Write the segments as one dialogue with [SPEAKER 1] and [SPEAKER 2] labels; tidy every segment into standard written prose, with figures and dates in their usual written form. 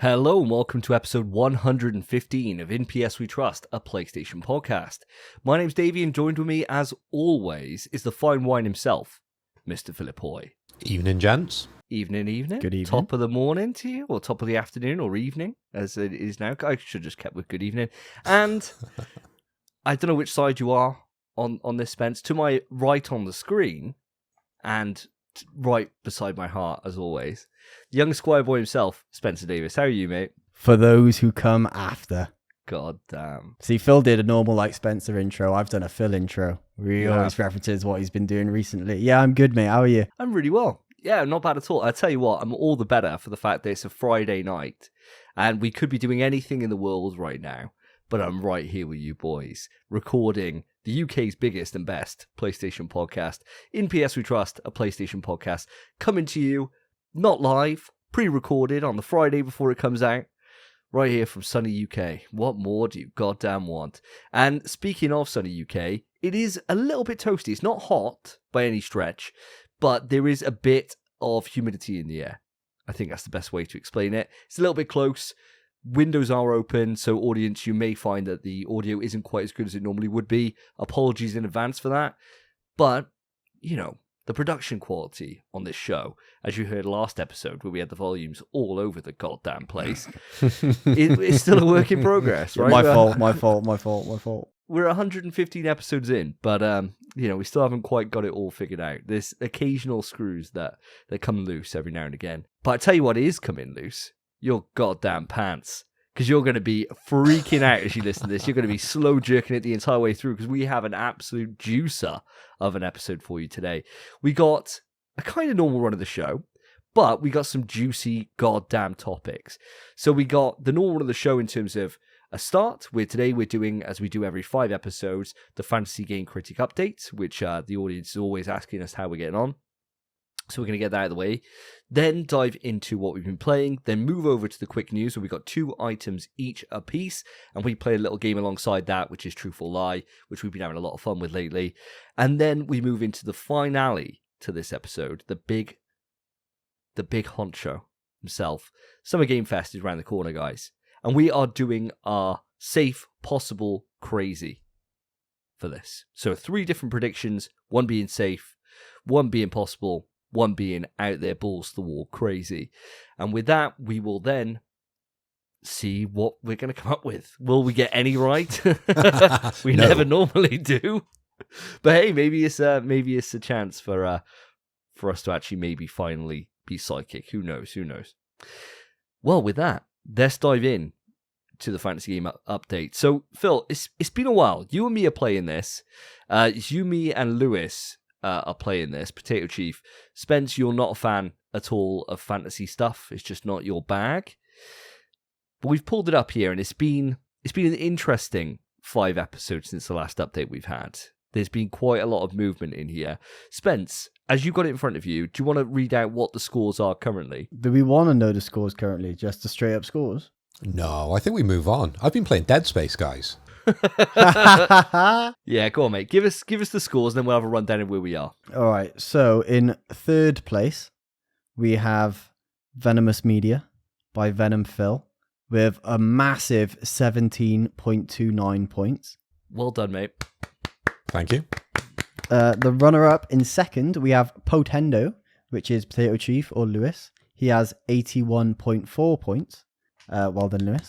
[SPEAKER 1] Hello and welcome to episode 115 of In PS We Trust, a PlayStation podcast. My name's Davey and joined with me, as always, is the fine wine himself, Mr. Philip Hoy.
[SPEAKER 2] Evening, gents.
[SPEAKER 1] Evening.
[SPEAKER 3] Good evening.
[SPEAKER 1] Top of the morning to you, or top of the afternoon, or evening, as it is now. I should have just kept with good evening. And I don't know which side you are on this, Spence. To my right on the screen, and right beside my heart, as always, the young squire boy himself, Spencer Davis. How are you, mate?
[SPEAKER 3] For those who come after.
[SPEAKER 1] God damn.
[SPEAKER 3] See, Phil did a normal Spencer intro. I've done a Phil intro. He always references what he's been doing recently. Yeah, I'm good, mate. How are you?
[SPEAKER 1] I'm really well. Yeah, not bad at all. I tell you what, I'm all the better for the fact that it's a Friday night and we could be doing anything in the world right now, but I'm right here with you boys, recording the UK's biggest and best PlayStation podcast, In PS We Trust, a PlayStation podcast, coming to you, not live, pre-recorded on the Friday before it comes out, right here from sunny UK. What more do you goddamn want? And speaking of sunny UK, it is a little bit toasty. It's not hot by any stretch, but there is a bit of humidity in the air. I think that's the best way to explain it. It's a little bit close. Windows are open, so audience, you may find that the audio isn't quite as good as it normally would be. Apologies in advance for that. But, you know, the production quality on this show, as you heard last episode where we had the volumes all over the goddamn place, it's still a work in progress, right?
[SPEAKER 3] My fault.
[SPEAKER 1] We're 115 episodes in, but you know, we still haven't quite got it all figured out. There's occasional screws that come loose every now and again. But I tell you what is coming loose. Your goddamn pants. Because you're going to be freaking out as you listen to this. You're going to be slow jerking it the entire way through because we have an absolute juicer of an episode for you today. We got a kind of normal run of the show, but we got some juicy goddamn topics. So we got the normal run of the show in terms of a start, where today we're doing, as we do every 5 episodes, the Fantasy Game Critic Update, which the audience is always asking us how we're getting on. So we're going to get that out of the way, then dive into what we've been playing, then move over to the quick news where we've got 2 items each a piece, and we play a little game alongside that, which is Truth or Lie, which we've been having a lot of fun with lately. And then we move into the finale to this episode, the big honcho himself. Summer Game Fest is around the corner, guys. And we are doing our safe, possible, crazy for this. So 3 different predictions, 1 being safe, 1 being possible, 1 being out there, balls to the wall, crazy. And with that, we will then see what we're going to come up with. Will we get any right? We never normally do. But hey, maybe it's a chance for us to actually maybe finally be psychic. Who knows? Well, with that, let's dive in to the Fantasy Game Update. So, Phil, it's been a while. You and me are playing this. It's you, me, and Lewis are playing this. Potato Chief. Spence, you're not a fan at all of fantasy stuff. It's just not your bag. But we've pulled it up here, and it's been an interesting 5 episodes since the last update we've had. There's been quite a lot of movement in here. Spence, as you got it in front of you, do you want to read out what the scores are currently?
[SPEAKER 3] Do we want to know the scores currently? Just the straight up scores?
[SPEAKER 2] No, I think we move on. I've been playing Dead Space, guys.
[SPEAKER 1] Yeah, go on, mate. Give us the scores, and then we'll have a rundown of where we are.
[SPEAKER 3] All right. So in 3rd place, we have Venomous Media by Venom Phil with a massive 17.29 points.
[SPEAKER 1] Well done, mate.
[SPEAKER 2] Thank you.
[SPEAKER 3] The runner-up in 2nd, we have Potendo, which is Potato Chief or Lewis. He has 81.4 points. Well done,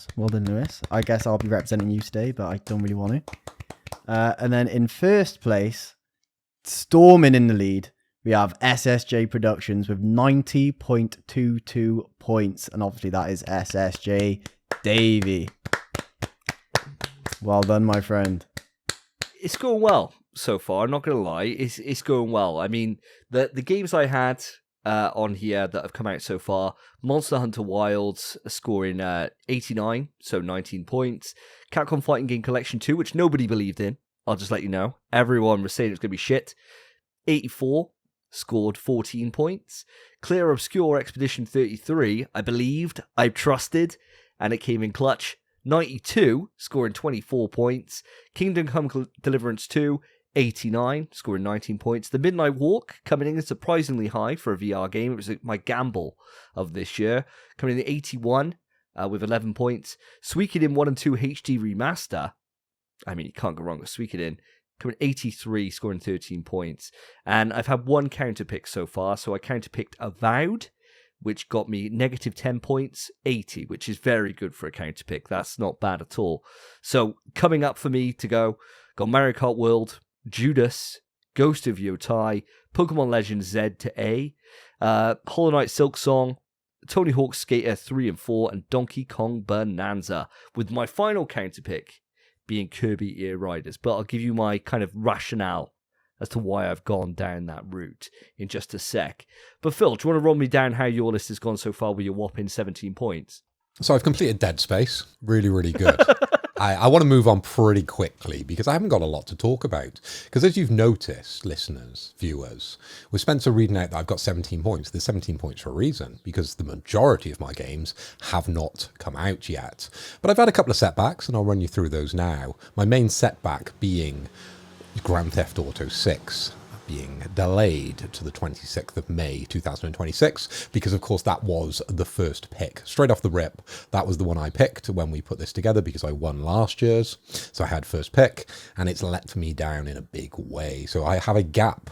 [SPEAKER 3] Lewis. I guess I'll be representing you today, but I don't really want to. And then in 1st place, storming in the lead, we have SSJ Productions with 90.22 points. And obviously that is SSJ Davey. Well done, my friend.
[SPEAKER 1] It's going well so far, I'm not going to lie. It's going well. I mean, the games I had on here that have come out so far, Monster Hunter Wilds scoring 89, so 19 points. Capcom Fighting Game Collection 2, which nobody believed in, I'll just let you know. Everyone was saying it was going to be shit. 84, scored 14 points. Clear Obscure Expedition 33, I believed, I trusted, and it came in clutch. 92, scoring 24 points. Kingdom Come Deliverance 2, 89, scoring 19 points. The Midnight Walk coming in surprisingly high for a VR game. It was my gamble of this year. Coming in at 81. with 11 points. Suikoden 1 and 2 HD Remaster. I mean, you can't go wrong with Suikoden. Coming 83, scoring 13 points. And I've had one counter pick so far. So I counter picked Avowed, which got me negative 10 points, 80, which is very good for a counter pick. That's not bad at all. So coming up for me to go, got Mario Kart World, Judas, Ghost of Yotai, Pokemon Legends Z to A, Hollow Knight Silk Song, Tony Hawk's Skater 3 and 4, and Donkey Kong Bonanza, with my final counter pick being Kirby Air Riders. But I'll give you my kind of rationale as to why I've gone down that route in just a sec. But Phil, do you want to run me down how your list has gone so far with your whopping 17 points?
[SPEAKER 2] So I've completed Dead Space. Really, really good. I want to move on pretty quickly because I haven't got a lot to talk about. Because as you've noticed, listeners, viewers, with Spencer reading out that I've got 17 points, there's 17 points for a reason, because the majority of my games have not come out yet. But I've had a couple of setbacks, and I'll run you through those now. My main setback being Grand Theft Auto 6 being delayed to the 26th of May 2026, because of course that was the first pick. Straight off the rip, that was the one I picked when we put this together, because I won last year's, so I had first pick, and it's let me down in a big way. So I have a gap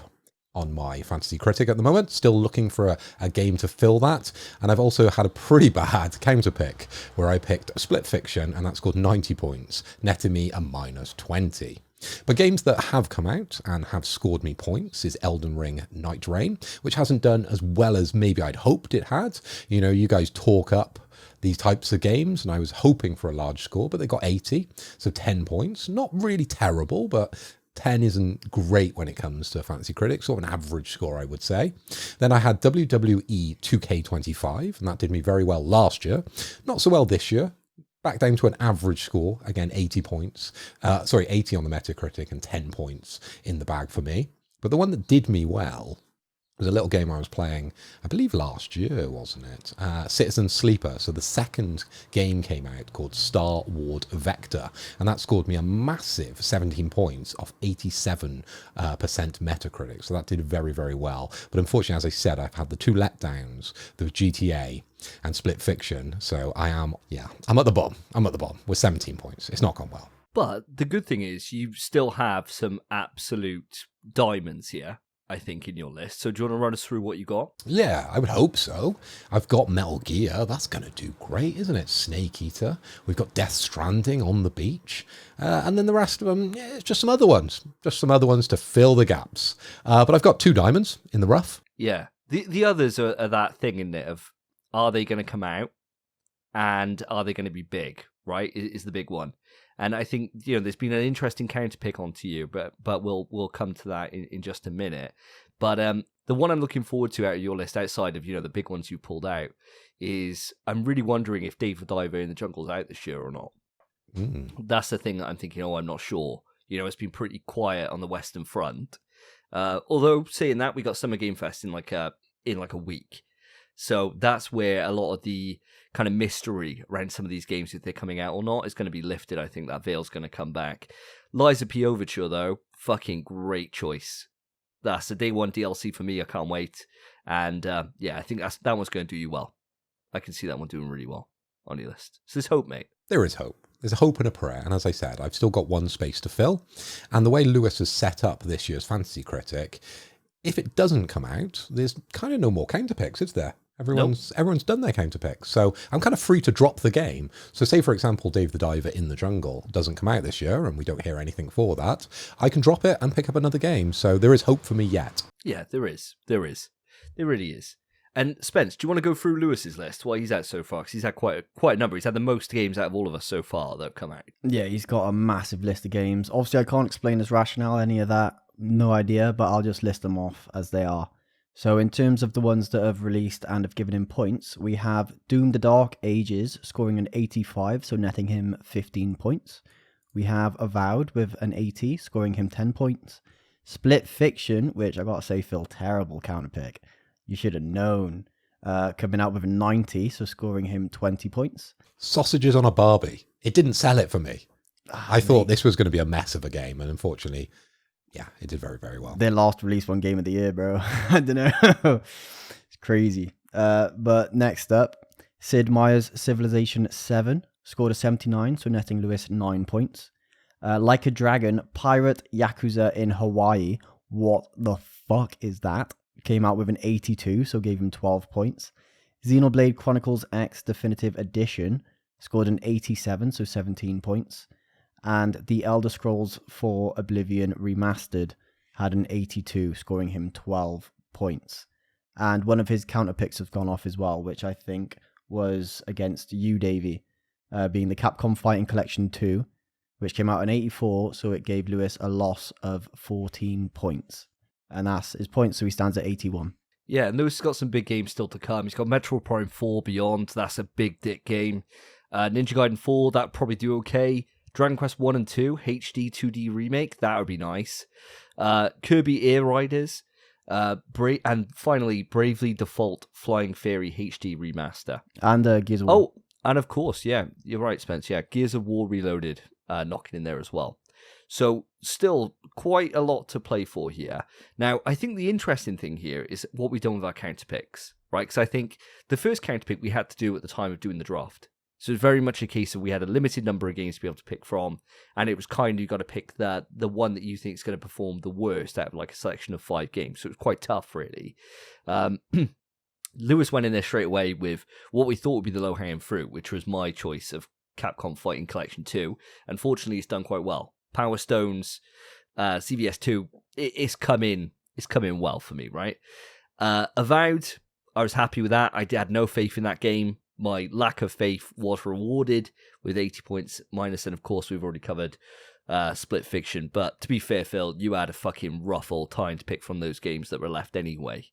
[SPEAKER 2] on my Fantasy Critic at the moment, still looking for a game to fill that. And I've also had a pretty bad counter pick where I picked Split Fiction, and that scored 90 points, netting me a minus 20. But games that have come out and have scored me points is Elden Ring Night Rain, which hasn't done as well as maybe I'd hoped it had. You know, you guys talk up these types of games, and I was hoping for a large score, but they got 80, so 10 points. Not really terrible, but 10 isn't great when it comes to Fantasy Critics, sort of an average score, I would say. Then I had WWE 2K25, and that did me very well last year. Not so well this year. Back down to an average score, again, 80 points. 80 on the Metacritic and 10 points in the bag for me. But the one that did me well was a little game I was playing, I believe last year, wasn't it? Citizen Sleeper. So the second game came out called Star Wars Vector, and that scored me a massive 17 points off 87% Metacritic. So that did very, very well. But unfortunately, as I said, I've had the two letdowns, the GTA and Split Fiction. So I'm at the bottom. I'm at the bottom with 17 points. It's not gone well.
[SPEAKER 1] But the good thing is you still have some absolute diamonds here, I think, in your list. So do you want to run us through what you got?
[SPEAKER 2] Yeah, I would hope so. I've got Metal Gear. That's going to do great, isn't it? Snake Eater. We've got Death Stranding on the beach. And then the rest of them, it's just some other ones. Just some other ones to fill the gaps. But I've got two diamonds in the rough.
[SPEAKER 1] Yeah. The others are that thing, isn't it, of are they going to come out and are they going to be big, right, is the big one. And I think, you know, there's been an interesting counter pick onto you, but we'll come to that in just a minute. But the one I'm looking forward to out of your list, outside of, you know, the big ones you pulled out, is I'm really wondering if Dave the Diver in the Jungle's out this year or not. That's the thing that I'm thinking, I'm not sure. You know, it's been pretty quiet on the Western Front. Although, saying that, we got Summer Game Fest in like a week. So that's where a lot of the kind of mystery around some of these games, if they're coming out or not, is going to be lifted. I think that veil's going to come back. Lies of P Overture, though, fucking great choice. That's a day one DLC for me. I can't wait. And I think that one's going to do you well. I can see that one doing really well on your list. So there's hope, mate.
[SPEAKER 2] There is hope. There's a hope and a prayer. And as I said, I've still got one space to fill. And the way Lewis has set up this year's Fantasy Critic, if it doesn't come out, there's kind of no more counter picks, is there? Everyone's done their counter picks. So I'm kind of free to drop the game. So say, for example, Dave the Diver in the Jungle doesn't come out this year and we don't hear anything for that. I can drop it and pick up another game. So there is hope for me yet.
[SPEAKER 1] Yeah, there is. There really is. And Spence, do you want to go through Lewis's list while he's out so far? Because he's had quite a number. He's had the most games out of all of us so far that have come out.
[SPEAKER 3] Yeah, he's got a massive list of games. Obviously, I can't explain his rationale, any of that. No idea, but I'll just list them off as they are. So in terms of the ones that have released and have given him points, we have Doom the Dark Ages scoring an 85, so netting him 15 points. We have Avowed with an 80, scoring him 10 points. Split Fiction, which I gotta say, Phil, terrible counter pick. You should have known. Coming out with a 90, so scoring him 20 points.
[SPEAKER 2] Sausages on a Barbie. It didn't sell it for me. I thought this was going to be a mess of a game, and unfortunately, yeah, it did very, very well.
[SPEAKER 3] Their last release one game of the year, bro. I don't know. It's crazy. But next up, Sid Meier's Civilization 7 scored a 79, so netting Lewis 9 points. Like a Dragon, Pirate Yakuza in Hawaii. What the fuck is that? Came out with an 82, so gave him 12 points. Xenoblade Chronicles X Definitive Edition scored an 87, so 17 points. And The Elder Scrolls 4 Oblivion Remastered had an 82, scoring him 12 points. And one of his counter picks have gone off as well, which I think was against you, Davey, being the Capcom Fighting Collection 2, which came out in 84, so it gave Lewis a loss of 14 points. And that's his points, so he stands at 81.
[SPEAKER 1] Yeah, and Lewis has got some big games still to come. He's got Metroid Prime 4 Beyond, that's a big dick game. Ninja Gaiden 4, that'd probably do okay. Dragon Quest 1 and 2, HD 2D remake, that would be nice. Kirby Air Riders, and finally, Bravely Default Flying Fairy HD remaster.
[SPEAKER 3] And Gears of War.
[SPEAKER 1] Oh, and of course, yeah, you're right, Spence. Yeah, Gears of War Reloaded knocking in there as well. So still quite a lot to play for here. Now, I think the interesting thing here is what we've done with our counter picks, right? Because I think the first counter pick we had to do at the time of doing the draft. So it's very much a case of we had a limited number of games to be able to pick from, and it was kind of you got to pick the one that you think is going to perform the worst out of like a selection of 5 games. So it was quite tough, really. Lewis went in there straight away with what we thought would be the low-hanging fruit, which was my choice of Capcom Fighting Collection 2. Unfortunately, it's done quite well. Power Stones, CVS 2, it's come in well for me, right? Avowed, I was happy with that. I had no faith in that game. My lack of faith was rewarded with 80 points minus, and of course we've already covered Split Fiction. But to be fair, Phil, you had a fucking rough old time to pick from those games that were left anyway.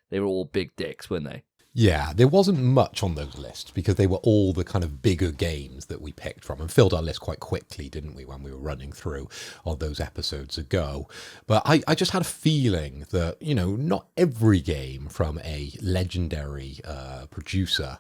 [SPEAKER 1] They were all big dicks, weren't they?
[SPEAKER 2] Yeah, there wasn't much on those lists because they were all the kind of bigger games that we picked from and filled our list quite quickly, didn't we, when we were running through all those episodes ago. But I just had a feeling that, not every game from a legendary producer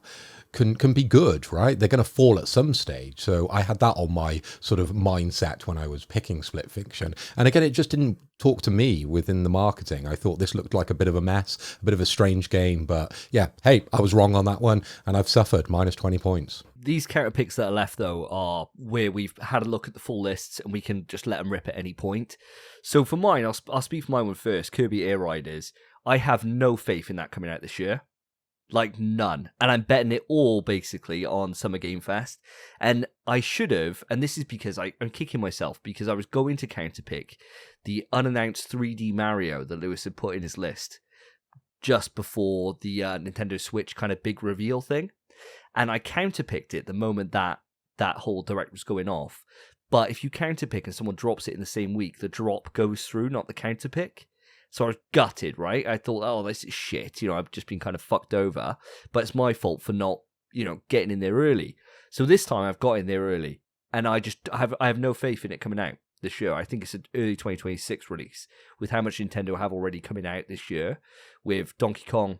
[SPEAKER 2] can be good, right? They're going to fall at some stage. So I had that on my sort of mindset when I was picking Split Fiction. And again, it just didn't talk to me within the marketing. I thought this looked like a bit of a mess, a bit of a strange game. But yeah, hey, I was wrong on that one and I've suffered minus 20 points.
[SPEAKER 1] These counter picks that are left, though, are where we've had a look at the full lists and we can just let them rip at any point. So for mine, I'll speak for my one first, Kirby Air Riders. I have no faith in that coming out this year. Like none. And I'm betting it all basically on Summer Game Fest. And I should have, and this is because I'm kicking myself, because I was going to counterpick the unannounced 3D Mario that Lewis had put in his list just before the Nintendo Switch kind of big reveal thing. And I counterpicked it the moment that whole direct was going off. But if you counterpick and someone drops it in the same week, the drop goes through, not the counterpick. So I was gutted, right? I thought, oh, this is shit. I've just been kind of fucked over. But it's my fault for not, getting in there early. So this time I've got in there early. And I have no faith in it coming out this year. I think it's an early 2026 release with how much Nintendo have already coming out this year with Donkey Kong,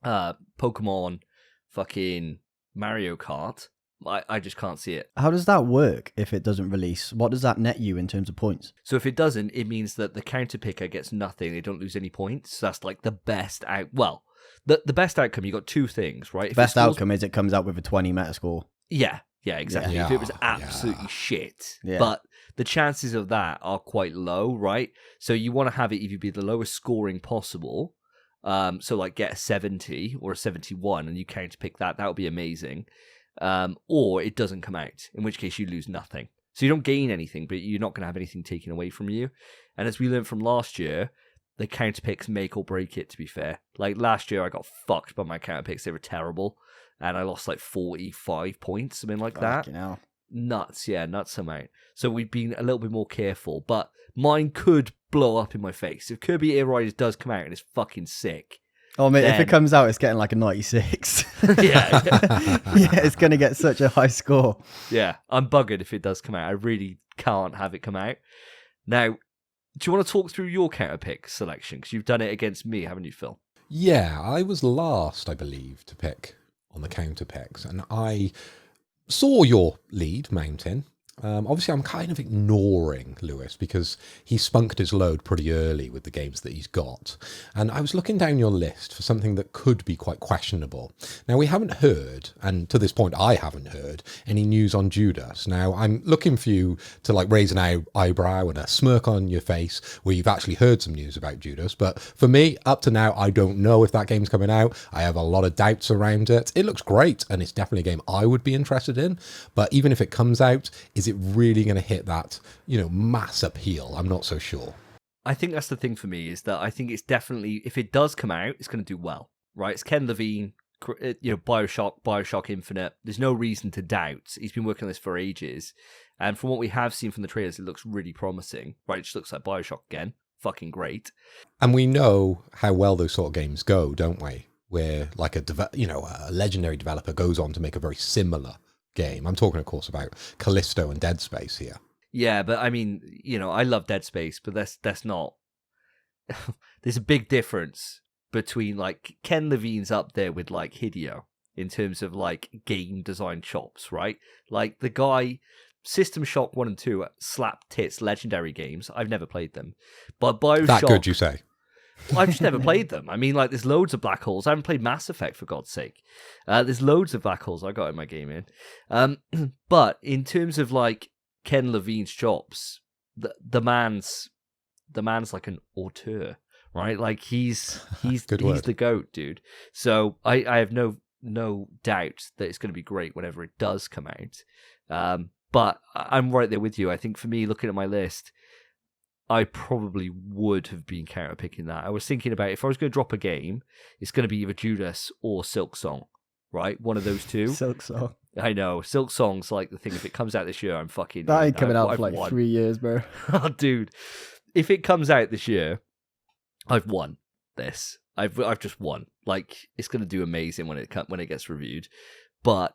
[SPEAKER 1] Pokemon, fucking Mario Kart. I just can't see it.
[SPEAKER 3] How does that work if it doesn't release? What does that net you in terms of points?
[SPEAKER 1] So if it doesn't, it means that the counter picker gets nothing. They don't lose any points. So that's like the best out. Well, the best outcome, you got two things, right? If
[SPEAKER 3] best outcome is it comes out with a 20 Metascore.
[SPEAKER 1] Yeah, exactly.
[SPEAKER 2] Yeah.
[SPEAKER 1] If it was absolutely shit.
[SPEAKER 3] Yeah.
[SPEAKER 1] But the chances of that are quite low, right? So you want to have it either be the lowest scoring possible. So like get a 70 or a 71 and you counter pick that. That would be amazing. Or it doesn't come out, in which case you lose nothing. So you don't gain anything, but you're not going to have anything taken away from you. And as we learned from last year, the counter picks make or break it, to be fair. Like last year, I got fucked by my counter picks. They were terrible. And I lost like 45 points, something like that. Nuts amount. So we've been a little bit more careful. But mine could blow up in my face. If Kirby Air Riders does come out and it's fucking sick,
[SPEAKER 3] oh, mate, if it comes out, it's getting like a 96.
[SPEAKER 1] Yeah.
[SPEAKER 3] It's going to get such a high score.
[SPEAKER 1] Yeah, I'm buggered if it does come out. I really can't have it come out. Now, do you want to talk through your counter pick selection? Because you've done it against me, haven't you, Phil?
[SPEAKER 2] Yeah, I was last, I believe, to pick on the counter picks. And I saw your lead mountain. Obviously, I'm kind of ignoring Lewis because he spunked his load pretty early with the games that he's got. And I was looking down your list for something that could be quite questionable. Now, we haven't heard, and to this point, I haven't heard any news on Judas. Now, I'm looking for you to like raise an eyebrow and a smirk on your face where you've actually heard some news about Judas. But for me, up to now, I don't know if that game's coming out. I have a lot of doubts around it. It looks great, and it's definitely a game I would be interested in. But even if it comes out, is it really going to hit that, mass appeal? I'm not so sure.
[SPEAKER 1] I think that's the thing for me, is that I think it's definitely, if it does come out, it's going to do well, right? It's Ken Levine, Bioshock Infinite. There's no reason to doubt. He's been working on this for ages. And from what we have seen from the trailers, it looks really promising, right? It just looks like Bioshock again. Fucking great.
[SPEAKER 2] And we know how well those sort of games go, don't we? Where like a legendary developer goes on to make a very similar game. I'm talking, of course, about Callisto and Dead Space here.
[SPEAKER 1] Yeah, but I mean, I love Dead Space, but that's not. There's a big difference between like Ken Levine's up there with like Hideo in terms of like game design chops, right? Like the guy, System Shock 1 and 2, slap tits legendary games. I've never played them, but Bioshock.
[SPEAKER 2] That good, you say?
[SPEAKER 1] I've just never played them. I mean, like, there's loads of black holes. I haven't played Mass Effect, for God's sake. There's loads of black holes I got in my game in. But in terms of, like, Ken Levine's chops, the man's like an auteur, right? Like, he's the GOAT, dude. So I have no doubt that it's going to be great whenever it does come out. But I'm right there with you. I think for me, looking at my list, I probably would have been counter-picking that. I was thinking about if I was going to drop a game, it's going to be either Judas or Silk Song, right? One of those two.
[SPEAKER 3] Silk Song.
[SPEAKER 1] I know. Silk Song's like the thing. If it comes out this year, I'm fucking...
[SPEAKER 3] That ain't coming out for like 3 years, bro.
[SPEAKER 1] Oh, dude. If it comes out this year, I've won this. I've just won. Like, it's going to do amazing when it gets reviewed. But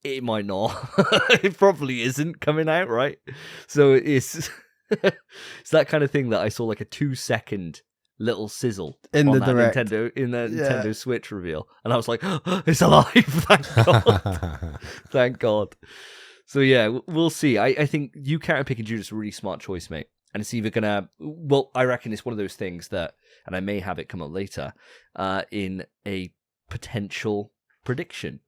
[SPEAKER 1] it might not. It probably isn't coming out, right? So it's... It's that kind of thing that I saw like a 2-second little sizzle
[SPEAKER 3] in
[SPEAKER 1] on
[SPEAKER 3] the
[SPEAKER 1] that
[SPEAKER 3] direct.
[SPEAKER 1] Nintendo Switch reveal, and I was like, oh, "It's alive! Thank God! Thank God!" So yeah, we'll see. I think you counter-picking Judas is a really smart choice, mate. And it's either gonna, I reckon it's one of those things that, and I may have it come up later, in a potential prediction.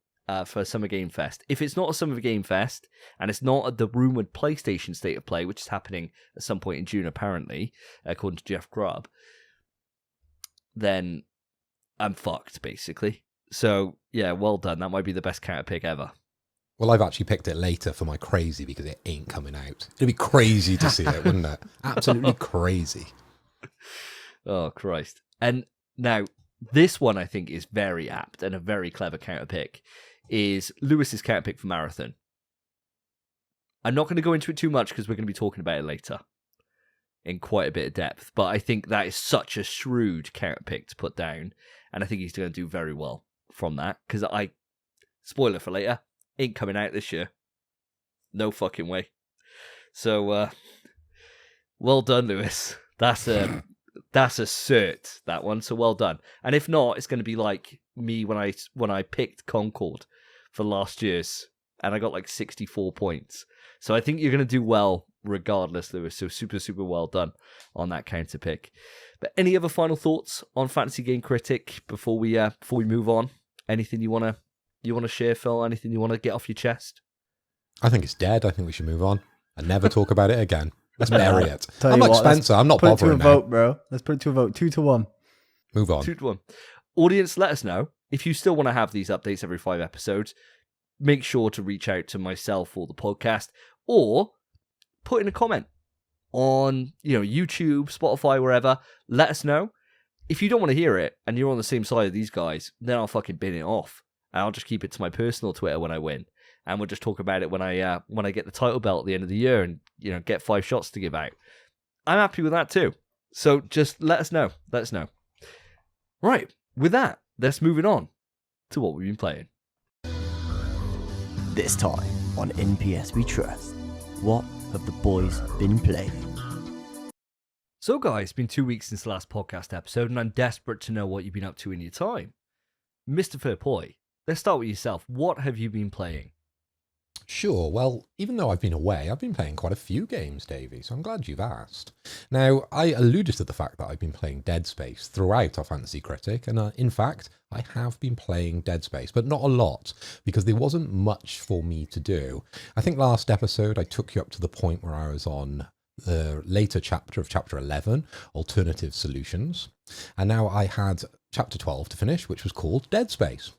[SPEAKER 1] For Summer Game Fest. If it's not a Summer Game Fest, and it's not at the rumoured PlayStation State of Play, which is happening at some point in June, apparently, according to Jeff Grubb, then I'm fucked, basically. So, yeah, well done. That might be the best counter pick ever.
[SPEAKER 2] Well, I've actually picked it later for my crazy because it ain't coming out. It'd be crazy to see it, wouldn't it? Absolutely crazy.
[SPEAKER 1] Oh, Christ. And now, this one I think is very apt and a very clever counter pick. Is Lewis's counter pick for Marathon. I'm not going to go into it too much because we're going to be talking about it later in quite a bit of depth, but I think that is such a shrewd counter pick to put down, and I think he's going to do very well from that, because spoiler for later, ain't coming out this year. No fucking way. So, well done, Lewis. That's a cert, that one, so well done. And if not, it's going to be like me when I picked Concord for last year's, and I got like 64 points. So I think you're going to do well regardless, Lewis. So super, super well done on that counter pick. But any other final thoughts on Fantasy Game Critic before we move on? Anything you wanna share, Phil? Anything you want to get off your chest?
[SPEAKER 2] I think it's dead. I think we should move on and never talk about it again. Let's bury it.
[SPEAKER 3] Tell
[SPEAKER 2] I'm
[SPEAKER 3] you
[SPEAKER 2] like
[SPEAKER 3] what,
[SPEAKER 2] Spencer. I'm not bothering
[SPEAKER 3] now. Put it to a
[SPEAKER 2] now.
[SPEAKER 3] vote, bro. Let's put it to a vote. 2-1.
[SPEAKER 2] Move on.
[SPEAKER 1] 2-1. Audience, let us know if you still want to have these updates every 5 episodes. Make sure to reach out to myself or the podcast, or put in a comment on YouTube, Spotify, wherever. Let us know. If you don't want to hear it and you're on the same side of these guys, then I'll fucking bin it off. And I'll just keep it to my personal Twitter when I win. And we'll just talk about it when I get the title belt at the end of the year and get 5 shots to give out. I'm happy with that too. So just let us know. Let us know. Right. With that, let's move it on to what we've been playing.
[SPEAKER 3] This time on NPS We Trust, what have the boys been playing?
[SPEAKER 1] So guys, it's been 2 weeks since the last podcast episode, and I'm desperate to know what you've been up to in your time. Mr. Fairploy, let's start with yourself. What have you been playing?
[SPEAKER 2] Sure. Well, even though I've been away, I've been playing quite a few games, Davey, so I'm glad you've asked. Now, I alluded to the fact that I've been playing Dead Space throughout our Fantasy Critic, and in fact, I have been playing Dead Space, but not a lot, because there wasn't much for me to do. I think last episode I took you up to the point where I was on the later chapter of Chapter 11, Alternative Solutions, and now I had Chapter 12 to finish, which was called Dead Space.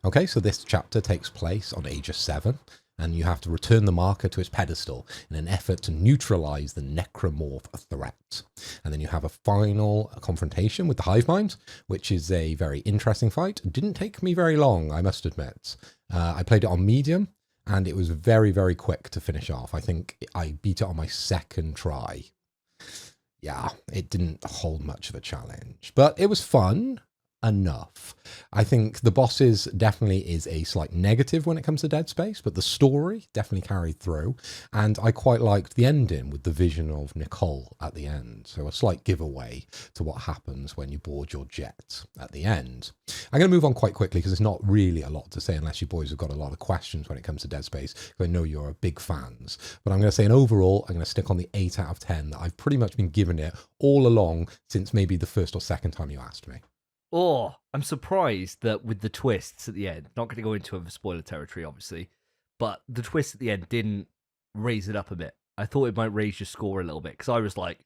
[SPEAKER 2] Okay, so this chapter takes place on Aegis 7, and you have to return the marker to its pedestal in an effort to neutralize the necromorph threat. And then you have a final confrontation with the Hive Mind, which is a very interesting fight. It didn't take me very long, I must admit. I played it on medium, and it was very, very quick to finish off. I think I beat it on my second try. Yeah, it didn't hold much of a challenge, but it was fun enough. I think the bosses definitely is a slight negative when it comes to Dead Space, but the story definitely carried through, and I quite liked the ending with the vision of Nicole at the end. So a slight giveaway to what happens when you board your jet at the end. I'm going to move on quite quickly because there's not really a lot to say unless you boys have got a lot of questions when it comes to Dead Space, because I know you're big fans. But I'm going to say, overall, I'm going to stick on the 8 out of 10 that I've pretty much been giving it all along since maybe the first or second time you asked me.
[SPEAKER 1] Oh, I'm surprised that with the twists at the end, not going to go into spoiler territory, obviously, but the twist at the end didn't raise it up a bit. I thought it might raise your score a little bit, because I was like,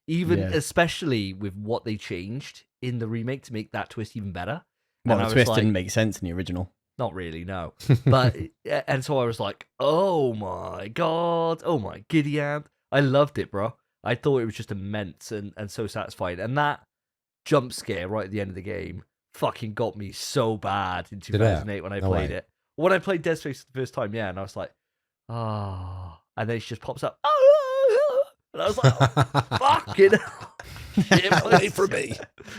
[SPEAKER 1] especially with what they changed in the remake to make that twist even better.
[SPEAKER 3] Well, the twist didn't make sense in the original.
[SPEAKER 1] Not really, no. But, and so I was like, oh my God, oh my giddy aunt. I loved it, bro. I thought it was just immense and so satisfying. And that jump scare right at the end of the game fucking got me so bad in 2008 when I played it. When I played Dead Space the first time, and I was like, and then it just pops up, and I was like, fucking hell. Shit away from me.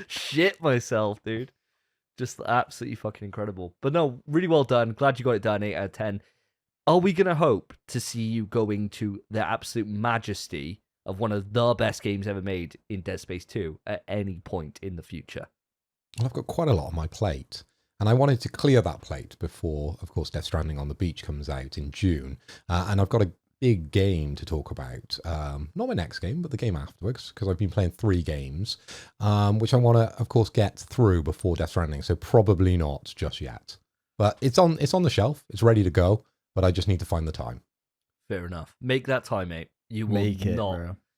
[SPEAKER 1] Shit myself, dude. Just absolutely fucking incredible. But no, really well done. Glad you got it done, 8 out of 10. Are we going to hope to see you going to the absolute majesty of one of the best games ever made in Dead Space 2 at any point in the future?
[SPEAKER 2] Well, I've got quite a lot on my plate, and I wanted to clear that plate before, of course, Death Stranding on the Beach comes out in June, and I've got a big game to talk about. Not my next game, but the game afterwards, because I've been playing 3 games, which I want to, of course, get through before Death Stranding, so probably not just yet. But it's on the shelf, it's ready to go, but I just need to find the time.
[SPEAKER 1] Fair enough. Make that time, mate. You will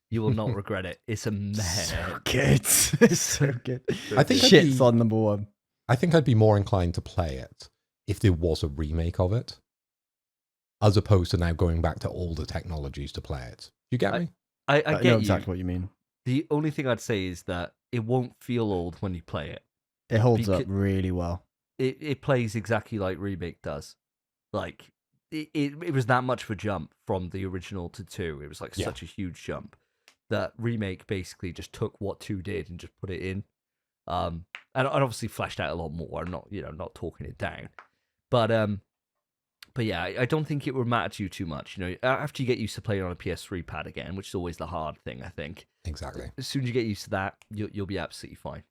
[SPEAKER 1] You will not regret it. It's amazing.
[SPEAKER 3] So good. It's so good.
[SPEAKER 2] I think
[SPEAKER 3] shit's on number 1.
[SPEAKER 2] I think I'd be more inclined to play it if there was a remake of it, as opposed to now going back to older technologies to play it. You get me?
[SPEAKER 1] I get
[SPEAKER 3] know exactly what you mean.
[SPEAKER 1] The only thing I'd say is that it won't feel old when you play it.
[SPEAKER 3] It holds up really well.
[SPEAKER 1] It plays exactly like remake does. Like it was that much of a jump from the original to 2. It was like such a huge jump that remake basically just took what 2 did and just put it in, and obviously fleshed out a lot more. I'm not talking it down, but yeah, I don't think it would matter to you too much. After you get used to playing on a PS3 pad again, which is always the hard thing, I think.
[SPEAKER 2] Exactly.
[SPEAKER 1] As soon as you get used to that, you'll be absolutely fine.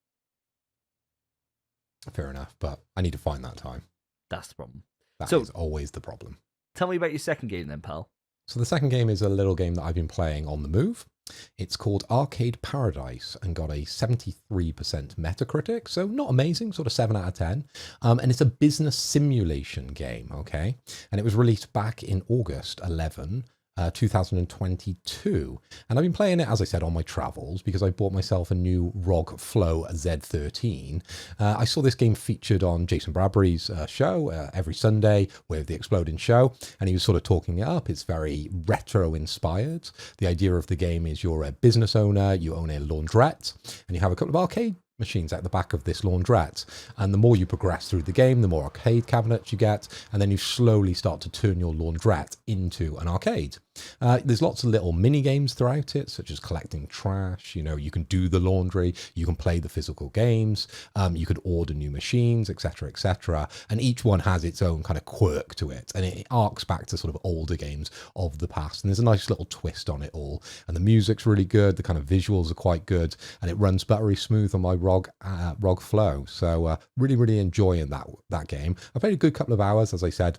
[SPEAKER 2] Fair enough, but I need to find that time.
[SPEAKER 1] That's the problem.
[SPEAKER 2] That is always the problem. Tell
[SPEAKER 1] me about your second game then, pal.
[SPEAKER 2] So the second game is a little game that I've been playing on the move. It's called Arcade Paradise and got a 73% Metacritic, so not amazing, sort of 7 out of 10. And it's a business simulation game, okay? And it was released back in August 11, 2022. And I've been playing it, as I said, on my travels because I bought myself a new ROG Flow Z13. I saw this game featured on Jason Bradbury's show every Sunday with the Exploding Show, and he was sort of talking it up. It's very retro inspired. The idea of the game is you're a business owner, you own a laundrette, and you have a couple of arcade machines at the back of this laundrette, and the more you progress through the game, the more arcade cabinets you get, and then you slowly start to turn your laundrette into an arcade. There's lots of little mini games throughout it, such as collecting trash. You can do the laundry, you can play the physical games, you could order new machines, etc., etc. And each one has its own kind of quirk to it, and it arcs back to sort of older games of the past. And there's a nice little twist on it all, and the music's really good. The kind of visuals are quite good, and it runs buttery smooth on my ROG Flow. So really, really enjoying that game. I played a good couple of hours, as I said.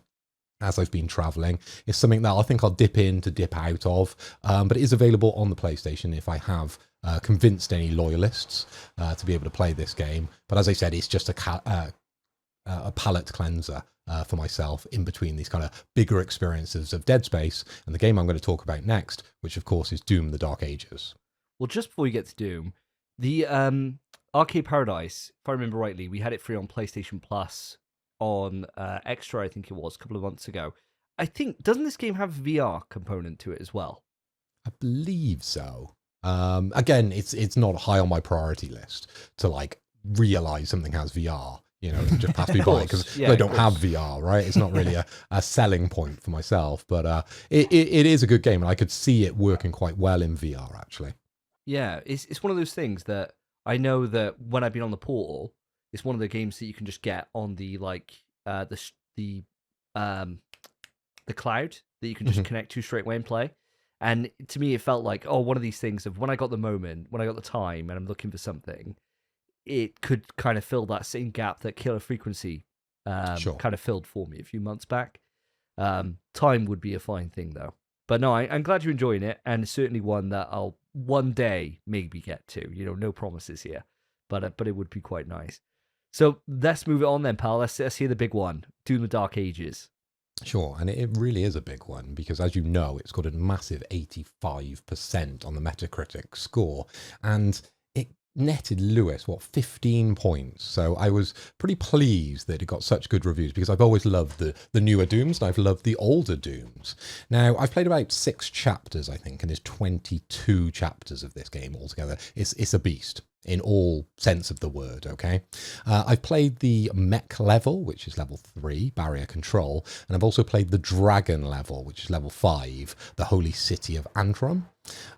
[SPEAKER 2] as I've been traveling. It's something that I think I'll dip in to dip out of, but it is available on the PlayStation if I have convinced any loyalists to be able to play this game. But as I said, it's just a palate cleanser for myself in between these kind of bigger experiences of Dead Space and the game I'm going to talk about next, which of course is Doom: The Dark Ages.
[SPEAKER 1] Well, just before we get to Doom, the Arcade Paradise, if I remember rightly, we had it free on PlayStation Plus on Extra, I think it was, a couple of months ago. I think, doesn't this game have a VR component to it as well?
[SPEAKER 2] I believe so. Again, it's not high on my priority list to like realize something has VR. You know, just pass me by because I don't have VR, right? It's not really a selling point for myself, but it is a good game, and I could see it working quite well in VR, actually.
[SPEAKER 1] Yeah, it's one of those things that I know that when I've been on the Portal, it's one of the games that you can just get on the the cloud that you can just connect to straight away and play. And to me, it felt like, one of these things of when I got the moment, when I got the time, and I'm looking for something, it could kind of fill that same gap that Killer Frequency kind of filled for me a few months back. Time would be a fine thing, though. But no, I'm glad you're enjoying it, and it's certainly one that I'll one day maybe get to. You know, no promises here, but it would be quite nice. So let's move it on then, pal. Let's hear the big one, Doom: The Dark Ages.
[SPEAKER 2] Sure, and it really is a big one because, as you know, it's got a massive 85% on the Metacritic score, and it netted Lewis, 15 points. So I was pretty pleased that it got such good reviews because I've always loved the newer Dooms and I've loved the older Dooms. Now, I've played about 6 chapters, I think, and there's 22 chapters of this game altogether. It's a beast in all sense of the word, okay? I've played the mech level, which is level 3, barrier control, and I've also played the dragon level, which is level 5, the holy city of Antrim.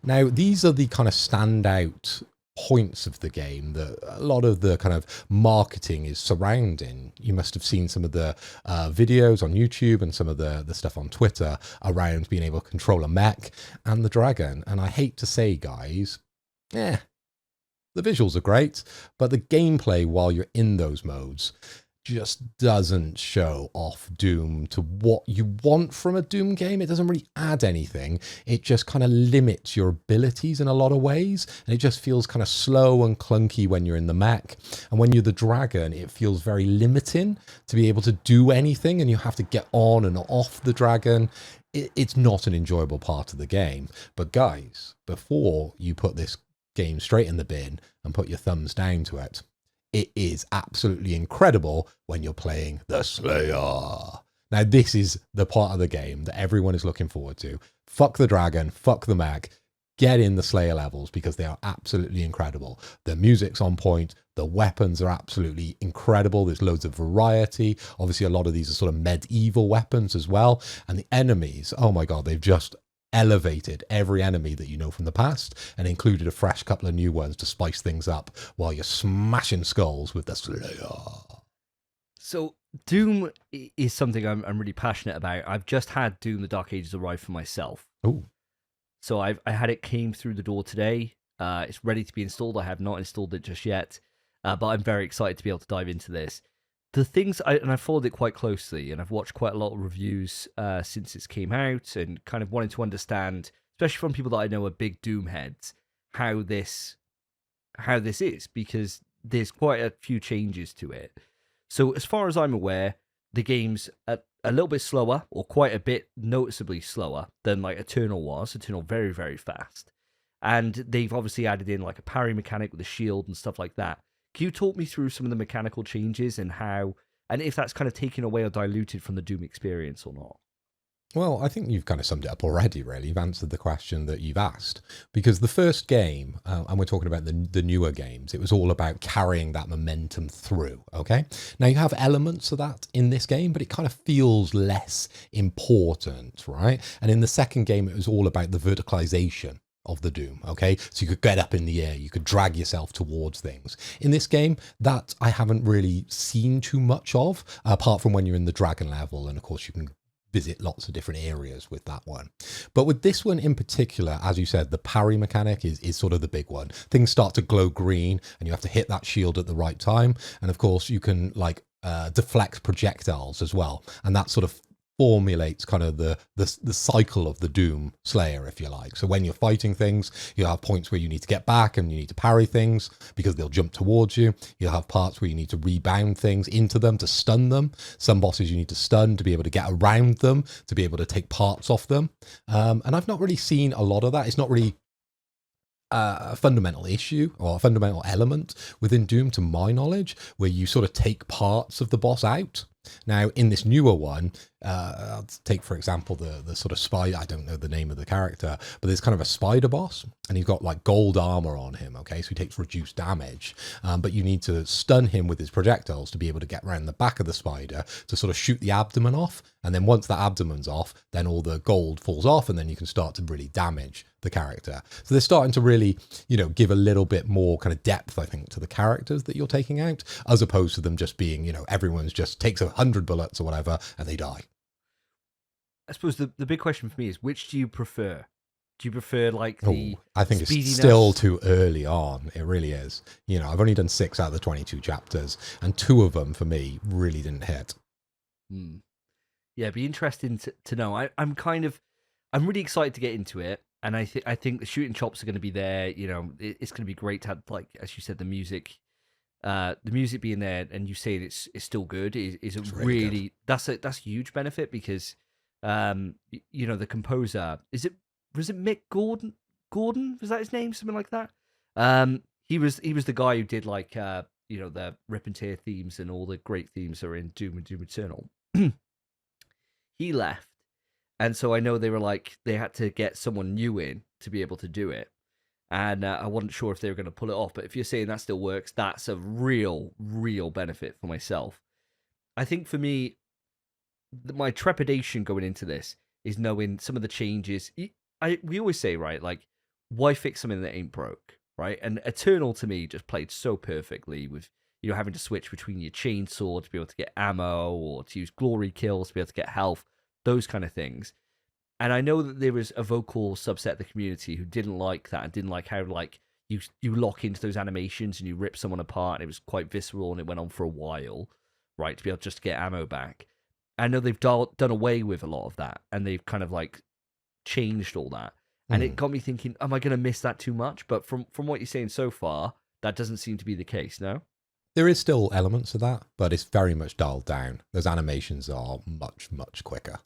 [SPEAKER 2] Now, these are the kind of standout points of the game that a lot of the kind of marketing is surrounding. You must have seen some of the videos on YouTube and some of the stuff on Twitter around being able to control a mech and the dragon. And I hate to say, guys, the visuals are great, but the gameplay while you're in those modes just doesn't show off Doom to what you want from a Doom game. It doesn't really add anything. It just kind of limits your abilities in a lot of ways, and it just feels kind of slow and clunky when you're in the mech. And when you're the dragon, it feels very limiting to be able to do anything, and you have to get on and off the dragon. It's not an enjoyable part of the game. But guys, before you put this game straight in the bin and put your thumbs down to it, it is absolutely incredible when you're playing the Slayer. Now, this is the part of the game that everyone is looking forward to. Fuck the dragon, fuck the mech, get in the Slayer levels because they are absolutely incredible. The music's on point, the weapons are absolutely incredible. There's loads of variety. Obviously, a lot of these are sort of medieval weapons as well. And the enemies, oh my God, they've just elevated every enemy that you know from the past and included a fresh couple of new ones to spice things up while you're smashing skulls with the Slayer.
[SPEAKER 1] So Doom is something I'm really passionate about. I've just had Doom: The Dark Ages arrive for myself.
[SPEAKER 2] Oh.
[SPEAKER 1] So I had it came through the door today. It's ready to be installed. I have not installed it just yet, but I'm very excited to be able to dive into this. The things, and I followed it quite closely, and I've watched quite a lot of reviews since it came out, and kind of wanted to understand, especially from people that I know are big Doom heads, how this is, because there's quite a few changes to it. So as far as I'm aware, the game's a little bit slower, or quite a bit noticeably slower than like Eternal was. Eternal very, very fast. And they've obviously added in like a parry mechanic with a shield and stuff like that. Can you talk me through some of the mechanical changes and how, and if that's kind of taken away or diluted from the Doom experience or not?
[SPEAKER 2] Well, I think you've kind of summed it up already, really. You've answered the question that you've asked. Because the first game, and we're talking about the newer games, it was all about carrying that momentum through, okay? Now, you have elements of that in this game, but it kind of feels less important, right? And in the second game, it was all about the verticalization of the Doom, okay? So you could get up in the air, you could drag yourself towards things. In this game, that I haven't really seen too much of, apart from when you're in the dragon level, and of course you can visit lots of different areas with that one. But with this one in particular, as you said, the parry mechanic is sort of the big one. Things start to glow green, and you have to hit that shield at the right time. And of course, you can like deflect projectiles as well, and that sort of formulates kind of the cycle of the Doom Slayer, if you like. So when you're fighting things, you'll have points where you need to get back and you need to parry things because they'll jump towards you. You'll have parts where you need to rebound things into them to stun them. Some bosses you need to stun to be able to get around them, to be able to take parts off them. And I've not really seen a lot of that. It's not really a fundamental issue or a fundamental element within Doom, to my knowledge, where you sort of take parts of the boss out. Now, in this newer one, I'll take, for example, the sort of spider, I don't know the name of the character, but there's kind of a spider boss, and he's got like gold armor on him, okay? So he takes reduced damage, but you need to stun him with his projectiles to be able to get around the back of the spider to sort of shoot the abdomen off, and then once the abdomen's off, then all the gold falls off, and then you can start to really damage the character. So they're starting to really, give a little bit more kind of depth, I think, to the characters that you're taking out, as opposed to them just being, everyone's just takes 100 bullets or whatever and they die.
[SPEAKER 1] I suppose the big question for me is, which do you prefer? Do you prefer like the
[SPEAKER 2] I think it's
[SPEAKER 1] speediness?
[SPEAKER 2] still too early on. It really is. I've only done 6 out of the 22 chapters, and 2 of them for me really didn't hit.
[SPEAKER 1] Yeah, it'd be interesting to know. I'm really excited to get into it. And I think the shooting chops are going to be there. It's going to be great to have, like, as you sasaid, the music being there, and you saying it's still good is a really that's a huge benefit, because the composer was it Mick Gordon? Was that his name? Something like that. He was the guy who did like the Rip and Tear themes, and all the great themes are in Doom and Doom Eternal. He left. And so I know they were like, they had to get someone new in to be able to do it. And I wasn't sure if they were going to pull it off. But if you're saying that still works, that's a real, real benefit for myself. I think for me, my trepidation going into this is knowing some of the changes. We always say, right, like, why fix something that ain't broke, right? And Eternal, to me, just played so perfectly with, having to switch between your chainsaw to be able to get ammo, or to use glory kills to be able to get health. Those kind of things. And I know that there was a vocal subset of the community who didn't like that, and didn't like how, like, you lock into those animations and you rip someone apart, and it was quite visceral, and it went on for a while, right, to be able just to get ammo back. I know they've done away with a lot of that, and they've kind of like changed all that. And it got me thinking, am I going to miss that too much? But from what you're saying so far, that doesn't seem to be the case, no?
[SPEAKER 2] There is still elements of that, but it's very much dialed down. Those animations are much, much quicker.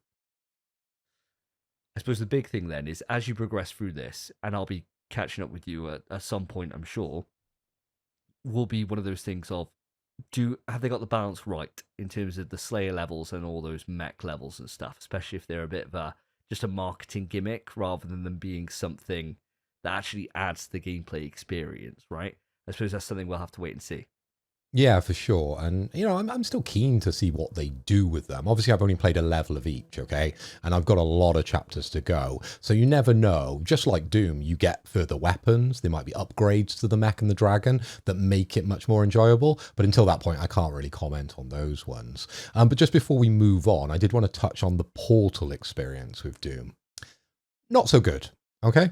[SPEAKER 1] I suppose the big thing then is, as you progress through this, and I'll be catching up with you at some point, I'm sure, will be one of those things of, have they got the balance right in terms of the Slayer levels and all those mech levels and stuff, especially if they're a bit of just a marketing gimmick rather than them being something that actually adds to the gameplay experience, right? I suppose that's something we'll have to wait and see.
[SPEAKER 2] Yeah, for sure. And, I'm still keen to see what they do with them. Obviously, I've only played a level of each, okay? And I've got a lot of chapters to go. So you never know. Just like Doom, you get further weapons. There might be upgrades to the mech and the dragon that make it much more enjoyable. But until that point, I can't really comment on those ones. But just before we move on, I did want to touch on the Portal experience with Doom. Not so good, okay?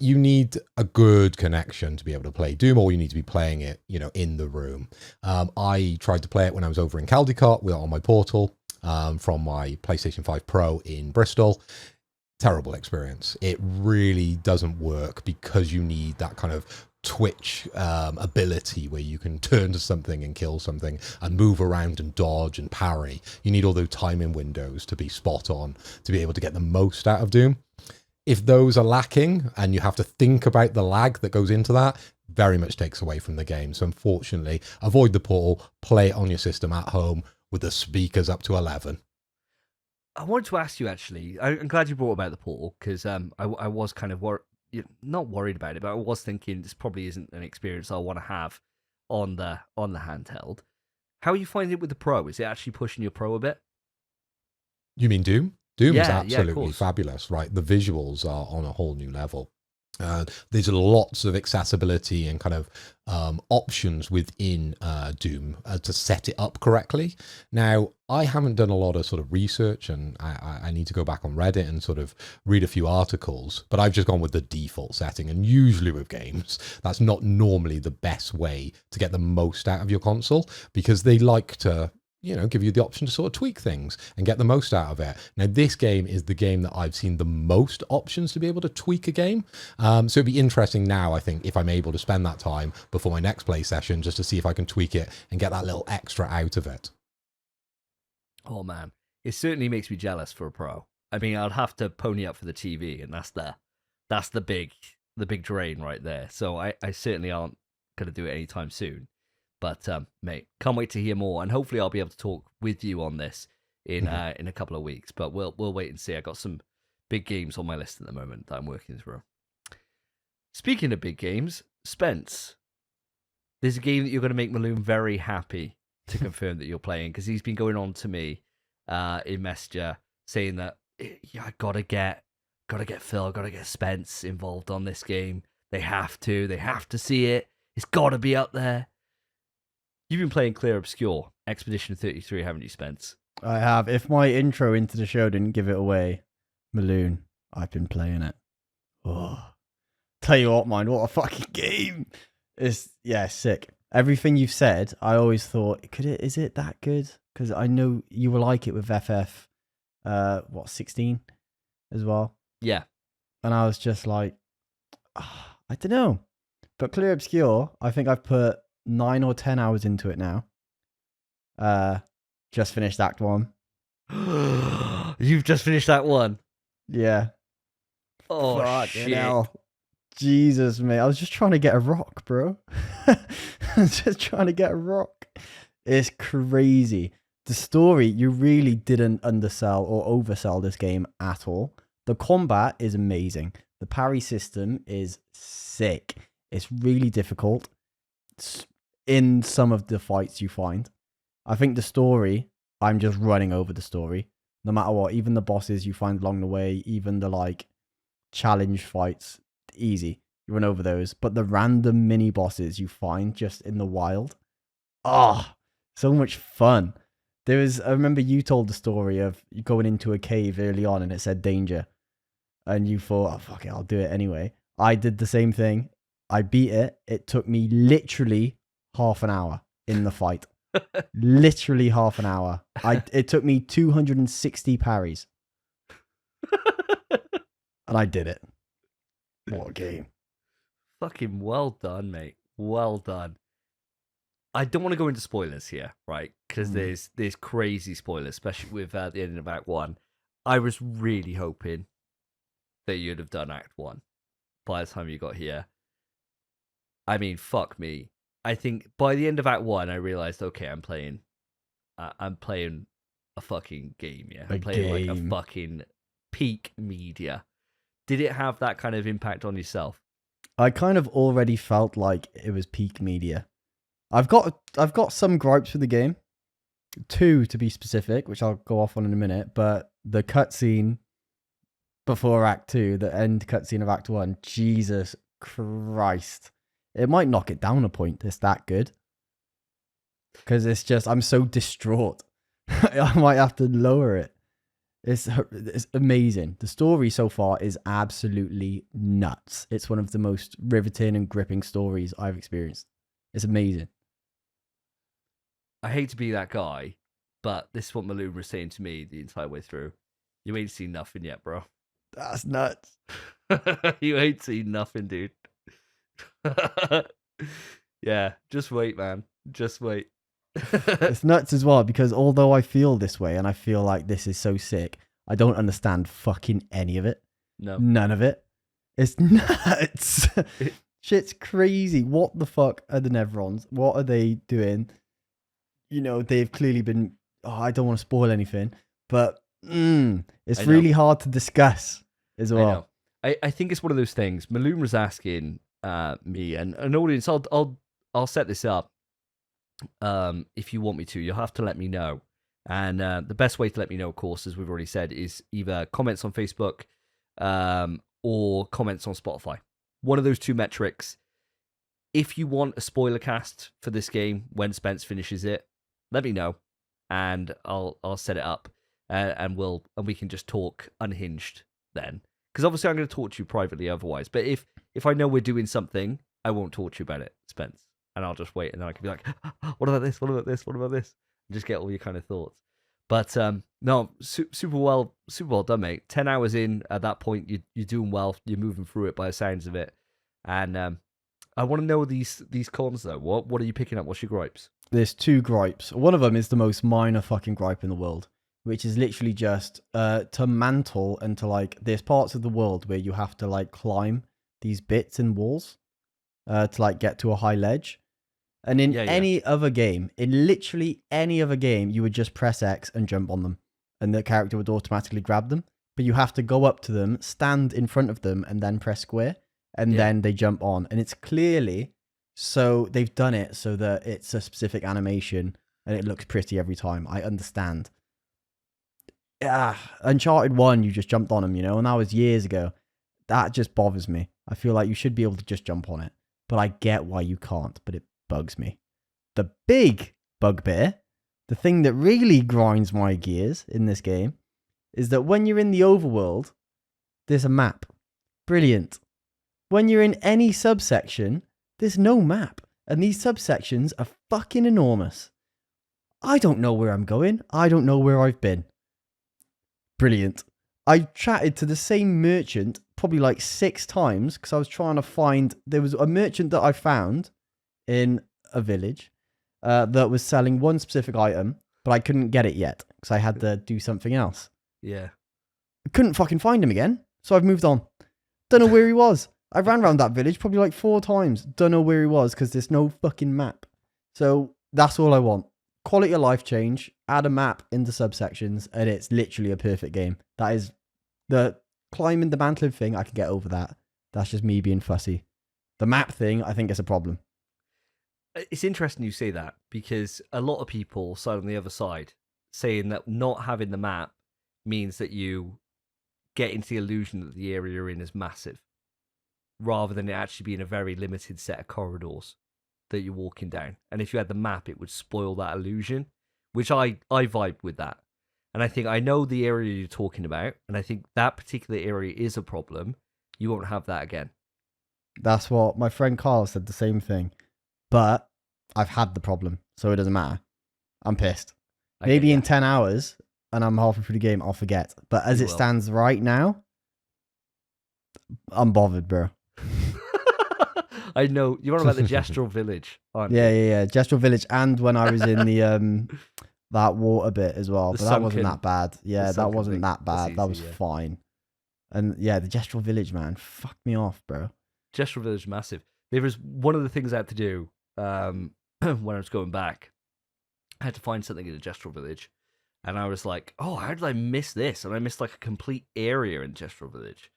[SPEAKER 2] You need a good connection to be able to play Doom, or you need to be playing it, in the room. I tried to play it when I was over in Caldecott on my Portal from my PlayStation 5 Pro in Bristol. Terrible experience. It really doesn't work because you need that kind of twitch ability where you can turn to something and kill something and move around and dodge and parry. You need all those timing windows to be spot on to be able to get the most out of Doom. If those are lacking and you have to think about the lag that goes into that, very much takes away from the game. So unfortunately, avoid the Portal, play it on your system at home with the speakers up to 11.
[SPEAKER 1] I wanted to ask you, actually, I'm glad you brought about the Portal, because I was kind of not worried about it, but I was thinking this probably isn't an experience I want to have on the handheld. How are you finding it with the Pro? Is it actually pushing your Pro a bit?
[SPEAKER 2] You mean Doom? Doom is
[SPEAKER 1] Yeah,
[SPEAKER 2] absolutely fabulous, right? The visuals are on a whole new level. There's lots of accessibility and kind of options within Doom to set it up correctly. Now, I haven't done a lot of sort of research, and I need to go back on Reddit and sort of read a few articles, but I've just gone with the default setting. And usually with games, that's not normally the best way to get the most out of your console, because they like to give you the option to sort of tweak things and get the most out of it. Now, this game is the game that I've seen the most options to be able to tweak a game. So it'd be interesting now, I think, if I'm able to spend that time before my next play session, just to see if I can tweak it and get that little extra out of it.
[SPEAKER 1] Oh man, it certainly makes me jealous for a pro. I mean, I'd have to pony up for the TV, and that's the big drain right there. So I certainly aren't going to do it anytime soon. But mate, can't wait to hear more, and hopefully I'll be able to talk with you on this in a couple of weeks. But we'll wait and see. I got some big games on my list at the moment that I'm working through. Speaking of big games, Spence, there's a game that you're going to make Maloon very happy to confirm that you're playing, because he's been going on to me in Messenger saying that I gotta get Phil, gotta get Spence involved on this game. They have to see it. It's gotta be up there. You've been playing Clear Obscure Expedition 33, haven't you, Spence?
[SPEAKER 3] I have. If my intro into the show didn't give it away, Maloon, I've been playing it. Oh, tell you what, man, what a fucking game! It's sick. Everything you've said, I always thought, is it that good? Because I know you will like it with FF, 16 as well.
[SPEAKER 1] Yeah.
[SPEAKER 3] And I was just like, I don't know. But Clear Obscure, I think I've put 9 or 10 hours into it now. Just finished Act 1.
[SPEAKER 1] You've just finished that one?
[SPEAKER 3] Yeah.
[SPEAKER 1] Oh,
[SPEAKER 3] fuck,
[SPEAKER 1] shit.
[SPEAKER 3] Hell. Jesus, mate. I was just trying to get a rock, bro. I was just trying to get a rock. It's crazy. The story, you really didn't undersell or oversell this game at all. The combat is amazing. The parry system is sick. It's really difficult in some of the fights you find. I think the story, I'm just running over the story. No matter what, even the bosses you find along the way, even the challenge fights, easy. You run over those. But the random mini bosses you find just in the wild, so much fun. I remember you told the story of you going into a cave early on and it said danger. And you thought, oh, fuck it, I'll do it anyway. I did the same thing. I beat it. It took me literally half an hour in the fight. Literally half an hour. It took me 260 parries. And I did it. What a game.
[SPEAKER 1] Fucking well done, mate. Well done. I don't want to go into spoilers here, right? Because there's crazy spoilers, especially with the ending of Act 1. I was really hoping that you'd have done Act 1 by the time you got here. I mean, fuck me. I think by the end of Act 1, I realized, okay, I'm playing a fucking game, yeah. I'm playing like a fucking peak media. Did it have that kind of impact on yourself?
[SPEAKER 3] I kind of already felt like it was peak media. I've got some gripes with the game. 2 to be specific, which I'll go off on in a minute, but the cutscene before Act 2, the end cutscene of Act 1, Jesus Christ. It might knock it down a point. It's that good. Because it's just, I'm so distraught. I might have to lower it. It's amazing. The story so far is absolutely nuts. It's one of the most riveting and gripping stories I've experienced. It's amazing.
[SPEAKER 1] I hate to be that guy, but this is what Maloon was saying to me the entire way through. You ain't seen nothing yet, bro.
[SPEAKER 3] That's nuts.
[SPEAKER 1] You ain't seen nothing, dude. Yeah, just wait, man. Just wait.
[SPEAKER 3] It's nuts as well, because although I feel this way and I feel like this is so sick, I don't understand fucking any of it.
[SPEAKER 1] No.
[SPEAKER 3] None of it. It's nuts. Shit's crazy. What the fuck are the Nevrons? What are they doing? You know, they've clearly been... I don't want to spoil anything, but it's really hard to discuss as well.
[SPEAKER 1] I think it's one of those things. Maloon was asking me and an audience, I'll set this up. If you want me to, you'll have to let me know. And the best way to let me know, of course, as we've already said, is either comments on Facebook or comments on Spotify. One of those 2 metrics. If you want a spoiler cast for this game when Spence finishes it, let me know, and I'll set it up, and we can just talk unhinged then. Because obviously I'm going to talk to you privately otherwise. But if I know we're doing something, I won't talk to you about it, Spence. And I'll just wait, and then I can be like, what about this? What about this? What about this? just get all your kind of thoughts. But no, super well done, mate. 10 hours in at that point, you're doing well. You're moving through it by the sounds of it. And I want to know these cons though. What are you picking up? What's your gripes?
[SPEAKER 3] There's 2 gripes. One of them is the most minor fucking gripe in the world, which is literally just to mantle and to like, there's parts of the world where you have to like climb these bits in walls to like get to a high ledge. And in any other game, in literally any other game, you would just press X and jump on them and the character would automatically grab them. But you have to go up to them, stand in front of them and then press square and then they jump on. And it's clearly, so they've done it so that it's a specific animation and it looks pretty every time. I understand. Yeah, Uncharted 1, you just jumped on them, and that was years ago. That just bothers me. I feel like you should be able to just jump on it. But I get why you can't, but it bugs me. The big bugbear, the thing that really grinds my gears in this game, is that when you're in the overworld, there's a map. Brilliant. When you're in any subsection, there's no map. And these subsections are fucking enormous. I don't know where I'm going. I don't know where I've been. Brilliant. I chatted to the same merchant probably like 6 times because I was trying to find... There was a merchant that I found in a village that was selling one specific item, but I couldn't get it yet because I had to do something else.
[SPEAKER 1] Yeah.
[SPEAKER 3] I couldn't fucking find him again, so I've moved on. Don't know where he was. I ran around that village probably like 4 times. Don't know where he was because there's no fucking map. So that's all I want. Quality of life change, add a map into subsections, and it's literally a perfect game. That is the climbing the mantling thing. I can get over that. That's just me being fussy. The map thing, I think is a problem.
[SPEAKER 1] It's interesting you say that because a lot of people side on the other side saying that not having the map means that you get into the illusion that the area you're in is massive rather than it actually being a very limited set of corridors that you're walking down. And if you had the map, it would spoil that illusion, which I vibe with that. And I think I know the area you're talking about, and I think that particular area is a problem. You won't have that again.
[SPEAKER 3] That's what my friend Carl said, the same thing. But I've had the problem, so it doesn't matter. I'm pissed. Maybe in 10 hours, and I'm halfway through the game, I'll forget. But as it stands right now, I'm bothered, bro.
[SPEAKER 1] I know. You're on about the Gestural Village, aren't you?
[SPEAKER 3] Yeah. Gestural Village, and when I was in the that water bit as well. But that wasn't that bad. Yeah, that wasn't that bad. That was fine. And yeah, the Gestural Village, man, fucked me off, bro.
[SPEAKER 1] Gestural Village, massive. There was one of the things I had to do when I was going back. I had to find something in the Gestural Village, and I was like, "Oh, how did I miss this?" And I missed like a complete area in Gestural Village.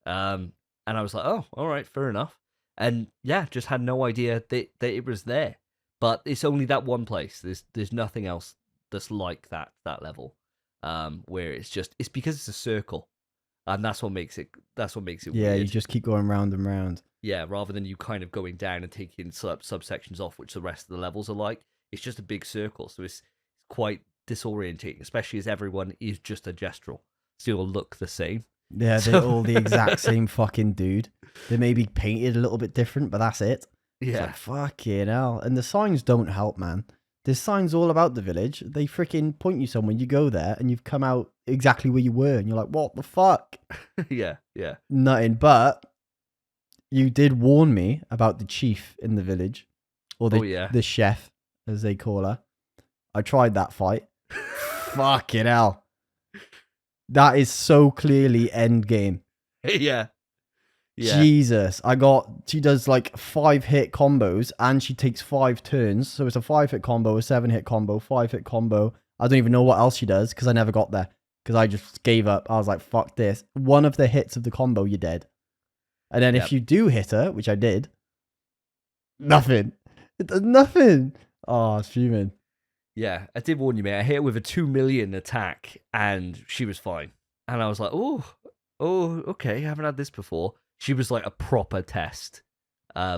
[SPEAKER 1] And I was like, "Oh, all right, fair enough." And yeah, just had no idea that it was there. But it's only that one place. There's nothing else that's like that level, where it's because it's a circle, and that's what makes it. That's what makes it.
[SPEAKER 3] Yeah,
[SPEAKER 1] weird.
[SPEAKER 3] you just keep going round and round.
[SPEAKER 1] Yeah, rather than you kind of going down and taking subsections off, which the rest of the levels are like. It's just a big circle, so it's quite disorientating, especially as everyone is just a gestural. So you'll look the same.
[SPEAKER 3] Yeah, they're all the exact same fucking dude. They may be painted a little bit different, but that's it.
[SPEAKER 1] Yeah.
[SPEAKER 3] It's like, fucking hell. And the signs don't help, man. There's signs all about the village. They freaking point you somewhere. You go there and you've come out exactly where you were. And you're like, what the fuck?
[SPEAKER 1] Yeah.
[SPEAKER 3] Nothing. But you did warn me about the chief in the village. Or the chef, as they call her. I tried that fight. Fucking hell. That is so clearly end game.
[SPEAKER 1] Yeah.
[SPEAKER 3] Jesus. She does like 5-hit combos and she takes 5 turns. So it's a 5-hit combo, a 7-hit combo, 5-hit combo. I don't even know what else she does because I never got there. Because I just gave up. I was like, fuck this. One of the hits of the combo, you're dead. And then if you do hit her, which I did, nothing. It does nothing. Oh, it's fuming.
[SPEAKER 1] Yeah, I did warn you, mate. I hit her with a 2 million attack and she was fine. And I was like, oh, okay. I haven't had this before. She was like a proper test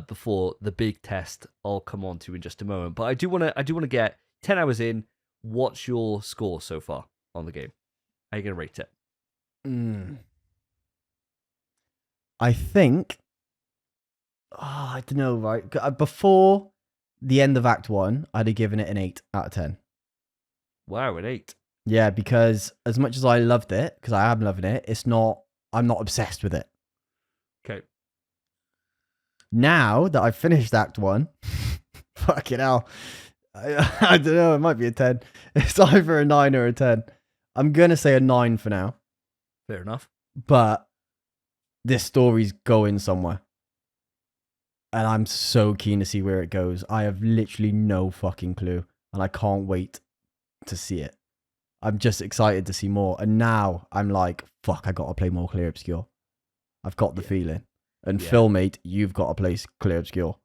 [SPEAKER 1] before the big test I'll come on to in just a moment. But I do want to get 10 hours in. What's your score so far on the game? How are you going to rate it?
[SPEAKER 3] I think, I don't know, right? Before the end of Act 1, I'd have given it an 8 out of 10.
[SPEAKER 1] Wow, an 8.
[SPEAKER 3] Yeah, because as much as I loved it, because I am loving it, I'm not obsessed with it.
[SPEAKER 1] Okay.
[SPEAKER 3] Now that I've finished Act 1, fucking hell. I don't know, it might be a 10. It's either a 9 or a 10. I'm going to say a 9 for now.
[SPEAKER 1] Fair enough.
[SPEAKER 3] But this story's going somewhere. And I'm so keen to see where it goes. I have literally no fucking clue. And I can't wait to see it. I'm just excited to see more. And now I'm like, fuck, I got to play more Clear Obscure. I've got the feeling. And Phil, mate, you've got to play Clear Obscure.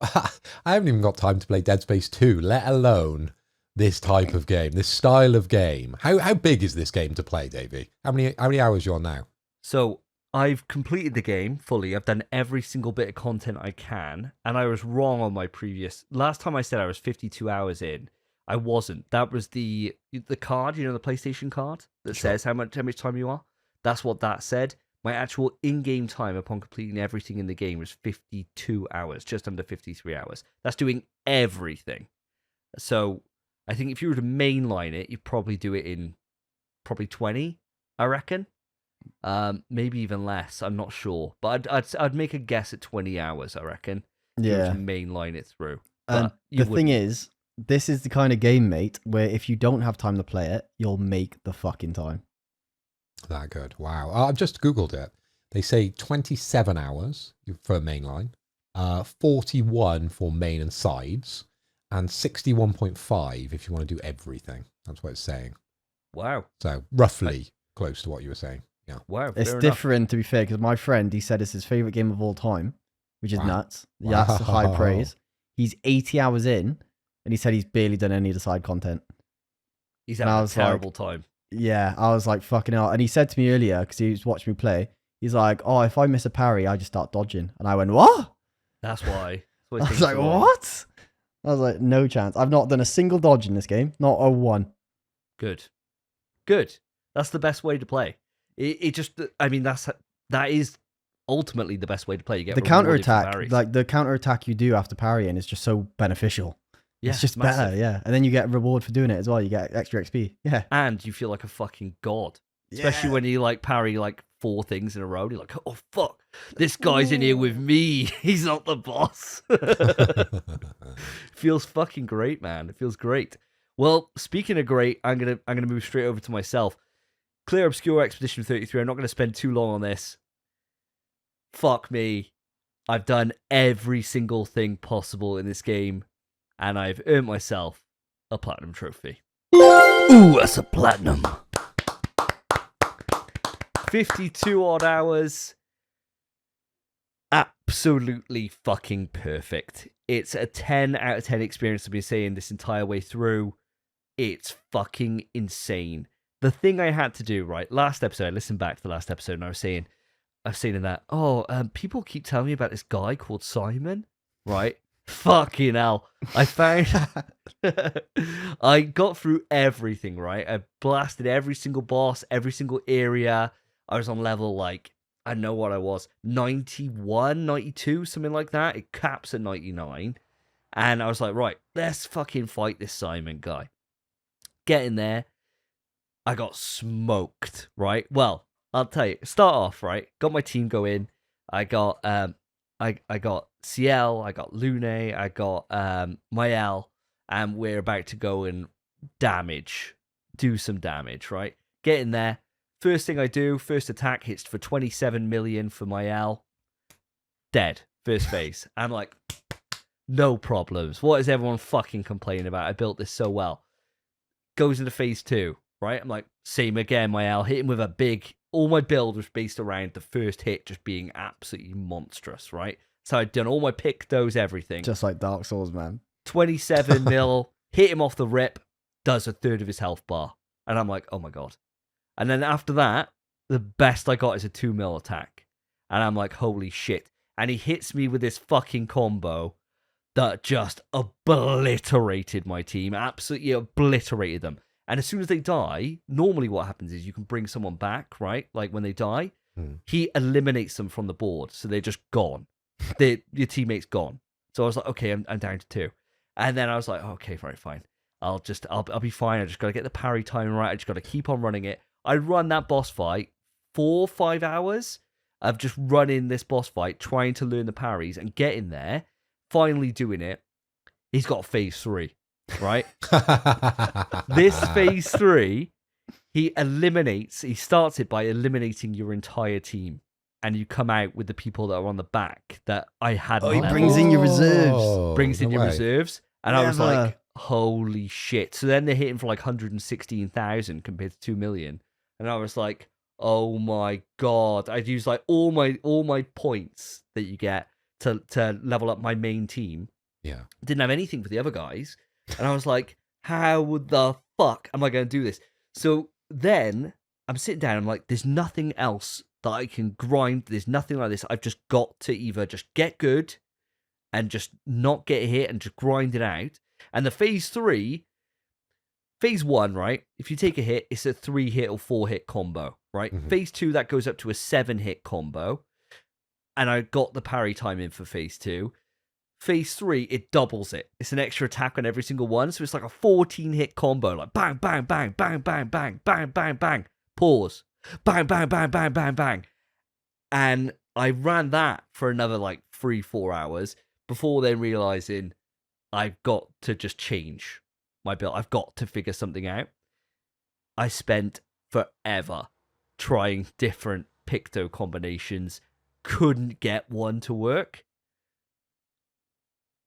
[SPEAKER 2] I haven't even got time to play Dead Space 2, let alone this type of game, this style of game. How big is this game to play, Davey? How many hours are you on now?
[SPEAKER 1] So I've completed the game fully. I've done every single bit of content I can, and I was wrong on my previous. Last time I said I was 52 hours in. I wasn't. That was the card, the PlayStation card that says how much time you are. That's what that said. My actual in-game time upon completing everything in the game was 52 hours, just under 53 hours. That's doing everything. So I think if you were to mainline it, you'd probably do it in probably 20, I reckon. Maybe even less. I'm not sure, but I'd make a guess at 20 hours. I reckon.
[SPEAKER 3] Yeah,
[SPEAKER 1] to mainline it through.
[SPEAKER 3] And the thing is, this is the kind of game, mate, where if you don't have time to play it, you'll make the fucking time.
[SPEAKER 2] That good. Wow. I've just Googled it. They say 27 hours for mainline, 41 for main and sides, and 61.5 if you want to do everything. That's what it's saying.
[SPEAKER 1] Wow.
[SPEAKER 2] So roughly close to what you were saying. Yeah.
[SPEAKER 1] Wow.
[SPEAKER 3] It's different, to be fair, because my friend, he said it's his favorite game of all time, which is nuts. Yeah, that's high praise. He's 80 hours in, and he said he's barely done any of the side content.
[SPEAKER 1] He's having a terrible time.
[SPEAKER 3] Yeah, I was like, fucking hell. And he said to me earlier, because he was watching me play, he's like, oh, if I miss a parry, I just start dodging. And I went, what?
[SPEAKER 1] That's why.
[SPEAKER 3] I was like, what? I was like, no chance. I've not done a single dodge in this game. Not a one.
[SPEAKER 1] Good. That's the best way to play. It just, I mean, that is ultimately the best way to play. You get
[SPEAKER 3] the counterattack, like the counterattack you do after parrying is just so beneficial. Yeah, it's just better, yeah. And then you get a reward for doing it as well. You get extra XP. Yeah.
[SPEAKER 1] And you feel like a fucking god. Especially when you like parry like 4 things in a row. You're like, oh fuck, this guy's in here with me. He's not the boss. Feels fucking great, man. It feels great. Well, speaking of great, I'm gonna move straight over to myself. Clear Obscure Expedition 33. I'm not gonna spend too long on this. Fuck me. I've done every single thing possible in this game. And I've earned myself a platinum trophy. Ooh, that's a platinum. 52 odd hours. Absolutely fucking perfect. It's a 10 out of 10 experience I've been saying this entire way through. It's fucking insane. The thing I had to do, right, last episode, I listened back to the last episode and I was saying in that, people keep telling me about this guy called Simon, right? Fucking hell. I found I got through everything, right? I blasted every single boss, every single area. I was on level, like, I know what I was, 91, 92, something like that. It caps at 99. And I was like, right, let's fucking fight this Simon guy. Get in there. I got smoked, right? Well, I'll tell you, start off, right? Got my team go in. I got I got CL, I got Lune, I got Mael, and we're about to go and do some damage, right? Get in there. First thing I do, first attack hits for 27 million for Mael. Dead. First phase. I'm like, no problems. What is everyone fucking complaining about? I built this so well. Goes into phase 2, right? I'm like, same again, Mael. Hit him with a big... All my build was based around the first hit just being absolutely monstrous, right? So I'd done all my pictos, everything.
[SPEAKER 3] Just like Dark Souls, man.
[SPEAKER 1] 27 mil, hit him off the rip, does a third of his health bar. And I'm like, oh my god. And then after that, the best I got is a 2 mil attack. And I'm like, holy shit. And he hits me with this fucking combo that just obliterated my team. Absolutely obliterated them. And as soon as they die, normally what happens is you can bring someone back, right? Like when they die, he eliminates them from the board. So they're just gone. Your teammate's gone. So I was like, okay, I'm down to 2. And then I was like, okay, right, fine. I'll be fine. I just got to get the parry timing right. I just got to keep on running it. I run that boss fight 4 or 5 hours of just running this boss fight, trying to learn the parries and getting there, finally doing it. He's got phase 3, right? This phase 3, he starts it by eliminating your entire team. And you come out with the people that are on the back that I had.
[SPEAKER 3] He brings in your reserves.
[SPEAKER 1] And I was like, holy shit. So then they're hitting for like 116,000 compared to 2 million. And I was like, oh my God. I'd use like all my points that you get to level up my main team.
[SPEAKER 2] Yeah.
[SPEAKER 1] Didn't have anything for the other guys. And I was like, how the fuck am I going to do this? So then I'm sitting down. I'm like, there's nothing else that I can grind. There's nothing like this. I've just got to either just get good and just not get hit and just grind it out. And the phase 1, right? If you take a hit, it's a 3-hit or 4-hit combo, right?
[SPEAKER 2] Mm-hmm.
[SPEAKER 1] Phase 2, that goes up to a 7-hit combo. And I got the parry time in for phase 2. Phase 3, it doubles it. It's an extra attack on every single one. So it's like a 14-hit combo, like bang, bang, bang, bang, bang, bang, bang, bang, bang, pause. Bang, bang, bang, bang, bang, bang. And I ran that for another like 3-4 hours before then realizing I've got to just change my build. I've got to figure something out. I spent forever trying different Picto combinations. Couldn't get one to work.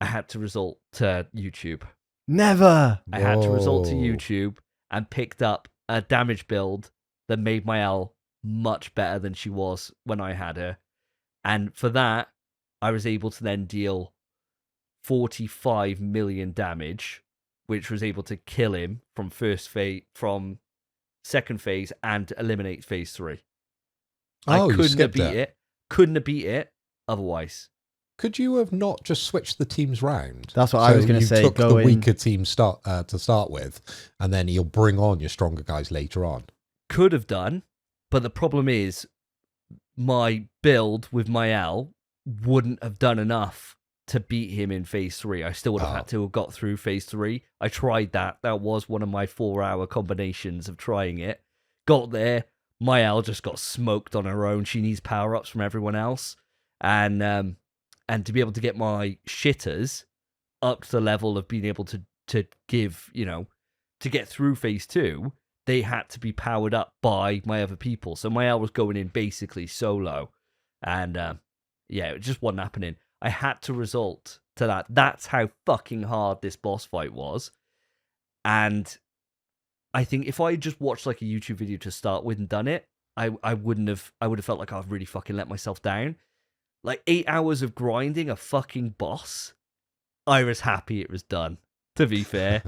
[SPEAKER 1] I had to resort to YouTube.
[SPEAKER 3] Never.
[SPEAKER 1] I had to resort to YouTube and picked up a damage build that made my L much better than she was when I had her. And for that, I was able to then deal 45 million damage, which was able to kill him from second phase and eliminate phase 3. I couldn't have beat it. Couldn't have beat it otherwise.
[SPEAKER 2] Could you have not just switched the teams round?
[SPEAKER 3] That's what I was going to say.
[SPEAKER 2] You took the weaker team to start with, and then you'll bring on your stronger guys later on.
[SPEAKER 1] Could have done, but the problem is my build with my L wouldn't have done enough to beat him in phase 3. I still would have had to have got through phase 3. I tried that. That was one of my 4-hour combinations of trying it. Got there. My L just got smoked on her own. She needs power-ups from everyone else. And to be able to get my shitters up to the level of being able to give, to get through phase 2, they had to be powered up by my other people. So my L was going in basically solo. And it just wasn't happening. I had to resort to that. That's how fucking hard this boss fight was. And I think if I just watched like a YouTube video to start with and done it, I would have felt like I've really fucking let myself down. Like 8 hours of grinding a fucking boss, I was happy it was done, to be fair.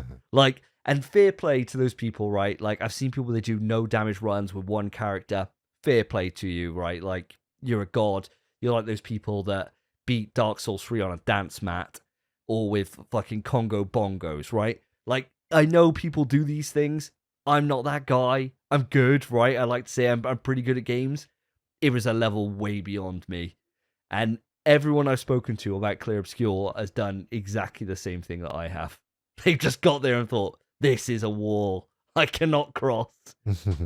[SPEAKER 1] And fair play to those people, right? Like, I've seen people that do no damage runs with one character. Fair play to you, right? Like, you're a god. You're like those people that beat Dark Souls 3 on a dance mat or with fucking Congo bongos, right? Like, I know people do these things. I'm not that guy. I'm good, right? I like to say I'm pretty good at games. It was a level way beyond me. And everyone I've spoken to about Clear Obscure has done exactly the same thing that I have. They've just got there and thought, this is a wall I cannot cross.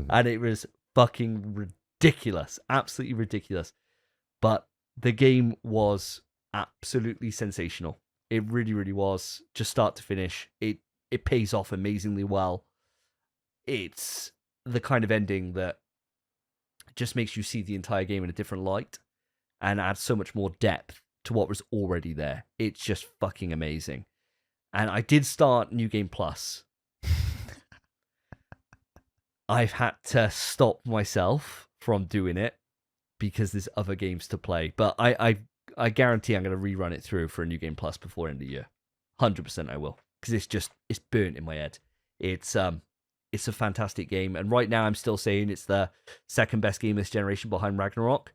[SPEAKER 1] And it was fucking ridiculous. Absolutely ridiculous. But the game was absolutely sensational. It really, really was. Just start to finish. It pays off amazingly well. It's the kind of ending that just makes you see the entire game in a different light and adds so much more depth to what was already there. It's just fucking amazing. And I did start New Game Plus. I've had to stop myself from doing it because there's other games to play. But I guarantee I'm going to rerun it through for a New Game Plus before end of the year. 100% I will. Because it's burnt in my head. It's a fantastic game. And right now I'm still saying it's the second best game this generation behind Ragnarok.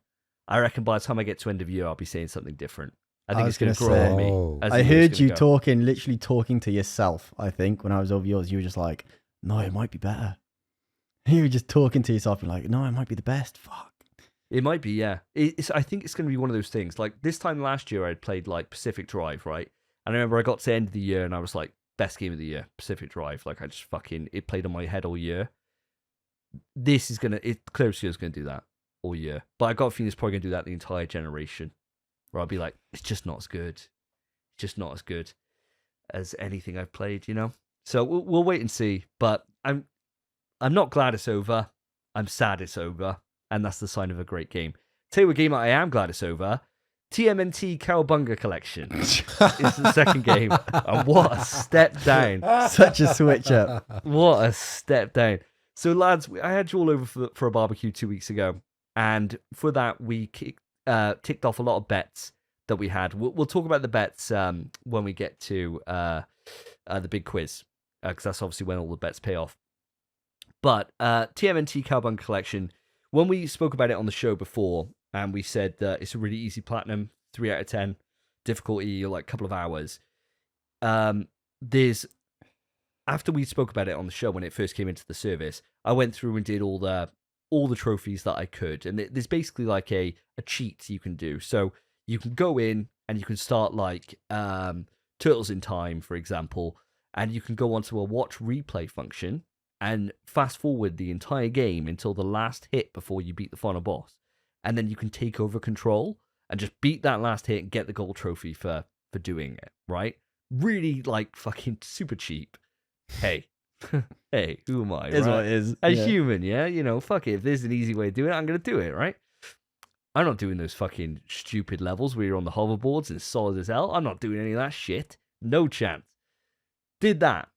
[SPEAKER 1] I reckon by the time I get to end of year, I'll be saying something different. I think it's going to grow on me.
[SPEAKER 3] I heard you literally talking to yourself, I think, when I was over yours. You were just like, no, it might be better. You were just talking to yourself and like, no, it might be the best. Fuck.
[SPEAKER 1] It might be, yeah. I think it's going to be one of those things. Like this time last year, I'd played like Pacific Drive, right? And I remember I got to the end of the year and I was like, best game of the year, Pacific Drive. Like, I just it played on my head all year. This is Clear Obscure is gonna do that all year. But I got a feeling it's probably gonna do that the entire generation. Where I'll be like, it's just not as good. It's just not as good as anything I've played, you know? So we'll wait and see. But I'm not glad it's over. I'm sad it's over. And that's the sign of a great game. Tell you what game I am glad it's over. TMNT Cowabunga Collection is the second game. And what a step down.
[SPEAKER 3] Such a switch up.
[SPEAKER 1] What a step down. So, lads, I had you all over for a barbecue 2 weeks ago. And for that, we ticked off a lot of bets that we had. We'll talk about the bets when we get to the big quiz. Because that's obviously when all the bets pay off. But TMNT Cowabunga Collection, when we spoke about it on the show before, and we said that it's a really easy platinum, 3 out of 10, difficulty, like a couple of hours. After we spoke about it on the show when it first came into the service, I went through and did all the trophies that I could. And there's basically like a cheat you can do. So you can go in and you can start like Turtles in Time, for example, and you can go onto a watch replay function and fast forward the entire game until the last hit before you beat the final boss. And then you can take over control and just beat that last hit and get the gold trophy for doing it, right? Really, like, fucking super cheap. Hey, hey, who am I,
[SPEAKER 3] Is
[SPEAKER 1] right?
[SPEAKER 3] what it is.
[SPEAKER 1] A
[SPEAKER 3] Yeah.
[SPEAKER 1] human, yeah? You know, fuck it. If there's an easy way to do it, I'm going to do it, right? I'm not doing those fucking stupid levels where you're on the hoverboards and solid as hell. I'm not doing any of that shit. No chance. Did that.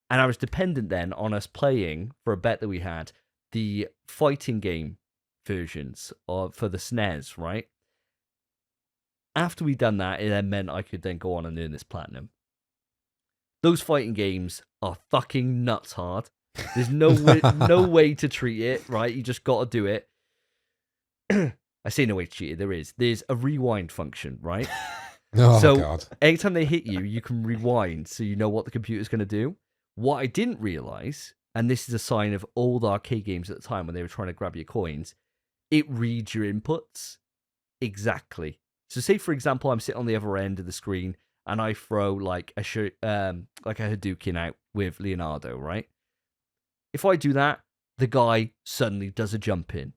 [SPEAKER 1] And I was dependent then on us playing, for a bet that we had, the fighting game versions for the SNES, right? After we'd done that, it then meant I could then go on and earn this platinum. Those fighting games are fucking nuts hard. There's no way to treat it, right? You just got to do it. I say no way to cheat it. There is. There's a rewind function, right?
[SPEAKER 2] Oh,
[SPEAKER 1] so
[SPEAKER 2] God.
[SPEAKER 1] anytime they hit you, you can rewind so you know what the computer's going to do. What I didn't realize, and this is a sign of old arcade games at the time when they were trying to grab your coins, it reads your inputs exactly. So say, for example, I'm sitting on the other end of the screen and I throw like a Hadouken out with Leonardo, right? If I do that, the guy suddenly does a jump in.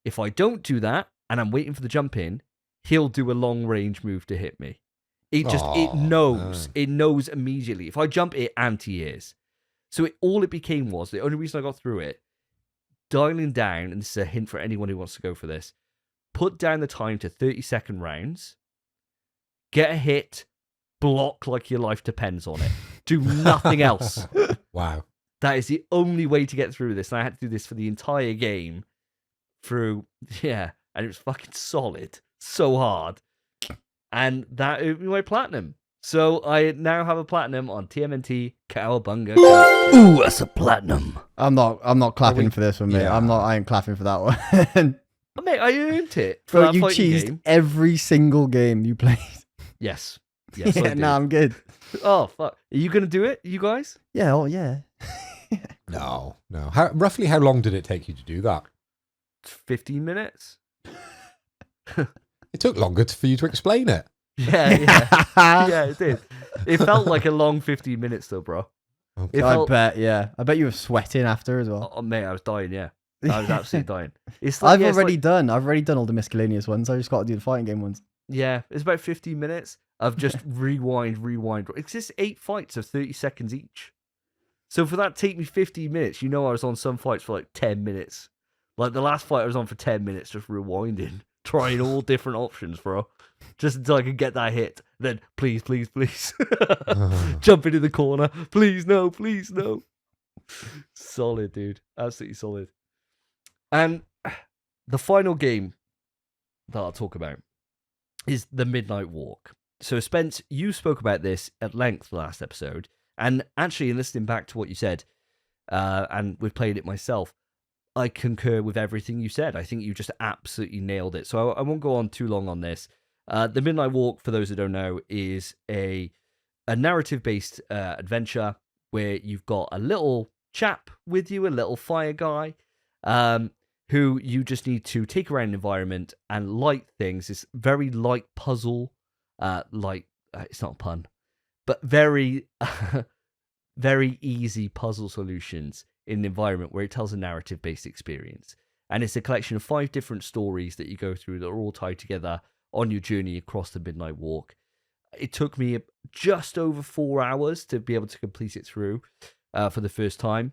[SPEAKER 1] If I don't do that and I'm waiting for the jump in, he'll do a long range move to hit me. It knows.
[SPEAKER 2] No.
[SPEAKER 1] It knows immediately. If I jump, it anti-airs. So all it became was, the only reason I got through it, dialing down, and this is a hint for anyone who wants to go for this, put down the time to 30-second rounds, get a hit, block like your life depends on it. Do nothing else.
[SPEAKER 2] Wow.
[SPEAKER 1] That is the only way to get through this. And I had to do this for the entire game through, and it was fucking solid. So hard. And that earned me my platinum. So I now have a platinum on TMNT Cowabunga. Ooh, that's a platinum.
[SPEAKER 3] I'm not clapping for this one, mate.
[SPEAKER 2] Yeah.
[SPEAKER 3] I ain't clapping for that one.
[SPEAKER 1] Oh, mate, I earned it. For
[SPEAKER 3] Bro,
[SPEAKER 1] that
[SPEAKER 3] you
[SPEAKER 1] fighting
[SPEAKER 3] cheesed
[SPEAKER 1] game.
[SPEAKER 3] every single game you played.
[SPEAKER 1] Yes. Yes, I
[SPEAKER 3] Yeah,
[SPEAKER 1] did.
[SPEAKER 3] nah, I'm good.
[SPEAKER 1] Oh, fuck. Are you going to do it, you guys?
[SPEAKER 3] Yeah, oh yeah.
[SPEAKER 2] No. Roughly how long did it take you to do that?
[SPEAKER 1] 15 minutes?
[SPEAKER 2] It took longer for you to explain it.
[SPEAKER 1] Yeah. Yeah, it did. It felt like a long 15 minutes, though, bro.
[SPEAKER 2] Okay.
[SPEAKER 1] It
[SPEAKER 3] I
[SPEAKER 1] felt...
[SPEAKER 3] bet, yeah. I bet you were sweating after as well.
[SPEAKER 1] Oh, mate, I was dying, yeah. I was absolutely dying. It's like,
[SPEAKER 3] I've already done all the miscellaneous ones. I just got to do the fighting game ones.
[SPEAKER 1] Yeah, it's about 15 minutes of just rewind. It's just 8 fights of 30 seconds each. So for that to take me 15 minutes, you know I was on some fights for like 10 minutes. Like the last fight I was on for 10 minutes just rewinding, trying all different options, bro. Just until I could get that hit. Then, please. Jump into the corner. Please, no. Solid, dude. Absolutely solid. And the final game that I'll talk about is the Midnight Walk. So, Spence, you spoke about this at length last episode. And actually, in listening back to what you said, and we've played it myself, I concur with everything you said. I think you just absolutely nailed it. So I won't go on too long on this. The Midnight Walk, for those who don't know, is a narrative-based adventure where you've got a little chap with you, a little fire guy, who you just need to take around an environment and light things. It's very light puzzle, it's not a pun, but very very easy puzzle solutions in an environment where it tells a narrative-based experience. And it's a collection of 5 different stories that you go through that are all tied together on your journey across the Midnight Walk. It took me just over 4 hours to be able to complete it through for the first time.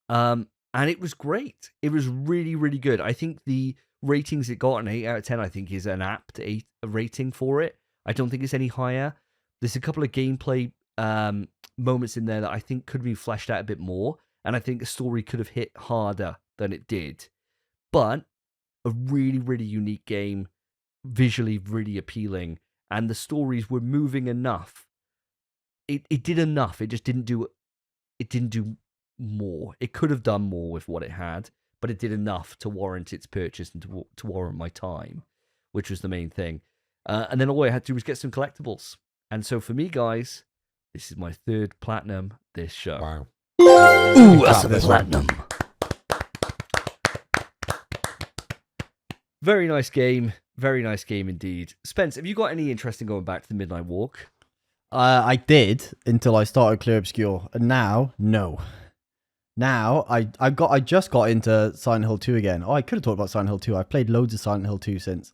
[SPEAKER 1] And it was great. It was really, really good. I think the ratings it got, an 8 out of 10, I think is an apt 8 rating for it. I don't think it's any higher. There's a couple of gameplay moments in there that I think could be fleshed out a bit more. And I think the story could have hit harder than it did. But a really, really unique game, visually really appealing. And the stories were moving enough. It did enough. It just didn't do more. It could have done more with what it had, but it did enough to warrant its purchase and to warrant my time, which was the main thing. And then all I had to do was get some collectibles. And so for me, guys, this is my 3rd platinum this show.
[SPEAKER 2] Wow.
[SPEAKER 1] Ooh, that's a platinum. Very nice game. Very nice game indeed. Spence, have you got any interest in going back to the Midnight Walk?
[SPEAKER 3] I did until I started Clear Obscure, and now, no. Now, I just got into Silent Hill 2 again. Oh, I could have talked about Silent Hill 2. I've played loads of Silent Hill 2 since.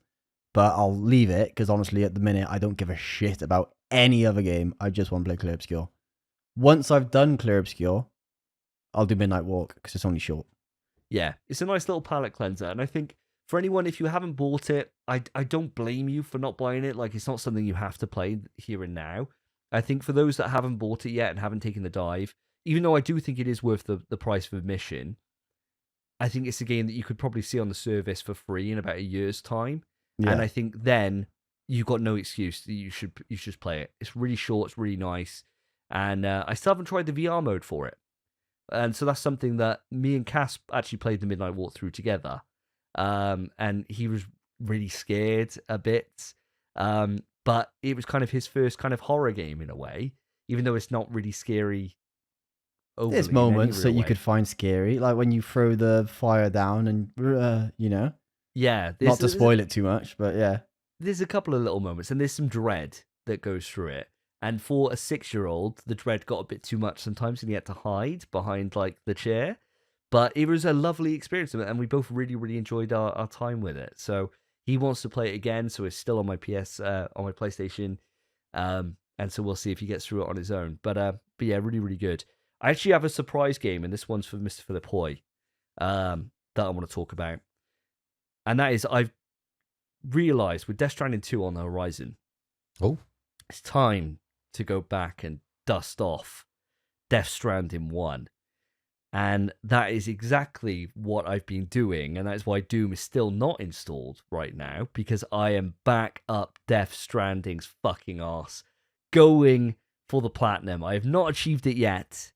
[SPEAKER 3] But I'll leave it, because honestly, at the minute, I don't give a shit about any other game. I just want to play Clear Obscure. Once I've done Clear Obscure, I'll do Midnight Walk, because it's only short.
[SPEAKER 1] Yeah, it's a nice little palate cleanser. And I think for anyone, if you haven't bought it, I don't blame you for not buying it. Like, it's not something you have to play here and now. I think for those that haven't bought it yet and haven't taken the dive, even though I do think it is worth the price of admission, I think it's a game that you could probably see on the service for free in about a year's time. Yeah. And I think then you've got no excuse. You should just play it. It's really short. It's really nice. And I still haven't tried the VR mode for it. And so that's something that me and Cass actually played the Midnight Walk through together. And he was really scared a bit. But it was kind of his first kind of horror game in a way, even though it's not really scary.
[SPEAKER 3] There's moments that you could find scary, like when you throw the fire down and,
[SPEAKER 1] Yeah.
[SPEAKER 3] Not to spoil it too much, but yeah.
[SPEAKER 1] There's a couple of little moments, and there's some dread that goes through it. And for a 6-year-old, the dread got a bit too much sometimes, and he had to hide behind, like, the chair. But it was a lovely experience, and we both really, really enjoyed our time with it. So he wants to play it again, so it's still on my on my PlayStation. And so we'll see if he gets through it on his own. But yeah, really, really good. I actually have a surprise game, and this one's for Mr. Philip Hoy, that I want to talk about. And that is, I've realised with Death Stranding 2 on the horizon, it's time to go back and dust off Death Stranding 1. And that is exactly what I've been doing, and that is why Doom is still not installed right now, because I am back up Death Stranding's fucking arse, going for the platinum. I have not achieved it yet.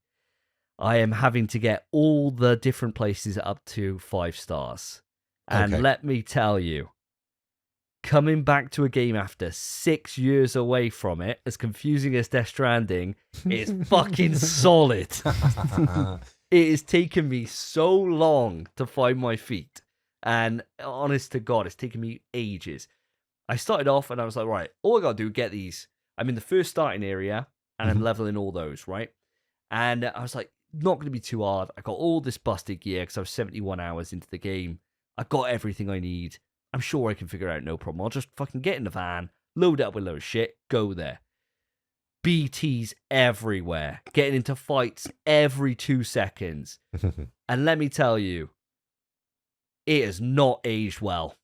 [SPEAKER 1] I am having to get all the different places up to 5 stars. And let me tell you, coming back to a game after 6 years away from it, as confusing as Death Stranding, it's fucking solid. It has taken me so long to find my feet. And honest to God, it's taken me ages. I started off and I was like, right, all I got to do, get these. I'm in the first starting area and I'm leveling all those, right? And I was like, not going to be too hard. I got all this busted gear because I was 71 hours into the game. I got everything I need. I'm sure I can figure it out, no problem. I'll just fucking get in the van, load it up with a load of shit, go there. BTs everywhere, getting into fights every 2 seconds. And let me tell you, it has not aged well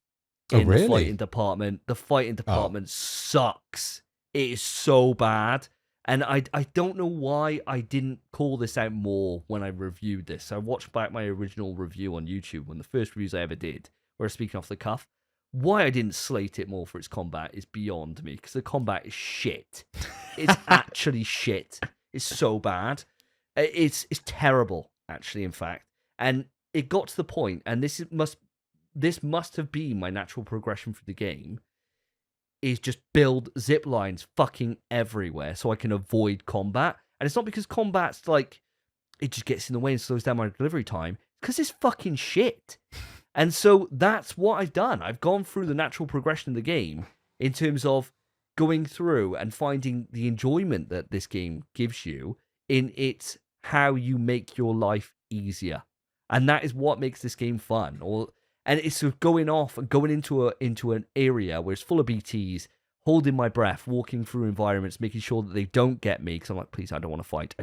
[SPEAKER 1] in the fighting department. The fighting department sucks. It is so bad. And I don't know why I didn't call this out more when I reviewed this. I watched back my original review on YouTube, one of the first reviews I ever did, where I was speaking off the cuff. Why I didn't slate it more for its combat is beyond me, because the combat is shit. It's actually shit. It's so bad. It's terrible, actually, in fact. And it got to the point, and this must have been my natural progression for the game, is just build zip lines fucking everywhere so I can avoid combat. And it's not because combat's like, it just gets in the way and slows down my delivery time, because it's fucking shit. And so that's what I've done. I've gone through the natural progression of the game in terms of going through and finding the enjoyment that this game gives you in it's how you make your life easier. And that is what makes this game fun. And it's sort of going off and going into an area where it's full of BTs, holding my breath, walking through environments, making sure that they don't get me. Because I'm like, please, I don't want to fight.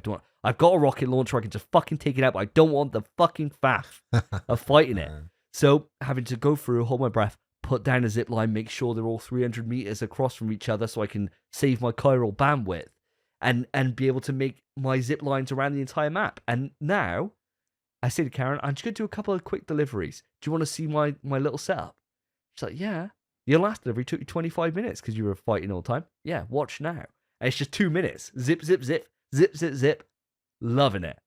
[SPEAKER 1] I've got a rocket launcher. I can just fucking take it out, but I don't want the fucking faff of fighting it. So having to go through, hold my breath, put down a zip line, make sure they're all 300 meters across from each other so I can save my chiral bandwidth and be able to make my zip lines around the entire map. And now I say to Karen, I'm just going to do a couple of quick deliveries. Do you want to see my little setup? She's like, yeah. Your last delivery took you 25 minutes because you were fighting all the time. Yeah, watch now. And it's just 2 minutes. Zip, zip, zip, zip, zip, zip. Loving it.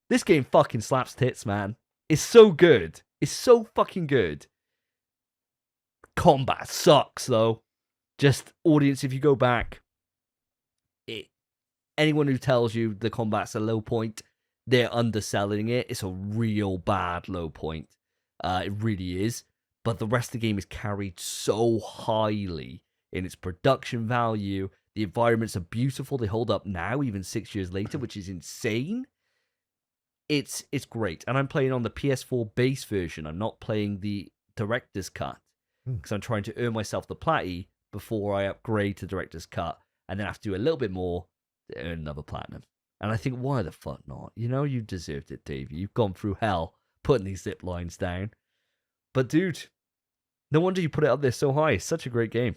[SPEAKER 1] This game fucking slaps tits, man. It's so good. It's so fucking good. Combat sucks, though. Just, audience, if you go back, anyone who tells you the combat's a low point, they're underselling it. It's a real bad low point. It really is. But the rest of the game is carried so highly in its production value. The environments are beautiful. They hold up now, even 6 years later, which is insane. It's great. And I'm playing on the PS4 base version. I'm not playing the director's cut because I'm trying to earn myself the platty before I upgrade to director's cut, and then have to do a little bit more to earn another platinum. And I think, why the fuck not? You know, you deserved it, Davey. You've gone through hell putting these zip lines down. But dude, no wonder you put it up there so high. It's such a great game.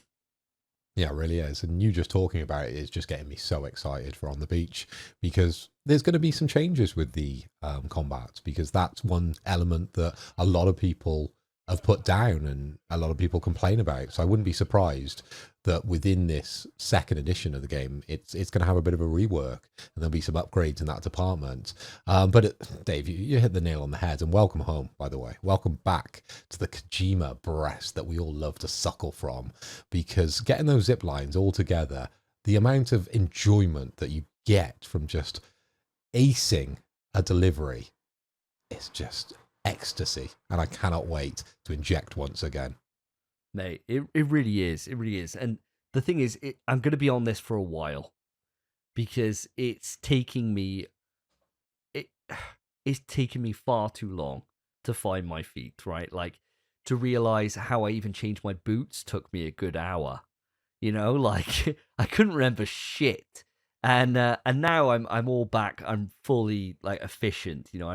[SPEAKER 2] Yeah, it really is. And you just talking about it is just getting me so excited for On the Beach, because there's going to be some changes with the combat, because that's one element that a lot of people have put down and a lot of people complain about. So I wouldn't be surprised that within this second edition of the game, it's going to have a bit of a rework and there'll be some upgrades in that department. Dave, you hit the nail on the head, and welcome home, by the way. Welcome back to the Kojima breast that we all love to suckle from, because getting those zip lines all together, the amount of enjoyment that you get from just acing a delivery is just ecstasy, and I cannot wait to inject once again.
[SPEAKER 1] Mate, it really is. It really is. And the thing is, I'm going to be on this for a while, because it's taking me far too long to find my feet, right? Like, to realize how I even changed my boots took me a good hour. You know, like, I couldn't remember shit. And now I'm all back. I'm fully like efficient. You know, I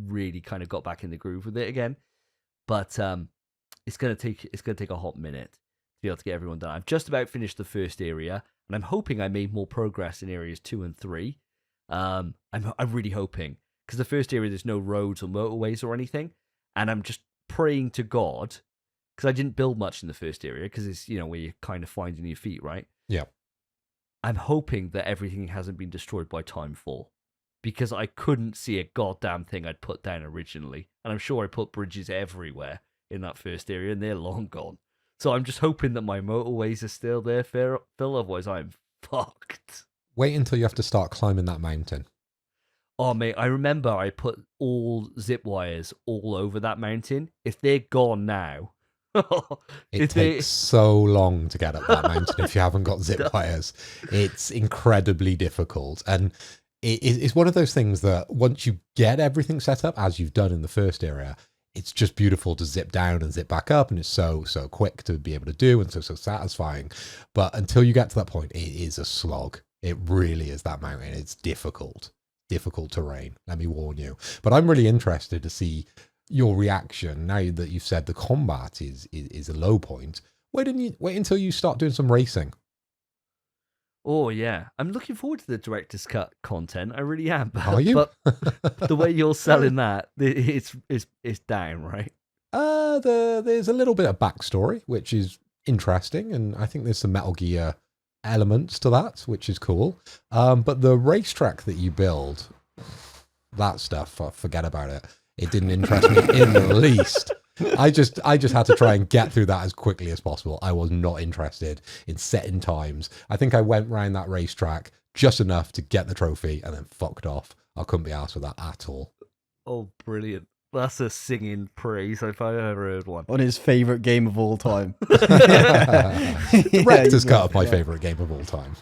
[SPEAKER 1] really kind of got back in the groove with it again. But it's gonna take a hot minute to be able to get everyone done. I've just about finished the first area, and I'm hoping I made more progress in areas 2 and 3. I'm really hoping, because the first area there's no roads or motorways or anything, and I'm just praying to God, because I didn't build much in the first area, because it's, you know, where you're kind of finding your feet, right?
[SPEAKER 2] Yeah.
[SPEAKER 1] I'm hoping that everything hasn't been destroyed by Timefall, because I couldn't see a goddamn thing I'd put down originally. And I'm sure I put bridges everywhere in that first area, and they're long gone. So I'm just hoping that my motorways are still there, Phil, otherwise I'm fucked.
[SPEAKER 2] Wait until you have to start climbing that mountain.
[SPEAKER 1] Oh, mate, I remember I put all zip wires all over that mountain. If they're gone now...
[SPEAKER 2] It takes so long to get up that mountain if you haven't got zip wires. It's incredibly difficult, and it's one of those things that once you get everything set up as you've done in the first area, it's just beautiful to zip down and zip back up, and it's so quick to be able to do, and so satisfying. But until you get to that point, it is a slog. It really is. That mountain, it's difficult terrain, let me warn you. But I'm really interested to see your reaction now that you've said the combat is a low point. Wait until you start doing some racing.
[SPEAKER 1] Oh yeah, I'm looking forward to the director's cut content. I really am.
[SPEAKER 2] Are you?
[SPEAKER 1] But the way you're selling that, it's down, right?
[SPEAKER 2] There's a little bit of backstory, which is interesting, and I think there's some Metal Gear elements to that, which is cool. But the racetrack that you build, that stuff, forget about it. It didn't interest me in the least. I just had to try and get through that as quickly as possible. I was not interested in setting times. I think I went around that racetrack just enough to get the trophy and then fucked off. I couldn't be arsed with that at all.
[SPEAKER 1] Oh, brilliant. That's a singing praise if I ever heard one.
[SPEAKER 3] On his favourite game of all time.
[SPEAKER 2] Director's cut of my favourite game of all time.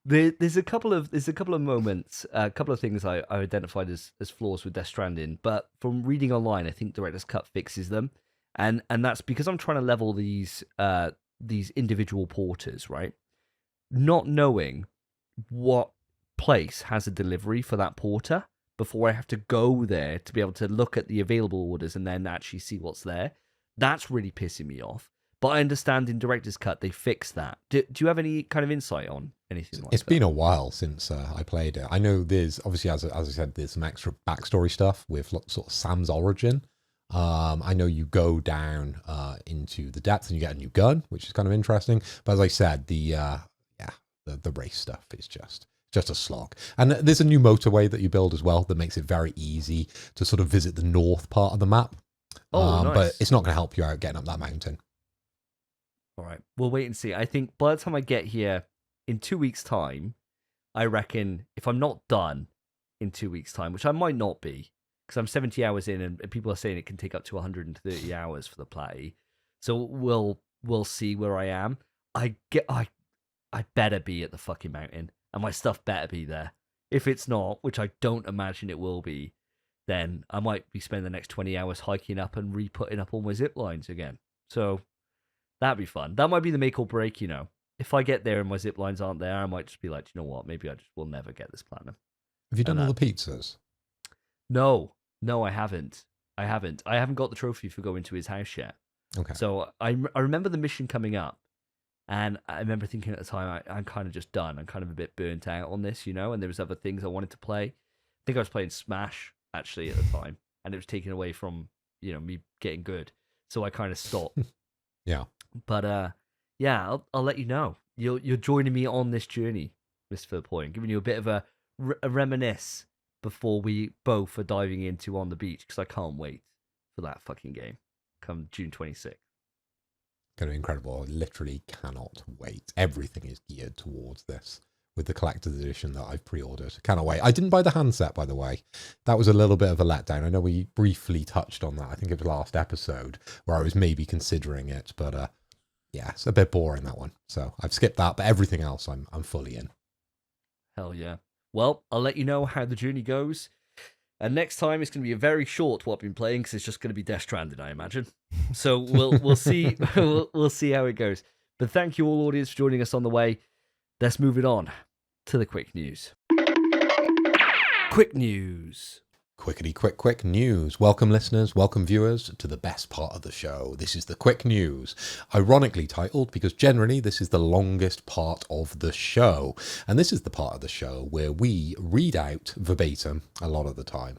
[SPEAKER 1] There's a couple of moments, a couple of things I identified as flaws with Death Stranding, but from reading online, I think Director's Cut fixes them, and that's because I'm trying to level these individual porters, right? Not knowing what place has a delivery for that porter before I have to go there to be able to look at the available orders and then actually see what's there. That's really pissing me off. But I understand in Director's Cut they fixed that. Do you have any kind of insight on anything like that?
[SPEAKER 2] It's been a while since I played it. I know there's obviously, as I said, there's some extra backstory stuff with sort of Sam's origin. I know you go down into the depths and you get a new gun, which is kind of interesting. But as I said, the race stuff is just a slog. And there's a new motorway that you build as well that makes it very easy to sort of visit the north part of the map.
[SPEAKER 1] Nice.
[SPEAKER 2] But it's not going to help you out getting up that mountain.
[SPEAKER 1] All right, we'll wait and see. I think by the time I get here in 2 weeks' time, I reckon if I'm not done in 2 weeks' time, which I might not be, because I'm 70 hours in, and people are saying it can take up to 130 hours for the play. So we'll see where I am. I better be at the fucking mountain, and my stuff better be there. If it's not, which I don't imagine it will be, then I might be spending the next 20 hours hiking up and re-putting up all my zip lines again. So that'd be fun. That might be the make or break, If I get there and my zip lines aren't there, I might just be like, you know what? Maybe I just will never get this platinum.
[SPEAKER 2] Have you done all the pizzas?
[SPEAKER 1] No, I haven't. I haven't got the trophy for going to his house yet.
[SPEAKER 2] Okay.
[SPEAKER 1] So I remember the mission coming up, and I remember thinking at the time, I'm kind of just done. I'm kind of a bit burnt out on this, and there was other things I wanted to play. I think I was playing Smash, actually, at the time, and it was taken away from, me getting good. So I kind of stopped.
[SPEAKER 2] Yeah.
[SPEAKER 1] But yeah, I'll let you know. You're joining me on this journey, Mr. Point, giving you a bit of a reminisce before we both are diving into On the Beach, because I can't wait for that fucking game come June 26th.
[SPEAKER 2] Going to be incredible. I literally cannot wait. Everything is geared towards this with the collector's edition that I've pre-ordered. Cannot wait. I didn't buy the handset, by the way. That was a little bit of a letdown. I know we briefly touched on that. I think it was last episode where I was maybe considering it, but yeah, it's a bit boring, that one. So I've skipped that, but everything else I'm fully in.
[SPEAKER 1] Hell yeah. Well, I'll let you know how the journey goes. And next time it's going to be a very short what I've been playing, because it's just going to be Death Stranding, I imagine. So we'll see we'll see how it goes. But thank you all, audience, for joining us on the way. Let's move it on to the quick news. Quick news.
[SPEAKER 2] Quickety quick news. Welcome listeners, welcome viewers to the best part of the show. This is the quick news, ironically titled because generally this is the longest part of the show. And this is the part of the show where we read out verbatim, a lot of the time,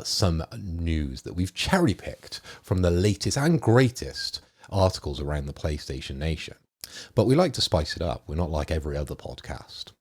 [SPEAKER 2] some news that we've cherry picked from the latest and greatest articles around the PlayStation Nation. But we like to spice it up. We're not like every other podcast.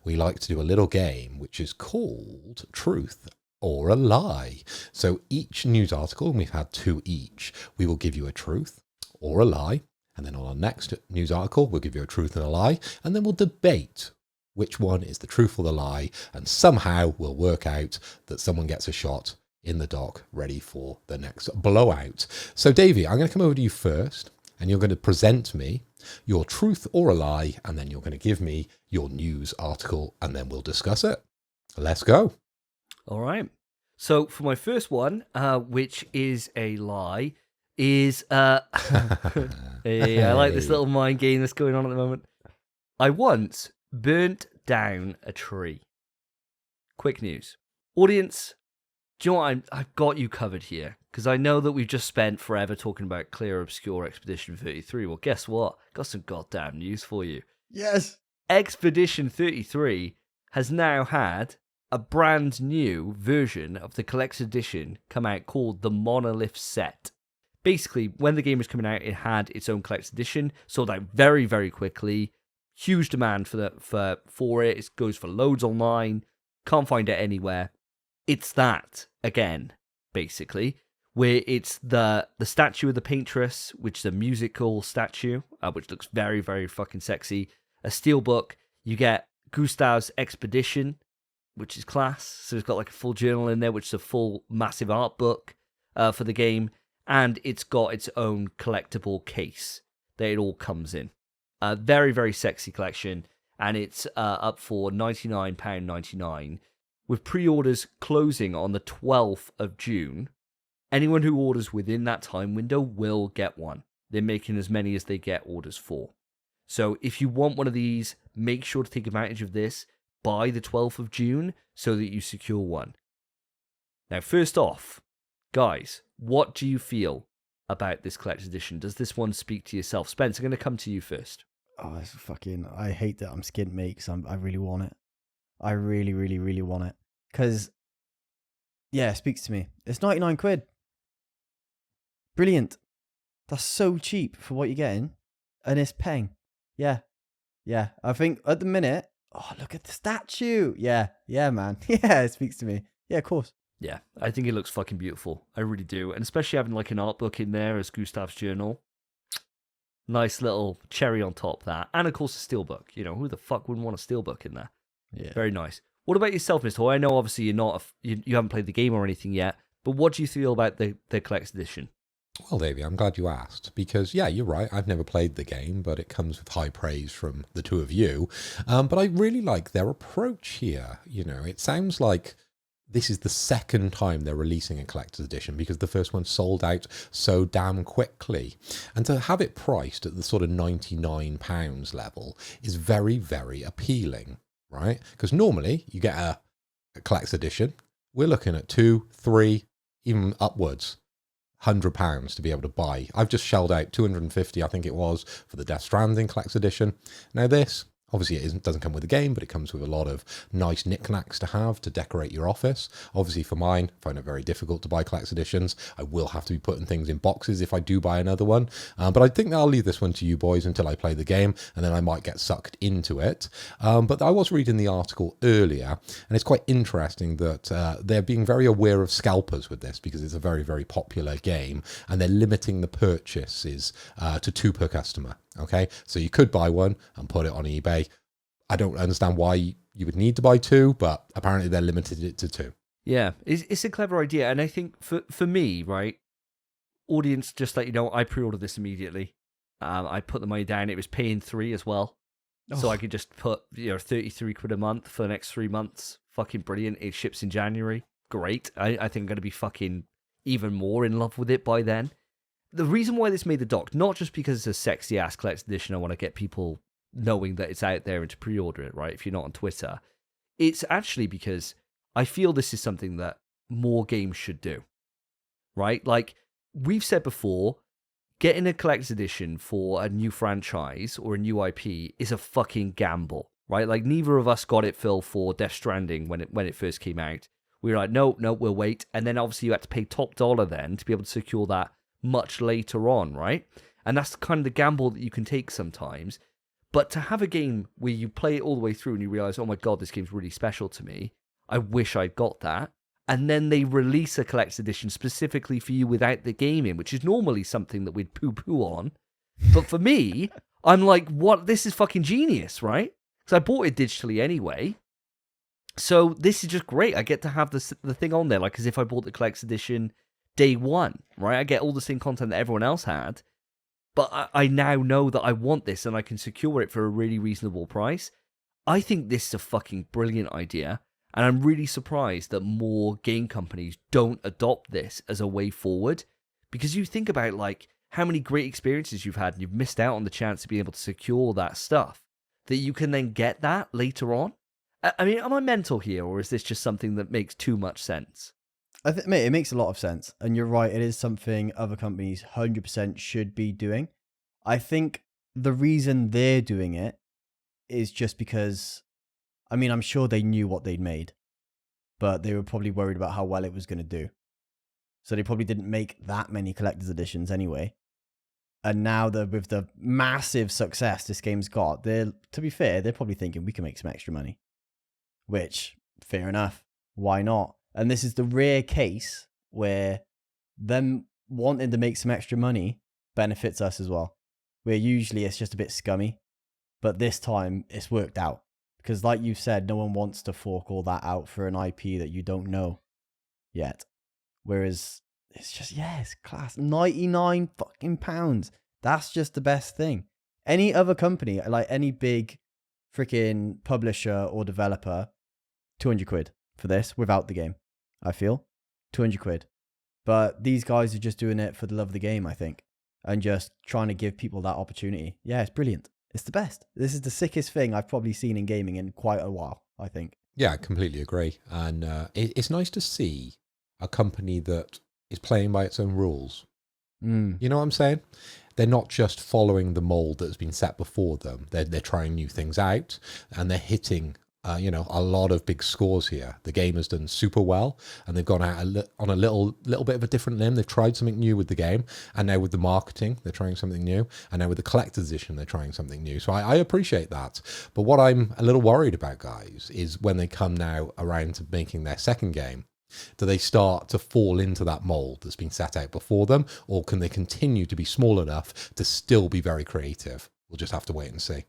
[SPEAKER 2] We like to do a little game which is called Truth or a Lie. So each news article, and we've had 2 each, we will give you a truth or a lie. And then on our next news article, we'll give you a truth and a lie. And then we'll debate which one is the truth or the lie. And somehow we'll work out that someone gets a shot in the dock ready for the next blowout. So Davey, I'm going to come over to you first, and you're going to present me your truth or a lie. And then you're going to give me your news article, and then we'll discuss it. Let's go.
[SPEAKER 1] All right. So for my first one, which is a lie, is hey, I like this little mind game that's going on at the moment. I once burnt down a tree. Quick news. Audience, do you know what? I've got you covered here, because I know that we've just spent forever talking about Clear Obscure Expedition 33. Well, guess what? Got some goddamn news for you.
[SPEAKER 3] Yes.
[SPEAKER 1] Expedition 33 has now had a brand new version of the collector's edition come out called the Monolith Set. Basically, when the game was coming out, it had its own collector's edition, sold out very, very quickly. Huge demand for it. It goes for loads online. Can't find it anywhere. It's that again, basically, where it's the statue of the paintress, which is a musical statue, which looks very, very fucking sexy. A steelbook. You get Gustav's Expedition, which is class. So it's got like a full journal in there, which is a full massive art book for the game. And it's got its own collectible case that it all comes in. A very, very sexy collection. and it's up for £99.99, with pre-orders closing on the 12th of June. Anyone who orders within that time window will get one. They're making as many as they get orders for. So if you want one of these, make sure to take advantage of this by the 12th of June so that you secure one. Now, first off, guys, what do you feel about this collector's edition? Does this one speak to yourself? Spence, I'm going to come to you first.
[SPEAKER 3] Oh, it's fucking... I hate that I'm skint mate because I really want it. I really, really, really want it. Because, yeah, it speaks to me. It's 99 quid. Brilliant. That's so cheap for what you're getting. And it's peng. Yeah. Yeah. I think at the minute... Oh, look at the statue. Yeah. Yeah, man. Yeah, it speaks to me. Yeah, of course.
[SPEAKER 1] Yeah, I think it looks fucking beautiful. I really do. And especially having like an art book in there as Gustav's journal. Nice little cherry on top that. And of course a steelbook. You know, who the fuck wouldn't want a steelbook in there?
[SPEAKER 3] Yeah.
[SPEAKER 1] Very nice. What about yourself, Mr. Hoy? I know obviously you're not you haven't played the game or anything yet, but what do you feel about the collector's edition?
[SPEAKER 2] Well, Davey, I'm glad you asked because, yeah, you're right. I've never played the game, but it comes with high praise from the two of you. But I really like their approach here. You know, it sounds like this is the second time they're releasing a collector's edition because the first one sold out so damn quickly. And to have it priced at the sort of £99 level is very, very appealing, right? Because normally you get a collector's edition. We're looking at 2, 3, even upwards. £100 to be able to buy. I've just shelled out 250, I think it was, for the Death Stranding collector's edition. Now this, obviously it doesn't come with the game, but it comes with a lot of nice knickknacks to have to decorate your office. Obviously for mine, I find it very difficult to buy collector's editions. I will have to be putting things in boxes if I do buy another one. But I think I'll leave this one to you boys until I play the game, and then I might get sucked into it. But I was reading the article earlier, and it's quite interesting that they're being very aware of scalpers with this because it's a very, very popular game, and they're limiting the purchases to 2 per customer. Okay, so you could buy one and put it on eBay. I don't understand why you would need to buy 2, but apparently they're limited it to 2.
[SPEAKER 1] Yeah, it's a clever idea. And I think for me, right, audience, just let you know, I pre-ordered this immediately. I put the money down. It was paying 3 as well. So I could just put 33 quid a month for the next 3 months. Fucking brilliant. It ships in January. Great. I think I'm going to be fucking even more in love with it by then. The reason why this made the dock, not just because it's a sexy ass collector's edition, I want to get people knowing that it's out there and to pre-order it, right? If you're not on Twitter, it's actually because I feel this is something that more games should do, right? Like we've said before, getting a collector's edition for a new franchise or a new IP is a fucking gamble, right? Like neither of us got it, Phil, for Death Stranding when it first came out. We were like, no, we'll wait. And then obviously you had to pay top dollar then to be able to secure that much later on, right? And that's kind of the gamble that you can take sometimes. But to have a game where you play it all the way through and you realize, oh my God, this game's really special to me. I wish I'd got that. And then they release a collector's edition specifically for you without the game in, which is normally something that we'd poo-poo on. But for me, I'm like, what? This is fucking genius, right? Because I bought it digitally anyway. So this is just great. I get to have the thing on there, like as if I bought the collector's edition day one, right? I get all the same content that everyone else had, but I now know that I want this and I can secure it for a really reasonable price. I think this is a fucking brilliant idea, and I'm really surprised that more game companies don't adopt this as a way forward, because you think about like how many great experiences you've had and you've missed out on the chance to be able to secure that stuff, that you can then get that later on. I mean, am I mental here, or is this just something that makes too much sense?
[SPEAKER 3] Mate, it makes a lot of sense. And you're right, it is something other companies 100% should be doing. I think the reason they're doing it is just because, I mean, I'm sure they knew what they'd made, but they were probably worried about how well it was going to do. So they probably didn't make that many collector's editions anyway. And now with the massive success this game's got, to be fair, they're probably thinking we can make some extra money. Which, fair enough. Why not? And this is the rare case where them wanting to make some extra money benefits us as well. Where usually it's just a bit scummy. But this time it's worked out. Because like you said, no one wants to fork all that out for an IP that you don't know yet. Whereas it's just, yeah, it's class. 99 fucking pounds. That's just the best thing. Any other company, like any big freaking publisher or developer 200 quid for this without the game. I feel 200 quid. But these guys are just doing it for the love of the game, I think, and just trying to give people that opportunity. Yeah, it's brilliant. It's the best. This is the sickest thing I've probably seen in gaming in quite a while, I think.
[SPEAKER 2] Yeah, I completely agree. And it's nice to see a company that is playing by its own rules. You know what I'm saying? They're not just following the mold that's been set before them. They're trying new things out, and they're hitting a lot of big scores here. The game has done super well, and they've gone out on a little bit of a different limb. They've tried something new with the game, and now with the marketing, they're trying something new, and now with the collector's edition, they're trying something new. So I appreciate that. But what I'm a little worried about, guys, is when they come now around to making their second game, do they start to fall into that mold that's been set out before them, or can they continue to be small enough to still be very creative? We'll just have to wait and see.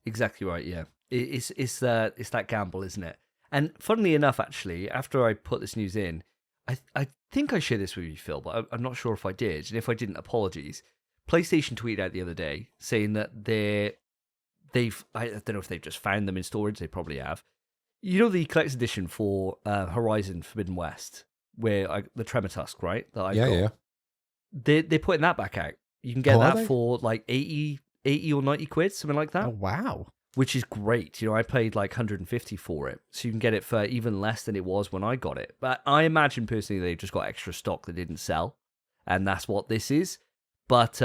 [SPEAKER 1] Exactly right, yeah. It's that gamble, isn't it? And funnily enough, actually, after I put this news in, I think I shared this with you, Phil, but I'm not sure if I did. And if I didn't, apologies. PlayStation tweeted out the other day saying that I don't know if they've just found them in storage. They probably have. You know the collector's edition for Horizon Forbidden West, where the Tremor Tusk, right? That I got.
[SPEAKER 2] Yeah.
[SPEAKER 1] They're putting that back out. You can get that
[SPEAKER 2] they?
[SPEAKER 1] for like 80 or 90 quid, something like that.
[SPEAKER 3] Oh, wow.
[SPEAKER 1] Which is great. I paid like 150 for it. So you can get it for even less than it was when I got it. But I imagine personally they've just got extra stock that didn't sell. And that's what this is. But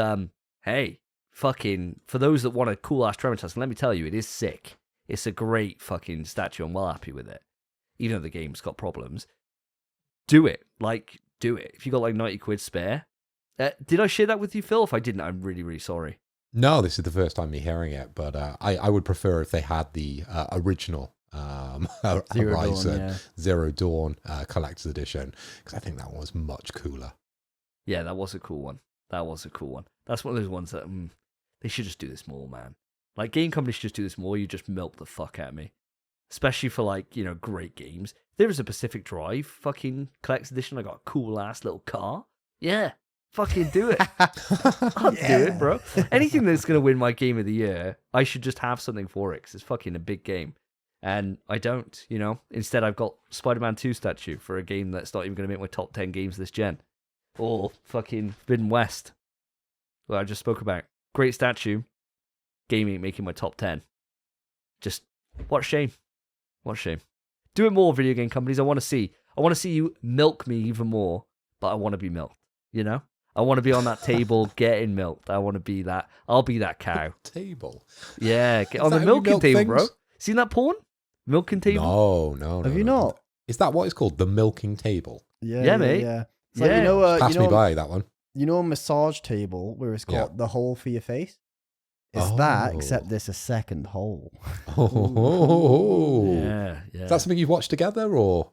[SPEAKER 1] hey, fucking, for those that want a cool ass Tremor Tusk, let me tell you, it is sick. It's a great fucking statue. I'm well happy with it. Even though the game's got problems. Do it. Do it. If you got like 90 quid spare. Did I share that with you, Phil? If I didn't, I'm really, really sorry.
[SPEAKER 2] No, this is the first time me hearing it, but I would prefer if they had the original Horizon Zero Dawn Collector's Edition, because I think that one was much cooler.
[SPEAKER 1] Yeah, that was a cool one. That's one of those ones that they should just do this more, man. Like, game companies should just do this more. You just milk the fuck out of me. Especially for, great games. There was a Pacific Drive fucking Collector's Edition. I got a cool-ass little car. Yeah, fucking do it. I'll do it, bro. Anything that's going to win my Game of the Year, I should just have something for it, because it's fucking a big game. And I don't, Instead, I've got Spider-Man 2 statue for a game that's not even going to make my top 10 games this gen. Or fucking Forbidden West, what I just spoke about. Great statue. Gaming making my top 10. Just, what a shame. What a shame. Do it more, video game companies. I want to see you milk me even more, but I want to be milked, I want to be on that table getting milked. I want to be that. I'll be that cow.
[SPEAKER 2] Table?
[SPEAKER 1] Yeah, get on the milking table, bro. Seen that porn? Milking table?
[SPEAKER 2] No.
[SPEAKER 3] Have you not?
[SPEAKER 2] Is that what it's called? The milking table?
[SPEAKER 1] Yeah, mate.
[SPEAKER 3] Yeah. It's like,
[SPEAKER 2] Pass me by that one.
[SPEAKER 3] You know a massage table where it's got the hole for your face? It's that, except there's a second hole.
[SPEAKER 1] Yeah.
[SPEAKER 2] Is that something you've watched together, or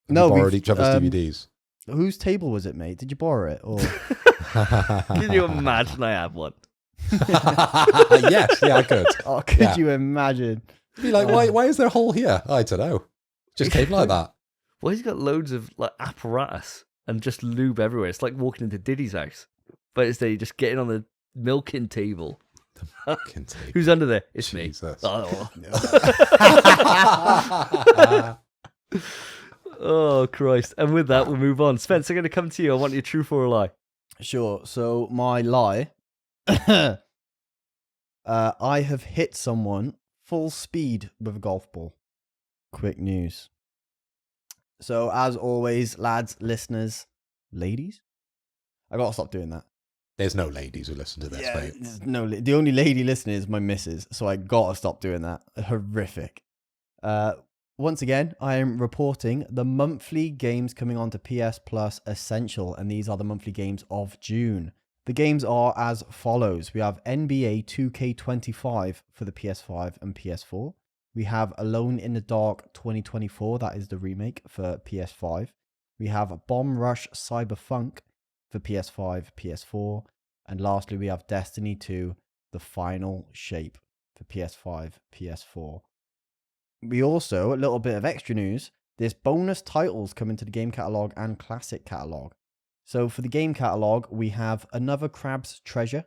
[SPEAKER 3] no,
[SPEAKER 2] you borrowed each other's DVDs?
[SPEAKER 3] Whose table was it, mate? Did you borrow it? Or
[SPEAKER 1] Can you imagine I have one?
[SPEAKER 2] Yes, I could.
[SPEAKER 3] Oh, could you imagine?
[SPEAKER 2] Be like, why is there a hole here? I don't know. Just came like that.
[SPEAKER 1] Well, he's got loads of apparatus and just lube everywhere. It's like walking into Diddy's house, but instead you're just getting on the milking table.
[SPEAKER 2] Milking table.
[SPEAKER 1] Who's under there? It's
[SPEAKER 2] Jesus.
[SPEAKER 1] me. Oh, Christ. And with that, we'll move on. Spence, I'm going to come to you. I want your truth or a lie.
[SPEAKER 3] Sure. So my lie, I have hit someone full speed with a golf ball. Quick news. So as always, lads, listeners, ladies, I got to stop doing that.
[SPEAKER 2] There's no ladies who listen to this, mate.
[SPEAKER 3] No, the only lady listening is my missus, so I got to stop doing that. Horrific. Once again, I am reporting the monthly games coming onto PS Plus Essential, and these are the monthly games of June. The games are as follows. We have NBA 2K25 for the PS5 and PS4. We have Alone in the Dark 2024, that is the remake for PS5. We have Bomb Rush Cyberpunk for PS5, PS4. And lastly, we have Destiny 2, The Final Shape for PS5, PS4. We also, a little bit of extra news, there's bonus titles coming to the game catalogue and classic catalogue. So for the game catalogue, we have Another Crab's Treasure,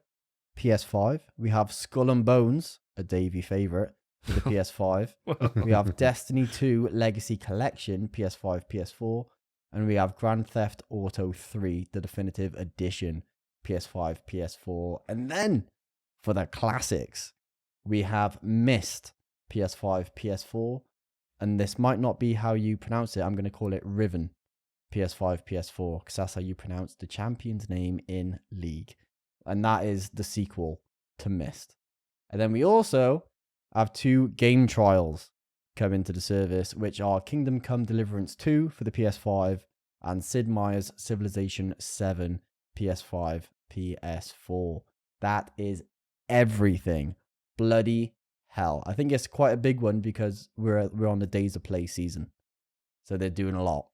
[SPEAKER 3] PS5. We have Skull and Bones, a Davey favourite, for the PS5. We have Destiny 2 Legacy Collection, PS5, PS4. And we have Grand Theft Auto 3, the Definitive Edition, PS5, PS4. And then, for the classics, we have Myst, PS5, PS4. And this might not be how you pronounce it. I'm going to call it Riven, PS5, PS4, because that's how you pronounce the champion's name in League. And that is the sequel to Myst. And then we also have 2 game trials come into the service, which are Kingdom Come Deliverance 2 for the PS5 and Sid Meier's Civilization 7 PS5, PS4. That is everything. Bloody hell. I think it's quite a big one because we're on the Days of Play season. So they're doing a lot.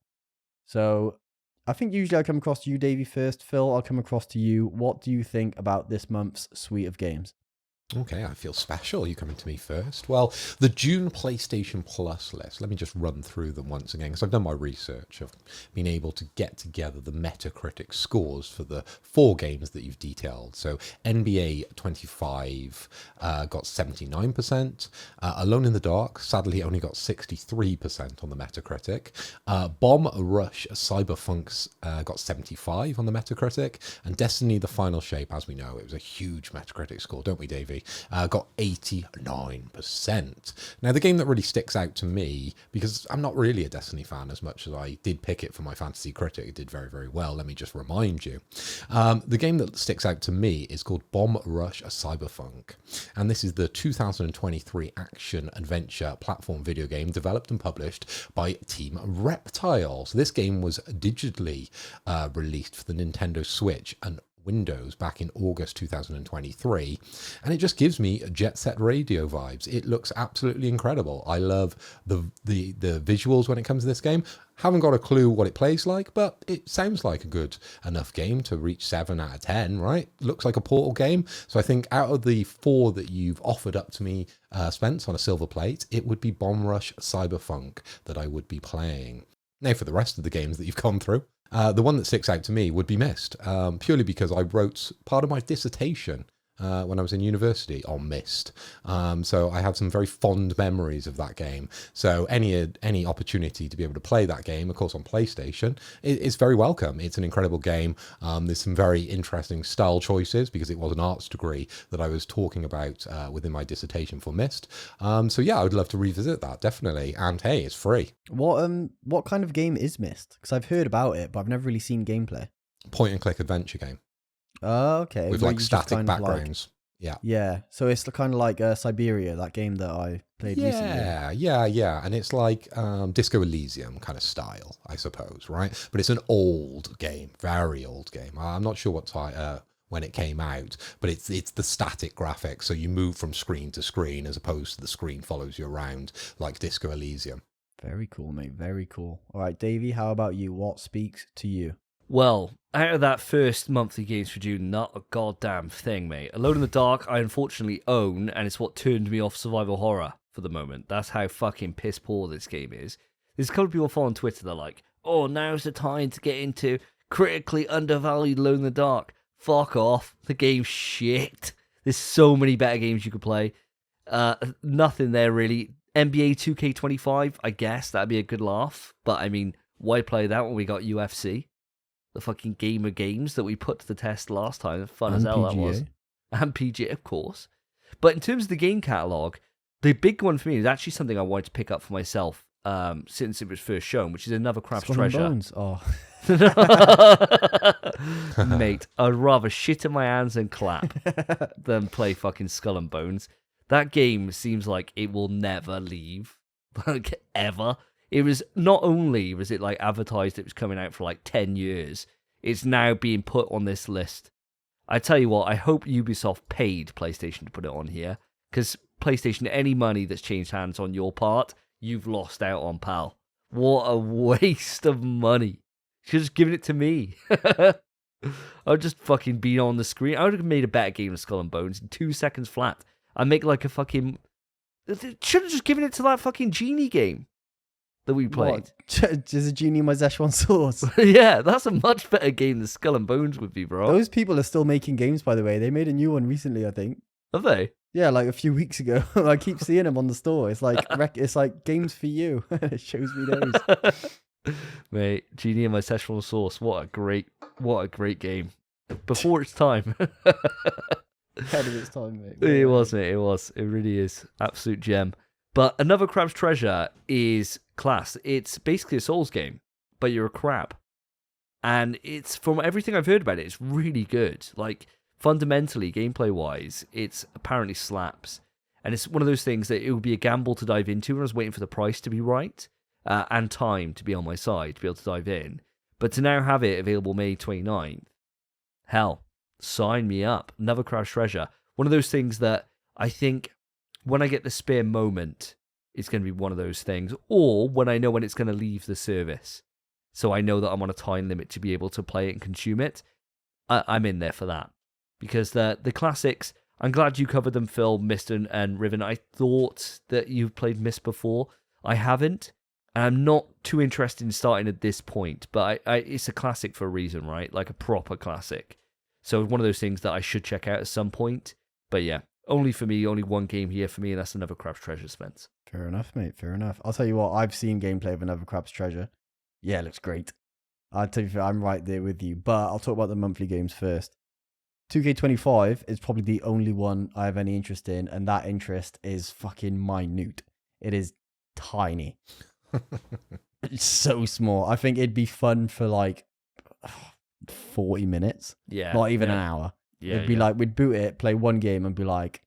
[SPEAKER 3] So I think usually I come across to you, Davey, first. Phil, I'll come across to you. What do you think about this month's suite of games?
[SPEAKER 2] Okay, I feel special. You coming to me first. Well, the June PlayStation Plus list, let me just run through them once again, because I've done my research. I've been able to get together the Metacritic scores for the 4 games that you've detailed. So NBA 25 got 79%. Alone in the Dark, sadly, only got 63% on the Metacritic. Bomb Rush Cyberpunks got 75 on the Metacritic. And Destiny The Final Shape, as we know, it was a huge Metacritic score, don't we, Davey? Got 89%. Now, the game that really sticks out to me, because I'm not really a Destiny fan as much as I did pick it for my Fantasy Critic, it did very, very well, let me just remind you. The game that sticks out to me is called Bomb Rush Cyberpunk, and this is the 2023 action-adventure platform video game developed and published by Team Reptile. So this game was digitally released for the Nintendo Switch and Windows back in August 2023, and it just gives me Jet Set Radio vibes. It looks absolutely incredible. I love the visuals when it comes to this game. Haven't got a clue what it plays like, but it sounds like a good enough game to reach 7 out of 10, right? Looks like a Portal game. So I think out of the 4 that you've offered up to me, Spence, on a silver plate, it would be Bomb Rush Cyberpunk that I would be playing. Now, for the rest of the games that you've gone through, the one that sticks out to me would be Myst, purely because I wrote part of my dissertation when I was in university on Myst. So I have some very fond memories of that game. So any opportunity to be able to play that game, of course on PlayStation, is very welcome. It's an incredible game. There's some very interesting style choices because it was an arts degree that I was talking about within my dissertation for Myst. So yeah, I would love to revisit that, definitely. And hey, it's free.
[SPEAKER 3] What kind of game is Myst? Because I've heard about it, but I've never really seen gameplay.
[SPEAKER 2] Point and click adventure game.
[SPEAKER 3] Oh, okay.
[SPEAKER 2] With like static backgrounds. Yeah.
[SPEAKER 3] So it's kind of like Siberia, that game that I played recently.
[SPEAKER 2] Yeah. And it's like Disco Elysium kind of style, I suppose, right? But it's an old game, very old game. I'm not sure what when it came out, but it's the static graphics. So you move from screen to screen as opposed to the screen follows you around like Disco Elysium.
[SPEAKER 3] Very cool, mate. Very cool. All right, Davey, how about you? What speaks to you?
[SPEAKER 1] Well, out of that first monthly games for June, not a goddamn thing, mate. Alone in the Dark, I unfortunately own, and it's what turned me off survival horror for the moment. That's how fucking piss poor this game is. There's a couple of people following Twitter that are like, oh, now's the time to get into critically undervalued Alone in the Dark. Fuck off. The game's shit. There's so many better games you could play. Nothing there, really. NBA 2K25, I guess, that'd be a good laugh. But, I mean, why play that when we got UFC? The fucking gamer games that we put to the test last time. Fun as hell that was. And PGA, of course. But in terms of the game catalogue, the big one for me is actually something I wanted to pick up for myself since it was first shown, which is another Crab's Treasure.
[SPEAKER 3] Bones. Oh.
[SPEAKER 1] Mate, I'd rather shit in my hands and clap than play fucking Skull and Bones. That game seems like it will never leave. Like, ever. It was not only was it like advertised it was coming out for like 10 years, it's now being put on this list. I tell you what, I hope Ubisoft paid PlayStation to put it on here, because PlayStation, any money that's changed hands on your part, you've lost out on, pal. What a waste of money. Should have just given it to me. I'd just fucking be on the screen. I would have made a better game of Skull and Bones in 2 seconds flat. I'd make like a fucking... Should have just given it to that fucking Genie game that we played.
[SPEAKER 3] Does a Genie in my Szechuan sauce?
[SPEAKER 1] Yeah, that's a much better game than Skull and Bones would be, bro.
[SPEAKER 3] Those people are still making games, by the way. They made a new one recently, I think.
[SPEAKER 1] Have they?
[SPEAKER 3] Yeah, like a few weeks ago. I keep seeing them on the store. It's like it's like games for you. It shows me those.
[SPEAKER 1] Mate, Genie and my Szechuan sauce. What a great game. Before its time.
[SPEAKER 3] Ahead of its time, mate.
[SPEAKER 1] It was, mate. It was. It really is. Absolute gem. But Another Crab's Treasure is class. It's basically a Souls game, but you're a crab. And it's, from everything I've heard about it, it's really good. Like, fundamentally, gameplay-wise, it's apparently slaps. And it's one of those things that it would be a gamble to dive into, and I was waiting for the price to be right, and time to be on my side to be able to dive in. But to now have it available May 29th, hell, sign me up. Another Crab's Treasure. One of those things that I think when I get the spare moment, it's going to be one of those things. Or when I know when it's going to leave the service. So I know that I'm on a time limit to be able to play it and consume it. I'm in there for that. Because the classics, I'm glad you covered them, Phil, Mist and Riven. I thought that you've played Mist before. I haven't. And I'm not too interested in starting at this point. But it's a classic for a reason, right? Like a proper classic. So one of those things that I should check out at some point. But yeah, only for me, only one game here for me, and that's Another Crab's Treasure, Spence.
[SPEAKER 3] Fair enough, mate. Fair enough. I'll tell you what, I've seen gameplay of Another Crab's Treasure. Yeah, it looks great. I'll tell you, I'm right there with you. But I'll talk about the monthly games first. 2K25 is probably the only one I have any interest in, and that interest is fucking minute. It is tiny. It's so small. I think it'd be fun for like 40 minutes.
[SPEAKER 1] Yeah.
[SPEAKER 3] Not even an hour.
[SPEAKER 1] Yeah,
[SPEAKER 3] It'd be like, we'd boot it, play one game, and be like,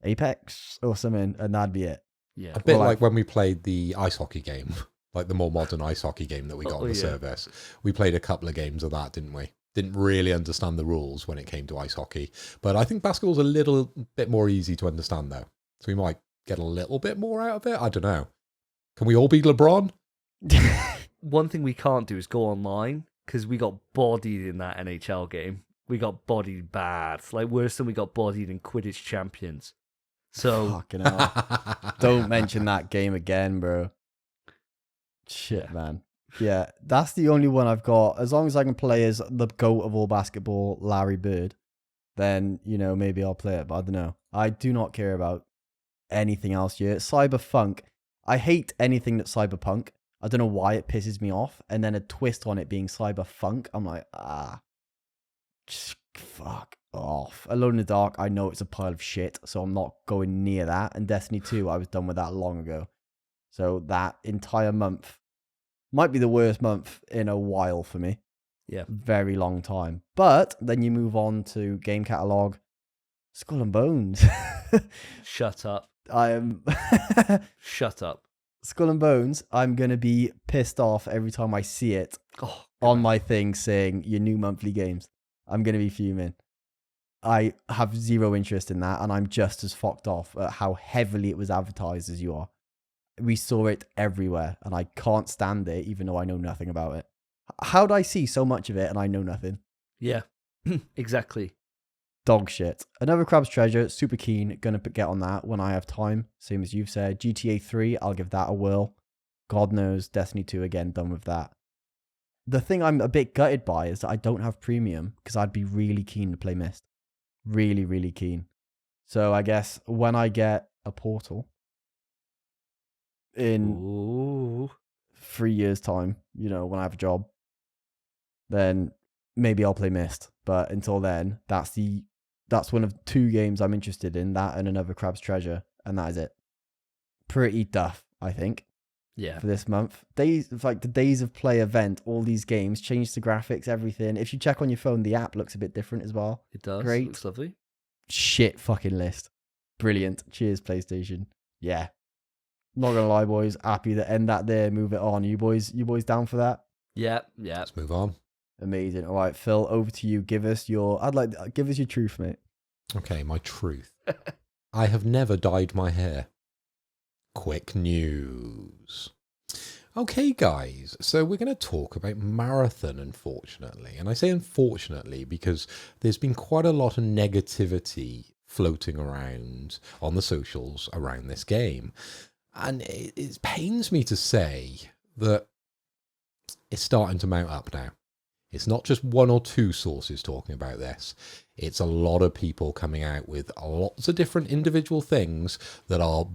[SPEAKER 3] Apex or something, and that'd be it.
[SPEAKER 1] Yeah.
[SPEAKER 2] A bit
[SPEAKER 3] Well,
[SPEAKER 2] like when we played the ice hockey game, like the more modern ice hockey game that we got on the service. We played a couple of games of that, didn't we? Didn't really understand the rules when it came to ice hockey. But I think basketball's a little bit more easy to understand, though. So we might get a little bit more out of it. I don't know. Can we all be LeBron?
[SPEAKER 1] One thing we can't do is go online, because we got bodied in that NHL game. We got bodied bad. Like, worse than we got bodied in Quidditch Champions. So,
[SPEAKER 3] Fucking hell. Don't mention that game again, bro. Shit, man. Yeah, that's the only one I've got. As long as I can play as the GOAT of all basketball, Larry Bird, then, you know, maybe I'll play it. But I don't know. I do not care about anything else here. Cyberpunk. I hate anything that's cyberpunk. I don't know why it pisses me off. And then a twist on it being cyberfunk. I'm like, just fuck off. Alone in the Dark, I know it's a pile of shit, so I'm not going near that. And Destiny 2, I was done with that long ago. So that entire month might be the worst month in a while for me.
[SPEAKER 1] yeah.
[SPEAKER 3] Very long time. But then you move on to game catalog, Skull and Bones.
[SPEAKER 1] Shut up.
[SPEAKER 3] I am
[SPEAKER 1] Shut up.
[SPEAKER 3] Skull and Bones. I'm gonna be pissed off every time I see it on my thing saying your new monthly games. I'm gonna be fuming. I have zero interest in that, and I'm just as fucked off at how heavily it was advertised as you are. We saw it everywhere, and I can't stand it, even though I know nothing about it. How'd I see so much of it and I know nothing?
[SPEAKER 1] Yeah. Exactly.
[SPEAKER 3] Dog shit. Another Crab's Treasure, super keen, gonna get on that when I have time, same as you've said. GTA 3, I'll give that a whirl. God knows, Destiny 2, again, done with that. The thing I'm a bit gutted by is that I don't have premium, because I'd be really keen to play Myst. Really, really keen. So I guess when I get a Portal in 3 years' time, you know, when I have a job, then maybe I'll play Myst. But until then, that's one of two games I'm interested in, that and Another Crab's Treasure, and that is it. Pretty duff, I think.
[SPEAKER 1] Yeah.
[SPEAKER 3] For this month. Like the Days of Play event, all these games, changed the graphics, everything. If you check on your phone, the app looks a bit different as well.
[SPEAKER 1] It does.
[SPEAKER 3] Great.
[SPEAKER 1] Looks lovely.
[SPEAKER 3] Shit fucking list. Brilliant. Cheers, PlayStation. Yeah. Not gonna lie, boys. Happy to end that there, move it on. You boys down for that?
[SPEAKER 1] Yeah. Yeah.
[SPEAKER 2] Let's move on.
[SPEAKER 3] Amazing. All right, Phil, over to you. Give us your truth, mate.
[SPEAKER 2] Okay, my truth. I have never dyed my hair. Quick news. Okay, guys, so we're going to talk about Marathon, unfortunately. And I say unfortunately because there's been quite a lot of negativity floating around on the socials around this game. And it pains me to say that it's starting to mount up now. It's not just one or two sources talking about this. It's a lot of people coming out with lots of different individual things that are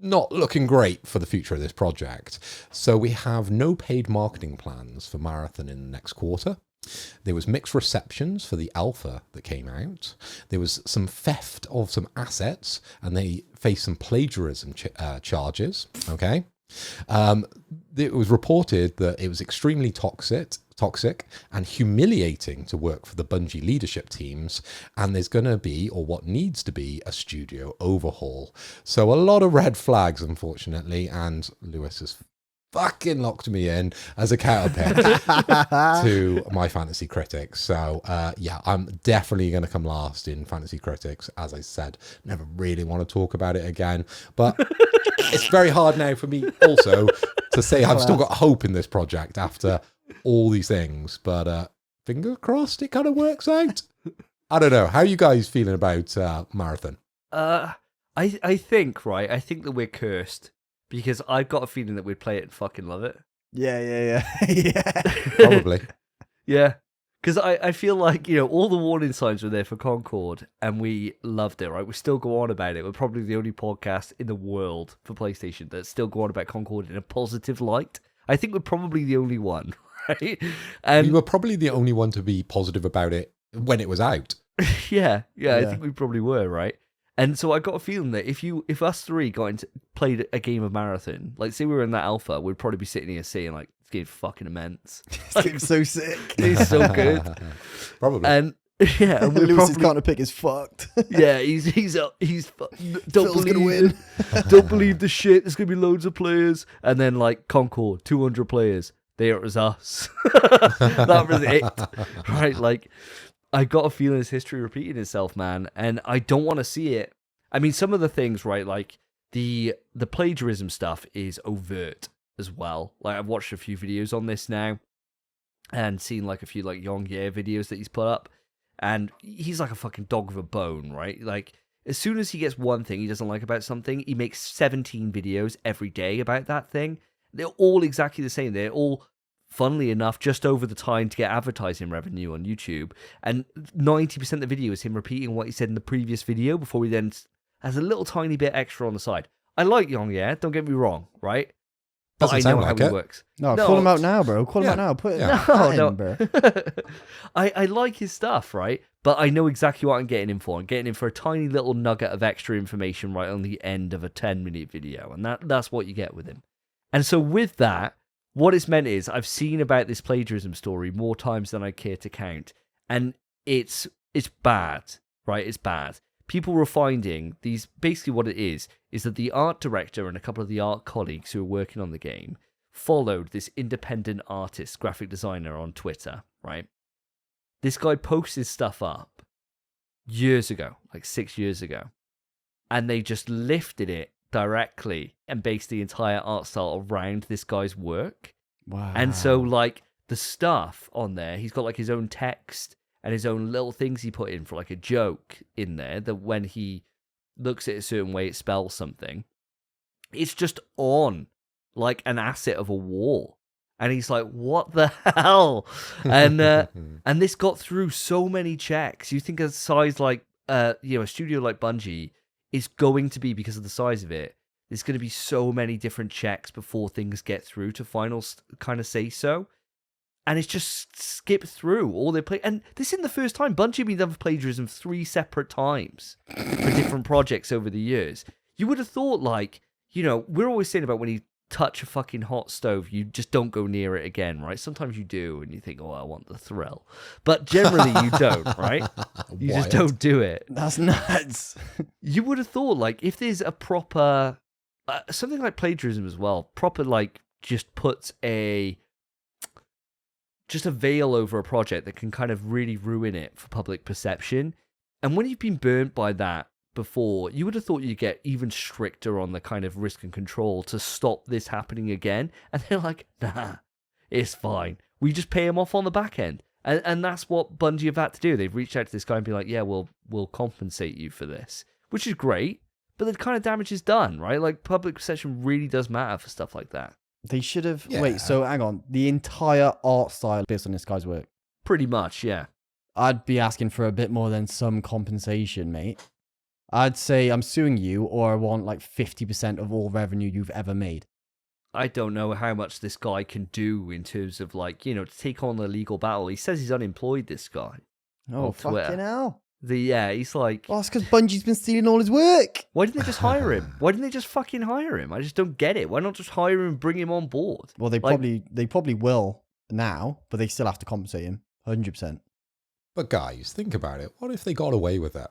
[SPEAKER 2] not looking great for the future of this project. So we have no paid marketing plans for Marathon in the next quarter. There was mixed receptions for the alpha that came out. There was some theft of some assets, and they faced some plagiarism charges. Okay. It was reported that it was extremely toxic and humiliating to work for the Bungie leadership teams, and there's going to be, or what needs to be, a studio overhaul. So a lot of red flags, unfortunately, and Lewis has fucking locked me in as a counterpick to my fantasy critics. So yeah, I'm definitely going to come last in fantasy critics. As I said, never really want to talk about it again, but it's very hard now for me also to say I've still got hope in this project after all these things, but finger crossed it kind of works out. I don't know. How are you guys feeling about Marathon?
[SPEAKER 1] I think that we're cursed, because I've got a feeling that we'd play it and fucking love it.
[SPEAKER 3] Yeah.
[SPEAKER 2] Probably.
[SPEAKER 1] Yeah. Because I feel like, all the warning signs were there for Concord, and we loved it, right? We still go on about it. We're probably the only podcast in the world for PlayStation that still go on about Concord in a positive light. I think we're probably the only one, right? And
[SPEAKER 2] we were probably the only one to be positive about it when it was out.
[SPEAKER 1] yeah, I think we probably were, right? And so I got a feeling that if us three played a game of Marathon, like say we were in that alpha, we'd probably be sitting here saying like, this game's fucking immense.
[SPEAKER 3] This game's so sick.
[SPEAKER 1] It's so good.
[SPEAKER 2] Probably.
[SPEAKER 1] And yeah, and
[SPEAKER 3] Lewis's counter pick is fucked.
[SPEAKER 1] Yeah, he's
[SPEAKER 3] Phil's gonna win.
[SPEAKER 1] Don't believe the shit. There's gonna be loads of players, and then like Concord, 200 players. There it was us. That was it, right? Like, I got a feeling this history repeating itself, man, and I don't want to see it. I mean, some of the things, right? Like the plagiarism stuff is overt as well. Like I've watched a few videos on this now, and seen like a few like Yongye videos that he's put up. And he's like a fucking dog with a bone, right? Like, as soon as he gets one thing he doesn't like about something, he makes 17 videos every day about that thing. They're all exactly the same. They're all, funnily enough, just over the time to get advertising revenue on YouTube. And 90% of the video is him repeating what he said in the previous video before he then has a little tiny bit extra on the side. I like Yongye, don't get me wrong, right? But I know how he works.
[SPEAKER 3] No, call him out now, bro. Call him out now. Put it in, bro.
[SPEAKER 1] I like his stuff, right? But I know exactly what I'm getting him for. I'm getting him for a tiny little nugget of extra information right on the end of a 10-minute video. And that's what you get with him. And so with that, what it's meant is I've seen about this plagiarism story more times than I care to count. And it's bad, right? It's bad. People were finding these, basically what it is that the art director and a couple of the art colleagues who were working on the game followed this independent artist, graphic designer on Twitter, right? This guy posted stuff up years ago, like 6 years ago, and they just lifted it directly and based the entire art style around this guy's work.
[SPEAKER 3] Wow.
[SPEAKER 1] And so, like, the stuff on there, he's got like his own text and his own little things he put in for like a joke in there that when he looks at it a certain way, it spells something. It's just on like an asset of a wall. And he's like, what the hell? And and this got through so many checks. You think a size like, a studio like Bungie is going to be, because of the size of it, there's going to be so many different checks before things get through to final kind of say so. And it's just skipped through all their play. And this isn't the first time. Bungie have been done for plagiarism 3 separate times for different projects over the years. You would have thought, like, we're always saying about when you touch a fucking hot stove, you just don't go near it again, right? Sometimes you do, and you think, oh, I want the thrill. But generally you don't, right? You just don't do it.
[SPEAKER 3] That's nuts.
[SPEAKER 1] You would have thought, like, if there's a proper... something like plagiarism as well, proper, like, just puts a veil over a project that can kind of really ruin it for public perception. And when you've been burnt by that before, you would have thought you'd get even stricter on the kind of risk and control to stop this happening again. And they're like, nah, it's fine. We just pay him off on the back end. And that's what Bungie have had to do. They've reached out to this guy and be like, yeah, we'll compensate you for this, which is great. But the kind of damage is done, right? Like, public perception really does matter for stuff like that.
[SPEAKER 3] They should have.
[SPEAKER 2] Yeah.
[SPEAKER 3] Wait, so hang on. The entire art style based on this guy's work.
[SPEAKER 1] Pretty much, yeah.
[SPEAKER 3] I'd be asking for a bit more than some compensation, mate. I'd say I'm suing you, or I want like 50% of all revenue you've ever made.
[SPEAKER 1] I don't know how much this guy can do in terms of like, to take on the legal battle. He says he's unemployed, this guy.
[SPEAKER 3] Oh,
[SPEAKER 1] On Twitter.
[SPEAKER 3] fucking hell.
[SPEAKER 1] He's like,
[SPEAKER 3] Well, it's because Bungie's been stealing all his work.
[SPEAKER 1] why didn't they just hire him? Why didn't they just fucking hire him? I just don't get it. Why not just hire him and bring him on board?
[SPEAKER 3] Well, they probably will now, but they still have to compensate him 100%.
[SPEAKER 2] But guys, think about it. What if they got away with it?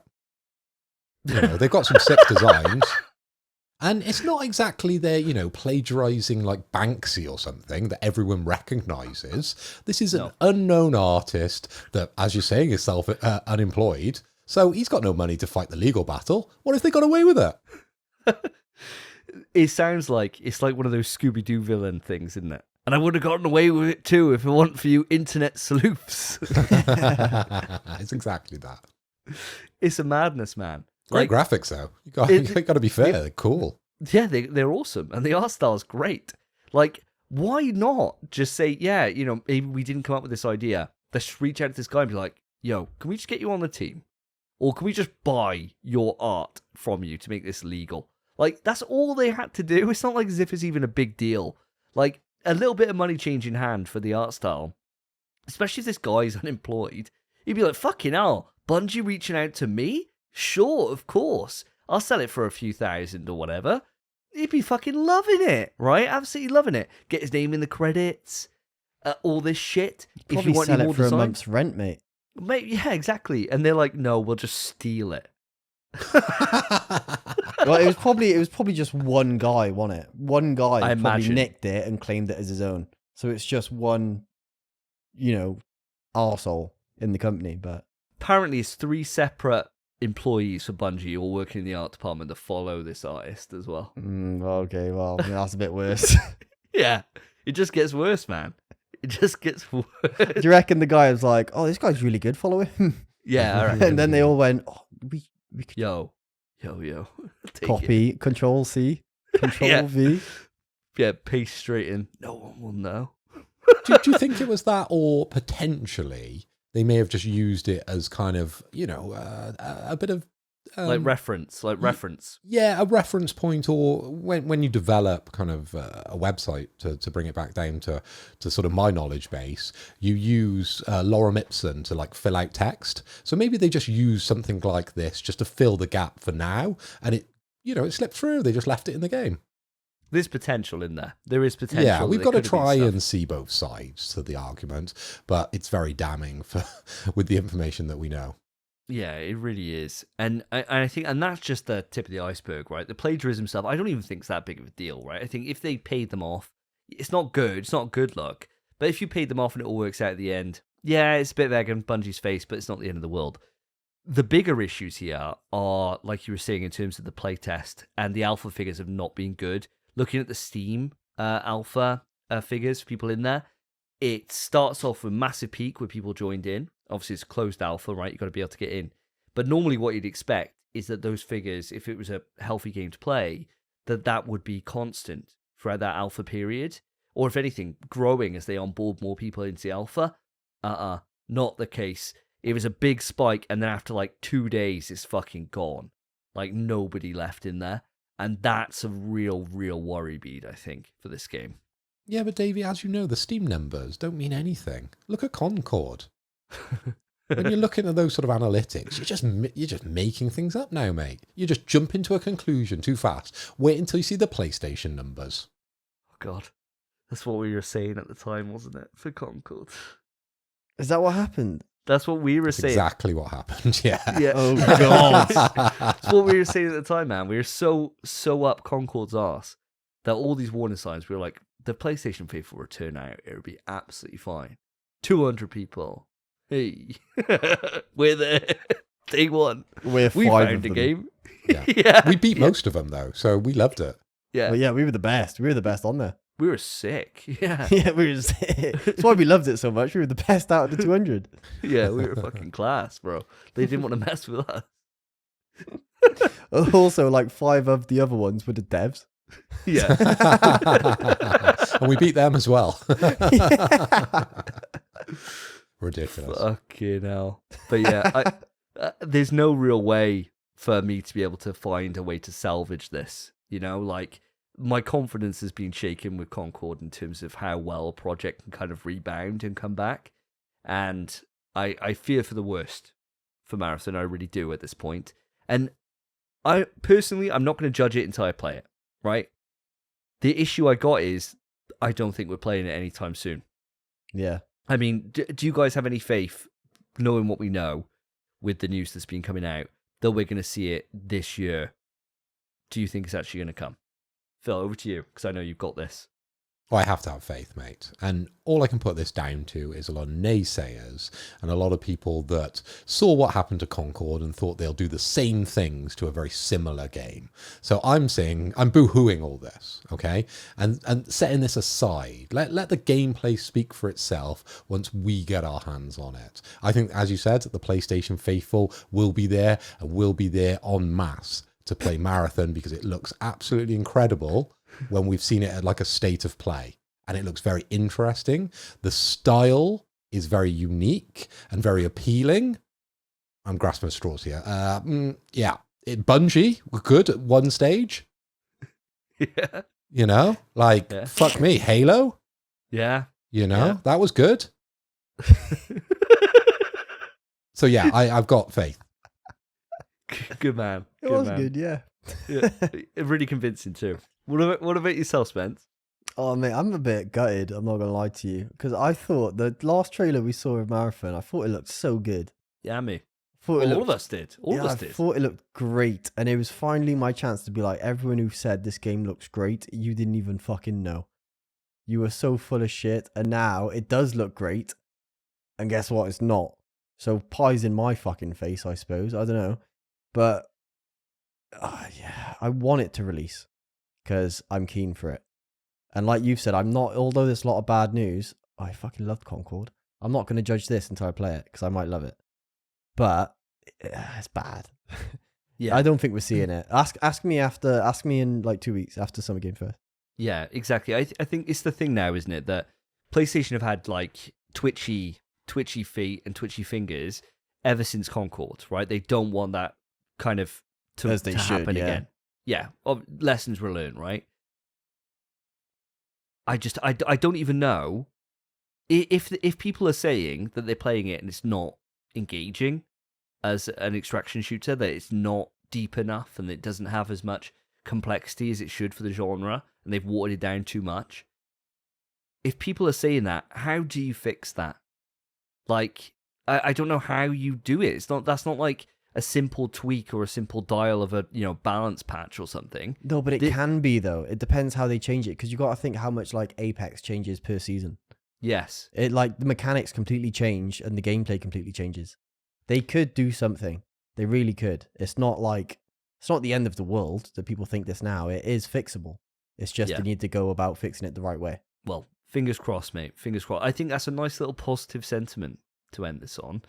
[SPEAKER 2] They've got some sick designs. And it's not exactly they're, plagiarizing like Banksy or something that everyone recognizes. This is an unknown artist that, as you're saying, is unemployed. So he's got no money to fight the legal battle. What if they got away with it?
[SPEAKER 1] It sounds like it's like one of those Scooby-Doo villain things, isn't it? And I would have gotten away with it too if it weren't for you internet sleuths.
[SPEAKER 2] It's exactly that.
[SPEAKER 1] It's a madness, man.
[SPEAKER 2] Great graphics, though. You got to be fair. They're cool.
[SPEAKER 1] Yeah, they're awesome. And the art style's great. Like, why not just say, maybe we didn't come up with this idea. Let's reach out to this guy and be like, yo, can we just get you on the team? Or can we just buy your art from you to make this legal? Like, that's all they had to do. It's not like as if it's even a big deal. Like, a little bit of money change in hand for the art style, especially if this guy's unemployed, he'd be like, fucking hell, Bungie reaching out to me? Sure, of course. I'll sell it for a few thousand or whatever. He'd be fucking loving it, right? Absolutely loving it. Get his name in the credits, all this shit.
[SPEAKER 3] Probably
[SPEAKER 1] if you want
[SPEAKER 3] sell
[SPEAKER 1] any
[SPEAKER 3] it
[SPEAKER 1] more
[SPEAKER 3] for
[SPEAKER 1] design,
[SPEAKER 3] a month's rent, mate.
[SPEAKER 1] Mate, yeah, exactly. And they're like, no, we'll just steal it.
[SPEAKER 3] Well, it was probably just one guy, wasn't it? One guy
[SPEAKER 1] I
[SPEAKER 3] probably
[SPEAKER 1] imagine.
[SPEAKER 3] nicked it and claimed it as his own. So it's just one, arsehole in the company. But
[SPEAKER 1] Apparently, it's 3 separate employees for Bungie all working in the art department to follow this artist as well.
[SPEAKER 3] Okay, well, that's a bit worse.
[SPEAKER 1] Yeah, it just gets worse, man. It just gets worse.
[SPEAKER 3] Do you reckon the guy was like, "Oh, this guy's really good, follow him"?
[SPEAKER 1] Yeah, all right.
[SPEAKER 3] And then they all went, "Oh, we could
[SPEAKER 1] Yo. Take
[SPEAKER 3] copy,
[SPEAKER 1] it.
[SPEAKER 3] Control C, Control
[SPEAKER 1] Yeah.
[SPEAKER 3] V."
[SPEAKER 1] Yeah, paste straight in. No one will know.
[SPEAKER 2] Do you think it was that, or potentially they may have just used it as kind of, a bit of
[SPEAKER 1] Like reference.
[SPEAKER 2] Yeah, a reference point, or when you develop kind of a website to bring it back down to sort of my knowledge base, you use lorem ipsum to like fill out text. So maybe they just use something like this just to fill the gap for now, and it slipped through. They just left it in the game.
[SPEAKER 1] There's potential in there. There is potential.
[SPEAKER 2] Yeah, we've got to try
[SPEAKER 1] and
[SPEAKER 2] and see both sides to the argument, but it's very damning with the information that we know.
[SPEAKER 1] Yeah, it really is. And I think, and that's just the tip of the iceberg, right? The plagiarism stuff, I don't even think it's that big of a deal, right? I think if they paid them off, it's not good. It's not good luck. But if you paid them off and it all works out at the end, yeah, it's a bit of egg on Bungie's face, but it's not the end of the world. The bigger issues here are, like you were saying, in terms of the playtest, and the alpha figures have not been good. Looking at the Steam alpha figures for people in there, it starts off with a massive peak where people joined in. Obviously, it's closed alpha, right? You've got to be able to get in. But normally what you'd expect is that those figures, if it was a healthy game to play, that would be constant throughout that alpha period. Or if anything, growing as they onboard more people into the alpha. Not the case. It was a big spike, and then after like 2 days, it's fucking gone. Like, nobody left in there. And that's a real, real worry bead, I think, for this game.
[SPEAKER 2] Yeah, but Davey, as you know, the Steam numbers don't mean anything. Look at Concord. When you're looking at those sort of analytics, you're just making things up now, mate. You just jump into a conclusion too fast. Wait until you see the PlayStation numbers.
[SPEAKER 1] Oh, God. That's what we were saying at the time, wasn't it? For Concord.
[SPEAKER 3] Is that what happened?
[SPEAKER 1] That's what we were
[SPEAKER 2] That's
[SPEAKER 1] saying.
[SPEAKER 2] exactly what happened, yeah.
[SPEAKER 1] Yeah.
[SPEAKER 3] Oh, God.
[SPEAKER 1] That's what we were saying at the time, man. We were so up Concord's arse that all these warning signs, we were like, the PlayStation faithful will turn out. It would be absolutely fine. 200 people. Hey. We're there. Day one.
[SPEAKER 3] We're
[SPEAKER 1] We
[SPEAKER 3] five
[SPEAKER 1] found
[SPEAKER 3] of
[SPEAKER 1] the
[SPEAKER 3] them.
[SPEAKER 1] game.
[SPEAKER 2] Yeah.
[SPEAKER 1] Yeah.
[SPEAKER 2] We beat most of them, though, so we loved it.
[SPEAKER 1] Yeah.
[SPEAKER 3] Well, yeah, we were the best. We were the best on there.
[SPEAKER 1] We were sick. Yeah.
[SPEAKER 3] Yeah, we were. That's why we loved it so much. We were the best out of the 200.
[SPEAKER 1] Yeah, we were fucking class, bro. They didn't want to mess with us.
[SPEAKER 3] Also, like 5 of the other ones were the devs.
[SPEAKER 1] Yeah.
[SPEAKER 2] And we beat them as well. Ridiculous.
[SPEAKER 1] Fucking hell. But yeah, there's no real way for me to be able to find a way to salvage this. You know, like, my confidence has been shaken with Concord in terms of how well a project can kind of rebound and come back. And I fear for the worst for Marathon. I really do at this point. And I'm not going to judge it until I play it, right? The issue I got is I don't think we're playing it anytime soon.
[SPEAKER 3] Yeah.
[SPEAKER 1] I mean, do you guys have any faith, knowing what we know with the news that's been coming out, that we're going to see it this year? Do you think it's actually going to come? Phil, over to you, because I know you've got this.
[SPEAKER 2] Well, I have to have faith, mate. And all I can put this down to is a lot of naysayers and a lot of people that saw what happened to Concord and thought they'll do the same things to a very similar game. So I'm boo-hooing all this, okay? And setting this aside, let the gameplay speak for itself once we get our hands on it. I think, as you said, the PlayStation faithful will be there and will be there en masse to play Marathon because it looks absolutely incredible when we've seen it at like a state of play, and it looks very interesting. The style is very unique and very appealing. I'm grasping at straws here. Yeah, Bungie were good at one stage.
[SPEAKER 1] Yeah.
[SPEAKER 2] You know, like,
[SPEAKER 1] yeah.
[SPEAKER 2] Fuck me, Halo.
[SPEAKER 1] Yeah.
[SPEAKER 2] You know,
[SPEAKER 1] yeah.
[SPEAKER 2] That was good. So yeah, I've got faith.
[SPEAKER 1] Good man.
[SPEAKER 3] It was good, yeah.
[SPEAKER 1] Yeah. Really convincing too. What about yourself, Spence?
[SPEAKER 3] Oh, mate, I'm a bit gutted. I'm not going to lie to you. Because I thought the last trailer we saw of Marathon, I thought it looked so good.
[SPEAKER 1] Yeah, me.
[SPEAKER 3] All
[SPEAKER 1] of us did. All of us did.
[SPEAKER 3] I thought it looked great. And it was finally my chance to be like, everyone who said this game looks great, you didn't even fucking know. You were so full of shit. And now it does look great. And guess what? It's not. So pie's in my fucking face, I suppose. I don't know. But yeah, I want it to release because I'm keen for it. And like you've said, although there's a lot of bad news, I fucking loved Concord. I'm not going to judge this until I play it because I might love it. But it's bad.
[SPEAKER 1] Yeah.
[SPEAKER 3] I don't think we're seeing it. Ask me in like 2 weeks after Summer Game Fest.
[SPEAKER 1] Yeah, exactly. I think it's the thing now, isn't it, that PlayStation have had like twitchy feet and twitchy fingers ever since Concord, right? They don't want that kind of to happen again. Yeah, lessons were learned, right? I don't even know if people are saying that they're playing it and it's not engaging as an extraction shooter, that it's not deep enough and it doesn't have as much complexity as it should for the genre, and they've watered it down too much. If people are saying that, how do you fix that? Like, I don't know how you do it. That's not like a simple tweak or a simple dial of a balance patch or something.
[SPEAKER 3] No, but it can be though. It depends how they change it, because you got to think how much like Apex changes per season.
[SPEAKER 1] Yes,
[SPEAKER 3] it like the mechanics completely change and the gameplay completely changes. They could do something. They really could. It's not the end of the world that people think this now. It is fixable. It's just they need to go about fixing it the right way.
[SPEAKER 1] Well, fingers crossed, mate. Fingers crossed. I think that's a nice little positive sentiment to end this on.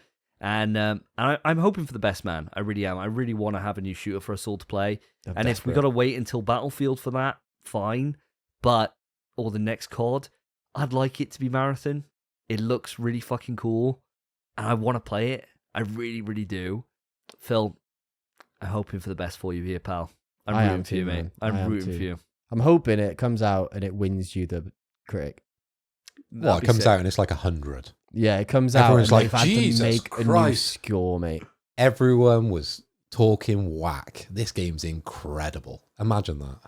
[SPEAKER 1] And I'm hoping for the best, man. I really am. I really want to have a new shooter for us all to play. And if we got to wait until Battlefield for that, fine. Or the next COD, I'd like it to be Marathon. It looks really fucking cool. And I want to play it. I really, really do. Phil, I'm hoping for the best for you here, pal. I'm rooting for you, mate. I'm rooting for you.
[SPEAKER 3] I'm hoping it comes out and it wins you the critic.
[SPEAKER 2] Well, it comes out and it's like 100.
[SPEAKER 3] Yeah, it comes out and
[SPEAKER 2] like,
[SPEAKER 3] they've had
[SPEAKER 2] Jesus
[SPEAKER 3] to make
[SPEAKER 2] Christ.
[SPEAKER 3] a new score, mate.
[SPEAKER 2] Everyone was talking whack. This game's incredible. Imagine that.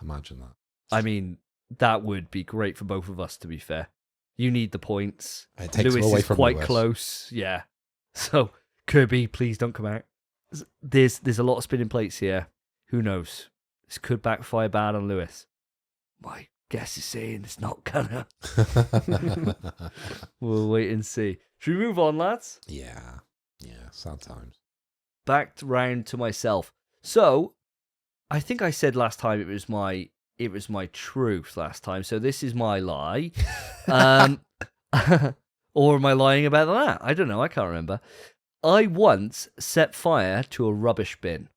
[SPEAKER 1] I mean, that would be great for both of us, to be fair. You need the points.
[SPEAKER 2] It takes
[SPEAKER 1] Lewis
[SPEAKER 2] away
[SPEAKER 1] is
[SPEAKER 2] from
[SPEAKER 1] quite
[SPEAKER 2] Lewis.
[SPEAKER 1] close. Yeah. So, Kirby, please don't come out. There's a lot of spinning plates here. Who knows? This could backfire bad on Lewis. My guess is saying it's not gonna. We'll wait and see. Should we move on, lads?
[SPEAKER 2] Yeah, sad times.
[SPEAKER 1] Back round to myself. So, I think I said last time it was my truth last time. So this is my lie. Or am I lying about that? I don't know. I can't remember. I once set fire to a rubbish bin.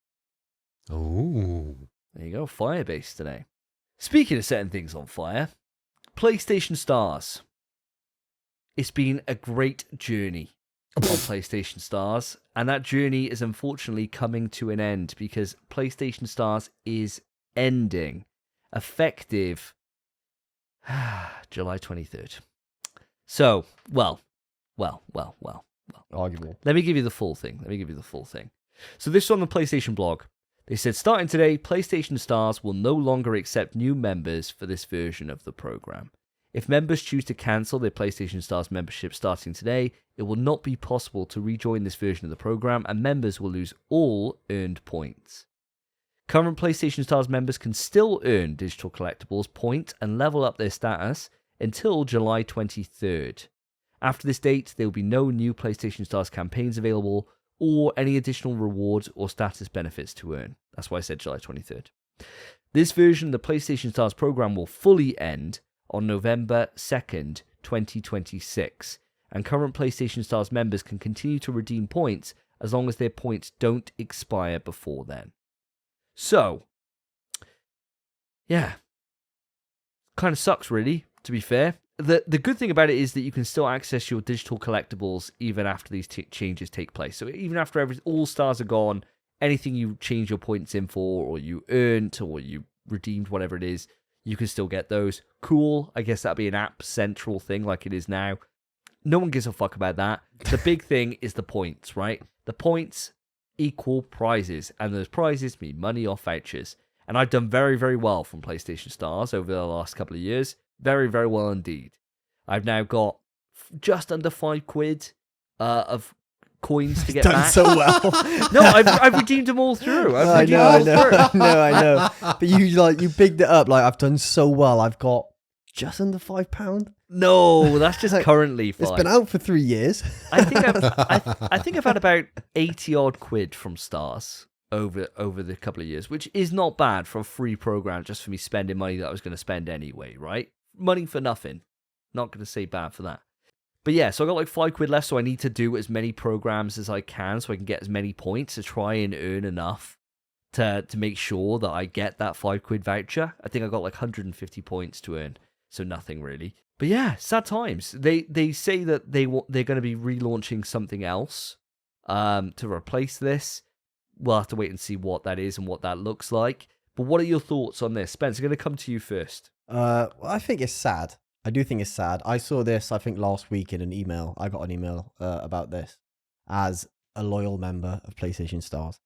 [SPEAKER 2] Oh,
[SPEAKER 1] There you go. Fire-based today. Speaking of setting things on fire, PlayStation Stars. It's been a great journey on PlayStation Stars, and that journey is unfortunately coming to an end because PlayStation Stars is ending effective July 23rd. So, well.
[SPEAKER 3] Arguable.
[SPEAKER 1] Let me give you the full thing. So this is on the PlayStation blog. They said, starting today, PlayStation Stars will no longer accept new members for this version of the program. If members choose to cancel their PlayStation Stars membership starting today, it will not be possible to rejoin this version of the program, and members will lose all earned points. Current PlayStation Stars members can still earn digital collectibles, point, and level up their status until July 23rd. After this date, there will be no new PlayStation Stars campaigns available or any additional rewards or status benefits to earn. That's why I said July 23rd. This version of the PlayStation Stars program will fully end on November 2nd, 2026, and current PlayStation Stars members can continue to redeem points as long as their points don't expire before then. So, yeah, kind of sucks really, to be fair. The good thing about it is that you can still access your digital collectibles even after these changes take place. So even after all stars are gone, anything you change your points in for, or you earned, or you redeemed, whatever it is, you can still get those. Cool. I guess that'd be an app central thing like it is now. No one gives a fuck about that. The big thing is the points, right? The points equal prizes, and those prizes mean money off vouchers. And I've done very, very well from PlayStation Stars over the last couple of years. Very, very well indeed. I've now got just under £5 of coins to get
[SPEAKER 3] Done
[SPEAKER 1] back.
[SPEAKER 3] so well.
[SPEAKER 1] No, I've redeemed them all through.
[SPEAKER 3] I know. But you bigged it up. Like, I've done so well. I've got just under £5.
[SPEAKER 1] No, that's just currently £5.
[SPEAKER 3] It's been out for 3 years.
[SPEAKER 1] I think I've had about 80 odd quid from Stars over the couple of years, which is not bad for a free program just for me spending money that I was going to spend anyway, right? Money for nothing. Not going to say bad for that. But yeah, so I got like £5 left, so I need to do as many programs as I can so I can get as many points to try and earn enough to make sure that I get that £5 voucher. I think I got like 150 points to earn, so nothing really. But yeah, sad times. They say that they're going to be relaunching something else to replace this. We'll have to wait and see what that is and what that looks like. But what are your thoughts on this? Spence, I'm going to come to you first.
[SPEAKER 3] I think it's sad. I do think it's sad. I saw this, I think, last week in an email. I got an email about this as a loyal member of PlayStation Stars.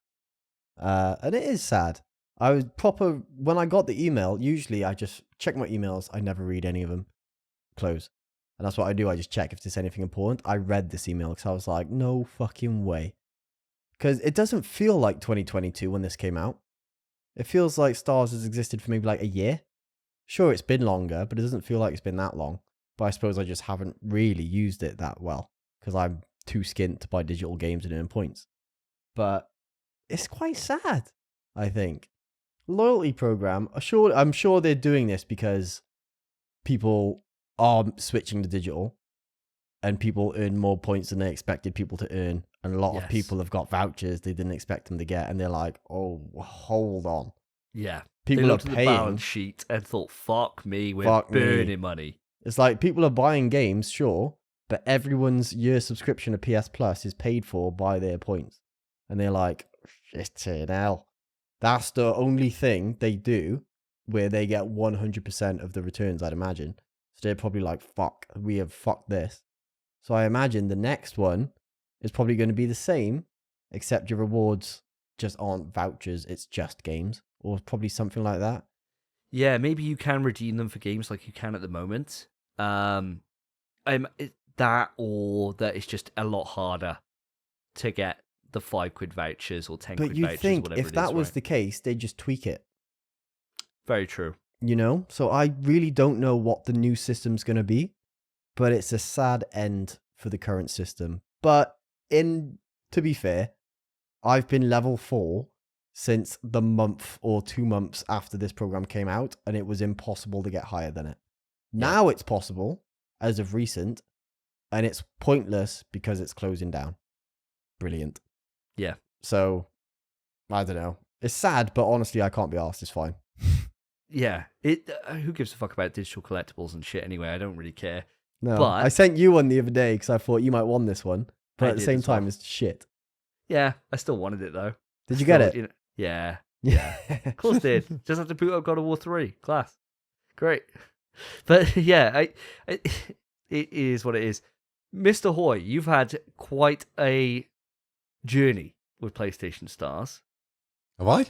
[SPEAKER 3] And it is sad. When I got the email, usually I just check my emails. I never read any of them. Close. And that's what I do. I just check if there's anything important. I read this email because I was like, no fucking way. Because it doesn't feel like 2022 when this came out. It feels like Stars has existed for maybe like a year. Sure, it's been longer, but it doesn't feel like it's been that long. But I suppose I just haven't really used it that well because I'm too skint to buy digital games and earn points. But it's quite sad, I think. Loyalty program, I'm sure they're doing this because people are switching to digital and people earn more points than they expected people to earn. And a lot of people have got vouchers they didn't expect them to get. And they're like, oh, hold on.
[SPEAKER 1] Yeah.
[SPEAKER 3] People
[SPEAKER 1] they looked
[SPEAKER 3] are
[SPEAKER 1] at
[SPEAKER 3] paying.
[SPEAKER 1] the balance sheet and thought, fuck me, we're burning money.
[SPEAKER 3] It's like people are buying games, sure, but everyone's year subscription to PS Plus is paid for by their points. And they're like, shit, hell. That's the only thing they do where they get 100% of the returns, I'd imagine. So they're probably like, fuck, we have fucked this. So I imagine the next one is probably going to be the same, except your rewards just aren't vouchers, it's just games. Or probably something like that.
[SPEAKER 1] Yeah, maybe you can redeem them for games like you can at the moment. That or that it's just a lot harder to get the £5 vouchers or £10 vouchers.
[SPEAKER 3] But you'd think if that was
[SPEAKER 1] right?
[SPEAKER 3] the case, they'd just tweak it.
[SPEAKER 1] Very true.
[SPEAKER 3] You know? So I really don't know what the new system's going to be, but it's a sad end for the current system. But to be fair, I've been level 4 since the month or 2 months after this program came out, and it was impossible to get higher than it. Now it's possible, as of recent, and it's pointless because it's closing down. Brilliant.
[SPEAKER 1] Yeah.
[SPEAKER 3] So, I don't know. It's sad, but honestly, I can't be arsed. It's fine.
[SPEAKER 1] yeah, it. Who gives a fuck about digital collectibles and shit anyway? I don't really care.
[SPEAKER 3] No,
[SPEAKER 1] But
[SPEAKER 3] I sent you one the other day because I thought you might want this one, but
[SPEAKER 1] I
[SPEAKER 3] at the
[SPEAKER 1] did
[SPEAKER 3] same
[SPEAKER 1] as well.
[SPEAKER 3] time, it's shit.
[SPEAKER 1] Yeah, I still wanted it though.
[SPEAKER 3] Did you get
[SPEAKER 1] Still,
[SPEAKER 3] it?
[SPEAKER 1] you know, yeah,
[SPEAKER 3] Yeah.
[SPEAKER 1] of course did. Just have to boot up God of War 3. Class, great. But yeah, it is what it is. Mr. Hoy, you've had quite a journey with PlayStation Stars.
[SPEAKER 2] Have I?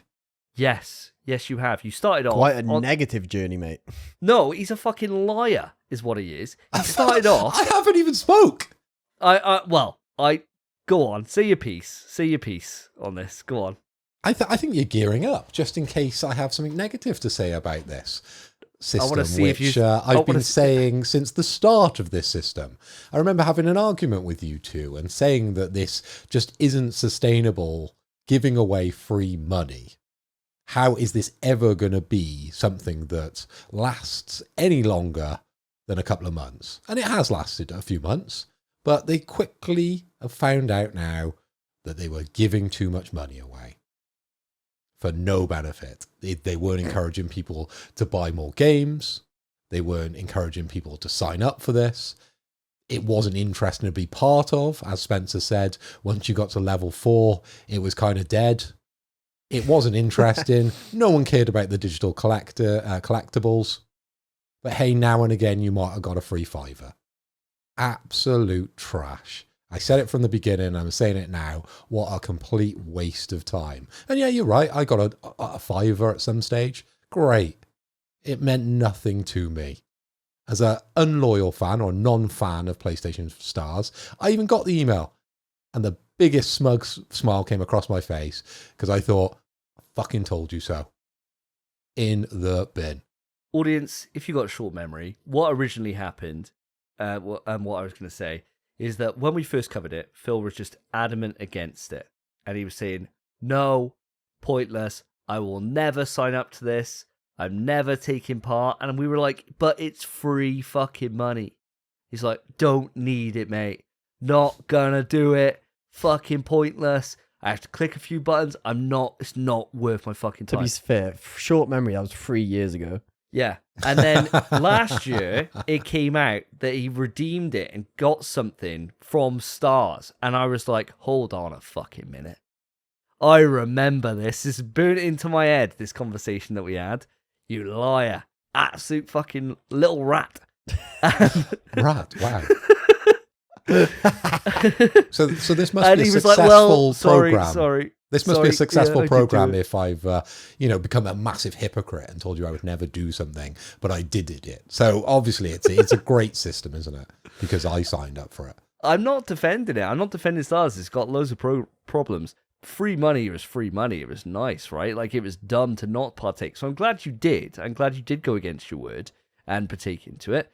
[SPEAKER 1] Yes, you have. You started off
[SPEAKER 3] Quite a negative journey, mate.
[SPEAKER 1] No, he's a fucking liar, is what he is. He started off.
[SPEAKER 2] I haven't even spoke.
[SPEAKER 1] I go on. Say your piece. Say your piece on this. Go on.
[SPEAKER 2] I think you're gearing up just in case I have something negative to say about this system,
[SPEAKER 1] wanna see if
[SPEAKER 2] which
[SPEAKER 1] you-
[SPEAKER 2] I've been saying since the start of this system. I remember having an argument with you two and saying that this just isn't sustainable, giving away free money. How is this ever going to be something that lasts any longer than a couple of months? And it has lasted a few months, but they quickly have found out now that they were giving too much money away for no benefit. They weren't encouraging people to buy more games. They weren't encouraging people to sign up for this. It wasn't interesting to be part of. As Spencer said, once you got to level 4, it was kind of dead. It wasn't interesting. No one cared about the digital collectibles. But hey, now and again, you might have got a free $5. Absolute trash. I said it from the beginning. I'm saying it now. What a complete waste of time. And yeah, you're right. I got a $5 at some stage. Great. It meant nothing to me. As an unloyal fan or non-fan of PlayStation Stars, I even got the email. And the biggest smug smile came across my face because I thought, I fucking told you so. In the bin.
[SPEAKER 1] Audience, if you got a short memory, what originally happened, and what I was going to say, is that when we first covered it, Phil was just adamant against it. And he was saying, no, pointless, I will never sign up to this, I'm never taking part. And we were like, but it's free fucking money. He's like, don't need it, mate. Not gonna do it. Fucking pointless. I have to click a few buttons. It's not worth my fucking
[SPEAKER 3] To
[SPEAKER 1] time.
[SPEAKER 3] be fair, short memory, that was 3 years ago.
[SPEAKER 1] Yeah. And then last year, it came out that he redeemed it and got something from Stars. And I was like, hold on a fucking minute. I remember this. This burnt into my head, this conversation that we had. You liar. Absolute fucking little rat.
[SPEAKER 2] Rat, wow. So this must
[SPEAKER 1] And
[SPEAKER 2] be a
[SPEAKER 1] he was
[SPEAKER 2] successful
[SPEAKER 1] like, well,
[SPEAKER 2] program.
[SPEAKER 1] sorry.
[SPEAKER 2] This must be a successful
[SPEAKER 1] I did
[SPEAKER 2] program
[SPEAKER 1] do it.
[SPEAKER 2] if I've, become a massive hypocrite and told you I would never do something, but I did it. So obviously it's a great system, isn't it? Because I signed up for it.
[SPEAKER 1] I'm not defending it. I'm not defending Stars. It's got loads of problems. Free money was free money. It was nice, right? Like, it was dumb to not partake. So I'm glad you did. I'm glad you did go against your word and partake into it.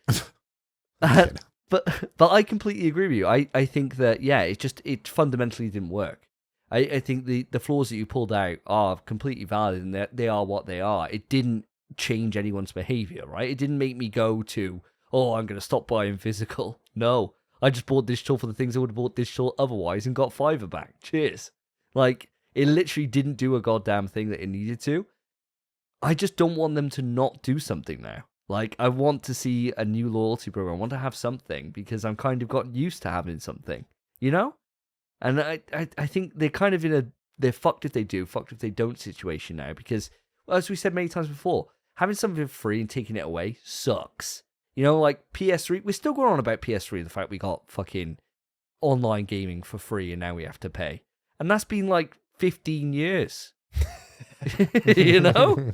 [SPEAKER 1] But I completely agree with you. I think that, yeah, it fundamentally didn't work. I think the flaws that you pulled out are completely valid, and they are what they are. It didn't change anyone's behavior, right? It didn't make me go to, I'm going to stop buying physical. No, I just bought digital for the things I would have bought digital otherwise and got $5 back. Cheers. Like, it literally didn't do a goddamn thing that it needed to. I just don't want them to not do something now. Like, I want to see a new loyalty program. I want to have something because I'm kind of gotten used to having something, you know? And I think they're kind of in a they're fucked if they do, fucked if they don't situation now because, as we said many times before, having something free and taking it away sucks. You know, like PS3, we're still going on about PS3, the fact we got fucking online gaming for free and now we have to pay. And that's been like 15 years. You know?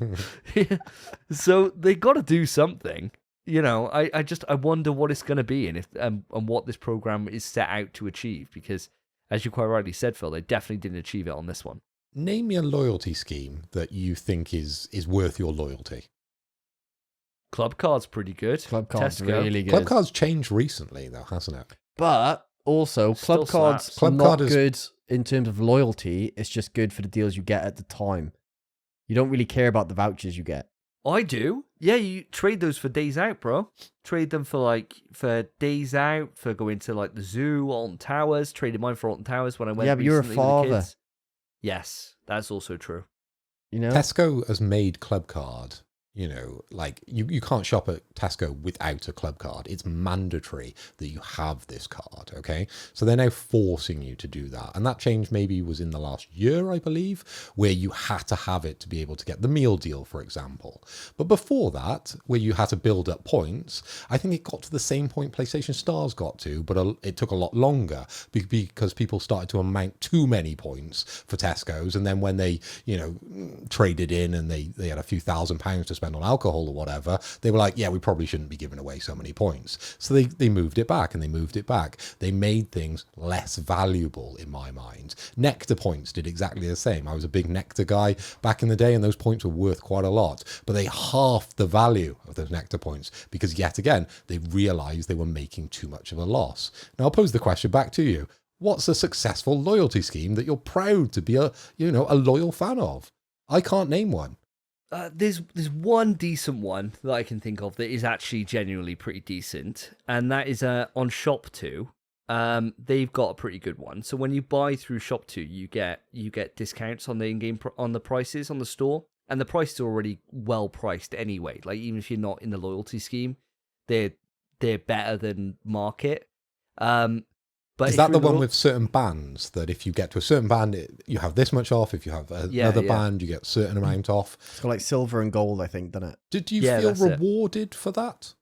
[SPEAKER 1] So they got to do something. You know, I wonder what it's going to be and if and what this program is set out to achieve because, as you quite rightly said, Phil, they definitely didn't achieve it on this one.
[SPEAKER 2] Name me a loyalty scheme that you think is worth your loyalty.
[SPEAKER 1] Club Card's pretty good.
[SPEAKER 3] Club Card's
[SPEAKER 1] Tesco.
[SPEAKER 3] really good.
[SPEAKER 2] Club Card's changed recently, though, hasn't it?
[SPEAKER 3] But also,
[SPEAKER 1] Still
[SPEAKER 3] Club Card's
[SPEAKER 1] slaps.
[SPEAKER 2] Club
[SPEAKER 3] not
[SPEAKER 2] Card is-
[SPEAKER 3] good in terms of loyalty. It's just good for the deals you get at the time. You don't really care about the vouchers you get.
[SPEAKER 1] I do. Yeah, you trade those for days out, bro. Trade them for days out, for going to like the zoo, Alton Towers. Traded mine for Alton Towers when I went.
[SPEAKER 3] Yeah, but you're a
[SPEAKER 1] recently with the
[SPEAKER 3] father.
[SPEAKER 1] kids. Yes, that's also true.
[SPEAKER 3] You know?
[SPEAKER 2] Tesco has made Club Card You know, like you can't shop at Tesco without a club card. It's mandatory that you have this card, okay? So they're now forcing you to do that. And that change maybe was in the last year, I believe, where you had to have it to be able to get the meal deal, for example. But before that, where you had to build up points, I think it got to the same point PlayStation Stars got to, but it took a lot longer because people started to amount too many points for Tesco's. And then when they, you know, traded in and they had a few £1,000s to spend on alcohol or whatever, they were like, yeah, we probably shouldn't be giving away so many points. So they moved it back and they moved it back. They made things less valuable in my mind. Nectar points did exactly the same. I was a big Nectar guy back in the day and those points were worth quite a lot, but they halved the value of those Nectar points because yet again, they realized they were making too much of a loss. Now I'll pose the question back to you. What's a successful loyalty scheme that you're proud to be a loyal fan of? I can't name one.
[SPEAKER 1] There's one decent one that I can think of that is actually genuinely pretty decent, and that is on Shop2. They've got a pretty good one. So when you buy through Shop2, you get discounts on the in-game on the prices on the store, and the prices are already well priced anyway. Like even if you're not in the loyalty scheme, they're better than market. But
[SPEAKER 2] is that the one with certain bands that if you get to a certain band, you have this much off? If you have another band, you get a certain amount off?
[SPEAKER 3] It's got like silver and gold, I think, doesn't it?
[SPEAKER 2] Did you feel rewarded for that?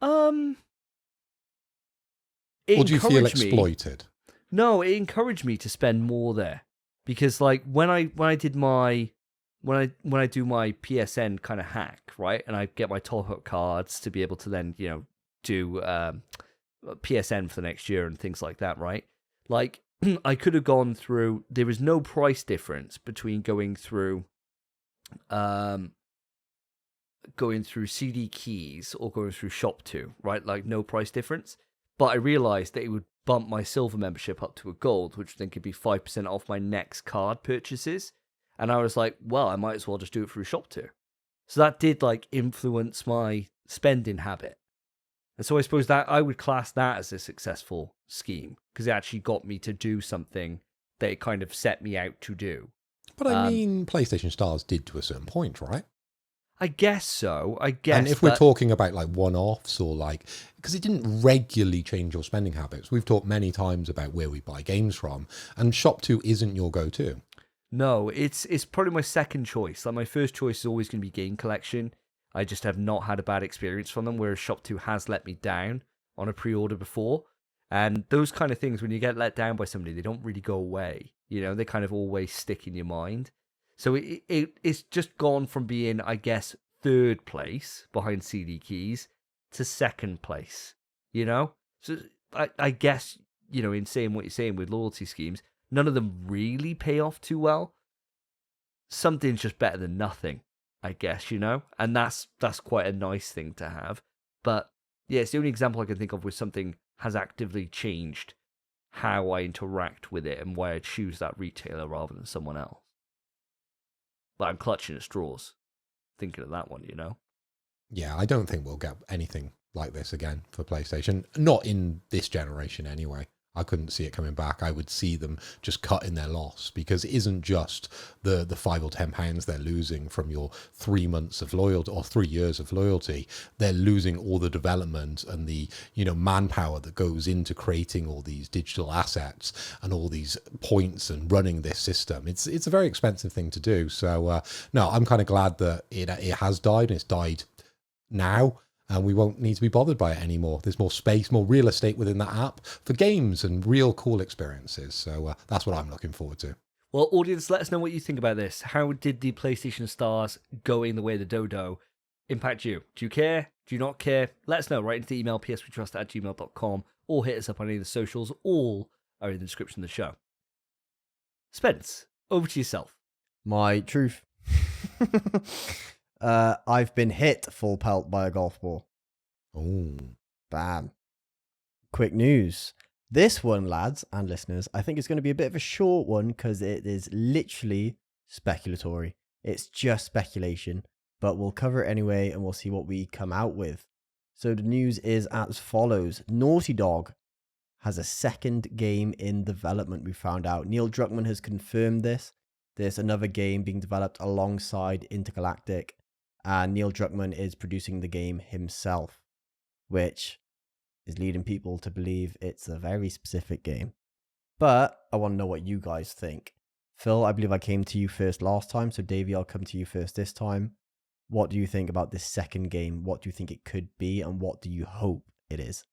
[SPEAKER 1] Or
[SPEAKER 2] do you feel exploited?
[SPEAKER 1] No, it encouraged me to spend more there because, like, when I do my PSN kind of hack, right, and I get my top up cards to be able to then do PSN for the next year and things like that, right? Like, I could have gone through. There was no price difference between going through CD Keys or going through Shop2, right? Like, no price difference. But I realized that it would bump my silver membership up to a gold, which then could be 5% off my next card purchases. And I was like, well, I might as well just do it through Shop2. So that did like influence my spending habit. And so I suppose that I would class that as a successful scheme because it actually got me to do something that it kind of set me out to do.
[SPEAKER 2] But I mean, PlayStation Stars did to a certain point, right?
[SPEAKER 1] I guess so. And
[SPEAKER 2] if we're talking about like one-offs or like, because it didn't regularly change your spending habits. We've talked many times about where we buy games from, and Shop2 isn't your go-to.
[SPEAKER 1] No, it's probably my second choice. Like my first choice is always going to be game collection. I just have not had a bad experience from them, whereas Shop2 has let me down on a pre-order before. And those kind of things, when you get let down by somebody, they don't really go away. You know, they kind of always stick in your mind. So it's just gone from being, I guess, third place behind CD Keys to second place, you know? So I guess, in saying what you're saying with loyalty schemes, none of them really pay off too well. Something's just better than nothing, I guess, and that's quite a nice thing to have. But yeah, it's the only example I can think of where something has actively changed how I interact with it and why I choose that retailer rather than someone else. But I'm clutching at straws, thinking of that one,
[SPEAKER 2] Yeah, I don't think we'll get anything like this again for PlayStation. Not in this generation, anyway. I couldn't see it coming back. I would see them just cutting their loss because it isn't just the £5 or £10 they're losing from your 3 months of loyalty or 3 years of loyalty. They're losing all the development and the manpower that goes into creating all these digital assets and all these points and running this system. It's a very expensive thing to do. So no, I'm kind of glad that it has died and it's died now. And we won't need to be bothered by it anymore. There's more space, more real estate within that app for games and real cool experiences. So that's what I'm looking forward to.
[SPEAKER 1] Well, audience, let us know what you think about this. How did the PlayStation Stars going the way of the dodo impact you? Do you care? Do you not care? Let us know. Write into the email pswetrust@gmail.com or hit us up on any of the socials. All are in the description of the show. Spence, over to yourself.
[SPEAKER 3] My truth. I've been hit full pelt by a golf ball.
[SPEAKER 2] Oh.
[SPEAKER 3] Bam. Quick news. This one, lads and listeners, I think it's going to be a bit of a short one because it is literally speculatory. It's just speculation, but we'll cover it anyway and we'll see what we come out with. So the news is as follows. Naughty Dog has a second game in development, we found out. Neil Druckmann has confirmed this. There's another game being developed alongside Intergalactic. and Neil Druckmann is producing the game himself, which is leading people to believe it's a very specific game. But I want to know what you guys think. Phil, I believe I came to you first last time, so Davey, I'll come to you first this time. What do you think about this second game? What do you think it could be, and what do you hope it is?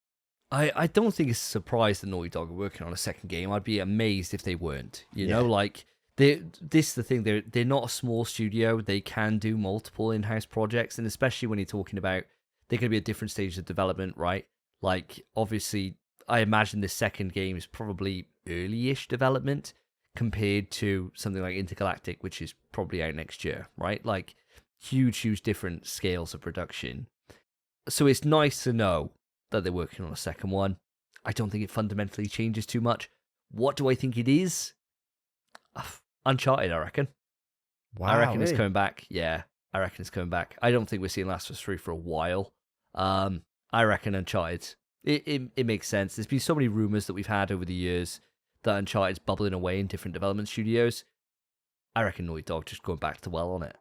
[SPEAKER 1] I don't think it's a surprise that Naughty Dog are working on a second game. I'd be amazed if they weren't. You know, like this is the thing. They're not a small studio. They can do multiple in-house projects, and especially when you're talking about they're going to be at different stages of development, right? Like obviously, I imagine this second game is probably early-ish development compared to something like Intergalactic, which is probably out next year, right? Like huge different scales of production. So it's nice to know that they're working on a second one. I don't think it fundamentally changes too much. What do I think it is? Uncharted, I reckon.
[SPEAKER 3] Wow,
[SPEAKER 1] I reckon it's
[SPEAKER 3] really?
[SPEAKER 1] coming back. Yeah, I reckon it's coming back. I don't think we're seeing Last of Us 3 for a while. I reckon Uncharted. It makes sense. There's been so many rumors that we've had over the years that Uncharted's bubbling away in different development studios. I reckon Naughty Dog just going back to well on it.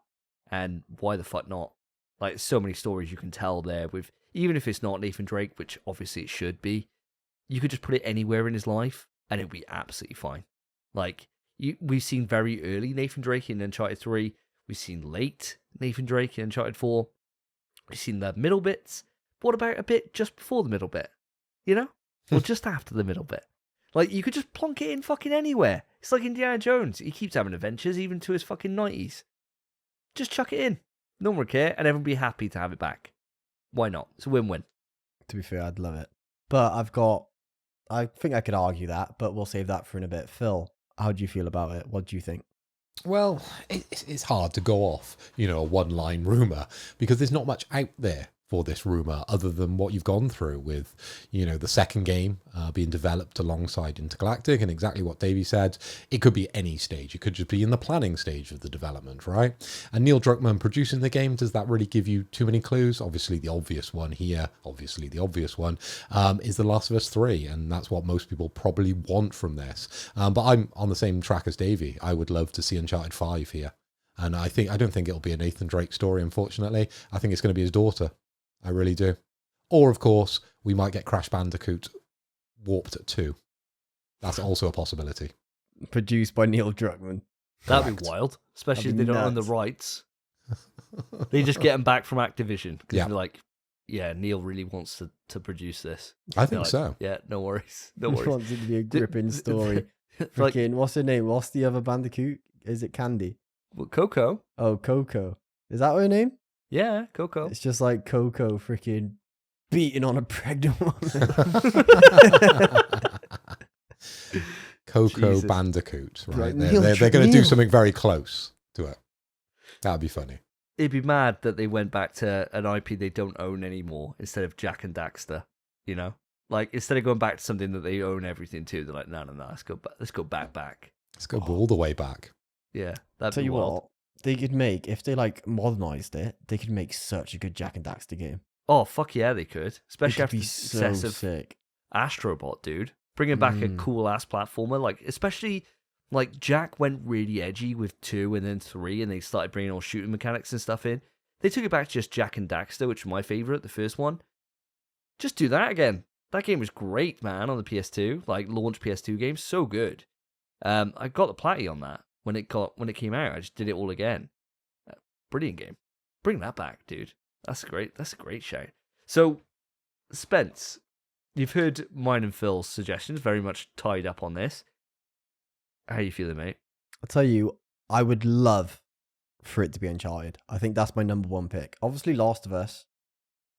[SPEAKER 1] And why the fuck not? Like, so many stories you can tell there with, even if it's not Nathan Drake, which obviously it should be, you could just put it anywhere in his life and it'd be absolutely fine. Like, we've seen very early Nathan Drake in Uncharted 3. We've seen late Nathan Drake in Uncharted 4. We've seen the middle bits. What about a bit just before the middle bit? You know? Or just after the middle bit? Like, you could just plonk it in fucking anywhere. It's like Indiana Jones. He keeps having adventures even to his fucking 90s. Just chuck it in. No one would care, and everyone would be happy to have it back. Why not? It's a win-win.
[SPEAKER 3] To be fair, I'd love it. But I think I could argue that, but we'll save that for in a bit. Phil, how do you feel about it? What do you think?
[SPEAKER 2] Well, it's hard to go off, a one-line rumour, because there's not much out there for this rumour other than what you've gone through with, the second game being developed alongside Intergalactic, and exactly what Davey said. It could be any stage. It could just be in the planning stage of the development, right? And Neil Druckmann producing the game, does that really give you too many clues? Obviously, the obvious one here, is The Last of Us 3, and that's what most people probably want from this. But I'm on the same track as Davey. I would love to see Uncharted 5 here. And I don't think it'll be a Nathan Drake story, unfortunately. I think it's going to be his daughter. I really do. Or, of course, we might get Crash Bandicoot Warped 2. That's also a possibility.
[SPEAKER 3] Produced by Neil Druckmann.
[SPEAKER 1] That'd be wild. Especially if they don't own the rights. They just get them back from Activision. Because they're like, yeah, Neil really wants to produce this.
[SPEAKER 2] I think
[SPEAKER 1] like,
[SPEAKER 2] so.
[SPEAKER 1] Yeah, no worries. No
[SPEAKER 3] He
[SPEAKER 1] worries.
[SPEAKER 3] wants it to be a gripping story.
[SPEAKER 1] Like,
[SPEAKER 3] Freaking, what's her name? What's the other Bandicoot? Is it Candy?
[SPEAKER 1] well, Coco.
[SPEAKER 3] Oh, Coco. Is that her name?
[SPEAKER 1] Yeah, Coco.
[SPEAKER 3] It's just like Coco freaking beating on a pregnant woman.
[SPEAKER 2] Coco
[SPEAKER 1] Jesus.
[SPEAKER 2] Bandicoot, right?
[SPEAKER 3] Right,
[SPEAKER 2] They're going to do something very close to it. That'd be funny.
[SPEAKER 1] It'd be mad that they went back to an IP they don't own anymore instead of Jack and Daxter, Like, instead of going back to something that they own everything to, they're like, no, let's go back. Let's go back.
[SPEAKER 2] Let's go all the way back.
[SPEAKER 1] Yeah, that'd
[SPEAKER 3] Tell
[SPEAKER 1] be
[SPEAKER 3] you
[SPEAKER 1] wild.
[SPEAKER 3] what, they could make, if they like modernized it, they could make such a good Jack and Daxter game.
[SPEAKER 1] Oh, fuck yeah, they could. Especially
[SPEAKER 3] It could
[SPEAKER 1] after
[SPEAKER 3] be
[SPEAKER 1] the
[SPEAKER 3] so
[SPEAKER 1] success of
[SPEAKER 3] sick.
[SPEAKER 1] Astrobot, dude. Bringing back a cool-ass platformer. Like, especially, like, Jack went really edgy with 2 and then 3, and they started bringing all shooting mechanics and stuff in. They took it back to just Jack and Daxter, which was my favorite, the first one. Just do that again. That game was great, man, on the PS2. Like, launch PS2 game. So good. I got the platty on that when it came out. I just did it all again. Brilliant game. Bring that back, dude. That's great. That's a great shout. So, Spence, you've heard mine and Phil's suggestions, very much tied up on this. How you feeling, mate?
[SPEAKER 3] I'll tell you, I would love for it to be Uncharted. I think that's my number one pick. Obviously, Last of Us.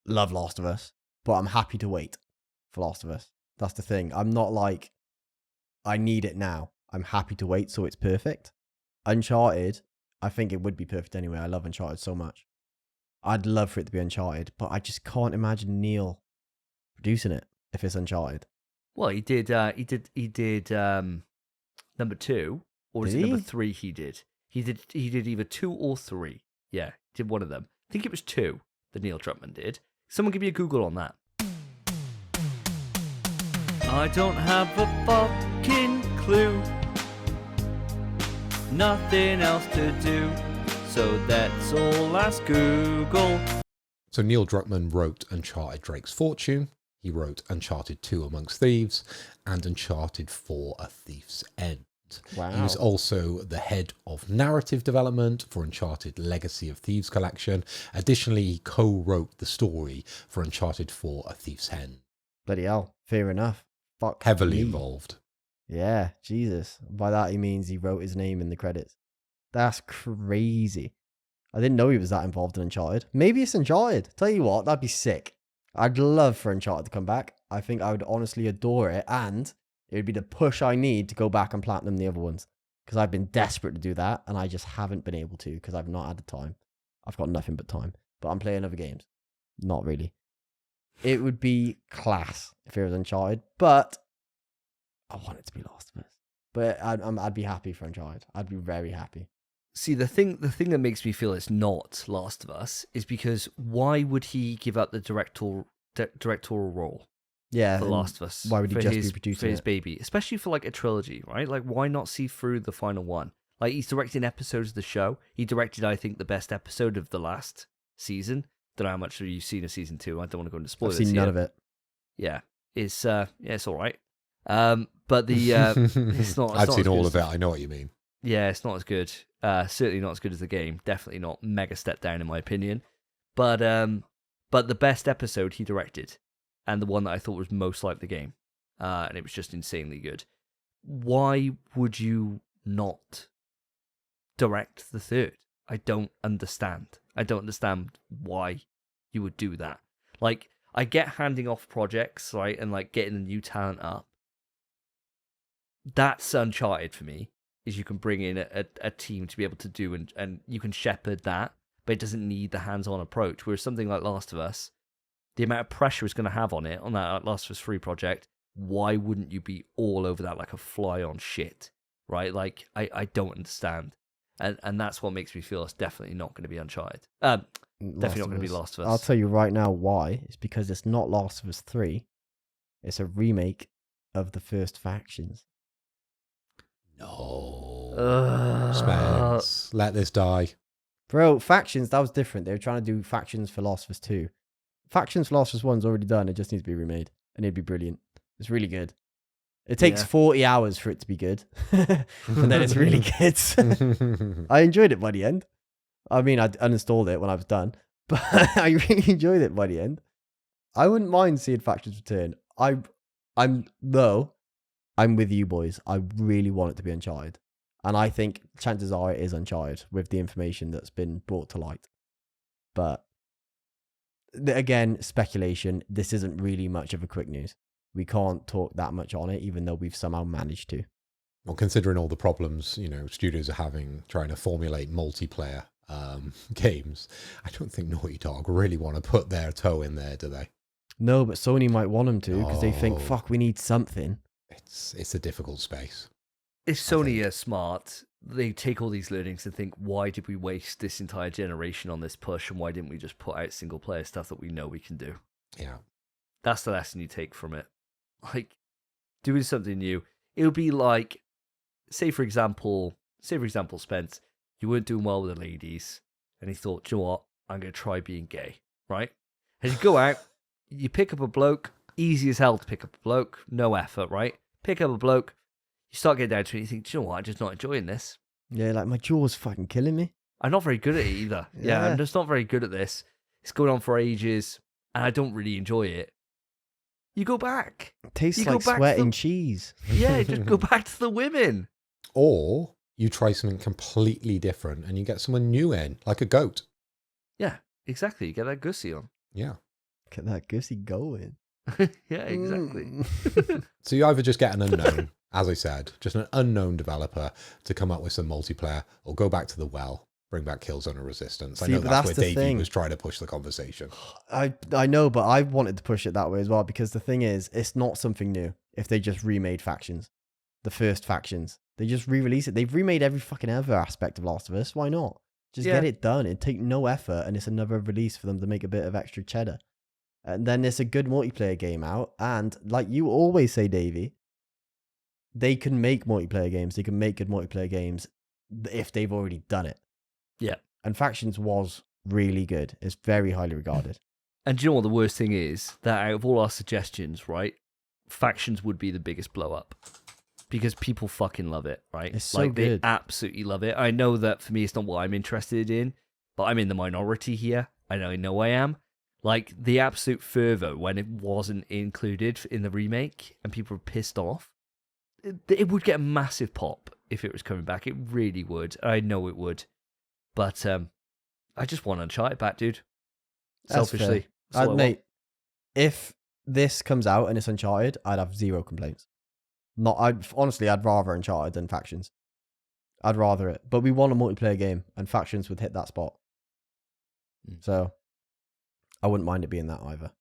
[SPEAKER 3] Love Last of Us. But I'm happy to wait for Last of Us. That's the thing. I'm not like, I need it now. I'm happy to wait so it's perfect. Uncharted, I think it would be perfect anyway. I love Uncharted so much. I'd love for it to be Uncharted, but I just can't imagine Neil producing it if it's Uncharted.
[SPEAKER 1] Well, he did number 2, or was
[SPEAKER 3] Did
[SPEAKER 1] it
[SPEAKER 3] he?
[SPEAKER 1] number 3 he did? He did either 2 or 3. Yeah, he did one of them. I think it was 2 that Neil Druckmann did. Someone give me a Google on that. I don't have a fucking clue. Nothing else to do. So that's all. Ask Google.
[SPEAKER 2] So Neil Druckmann wrote Uncharted Drake's Fortune. He wrote Uncharted 2 Amongst Thieves and Uncharted 4 A Thief's End.
[SPEAKER 3] Wow.
[SPEAKER 2] He was also the head of narrative development for Uncharted Legacy of Thieves collection. Additionally, he co-wrote the story for Uncharted 4 A Thief's End.
[SPEAKER 3] Bloody hell. Fair enough. Fuck
[SPEAKER 2] Heavily
[SPEAKER 3] me.
[SPEAKER 2] involved.
[SPEAKER 3] Yeah, Jesus. By that he means he wrote his name in the credits. That's crazy. I didn't know he was that involved in Uncharted. Maybe it's Uncharted. Tell you what, that'd be sick. I'd love for Uncharted to come back. I think I would honestly adore it, and it would be the push I need to go back and platinum the other ones. Because I've been desperate to do that, and I just haven't been able to because I've not had the time. I've got nothing but time. But I'm playing other games. Not really. It would be class if it was Uncharted, but I want it to be Last of Us. But I'd be happy for Uncharted. I'd be very happy.
[SPEAKER 1] See, the thing that makes me feel it's not Last of Us is because why would he give up the directorial role
[SPEAKER 3] Yeah.
[SPEAKER 1] for Last of Us?
[SPEAKER 3] Why would he
[SPEAKER 1] for
[SPEAKER 3] just
[SPEAKER 1] his,
[SPEAKER 3] be producing
[SPEAKER 1] for his
[SPEAKER 3] it?
[SPEAKER 1] baby, especially for like a trilogy, right? Like, why not see through the final one? Like, he's directing episodes of the show. He directed, I think, the best episode of the last season. Don't know how much you've seen of season 2. I don't want to go into spoilers.
[SPEAKER 3] I've seen none of it.
[SPEAKER 1] Yeah, it's all right. But the it's not.
[SPEAKER 2] I've seen all of it. I know what you mean.
[SPEAKER 1] Yeah, it's not as good. Certainly not as good as the game. Definitely not mega step down in my opinion. But the best episode he directed, and the one that I thought was most like the game, and it was just insanely good. Why would you not direct the third? I don't understand. I don't understand why you would do that. Like, I get handing off projects, right, and like getting the new talent up. That's Uncharted for me. Is you can bring in a team to be able to do and you can shepherd that, but it doesn't need the hands-on approach. Whereas something like Last of Us, the amount of pressure it's going to have on it, on that Last of Us 3 project, why wouldn't you be all over that like a fly on shit, right? Like, I don't understand. And that's what makes me feel it's definitely not going to be Uncharted. Definitely not going to be Last of Us.
[SPEAKER 3] I'll tell you right now why. It's because it's not Last of Us 3. It's a remake of the first Factions.
[SPEAKER 2] No. Spence, let this die.
[SPEAKER 3] Bro, Factions, that was different. They were trying to do Factions for Last of Us 2. Factions for Last of Us 1's already done. It just needs to be remade. And it'd be brilliant. It's really good. It takes 40 hours for it to be good. And then it's really good. I enjoyed it by the end. I mean, I uninstalled it when I was done. But I really enjoyed it by the end. I wouldn't mind seeing Factions return. I'm with you boys. I really want it to be Uncharted. And I think chances are it is Uncharted with the information that's been brought to light. But again, speculation. This isn't really much of a quick news. We can't talk that much on it, even though we've somehow managed to.
[SPEAKER 2] Well, considering all the problems, studios are having trying to formulate multiplayer games, I don't think Naughty Dog really want to put their toe in there, do they?
[SPEAKER 3] No, but Sony might want them to because they think, fuck, we need something.
[SPEAKER 2] It's a difficult space.
[SPEAKER 1] If Sony are smart, they take all these learnings and think, why did we waste this entire generation on this push, and why didn't we just put out single player stuff that we know we can do?
[SPEAKER 2] Yeah.
[SPEAKER 1] That's the lesson you take from it. Like, doing something new. It would be like, say for example, Spence, you weren't doing well with the ladies, and he thought, do you know what, I'm going to try being gay, right? And you go out, you pick up a bloke, easy as hell to pick up a bloke, no effort, right? Pick up a bloke, you start getting down to it, you think, do you know what, I'm just not enjoying this.
[SPEAKER 3] Yeah, like my jaw's fucking killing me.
[SPEAKER 1] I'm not very good at it either. Yeah, I'm just not very good at this. It's going on for ages, and I don't really enjoy it. You go back.
[SPEAKER 3] It tastes
[SPEAKER 1] You go
[SPEAKER 3] like
[SPEAKER 1] back to
[SPEAKER 3] sweating cheese.
[SPEAKER 1] Yeah, just go back to the women.
[SPEAKER 2] Or you try something completely different and you get someone new in, like a goat.
[SPEAKER 1] Yeah, exactly. You get that gussy on.
[SPEAKER 2] Yeah.
[SPEAKER 3] Get that goosey going.
[SPEAKER 1] Yeah, exactly.
[SPEAKER 2] So you either just get an unknown, as I said, just an unknown developer to come up with some multiplayer, or go back to the well, bring back Killzone or Resistance.
[SPEAKER 3] See,
[SPEAKER 2] I know
[SPEAKER 3] but
[SPEAKER 2] that's
[SPEAKER 3] that's
[SPEAKER 2] where
[SPEAKER 3] the
[SPEAKER 2] Davey
[SPEAKER 3] thing.
[SPEAKER 2] was trying to push the conversation.
[SPEAKER 3] I know, but I wanted to push it that way as well, because the thing is, it's not something new if they just remade Factions. The first Factions. They just re-release it. They've remade every fucking other aspect of Last of Us. Why not? Just get it done. It'd take no effort, and it's another release for them to make a bit of extra cheddar. And then it's a good multiplayer game out. And like you always say, Davey, they can make multiplayer games. They can make good multiplayer games if they've already done it.
[SPEAKER 1] Yeah.
[SPEAKER 3] And Factions was really good. It's very highly regarded.
[SPEAKER 1] And do you know what the worst thing is? That out of all our suggestions, right, Factions would be the biggest blow up. Because people fucking love it, right?
[SPEAKER 3] It's so
[SPEAKER 1] like,
[SPEAKER 3] good.
[SPEAKER 1] They absolutely love it. I know that for me, it's not what I'm interested in, but I'm in the minority here. I know I am. Like, the absolute fervor when it wasn't included in the remake and people were pissed off, it would get a massive pop if it was coming back. It really would. I know it would. But I just want Uncharted back, dude.
[SPEAKER 3] That's
[SPEAKER 1] Selfishly.
[SPEAKER 3] fair.
[SPEAKER 1] That's all I want.
[SPEAKER 3] Mate, if this comes out and it's Uncharted, I'd have zero complaints. Honestly, I'd rather Uncharted than Factions. I'd rather it. But we want a multiplayer game, and Factions would hit that spot. So, I wouldn't mind it being that either.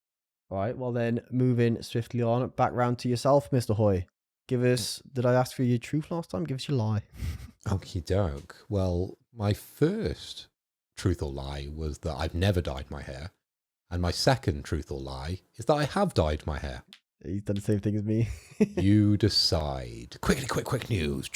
[SPEAKER 3] All right, well then, moving swiftly on, back round to yourself, Mr. Hoy. Give us, did I ask for your truth last time? Give us your lie.
[SPEAKER 2] Okie doke. Well, my first truth or lie was that I've never dyed my hair. And my second truth or lie is that I have dyed my hair.
[SPEAKER 3] He's done the same thing as me.
[SPEAKER 2] You decide. Quick news.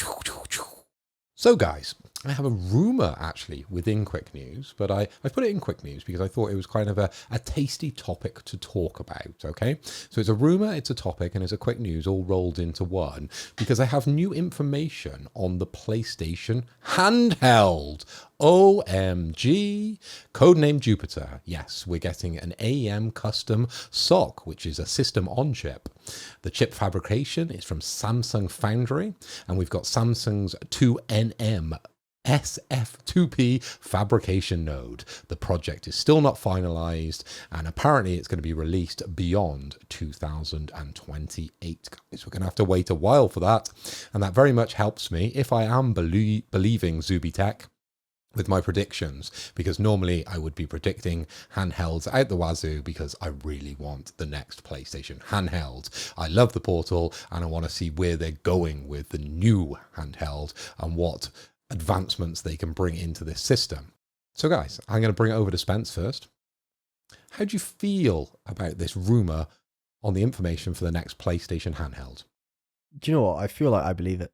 [SPEAKER 2] So, guys, I have a rumour, actually, within Quick News, but I put it in Quick News because I thought it was kind of a tasty topic to talk about, okay? So it's a rumour, it's a topic, and it's a Quick News all rolled into one because I have new information on the PlayStation handheld. OMG. Codename Jupiter. Yes, we're getting an AEM custom SoC, which is a system on chip. The chip fabrication is from Samsung Foundry, and we've got Samsung's 2NM SF2P fabrication node. The project is still not finalized, and apparently it's going to be released beyond 2028. Guys, we're going to have to wait a while for that, and that very much helps me if I am believing Zubitech with my predictions, because normally I would be predicting handhelds out the wazoo because I really want the next PlayStation handheld. I love the Portal and I want to see where they're going with the new handheld and what advancements they can bring into this system. So guys, I'm going to bring it over to Spence first. How do you feel about this rumor on the information for the next PlayStation handheld?
[SPEAKER 3] Do you know what? I feel like I believe it.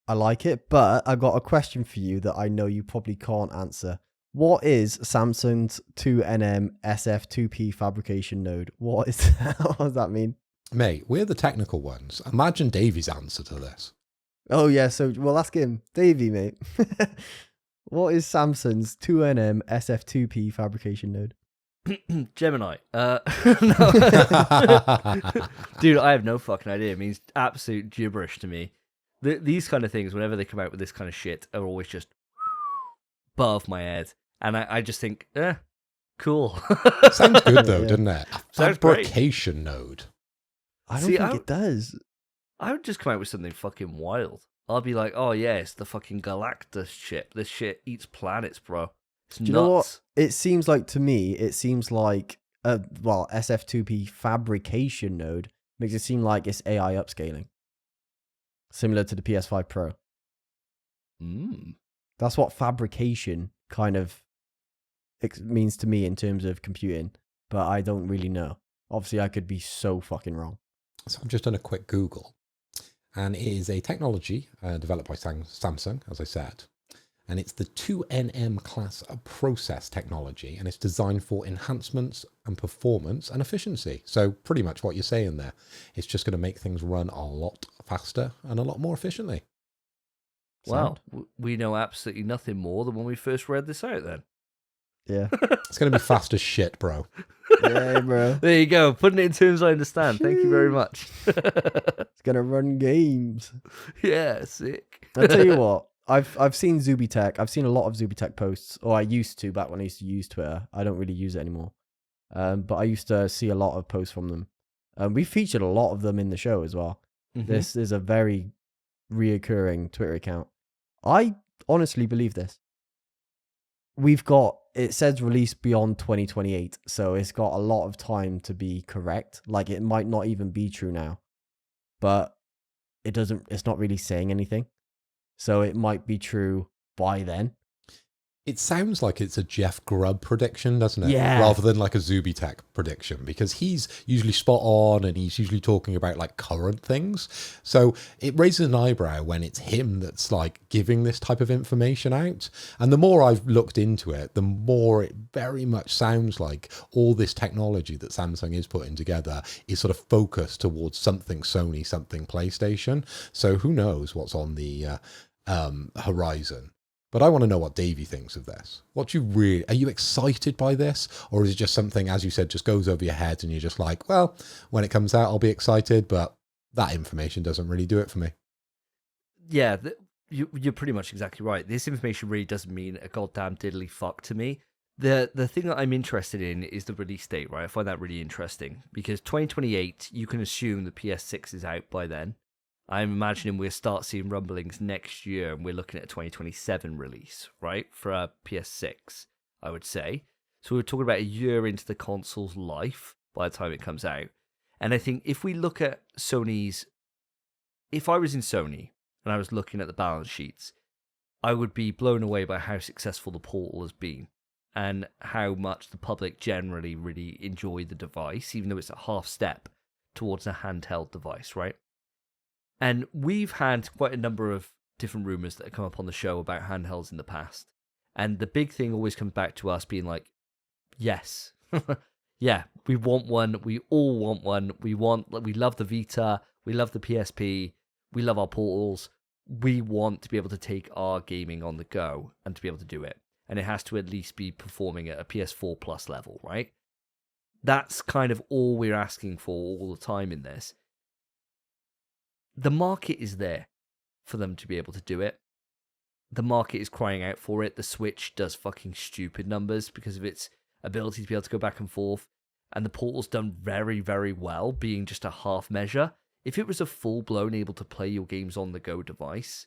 [SPEAKER 3] I like it, but I got a question for you that I know you probably can't answer. What is Samsung's 2NM SF2P fabrication node? What is that? What does that mean?
[SPEAKER 2] Mate, we're the technical ones. Imagine Davey's answer to this.
[SPEAKER 3] Oh, yeah, so we'll ask him. Davey, mate. What is Samsung's 2NM SF2P fabrication node?
[SPEAKER 1] Gemini. No. Dude, I have no fucking idea. It means absolute gibberish to me. These kind of things, whenever they come out with this kind of shit, are always just above my head. And I just think, cool.
[SPEAKER 2] Sounds good though,
[SPEAKER 3] Yeah.
[SPEAKER 2] doesn't it? A
[SPEAKER 1] Sounds great.
[SPEAKER 2] fabrication node.
[SPEAKER 3] I don't think
[SPEAKER 1] I
[SPEAKER 3] it does.
[SPEAKER 1] I would just come out with something fucking wild. I'll be like, oh yeah, it's the fucking Galactus ship. This shit eats planets, bro. It's
[SPEAKER 3] Do
[SPEAKER 1] nuts.
[SPEAKER 3] you know what? It seems like to me, SF2P fabrication node makes it seem like it's AI upscaling. Similar to the PS5 Pro. That's what fabrication kind of means to me in terms of computing, but I don't really know. Obviously, I could be so fucking wrong.
[SPEAKER 2] So I've just done a quick Google, and it is a technology developed by Samsung, as I said, and it's the 2NM class of process technology, and it's designed for enhancements and performance and efficiency. So pretty much what you're saying there. It's just going to make things run a lot faster and a lot more efficiently.
[SPEAKER 1] Wow, we know absolutely nothing more than when we first read this out then.
[SPEAKER 3] Yeah.
[SPEAKER 2] It's going to be fast as shit, bro.
[SPEAKER 3] Yeah, bro.
[SPEAKER 1] There you go, putting it in terms I understand. Thank you very much.
[SPEAKER 3] It's going to run games.
[SPEAKER 1] Yeah, sick.
[SPEAKER 3] I'll tell you what. I've seen Zubitech. I've seen a lot of Zubitech posts, or I used to back when I used to use Twitter. I don't really use it anymore. But I used to see a lot of posts from them. We featured a lot of them in the show as well.
[SPEAKER 1] Mhm.
[SPEAKER 3] This is a very reoccurring Twitter account. I honestly believe this. It says release beyond 2028, so it's got a lot of time to be correct. Like, it might not even be true now, but it's not really saying anything. So it might be true by then.
[SPEAKER 2] It sounds like it's a Jeff Grubb prediction, doesn't it?
[SPEAKER 3] Yeah.
[SPEAKER 2] Rather than like a Zubitech prediction, because he's usually spot on and he's usually talking about like current things. So it raises an eyebrow when it's him that's like giving this type of information out. And the more I've looked into it, the more it very much sounds like all this technology that Samsung is putting together is sort of focused towards something Sony, something PlayStation. So who knows what's on the horizon. But I want to know what Davey thinks of this. Are you excited by this? Or is it just something, as you said, just goes over your head and you're just like, well, when it comes out, I'll be excited, but that information doesn't really do it for me.
[SPEAKER 1] Yeah, you're pretty much exactly right. This information really doesn't mean a goddamn diddly fuck to me. The thing that I'm interested in is the release date, right? I find that really interesting because 2028, you can assume the PS6 is out by then. I'm imagining we'll start seeing rumblings next year, and we're looking at a 2027 release, right, for a PS6, I would say. So we're talking about a year into the console's life by the time it comes out. And I think if we look at Sony's... If I was in Sony and I was looking at the balance sheets, I would be blown away by how successful the Portal has been and how much the public generally really enjoy the device, even though it's a half step towards a handheld device, right? And we've had quite a number of different rumors that have come up on the show about handhelds in the past. And the big thing always comes back to us being like, yes, yeah, we want one. We all want one. We love the Vita. We love the PSP. We love our portals. We want to be able to take our gaming on the go and to be able to do it. And it has to at least be performing at a PS4 Plus level, right? That's kind of all we're asking for all the time in this. The market is there for them to be able to do it. The market is crying out for it. The Switch does fucking stupid numbers because of its ability to be able to go back and forth. And the Portal's done very, very well, being just a half measure. If it was a full-blown able to play your games on the go device,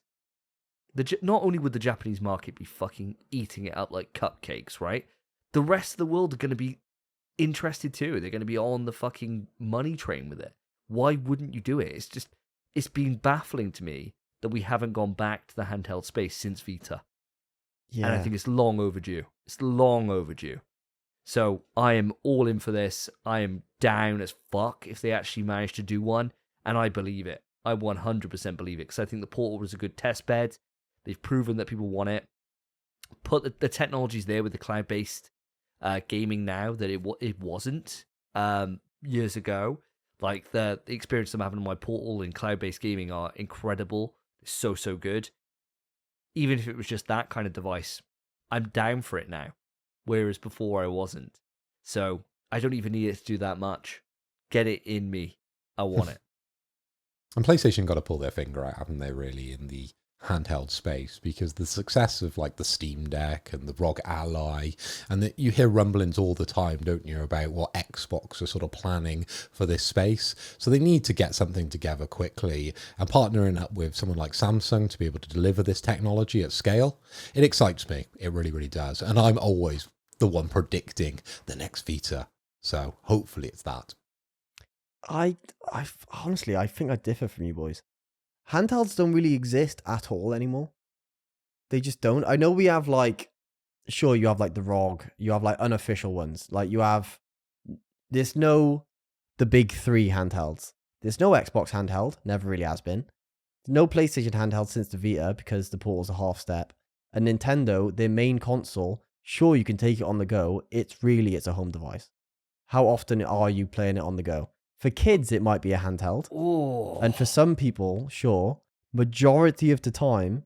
[SPEAKER 1] not only would the Japanese market be fucking eating it up like cupcakes, right? The rest of the world are going to be interested too. They're going to be on the fucking money train with it. Why wouldn't you do it? It's been baffling to me that we haven't gone back to the handheld space since Vita.
[SPEAKER 3] Yeah.
[SPEAKER 1] And I think it's long overdue. It's long overdue. So I am all in for this. I am down as fuck if they actually manage to do one. And I believe it. I 100% believe it. Because I think the Portal was a good test bed. They've proven that people want it. Put the technologies there with the cloud-based gaming now that it wasn't years ago. Like the experience I'm having on my Portal and cloud-based gaming are incredible. It's so good. Even if it was just that kind of device, I'm down for it now. Whereas before I wasn't. So I don't even need it to do that much. Get it in me. I want it.
[SPEAKER 2] And PlayStation got to pull their finger out, haven't they, really, in the handheld space, because the success of like the Steam Deck and the ROG Ally, and you hear rumblings all the time, don't you, about what Xbox are sort of planning for this space. So they need to get something together quickly, and partnering up with someone like Samsung to be able to deliver this technology at scale. It excites me. It really, really does. And I'm always the one predicting the next Vita. So hopefully it's that.
[SPEAKER 3] I honestly, I think I differ from you boys. Handhelds don't really exist at all anymore. They just don't. I know we have like, sure, you have like the ROG, you have like unofficial ones. Like there's no, the big three handhelds. There's no Xbox handheld, never really has been. There's no PlayStation handheld since the Vita because the Portal's a half step. And Nintendo, their main console, sure, you can take it on the go. It's a home device. How often are you playing it on the go? For kids, it might be a handheld.
[SPEAKER 1] Ooh.
[SPEAKER 3] And for some people, sure, majority of the time,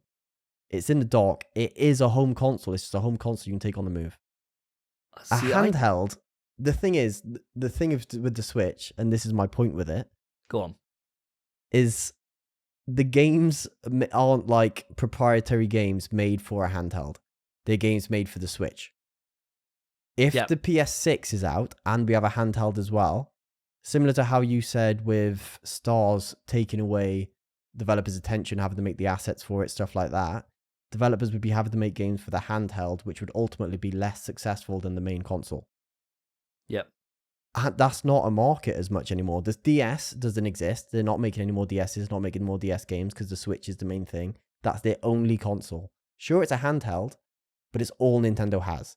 [SPEAKER 3] it's in the dock. It is a home console. It's just a home console you can take on the move. A handheld, the thing with the Switch, and this is my point with it.
[SPEAKER 1] Go on.
[SPEAKER 3] Is the games aren't like proprietary games made for a handheld. They're games made for the Switch. If the PS6 is out and we have a handheld as well, similar to how you said with Stars taking away developers' attention, having to make the assets for it, stuff like that, developers would be having to make games for the handheld, which would ultimately be less successful than the main console.
[SPEAKER 1] Yep.
[SPEAKER 3] And that's not a market as much anymore. The DS doesn't exist. They're not making any more DSs, not making more DS games because the Switch is the main thing. That's their only console. Sure, it's a handheld,
[SPEAKER 4] but it's all Nintendo has.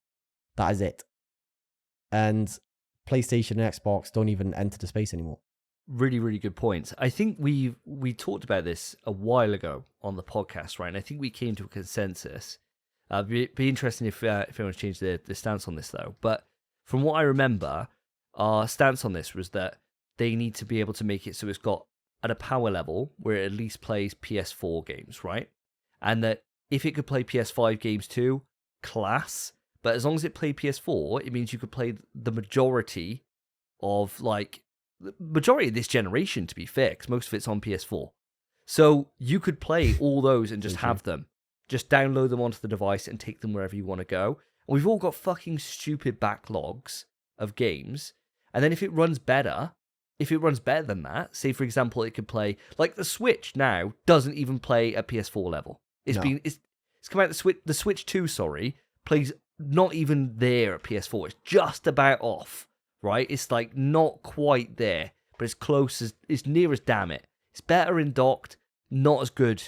[SPEAKER 4] That is it. And PlayStation and Xbox don't even enter the space anymore.
[SPEAKER 1] Really, really good points. I think we talked about this a while ago on the podcast, right? And I think we came to a consensus. Be interesting if anyone's changed their stance on this, though. But from what I remember, our stance on this was that they need to be able to make it so it's got at a power level where it at least plays PS4 games, right? And that if it could play PS5 games too, class. But as long as it played PS4, it means you could play the majority of, like, the majority of this generation, to be fair, because most of it's on PS4. So you could play all those and just have them. Just download them onto the device and take them wherever you want to go. And we've all got fucking stupid backlogs of games. And then if it runs better than that, say, for example, it could play... Like, the Switch now doesn't even play at PS4 level. It's come out, the Switch 2, plays not even there at PS4. It's just about off. Right, it's like not quite there, but it's near as damn it. It's better in docked, not as good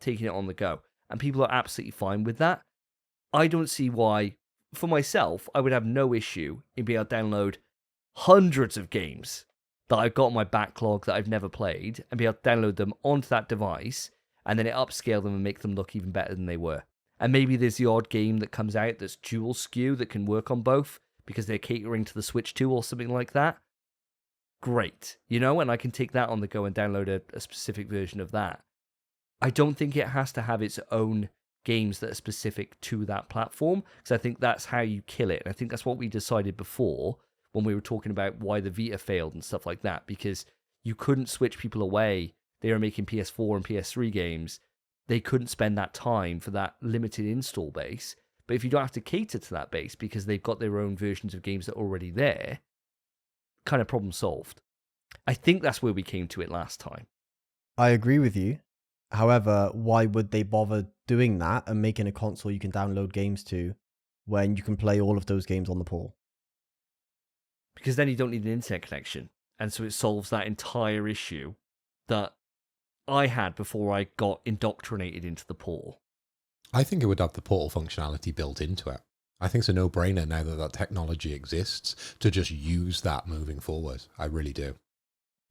[SPEAKER 1] taking it on the go, and people are absolutely fine with that. I don't see why. For myself, I would have no issue in being able to download hundreds of games that I've got in my backlog that I've never played, and be able to download them onto that device, and then upscale them and make them look even better than they were. And maybe there's the odd game that comes out that's dual SKU that can work on both, because they're catering to the Switch 2 or something like that. Great, and I can take that on the go and download a specific version of that. I don't think it has to have its own games that are specific to that platform, because I think that's how you kill it. And I think that's what we decided before when we were talking about why the Vita failed and stuff like that, because you couldn't switch people away. They were making PS4 and PS3 games. They couldn't spend that time for that limited install base. But if you don't have to cater to that base because they've got their own versions of games that are already there, kind of problem solved. I think that's where we came to it last time.
[SPEAKER 4] I agree with you. However, why would they bother doing that and making a console you can download games to when you can play all of those games on the portal?
[SPEAKER 1] Because then you don't need an internet connection. And so it solves that entire issue that I had before I got indoctrinated into the portal.
[SPEAKER 2] I think it would have the portal functionality built into it. I think it's a no-brainer now that that technology exists to just use that moving forward. I really do.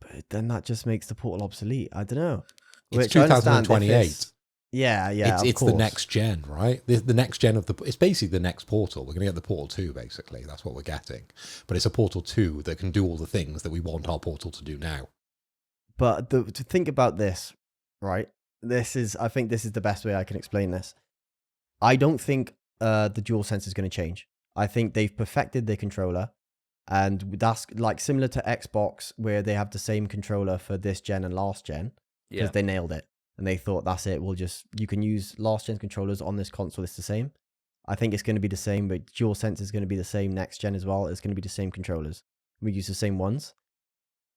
[SPEAKER 4] But then that just makes the portal obsolete. I don't know.
[SPEAKER 2] It's 2028.
[SPEAKER 4] Yeah,
[SPEAKER 2] It's the next gen, right? The next gen of it's basically the next Portal. We're going to get the Portal 2, basically. That's what we're getting. But it's a Portal 2 that can do all the things that we want our Portal to do now.
[SPEAKER 4] But to think about this, right? I think this is the best way I can explain this. I don't think the DualSense is going to change. I think they've perfected their controller, and that's like similar to Xbox, where they have the same controller for this gen and last gen, because they nailed it. And they thought, that's it, you can use last gen controllers on this console, it's the same. I think it's going to be the same, but DualSense is going to be the same next gen as well. It's going to be the same controllers. We use the same ones.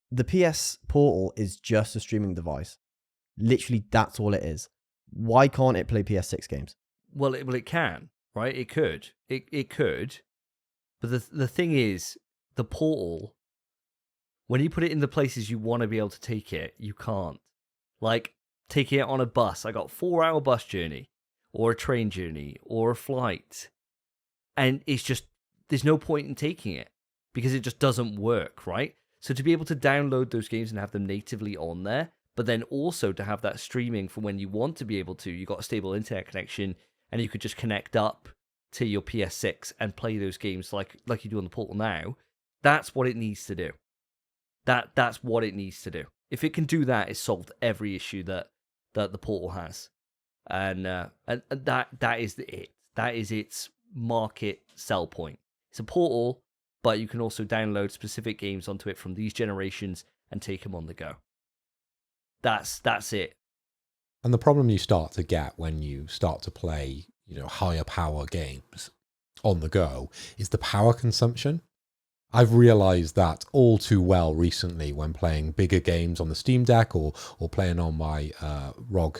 [SPEAKER 4] The PS Portal is just a streaming device. Literally, that's all it is. Why can't it play PS6 games?
[SPEAKER 1] Well, it can, right? It could. It could. But the thing is, the Portal, when you put it in the places you want to be able to take it, you can't. Like, taking it on a bus. I got 4-hour bus journey, or a train journey, or a flight. And it's just, there's no point in taking it, because it just doesn't work, right? So to be able to download those games and have them natively on there, but then also to have that streaming for when you want to be able to, you got a stable internet connection, and you could just connect up to your PS6 and play those games like you do on the Portal now. That's what it needs to do. That's what it needs to do. If it can do that, it's solved every issue that the Portal has, and that is it. That is its market sell point. It's a Portal, but you can also download specific games onto it from these generations and take them on the go. That's it.
[SPEAKER 2] And the problem you start to get when you start to play, higher power games on the go is the power consumption. I've realized that all too well recently when playing bigger games on the Steam Deck or playing on my ROG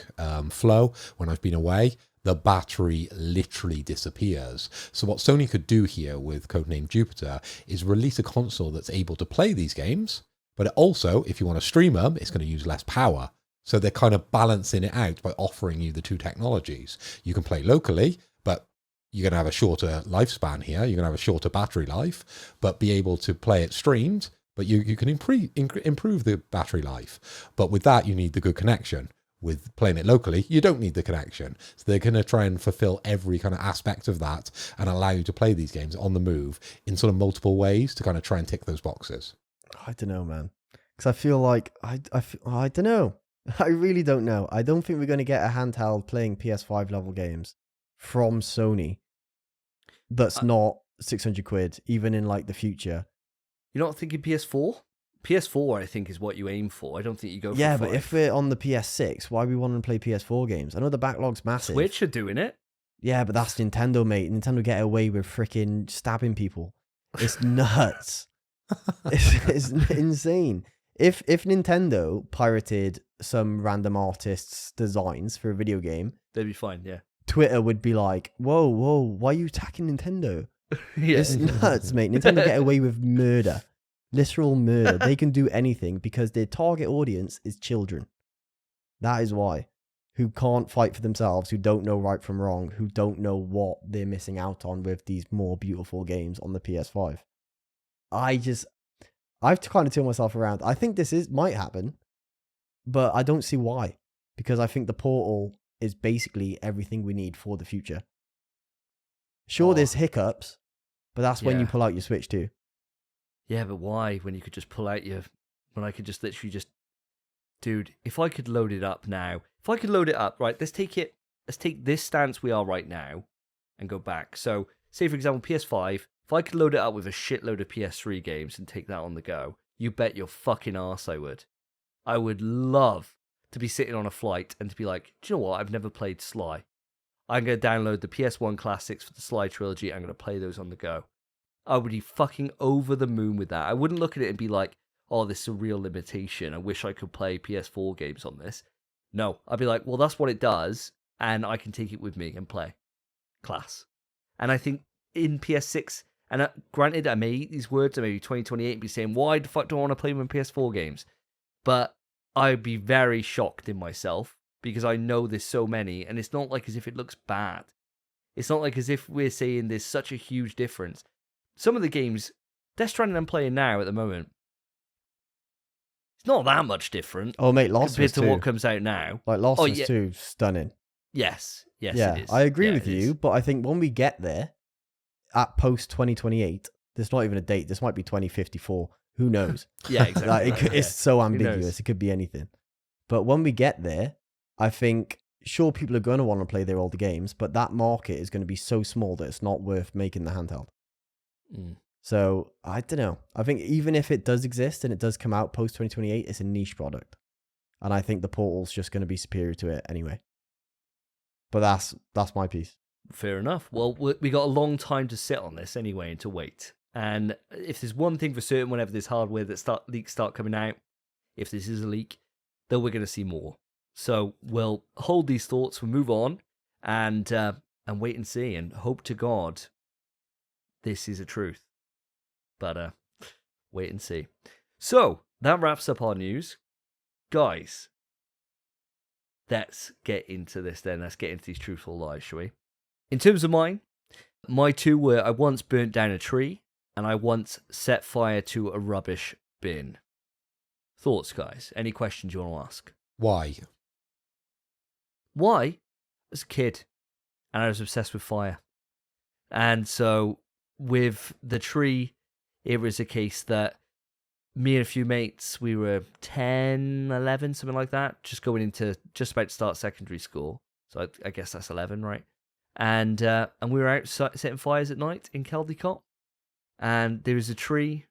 [SPEAKER 2] Flow when I've been away. The battery literally disappears. So what Sony could do here with Codename Jupiter is release a console that's able to play these games, but also, if you want to stream them, it's going to use less power. So they're kind of balancing it out by offering you the two technologies. You can play locally, but you're going to have a shorter lifespan here. You're going to have a shorter battery life, but be able to play it streamed. But you can improve the battery life. But with that, you need the good connection. With playing it locally, you don't need the connection. So they're going to try and fulfill every kind of aspect of that and allow you to play these games on the move in sort of multiple ways to kind of try and tick those boxes.
[SPEAKER 4] I don't know, man. Because I feel like, I don't know. I really don't know. I don't think we're going to get a handheld playing PS5 level games from Sony that's not 600 quid, even in like the future.
[SPEAKER 1] You're not thinking PS4? PS4, I think, is what you aim for. I don't think you go for
[SPEAKER 4] Yeah,
[SPEAKER 1] 5.
[SPEAKER 4] but if we're on the PS6, why we want to play PS4 games? I know the backlog's massive.
[SPEAKER 1] Switch are doing it.
[SPEAKER 4] Yeah, but that's Nintendo, mate. Nintendo get away with freaking stabbing people. It's nuts. it's insane. If Nintendo pirated some random artist's designs for a video game,
[SPEAKER 1] They'd be fine, yeah.
[SPEAKER 4] Twitter would be like, whoa, why are you attacking Nintendo?
[SPEAKER 1] Yeah.
[SPEAKER 4] It's nuts, mate. Nintendo get away with murder. Literal murder. They can do anything because their target audience is children. That is why. Who can't fight for themselves, who don't know right from wrong, who don't know what they're missing out on with these more beautiful games on the PS5. I've kind of turned myself around. I think this might happen, but I don't see why. Because I think the Portal is basically everything we need for the future. Sure, there's hiccups, but that's when you pull out your Switch too.
[SPEAKER 1] Yeah, but why? When you could just pull out when I could just literally just, dude, if I could load it up now, right, let's take this stance we are right now and go back. So, say for example, PS5, if I could load it up with a shitload of PS3 games and take that on the go, you bet your fucking arse I would. I would love to be sitting on a flight and to be like, do you know what? I've never played Sly. I'm going to download the PS1 classics for the Sly trilogy. I'm going to play those on the go. I would be fucking over the moon with that. I wouldn't look at it and be like, oh, this is a real limitation. I wish I could play PS4 games on this. No, I'd be like, well, that's what it does, and I can take it with me and play. Class. And I think in PS6, and granted, I may eat these words, I may be 2028 and be saying, why the fuck do I want to play them in PS4 games? But I'd be very shocked in myself because I know there's so many, and it's not like as if it looks bad. It's not like as if we're saying there's such a huge difference. Some of the games, Death Stranding I'm playing now at the moment, it's not that much different.
[SPEAKER 4] Oh, mate, Lost
[SPEAKER 1] compared
[SPEAKER 4] was
[SPEAKER 1] to
[SPEAKER 4] too.
[SPEAKER 1] what comes out now.
[SPEAKER 4] Like Lost was too stunning.
[SPEAKER 1] Yes,
[SPEAKER 4] yeah,
[SPEAKER 1] it is.
[SPEAKER 4] I agree with
[SPEAKER 1] it
[SPEAKER 4] you,
[SPEAKER 1] is.
[SPEAKER 4] but I think when we get there, at post 2028, there's not even a date. This might be 2054. Who knows?
[SPEAKER 1] Yeah, exactly.
[SPEAKER 4] It's so ambiguous. It could be anything. But when we get there, I think, sure, people are going to want to play their older games, but that market is going to be so small that it's not worth making the handheld.
[SPEAKER 1] Mm.
[SPEAKER 4] So, I don't know. I think even if it does exist and it does come out post 2028, it's a niche product. And I think the Portal's just going to be superior to it anyway. But that's my piece.
[SPEAKER 1] Fair enough. Well, we got a long time to sit on this anyway and to wait. And if there's one thing for certain, whenever there's hardware that leaks start coming out, if this is a leak, then we're going to see more. So we'll hold these thoughts, we'll move on, and wait and see, and hope to God this is a truth. But wait and see. So that wraps up our news, guys. Let's get into this then. Let's get into these truthful lies, shall we? In terms of mine, my two were I once burnt down a tree and I once set fire to a rubbish bin. Thoughts, guys? Any questions you want to ask?
[SPEAKER 2] Why?
[SPEAKER 1] Why? As a kid, and I was obsessed with fire. And so with the tree, it was a case that me and a few mates, we were 10, 11, something like that, just about to start secondary school. So I guess that's 11, right? And we were out setting fires at night in Caldecott. And there was a tree,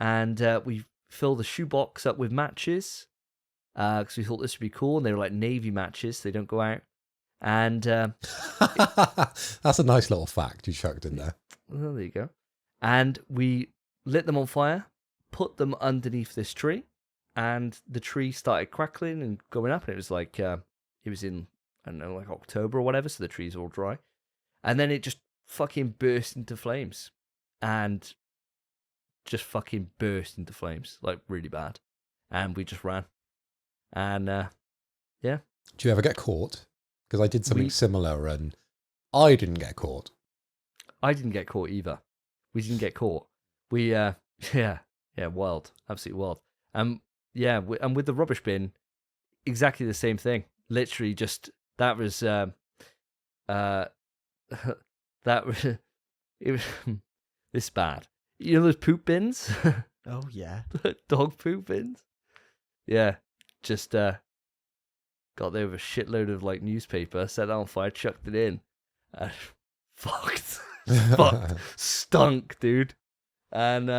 [SPEAKER 1] and we filled the shoebox up with matches because we thought this would be cool. And they were like Navy matches, so they don't go out. And
[SPEAKER 2] that's a nice little fact you chucked in there.
[SPEAKER 1] Well, there you go. And we lit them on fire, put them underneath this tree, and the tree started crackling and going up. And it was like, it was in, I don't know, like October or whatever, so the tree's all dry. And then it just fucking burst into flames. And just fucking burst into flames, like really bad. And we just ran. And, yeah.
[SPEAKER 2] Do you ever get caught? Because I did something similar, and I didn't get caught.
[SPEAKER 1] I didn't get caught either. We didn't get caught. We, yeah, wild. Absolutely wild. And with the rubbish bin, exactly the same thing. Literally just, that was, that was, it was this bad. You know those poop bins?
[SPEAKER 4] Oh yeah.
[SPEAKER 1] Dog poop bins? Yeah. Just, got there with a shitload of like newspaper, set it on fire, chucked it in. And fucked. Stunk, dude. And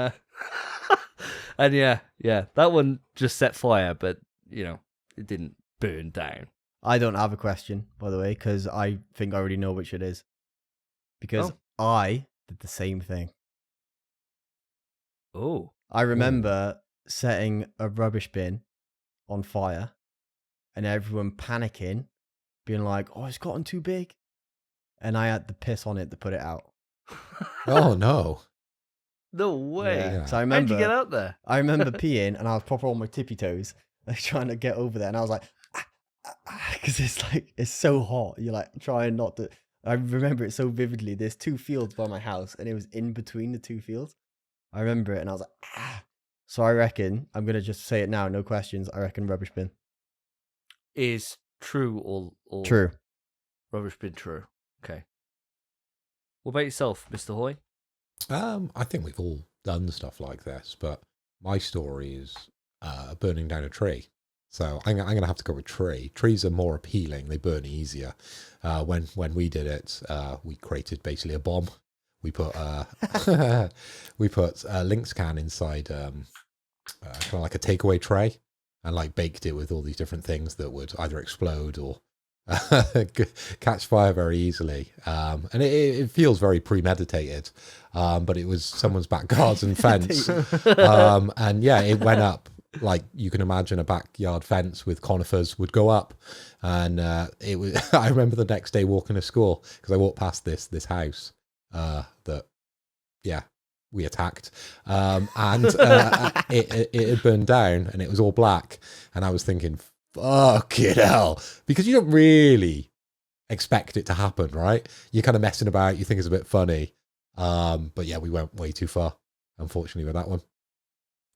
[SPEAKER 1] and yeah, that one just set fire, but you know, it didn't burn down.
[SPEAKER 4] I don't have a question, by the way, because I think I already know which it is. Because I did the same thing.
[SPEAKER 1] Oh.
[SPEAKER 4] I remember setting a rubbish bin on fire and everyone panicking, being like, oh, it's gotten too big. And I had to piss on it to put it out.
[SPEAKER 2] Oh, no.
[SPEAKER 1] No way.
[SPEAKER 4] Yeah. So I
[SPEAKER 1] How'd
[SPEAKER 4] remember,
[SPEAKER 1] you get out there?
[SPEAKER 4] I remember peeing and I was proper on my tippy toes, like trying to get over there. And I was like, because it's so hot. You're like trying not to. I remember it so vividly. There's 2 fields by my house and it was in between the 2 fields. I remember it and I was like, ah. So I reckon, I'm going to just say it now, no questions. I reckon rubbish bin.
[SPEAKER 1] Is true or
[SPEAKER 4] True.
[SPEAKER 1] Rubbish bin true. Okay. What about yourself, Mr. Hoy?
[SPEAKER 2] I think we've all done stuff like this, but my story is burning down a tree. So I'm going to have to go with tree. Trees are more appealing. They burn easier. When we did it, we created basically a bomb. We put a Lynx can inside kind of like a takeaway tray and like baked it with all these different things that would either explode or catch fire very easily. And it feels very premeditated, but it was someone's back garden fence. And yeah, it went up. Like you can imagine a backyard fence with conifers would go up. And it was, I remember the next day walking to school because I walked past this house that, yeah, we attacked. And it had burned down and it was all black. And I was thinking, fucking hell, because you don't really expect it to happen, right? You're kind of messing about, you think it's a bit funny. But yeah, we went way too far, unfortunately, with that one.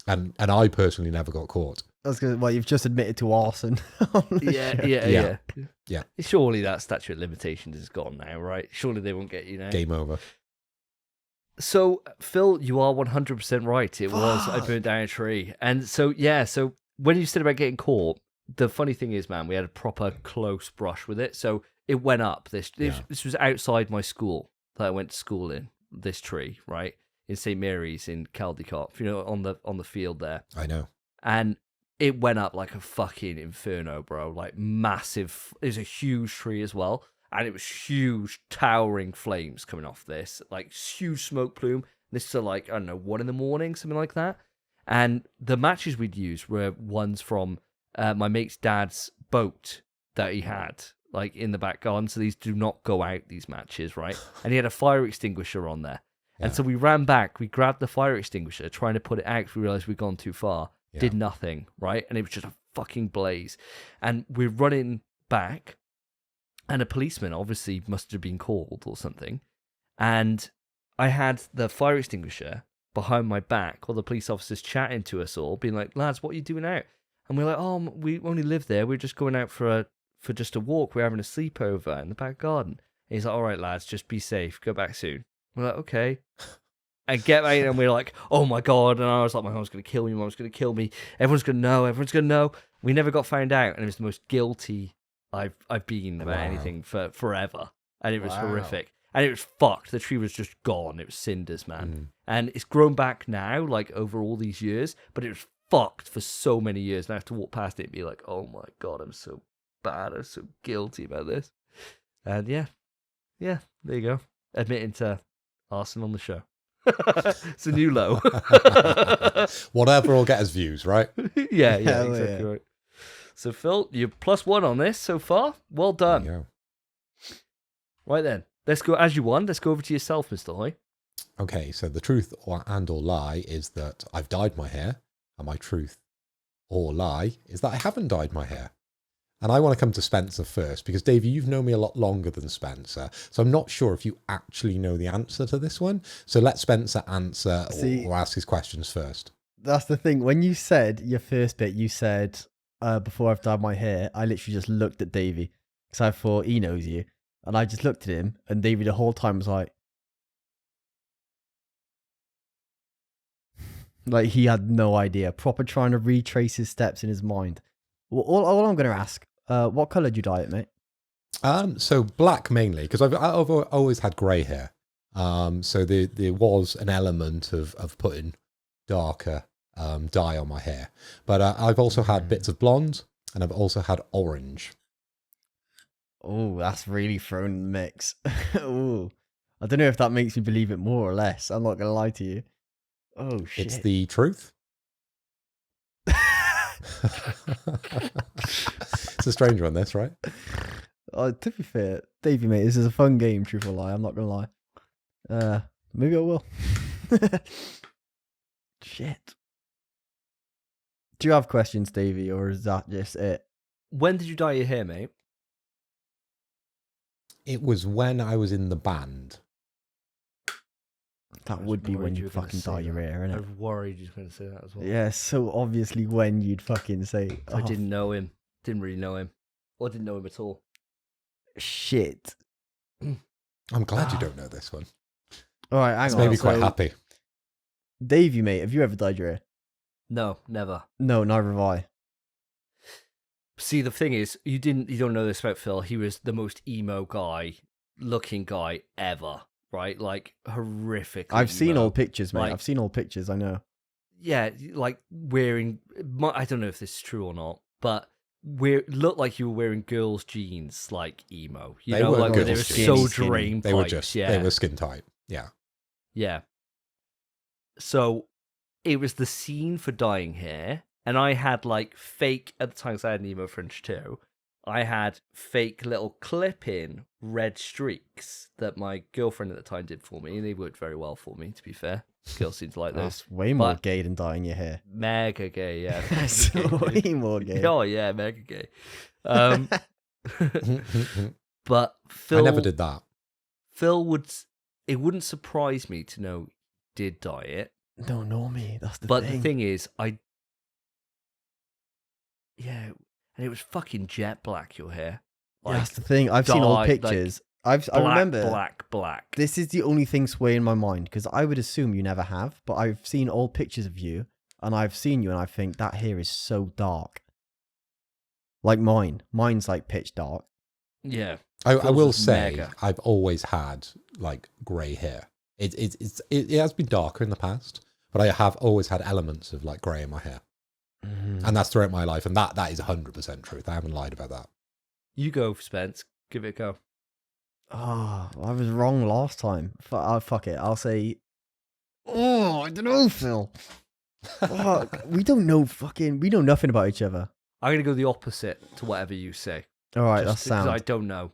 [SPEAKER 2] And I personally never got caught.
[SPEAKER 4] I was gonna, well, you've just admitted to arson.
[SPEAKER 1] Yeah. Surely that statute of limitations is gone now, right? Surely they won't get you now.
[SPEAKER 2] Game over.
[SPEAKER 1] So, Phil, you are 100% right. It was, I burned down a tree. And so, yeah, so when you said about getting caught, the funny thing is, man, we had a proper close brush with it. So it went up. This was outside my school that I went to school in, this tree, right? In St. Mary's in Caldecott, you know, on the field there.
[SPEAKER 2] I know.
[SPEAKER 1] And it went up like a fucking inferno, bro. Like massive. It was a huge tree as well. And it was huge, towering flames coming off this. Like huge smoke plume. This is like, I don't know, 1 a.m, something like that. And the matches we'd use were ones from my mate's dad's boat that he had, like in the back garden. So these do not go out, these matches, right? And he had a fire extinguisher on there. And so we ran back, we grabbed the fire extinguisher, trying to put it out. We realized we'd gone too far. Yeah. Did nothing, right? And it was just a fucking blaze. And we're running back, and a policeman obviously must have been called or something. And I had the fire extinguisher behind my back, while the police officers chatting to us all, being like, lads, what are you doing out? And we're like, oh, we only live there. We're just going out for just a walk. We're having a sleepover in the back garden. And he's like, all right, lads, just be safe. Go back soon. We're like, okay. And get out, and we're like, oh my God. And I was like, my mom's going to kill me. My mom's going to kill me. Everyone's going to know. Everyone's going to know. We never got found out. And it was the most guilty I've been about anything for forever. And it was horrific. And it was fucked. The tree was just gone. It was cinders, man. And it's grown back now, like over all these years. But it was fucked for so many years. And I have to walk past it and be like, oh my God, I'm so bad. I'm so guilty about this. And yeah, there you go. Admitting to arson on the show. It's a new low.
[SPEAKER 2] Whatever will get us views, right?
[SPEAKER 1] yeah, exactly right. So Phil, you're +1 on this so far. Well done. Right then, let's go as you won. Let's go over to yourself, Mr. Hoy.
[SPEAKER 2] Okay, so the truth or lie is that I've dyed my hair, and my truth or lie is that I haven't dyed my hair. And I want to come to Spencer first because, Davey, you've known me a lot longer than Spencer. So I'm not sure if you actually know the answer to this one. So let Spencer answer or ask his questions first.
[SPEAKER 4] That's the thing. When you said your first bit, you said, before I've dyed my hair, I literally just looked at Davey because I thought he knows you. And I just looked at him, and Davey the whole time was like he had no idea. Proper trying to retrace his steps in his mind. Well, all I'm going to ask, what colour did you dye it, mate?
[SPEAKER 2] So black mainly, because I've always had grey hair. So there was an element of putting darker dye on my hair. But I've also had bits of blonde, and I've also had orange.
[SPEAKER 4] Oh, that's really thrown in the mix. Oh, I don't know if that makes me believe it more or less. I'm not going to lie to you. Oh, shit.
[SPEAKER 2] It's the truth. It's a strange one, this, right?
[SPEAKER 4] To be fair, Davey, mate, this is a fun game, truth or lie. I'm not going to lie. Maybe I will. Shit. Do you have questions, Davey, or is that just it?
[SPEAKER 1] When did you dye your hair, mate?
[SPEAKER 2] It was when I was in the band.
[SPEAKER 4] That would be when you fucking dye your hair,
[SPEAKER 1] I
[SPEAKER 4] innit?
[SPEAKER 1] was worried you were going to say that as well.
[SPEAKER 4] Yeah, so obviously when you'd fucking say,
[SPEAKER 1] I didn't know him. Didn't really know him. Or didn't know him at all.
[SPEAKER 4] Shit.
[SPEAKER 2] I'm glad you don't know this one.
[SPEAKER 4] All right, hang
[SPEAKER 2] It's
[SPEAKER 4] on.
[SPEAKER 2] made me
[SPEAKER 4] So,
[SPEAKER 2] quite happy.
[SPEAKER 4] Davey, mate, have you ever dyed your hair?
[SPEAKER 1] No, never.
[SPEAKER 4] No, neither have I.
[SPEAKER 1] See, the thing is, you don't know this about Phil. He was the most emo looking guy ever, right? Like, horrific.
[SPEAKER 4] I've seen old pictures, mate.
[SPEAKER 1] Like-
[SPEAKER 4] I've seen old pictures, I know.
[SPEAKER 1] Yeah, like wearing, I don't know if this is true or not, but looked like you were wearing girls' jeans, like emo. You
[SPEAKER 2] They
[SPEAKER 1] know,
[SPEAKER 2] were
[SPEAKER 1] like they were
[SPEAKER 2] girls'
[SPEAKER 1] so
[SPEAKER 2] jeans.
[SPEAKER 1] drain
[SPEAKER 2] They were
[SPEAKER 1] pipes,
[SPEAKER 2] just,
[SPEAKER 1] yeah.
[SPEAKER 2] they were skin tight. Yeah.
[SPEAKER 1] Yeah. So it was the scene for dyeing hair, and I had like fake, at the time, 'cause I had an emo fringe too, I had fake little clip-in red streaks that my girlfriend at the time did for me, and they worked very well for me, to be fair. Girls seem to like those.
[SPEAKER 4] That's way more
[SPEAKER 1] But-
[SPEAKER 4] gay than dyeing your hair.
[SPEAKER 1] Mega gay, yeah.
[SPEAKER 4] That's way more gay.
[SPEAKER 1] Oh, yeah, mega gay. But Phil...
[SPEAKER 2] I never did that.
[SPEAKER 1] Phil would... It wouldn't surprise me to know he did dye it.
[SPEAKER 4] No, nor me. That's the
[SPEAKER 1] But
[SPEAKER 4] thing.
[SPEAKER 1] the thing is, yeah, and it was fucking jet black, your hair. Like,
[SPEAKER 4] That's the thing. I've seen old
[SPEAKER 1] dyed, like,
[SPEAKER 4] pictures. I
[SPEAKER 1] black,
[SPEAKER 4] remember.
[SPEAKER 1] black.
[SPEAKER 4] This is the only thing swaying my mind because I would assume you never have, but I've seen old pictures of you and I've seen you and I think that hair is so dark. Like mine. Mine's like pitch dark.
[SPEAKER 1] Yeah.
[SPEAKER 2] I
[SPEAKER 1] Phil's
[SPEAKER 2] will
[SPEAKER 1] was
[SPEAKER 2] say
[SPEAKER 1] mega.
[SPEAKER 2] I've always had like grey hair. It has been darker in the past, but I have always had elements of like grey in my hair, and that's throughout my life, and that is 100% truth. I haven't lied about that.
[SPEAKER 1] You go, Spence. Give it a go.
[SPEAKER 4] Oh, I was wrong last time. Fuck it. I'll say. Oh, I don't know, Phil. Fuck. We know nothing about each other.
[SPEAKER 1] I'm going to go the opposite to whatever you say.
[SPEAKER 4] All right,
[SPEAKER 1] Just
[SPEAKER 4] that's sound.
[SPEAKER 1] because I don't know.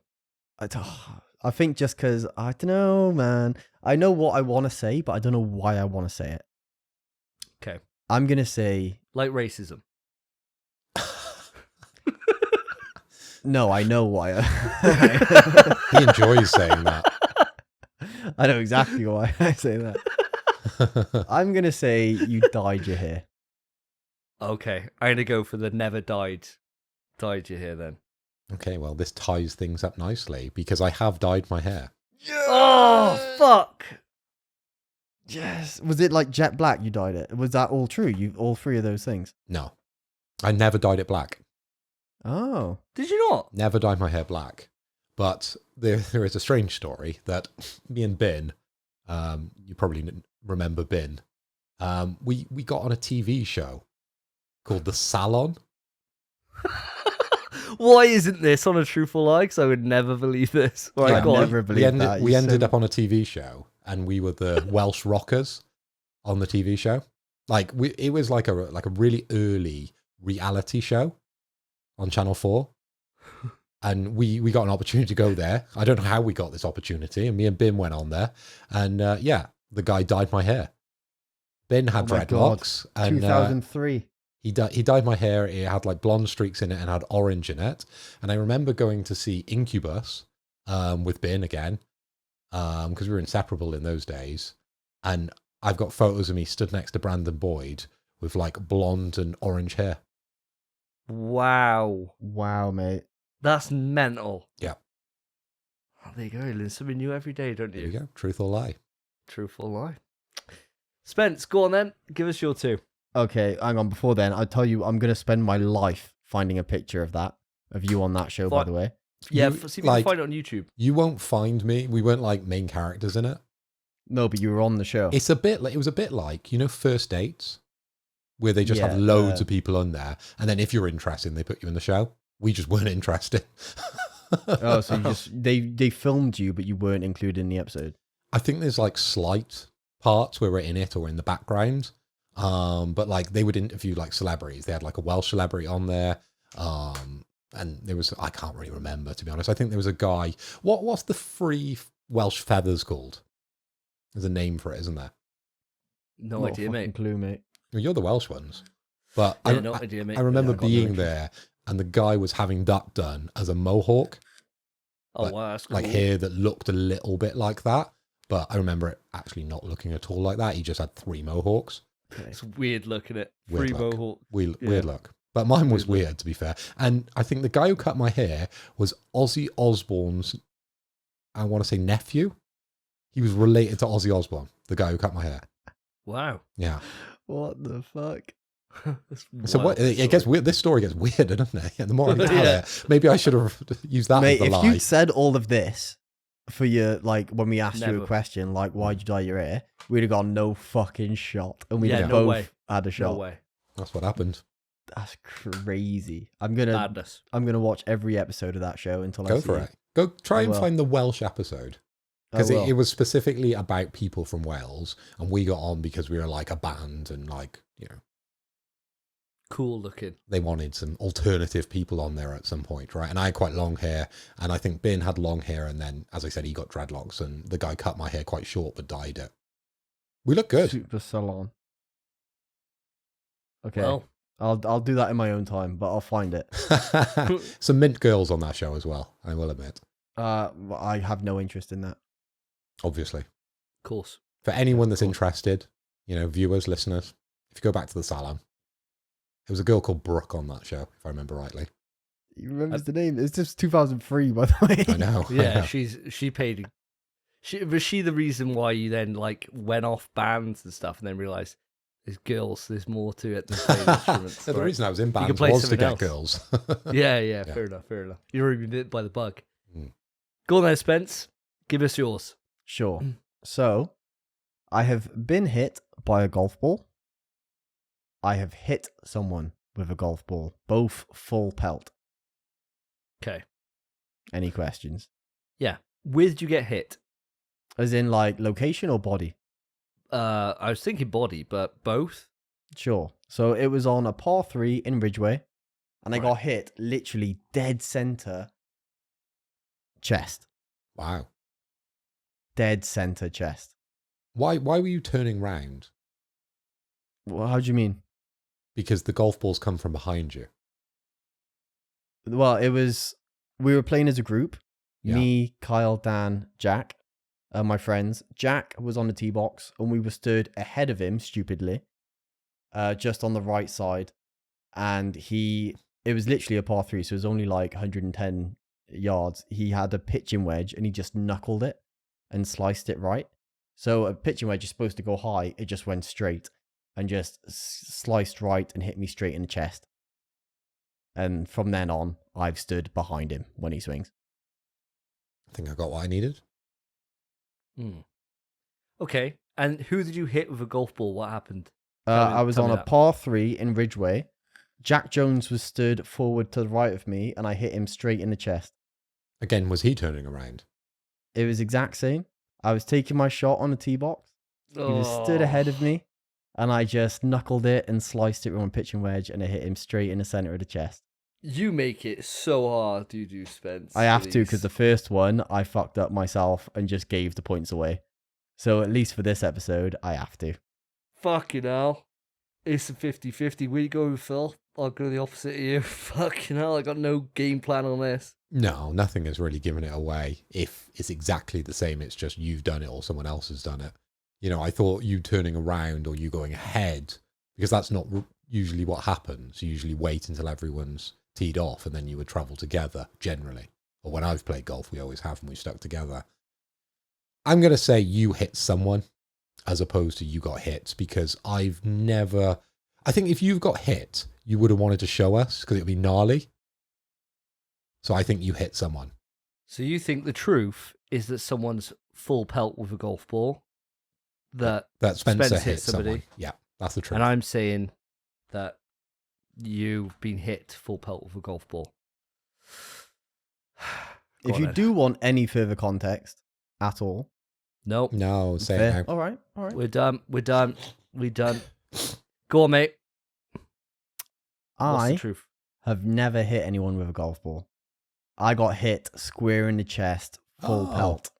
[SPEAKER 4] I think just because, I don't know, man. I know what I want to say, but I don't know why I want to say it.
[SPEAKER 1] Okay.
[SPEAKER 4] I'm going to say,
[SPEAKER 1] Like racism.
[SPEAKER 4] no, I know why.
[SPEAKER 2] He enjoys saying that.
[SPEAKER 4] I know exactly why I say that. I'm going to say you dyed your hair.
[SPEAKER 1] Okay. I'm going to go for the never dyed your hair then.
[SPEAKER 2] Okay, well, this ties things up nicely because I have dyed my hair.
[SPEAKER 1] Oh, fuck.
[SPEAKER 4] Yes. Was it like jet black you dyed it? Was that all true? All three of those things?
[SPEAKER 2] No, I never dyed it black.
[SPEAKER 4] Oh.
[SPEAKER 1] Did you not?
[SPEAKER 2] Never dyed my hair black. But there is a strange story that me and Bin, you probably remember Bin, we got on a TV show called The Salon.
[SPEAKER 1] Why isn't this on a truthful lie? Because I would never believe this. All right,
[SPEAKER 4] I'd
[SPEAKER 1] go on.
[SPEAKER 4] never believe that.
[SPEAKER 2] We ended up on a TV show, and we were the Welsh rockers on the TV show. Like it was like a really early reality show on Channel 4, and we got an opportunity to go there. I don't know how we got this opportunity, and me and Bin went on there, and yeah, the guy dyed my hair. Bin had
[SPEAKER 4] Oh my God.
[SPEAKER 2] dreadlocks, and
[SPEAKER 4] 2003.
[SPEAKER 2] He dyed my hair. It had like blonde streaks in it and had orange in it. And I remember going to see Incubus with Ben again because we were inseparable in those days. And I've got photos of me stood next to Brandon Boyd with like blonde and orange hair.
[SPEAKER 1] Wow.
[SPEAKER 3] Wow, mate.
[SPEAKER 1] That's mental.
[SPEAKER 2] Yeah.
[SPEAKER 1] Oh, there you go. You learn something new every day, don't
[SPEAKER 2] There
[SPEAKER 1] you?
[SPEAKER 2] you go. Truth or lie.
[SPEAKER 1] Truth or lie. Spence, go on then. Give us your two.
[SPEAKER 4] Okay, hang on. Before then, I'll tell you, I'm going to spend my life finding a picture of you on that show, by the way.
[SPEAKER 1] Yeah,
[SPEAKER 2] You-
[SPEAKER 1] see if you
[SPEAKER 2] like-
[SPEAKER 1] can find it on YouTube.
[SPEAKER 2] You won't find me. We weren't like main characters in it.
[SPEAKER 4] No, but you were on the show.
[SPEAKER 2] It was a bit like, First Dates, where they just have
[SPEAKER 4] Yeah,
[SPEAKER 2] loads of people on there. And then if you're interested, they put you in the show. We just weren't interested.
[SPEAKER 4] Oh, so you just they filmed you, but you weren't included in the episode.
[SPEAKER 2] I think there's like slight parts where we're in it or in the background. But like they would interview like celebrities. They had like a Welsh celebrity on there. And there was, I can't really remember, to be honest. I think there was a guy. What's the free Welsh feathers called? There's a name for it, isn't there?
[SPEAKER 1] No
[SPEAKER 4] Not a
[SPEAKER 1] idea,
[SPEAKER 4] fucking
[SPEAKER 1] mate.
[SPEAKER 4] clue, mate.
[SPEAKER 2] Well, you're the Welsh ones. But
[SPEAKER 1] Yeah, no idea, mate.
[SPEAKER 2] I remember
[SPEAKER 4] Yeah, I got no
[SPEAKER 2] being
[SPEAKER 4] interest.
[SPEAKER 2] there and the guy was having that done as a mohawk,
[SPEAKER 1] Oh,
[SPEAKER 2] like-
[SPEAKER 1] wow, that's cool.
[SPEAKER 2] like hair that looked a little bit like that. But I remember it actually not looking at all like that. He just had 3 mohawks.
[SPEAKER 1] It's weird looking at
[SPEAKER 2] Weird
[SPEAKER 1] free
[SPEAKER 2] look.
[SPEAKER 1] mohawk.
[SPEAKER 2] Weird
[SPEAKER 1] Yeah.
[SPEAKER 2] look. But mine was
[SPEAKER 1] Weird look.
[SPEAKER 2] weird, to be fair. And I think the guy who cut my hair was Ozzy Osbourne's, I want to say, nephew. He was related to Ozzy Osbourne, the guy who cut my hair.
[SPEAKER 1] Wow.
[SPEAKER 2] Yeah.
[SPEAKER 4] What the fuck?
[SPEAKER 1] That's
[SPEAKER 2] So
[SPEAKER 1] wild
[SPEAKER 2] what? It
[SPEAKER 1] story.
[SPEAKER 2] gets weird. This story gets weirder, doesn't it? Yeah, the more I tell
[SPEAKER 1] Yeah.
[SPEAKER 2] it, maybe I should have used that
[SPEAKER 4] Mate,
[SPEAKER 2] as
[SPEAKER 4] if
[SPEAKER 2] the lie.
[SPEAKER 4] you'd said all of this for your, like, when we asked you
[SPEAKER 1] Never.
[SPEAKER 4] a question, like, why'd you dye your hair? We'd have got no fucking shot. And we'd
[SPEAKER 1] Yeah,
[SPEAKER 4] have
[SPEAKER 1] no
[SPEAKER 4] both
[SPEAKER 1] way.
[SPEAKER 4] had a shot.
[SPEAKER 1] No way.
[SPEAKER 2] That's what happened.
[SPEAKER 4] That's crazy. I'm gonna
[SPEAKER 1] Madness.
[SPEAKER 4] watch every episode of that show until I
[SPEAKER 2] Go
[SPEAKER 4] see
[SPEAKER 2] for it. Go try
[SPEAKER 4] I
[SPEAKER 2] and
[SPEAKER 4] will.
[SPEAKER 2] find the Welsh episode.
[SPEAKER 4] I
[SPEAKER 2] Because
[SPEAKER 4] will.
[SPEAKER 2] it was specifically about people from Wales, and we got on because we were like a band, and like
[SPEAKER 1] Cool looking.
[SPEAKER 2] they wanted some alternative people on there at some point, right? And I had quite long hair, and I think Ben had long hair, and then, as I said, he got dreadlocks, and the guy cut my hair quite short but dyed it. We look good.
[SPEAKER 4] Super salon. Okay,
[SPEAKER 1] Well,
[SPEAKER 4] I'll do that in my own time, but I'll find it.
[SPEAKER 2] Some mint girls on that show as well, I will admit.
[SPEAKER 4] I have no interest in that.
[SPEAKER 2] Obviously,
[SPEAKER 1] of course.
[SPEAKER 2] for anyone
[SPEAKER 1] of
[SPEAKER 2] that's
[SPEAKER 1] course.
[SPEAKER 2] interested, viewers, listeners, if you go back to the salon, there was a girl called Brooke on that show, if I remember rightly.
[SPEAKER 4] You remembers the name? It's just 2003, by the way.
[SPEAKER 2] I know. I
[SPEAKER 1] Yeah,
[SPEAKER 2] know.
[SPEAKER 1] she paid. Was she the reason why you then like went off bands and stuff and then realised there's girls, there's more to it than playing instruments?
[SPEAKER 2] So the
[SPEAKER 1] right?
[SPEAKER 2] reason I was in
[SPEAKER 1] can
[SPEAKER 2] bands
[SPEAKER 1] play
[SPEAKER 2] was to
[SPEAKER 1] something
[SPEAKER 2] get
[SPEAKER 1] else.
[SPEAKER 2] girls.
[SPEAKER 1] Yeah,
[SPEAKER 2] Yeah.
[SPEAKER 1] fair enough. You're already been bit by the bug.
[SPEAKER 2] Mm.
[SPEAKER 1] Go on there, Spence. Give us yours.
[SPEAKER 4] Sure. So, I have been hit by a golf ball. I have hit someone with a golf ball, both full pelt.
[SPEAKER 1] Okay.
[SPEAKER 4] Any questions?
[SPEAKER 1] Yeah. Where did you get hit?
[SPEAKER 4] As in, like, location or body?
[SPEAKER 1] I was thinking body, but both.
[SPEAKER 4] Sure. So, it was on a par 3 in Ridgeway, and I
[SPEAKER 1] Right.
[SPEAKER 4] got hit literally dead center chest.
[SPEAKER 2] Wow.
[SPEAKER 4] Dead center chest.
[SPEAKER 2] Why were you turning round?
[SPEAKER 4] Well, how do you mean?
[SPEAKER 2] Because the golf balls come from behind you.
[SPEAKER 4] Well, we were playing as a group.
[SPEAKER 2] Yeah.
[SPEAKER 4] Me, Kyle, Dan, Jack, my friends. Jack was on the tee box and we were stood ahead of him stupidly, just on the right side. And it was literally a par 3, so it was only like 110 yards. He had a pitching wedge and he just knuckled it and sliced it right. So a pitching wedge is supposed to go high. It just went straight and just sliced right and hit me straight in the chest. And from then on, I've stood behind him when he swings.
[SPEAKER 2] I think I got what I needed.
[SPEAKER 1] Okay. And who did you hit with a golf ball? What happened?
[SPEAKER 4] I was
[SPEAKER 1] tell
[SPEAKER 4] on
[SPEAKER 1] me
[SPEAKER 4] a
[SPEAKER 1] that.
[SPEAKER 4] par 3 in Ridgeway. Jack Jones was stood forward to the right of me, and I hit him straight in the chest.
[SPEAKER 2] Again, was he turning around?
[SPEAKER 4] It was exact same. I was taking my shot on the tee box. He was stood ahead of me, and I just knuckled it and sliced it with my pitching wedge, and it hit him straight in the center of the chest.
[SPEAKER 1] You make it so hard, you do, Spence.
[SPEAKER 4] I have to,
[SPEAKER 1] Please.
[SPEAKER 4] because the first one, I fucked up myself and just gave the points away. So at least for this episode, I have to.
[SPEAKER 1] Fucking hell. It's a 50-50. Where you go, Phil? I'll go the opposite of you. Fucking hell, I got no game plan on this.
[SPEAKER 2] No, nothing has really given it away. If it's exactly the same, it's just you've done it or someone else has done it. You know, I thought you turning around or you going ahead, because that's not usually what happens. You usually wait until everyone's teed off and then you would travel together, generally. Or when I've played golf, we always have and we've stuck together. I'm going to say you hit someone as opposed to you got hit, because I've never... I think if you've got hit, you would have wanted to show us because it would be gnarly. So I think you hit someone.
[SPEAKER 1] So you think the truth is that someone's full pelt with a golf ball? That
[SPEAKER 2] Spencer
[SPEAKER 1] hit
[SPEAKER 2] hit
[SPEAKER 1] somebody?
[SPEAKER 2] someone. Yeah, that's the truth.
[SPEAKER 1] And I'm saying that you've been hit full pelt with a golf ball.
[SPEAKER 4] If you do want any further context at all,
[SPEAKER 1] Nope.
[SPEAKER 2] No, say
[SPEAKER 4] fair.
[SPEAKER 2] it now.
[SPEAKER 4] All right.
[SPEAKER 1] We're done. Go on, mate. What's the
[SPEAKER 4] I
[SPEAKER 1] truth?
[SPEAKER 4] have never hit anyone with a golf ball. I got hit square in the chest, full
[SPEAKER 2] Oh.
[SPEAKER 4] pelt,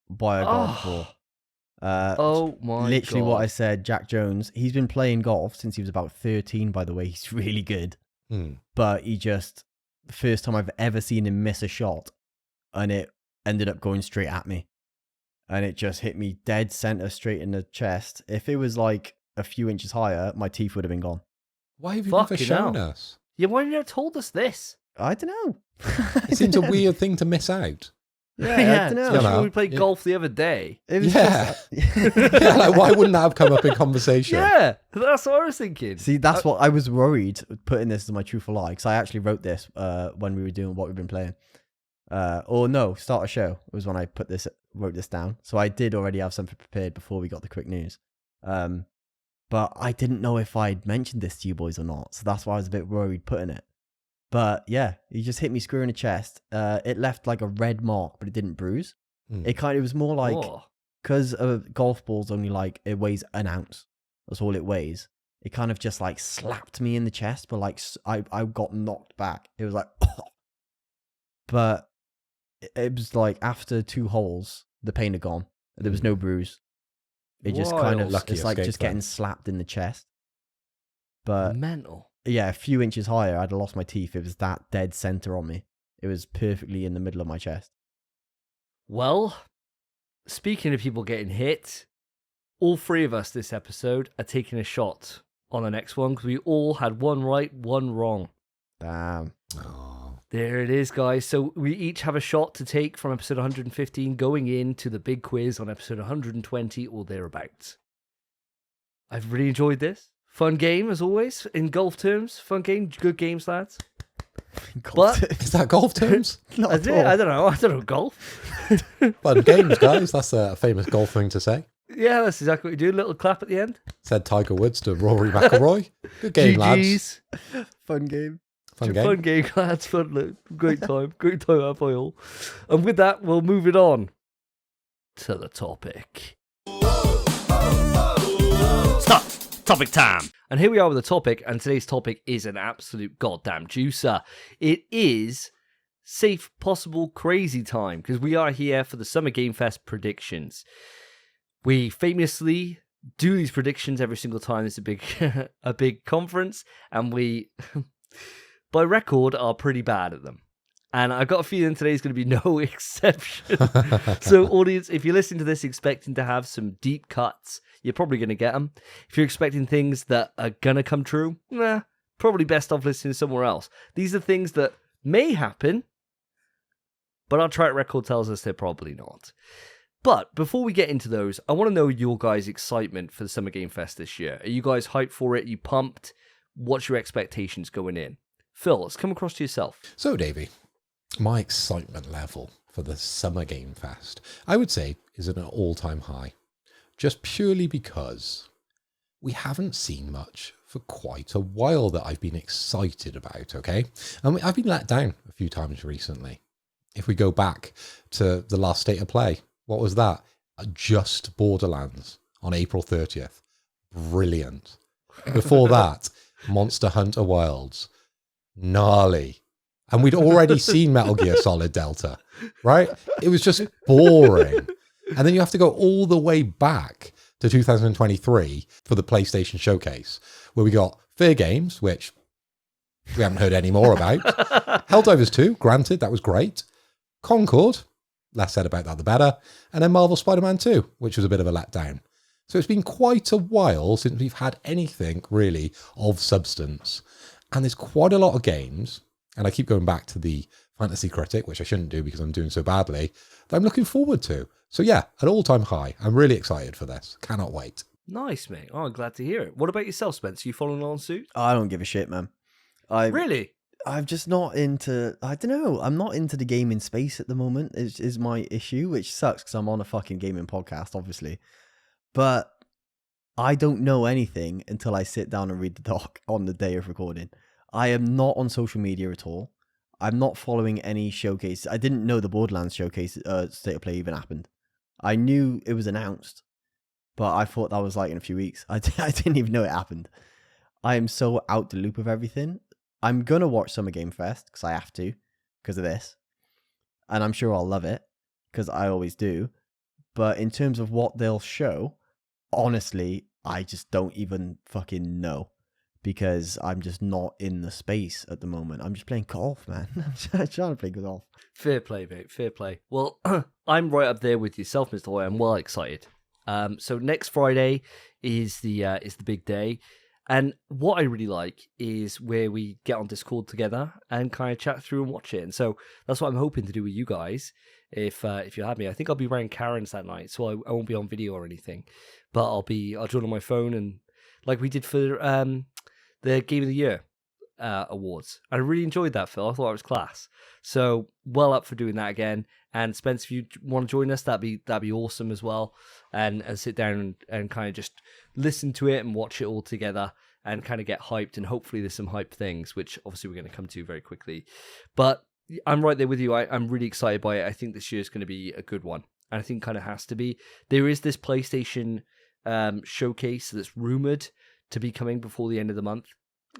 [SPEAKER 4] by a golf ball.
[SPEAKER 1] Oh my
[SPEAKER 4] Literally
[SPEAKER 1] God.
[SPEAKER 4] what I said, Jack Jones, he's been playing golf since he was about 13, by the way. He's really good. But the first time I've ever seen him miss a shot, and it ended up going straight at me. And it just hit me dead center straight in the chest. If it was like a few inches higher, my teeth would have been gone.
[SPEAKER 2] Why have you never
[SPEAKER 1] Fucking
[SPEAKER 2] shown
[SPEAKER 1] hell.
[SPEAKER 2] us?
[SPEAKER 1] Yeah, why didn't you told us this?
[SPEAKER 4] I don't know.
[SPEAKER 2] It seems a weird thing to miss out.
[SPEAKER 4] Yeah, I don't know.
[SPEAKER 1] Especially
[SPEAKER 2] know.
[SPEAKER 1] when we played
[SPEAKER 2] Yeah.
[SPEAKER 1] golf the other day.
[SPEAKER 4] It was
[SPEAKER 2] Yeah.
[SPEAKER 4] just,
[SPEAKER 2] Yeah, like why wouldn't that have come up in conversation?
[SPEAKER 1] Yeah, that's what I was thinking.
[SPEAKER 4] See, that's what I was worried putting this as my truthful lie, because I actually wrote this when we were doing what we've been playing. Start a show was when I wrote this down. So I did already have something prepared before we got the quick news. But I didn't know if I'd mentioned this to you boys or not. So that's why I was a bit worried putting it. But yeah, he just hit me square in the chest. It left like a red mark, but it didn't bruise. It was more like,
[SPEAKER 1] Oh.
[SPEAKER 4] because a golf ball's only like, it weighs an ounce. That's all it weighs. It kind of just like slapped me in the chest, but like I got knocked back. It was like, but it was like after 2 holes, the pain had gone. There was no bruise. It just kind of,
[SPEAKER 2] Lucky
[SPEAKER 4] it's like
[SPEAKER 2] escape
[SPEAKER 4] just
[SPEAKER 2] then.
[SPEAKER 4] getting slapped in the chest. But
[SPEAKER 1] Mental.
[SPEAKER 4] yeah, a few inches higher, I'd have lost my teeth. It was that dead center on me. It was perfectly in the middle of my chest.
[SPEAKER 1] Well, speaking of people getting hit, all 3 of us this episode are taking a shot on the next one because we all had one right, one wrong.
[SPEAKER 4] Damn.
[SPEAKER 2] Oh.
[SPEAKER 1] There it is, guys. So we each have a shot to take from episode 115 going into the big quiz on episode 120 or thereabouts. I've really enjoyed this. Fun game, as always, in golf terms. Fun game, good games, lads. But
[SPEAKER 2] Is that golf terms?
[SPEAKER 4] Not
[SPEAKER 1] I
[SPEAKER 4] at all.
[SPEAKER 1] don't know. I don't know golf.
[SPEAKER 2] Fun games, guys. That's a famous golf thing to say.
[SPEAKER 1] Yeah, that's exactly what you do. A little clap at the end.
[SPEAKER 2] Said Tiger Woods to Rory McIlroy. Good game, lads.
[SPEAKER 1] GGs.
[SPEAKER 4] Fun game.
[SPEAKER 2] Fun game.
[SPEAKER 1] Fun game, lads. Fun, look. Great time. Great time out by all. And with that, we'll move it on to the topic. Stop. Topic time. And here we are with the topic, and today's topic is an absolute goddamn juicer. It is safe, possible, crazy time, because we are here for the Summer Game Fest predictions. We famously do these predictions every single time it's a big a big conference, and we, by record, are pretty bad at them. And I've got a feeling today's going to be no exception. So, audience, if you're listening to this expecting to have some deep cuts, you're probably going to get them. If you're expecting things that are going to come true, probably best off listening somewhere else. These are things that may happen, but our track record tells us they're probably not. But before we get into those, I want to know your guys' excitement for the Summer Game Fest this year. Are you guys hyped for it? Are you pumped? What's your expectations going in? Phil, let's come across to yourself.
[SPEAKER 2] So, Davey, my excitement level for the Summer Game Fest, I would say, is at an all-time high. Just purely because we haven't seen much for quite a while that I've been excited about, okay? And I've been let down a few times recently. If we go back to the last State of Play, what was that? Just Borderlands on April 30th. Brilliant. Before that, Monster Hunter Wilds. Gnarly. And we'd already seen Metal Gear Solid Delta, right? It was just boring. And then you have to go all the way back to 2023 for the PlayStation Showcase, where we got Fair Games, which we haven't heard any more about. Helldivers 2, granted, that was great. Concord, less said about that the better. And then Marvel Spider-Man 2, which was a bit of a letdown. So it's been quite a while since we've had anything really of substance. And there's quite a lot of games, and I keep going back to the Fantasy Critic, which I shouldn't do because I'm doing so badly, that I'm looking forward to. So yeah, an all-time high. I'm really excited for this. Cannot wait.
[SPEAKER 1] Nice, mate. Oh, I'm glad to hear it. What about yourself, Spence? You following along suit?
[SPEAKER 4] I don't give a shit, man.
[SPEAKER 1] Really?
[SPEAKER 4] I'm just not into, I don't know, I'm not into the gaming space at the moment, is my issue, which sucks because I'm on a fucking gaming podcast, obviously. But I don't know anything until I sit down and read the doc on the day of recording. I am not on social media at all. I'm not following any showcases. I didn't know the Borderlands showcase State of Play even happened. I knew it was announced, but I thought that was like in a few weeks. I didn't even know it happened. I am so out the loop of everything. I'm going to watch Summer Game Fest because I have to, because of this. And I'm sure I'll love it, because I always do. But in terms of what they'll show, honestly, I just don't even fucking know. Because I'm just not in the space at the moment. I'm just playing golf, man. I'm trying to play golf.
[SPEAKER 1] Fair play, mate. Fair play. Well, I'm right up there with yourself, Mr. Hoy. I'm well excited. So next Friday is the big day. And what I really like is where we get on Discord together and kind of chat through and watch it. And so that's what I'm hoping to do with you guys. If you have me, I think I'll be around Karen's that night, so I won't be on video or anything. But I'll join on my phone, and like we did for the Game of the Year awards. I really enjoyed that, Phil. I thought it was class. So well up for doing that again. And Spence, if you want to join us, that'd be awesome as well. And sit down and kind of just listen to it and watch it all together and kind of get hyped. And hopefully there's some hype things, which obviously we're going to come to very quickly. But I'm right there with you. I'm really excited by it. I think this year is going to be a good one. And I think kind of has to be. There is this PlayStation showcase that's rumored to be coming before the end of the month.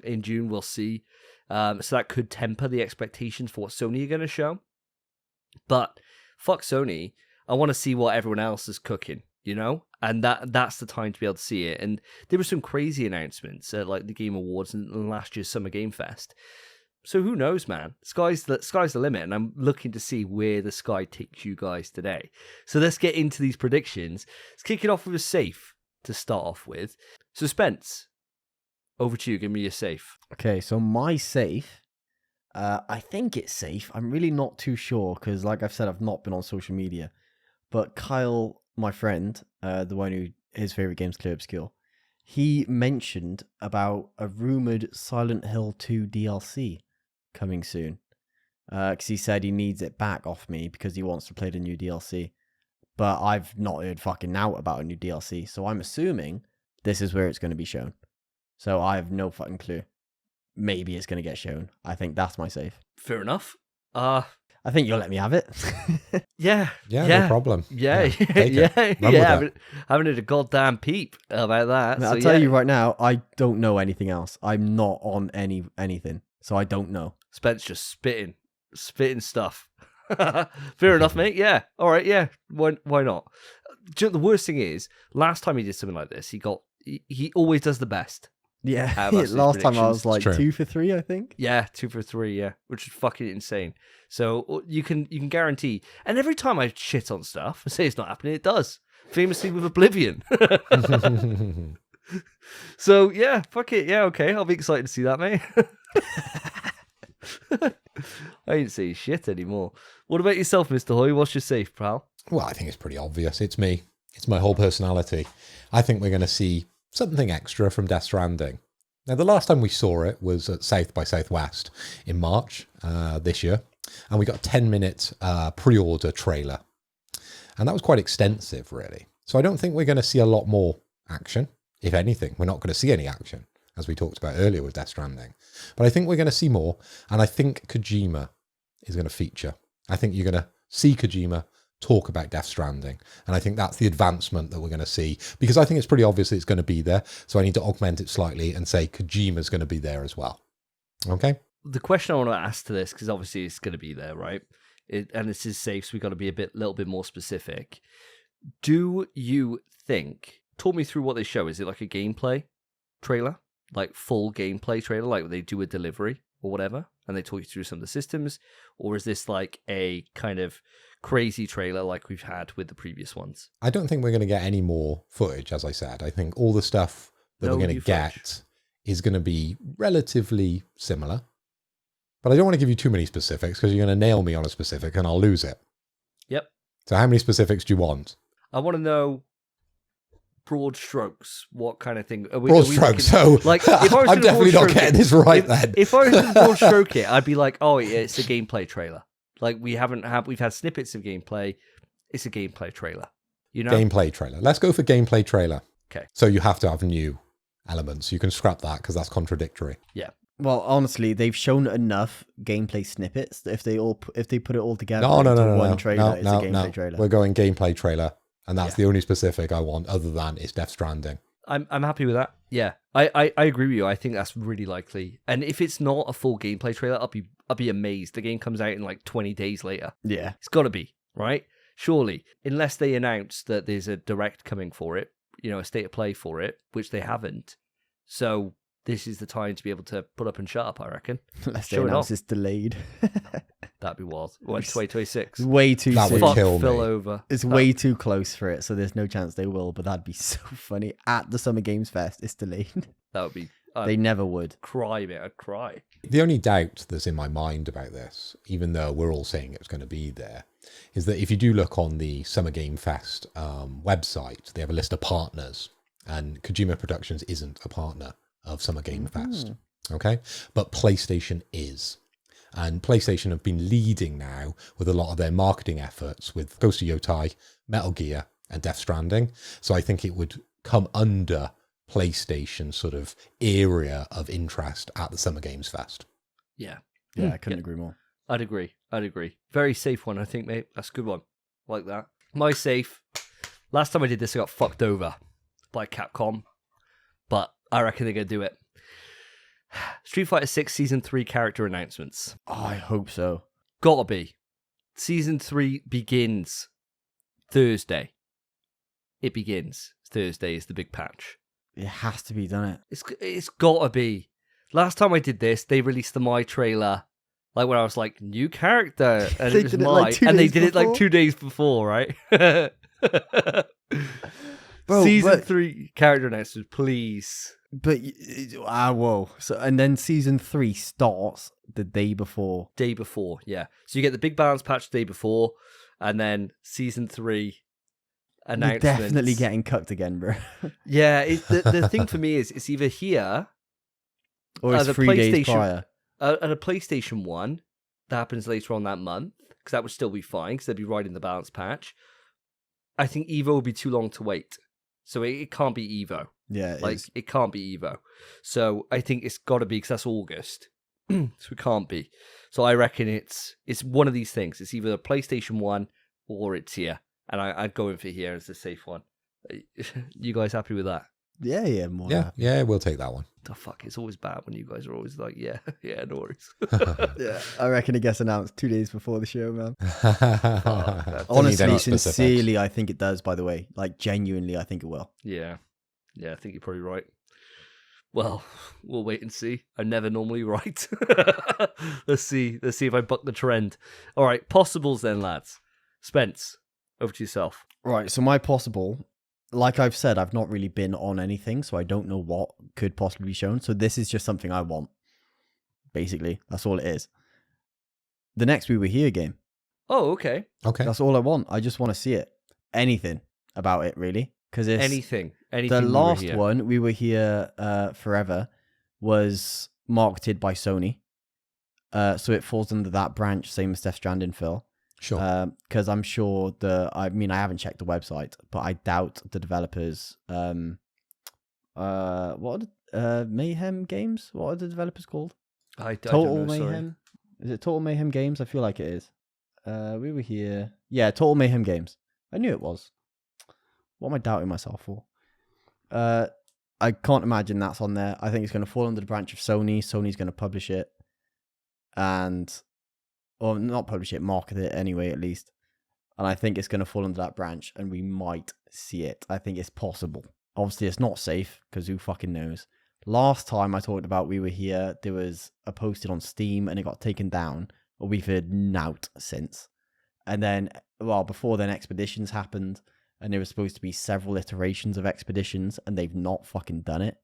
[SPEAKER 1] In June, we'll see. So that could temper the expectations for what Sony are going to show. But fuck Sony. I want to see what everyone else is cooking, you know? And that's the time to be able to see it. And there were some crazy announcements, like the Game Awards and last year's Summer Game Fest. So who knows, man? Sky's the limit, and I'm looking to see where the sky takes you guys today. So let's get into these predictions. Let's kick it off with a safe to start off with. So Spence, over to you. Give me your safe.
[SPEAKER 4] Okay, so my safe, I think it's safe. I'm really not too sure because, like I've said, I've not been on social media. But Kyle, my friend, the one who his favorite game's Clear Obscure, he mentioned about a rumored Silent Hill 2 DLC coming soon. Because he said he needs it back off me because he wants to play the new DLC. But I've not heard fucking now about a new DLC, so I'm assuming this is where it's going to be shown. So I have no fucking clue. Maybe it's going to get shown. I think that's my safe.
[SPEAKER 1] Fair enough.
[SPEAKER 4] I think you'll let me have it.
[SPEAKER 1] Yeah.
[SPEAKER 2] No problem.
[SPEAKER 1] Yeah.
[SPEAKER 2] Run with it.
[SPEAKER 1] Haven't heard a goddamn peep about that.
[SPEAKER 4] I mean, I'll tell you right now, I don't know anything else. I'm not on anything, so I don't know.
[SPEAKER 1] Spence just spitting stuff. Fair enough, mate. Yeah. All right. Yeah. Why not? Do you know, the worst thing is, last time he did something like this, he always does the best.
[SPEAKER 4] Yeah. Last time I was like 2 for 3, I think.
[SPEAKER 1] Yeah, 2 for 3. Yeah, which is fucking insane. So you can guarantee. And every time I shit on stuff, I say it's not happening, it does. Famously with Oblivion. So yeah, fuck it. Yeah, okay. I'll be excited to see that, mate. I ain't saying shit anymore. What about yourself, Mr. Hoy? What's your safe, pal?
[SPEAKER 2] Well, I think it's pretty obvious. It's me. It's my whole personality. I think we're going to see something extra from Death Stranding. Now, the last time we saw it was at South by Southwest in March this year, and we got a 10-minute pre-order trailer. And that was quite extensive, really. So I don't think we're going to see a lot more action. If anything, we're not going to see any action, as we talked about earlier with Death Stranding. But I think we're going to see more, and I think Kojima is going to feature. I think you're going to see Kojima talk about Death Stranding, and I think that's the advancement that we're going to see, because I think it's pretty obvious it's going to be there, so I need to augment it slightly and say Kojima's going to be there as well. Okay?
[SPEAKER 1] The question I want to ask to this, because obviously it's going to be there, right? And this is safe, so we've got to be little bit more specific. Do you think talk me through what they show. Is it like a gameplay trailer? Like full gameplay trailer? Like they do a delivery or whatever? And they talk you through some of the systems? Or is this like a kind of crazy trailer like we've had with the previous ones?
[SPEAKER 2] I don't think we're going to get any more footage, as I said. I think all the stuff that we're going to get is going to be relatively similar. But I don't want to give you too many specifics because you're going to nail me on a specific and I'll lose it.
[SPEAKER 1] Yep.
[SPEAKER 2] So how many specifics do you want?
[SPEAKER 1] I want to know broad strokes. What kind of thing?
[SPEAKER 2] Broad strokes. So
[SPEAKER 1] like, if I was
[SPEAKER 2] I'm definitely not getting this right then.
[SPEAKER 1] If I was to broad stroke it, I'd be like, oh, yeah, it's a gameplay trailer. Like we've had snippets of gameplay. It's a gameplay trailer. You know?
[SPEAKER 2] Gameplay trailer. Let's go for gameplay trailer.
[SPEAKER 1] Okay.
[SPEAKER 2] So you have to have new elements. You can scrap that because that's contradictory.
[SPEAKER 1] Yeah.
[SPEAKER 4] Well, honestly, they've shown enough gameplay snippets that if they put it all together
[SPEAKER 2] No,
[SPEAKER 4] into one trailer, it's a gameplay trailer.
[SPEAKER 2] We're going gameplay trailer, and that's the only specific I want other than it's Death Stranding.
[SPEAKER 1] I'm happy with that. Yeah. I agree with you. I think that's really likely. And if it's not a full gameplay trailer, I'll be amazed. The game comes out in like 20 days later.
[SPEAKER 4] Yeah.
[SPEAKER 1] It's got to be, right? Surely, unless they announce that there's a direct coming for it, a state of play for it, which they haven't. So this is the time to be able to put up and shut up, I reckon.
[SPEAKER 4] Unless they announce it's delayed.
[SPEAKER 1] That'd be wild. What, 2026?
[SPEAKER 4] Way too
[SPEAKER 2] That
[SPEAKER 4] soon.
[SPEAKER 2] would kill
[SPEAKER 1] Fill
[SPEAKER 2] me.
[SPEAKER 1] over.
[SPEAKER 4] It's way too close for it, so there's no chance they will, but that'd be so funny. At the Summer Games Fest, it's delayed.
[SPEAKER 1] That would be...
[SPEAKER 4] They never would.
[SPEAKER 1] Cry, mate. I'd cry.
[SPEAKER 2] The only doubt that's in my mind about this, even though we're all saying it's going to be there, is that if you do look on the Summer Game Fest website, they have a list of partners, and Kojima Productions isn't a partner of Summer Game Fest. Okay? But PlayStation is. And PlayStation have been leading now with a lot of their marketing efforts with Ghost of Yotai, Metal Gear, and Death Stranding. So I think it would come under PlayStation sort of area of interest at the Summer Games Fest.
[SPEAKER 1] Yeah.
[SPEAKER 4] Yeah, I couldn't agree more.
[SPEAKER 1] I'd agree. Very safe one, I think, mate. That's a good one. Like that. My safe. Last time I did this, I got fucked over by Capcom. But I reckon they're going to do it. Street Fighter 6 Season 3 character announcements.
[SPEAKER 4] Oh, I hope so.
[SPEAKER 1] Gotta be. Season 3 begins Thursday. It begins. Thursday is the big patch.
[SPEAKER 4] It has to be, doesn't it?
[SPEAKER 1] It's gotta be. Last time I did this, they released the My trailer, like when I was like, new character, and
[SPEAKER 4] They
[SPEAKER 1] it was
[SPEAKER 4] did it
[SPEAKER 1] My,
[SPEAKER 4] like 2
[SPEAKER 1] and they
[SPEAKER 4] days
[SPEAKER 1] did it like
[SPEAKER 4] before?
[SPEAKER 1] 2 days before, right?
[SPEAKER 4] Bro,
[SPEAKER 1] Season
[SPEAKER 4] but-
[SPEAKER 1] 3 character announcements, please.
[SPEAKER 4] But, whoa. So, and then Season 3 starts the day before.
[SPEAKER 1] Day before, yeah. So you get the big balance patch the day before, and then Season 3
[SPEAKER 4] You're
[SPEAKER 1] announcements.
[SPEAKER 4] definitely getting cucked again, bro.
[SPEAKER 1] Yeah, the thing for me is it's either here
[SPEAKER 4] Or it's
[SPEAKER 1] the
[SPEAKER 4] 3 days
[SPEAKER 1] PlayStation-
[SPEAKER 4] prior.
[SPEAKER 1] at a PlayStation 1 that happens later on that month, because that would still be fine, because they'd be riding the balance patch. I think Evo would be too long to wait. So it can't be Evo.
[SPEAKER 4] Yeah,
[SPEAKER 1] It can't be Evo. So I think it's got to be, because that's August. So it can't be. So I reckon it's one of these things. It's either a PlayStation 1 or it's here. And I'd go in for here as the safe one. You guys happy with that?
[SPEAKER 4] Yeah, more.
[SPEAKER 2] Yeah, we'll take that one.
[SPEAKER 1] Oh, fuck. It's always bad when you guys are always like, yeah, no worries.
[SPEAKER 4] Yeah, I reckon it gets announced 2 days before the show, man.
[SPEAKER 2] Don't need
[SPEAKER 4] Honestly,
[SPEAKER 2] any specifics.
[SPEAKER 4] sincerely, I think it does, by the way. Like, genuinely, I think it will.
[SPEAKER 1] Yeah, I think you're probably right. Well, we'll wait and see. I'm never normally right. Let's see if I buck the trend. All right, possibles then, lads. Spence, over to yourself.
[SPEAKER 4] Right, so my possible, like I've said, I've not really been on anything, so I don't know what could possibly be shown. So this is just something I want. Basically, that's all it is. The next We Were Here game.
[SPEAKER 1] Oh, okay.
[SPEAKER 2] Okay.
[SPEAKER 4] That's all I want. I just want to see it. Anything about it, really. Because it's
[SPEAKER 1] Anything.
[SPEAKER 4] the
[SPEAKER 1] We Were
[SPEAKER 4] last
[SPEAKER 1] Here.
[SPEAKER 4] one, We Were Here Forever, was marketed by Sony. So it falls under that branch, same as Death Stranding, Phil.
[SPEAKER 2] Sure.
[SPEAKER 4] Because I'm sure I haven't checked the website, but I doubt the developers. Mayhem Games? What are the developers called?
[SPEAKER 1] I don't
[SPEAKER 4] Total
[SPEAKER 1] know, sorry.
[SPEAKER 4] Mayhem? Is it Total Mayhem Games? I feel like it is. We Were Here. Yeah, Total Mayhem Games. I knew it was. What am I doubting myself for? I can't imagine that's on there. I think it's going to fall under the branch of Sony. Sony's going to publish it. Or not publish it, market it anyway, at least. And I think it's going to fall under that branch, and we might see it. I think it's possible. Obviously, it's not safe because who fucking knows? Last time I talked about We Were Here, there was a posted on Steam and it got taken down, but we've heard nout since. And then, well, before then, Expeditions happened, and there were supposed to be several iterations of Expeditions, and they've not fucking done it.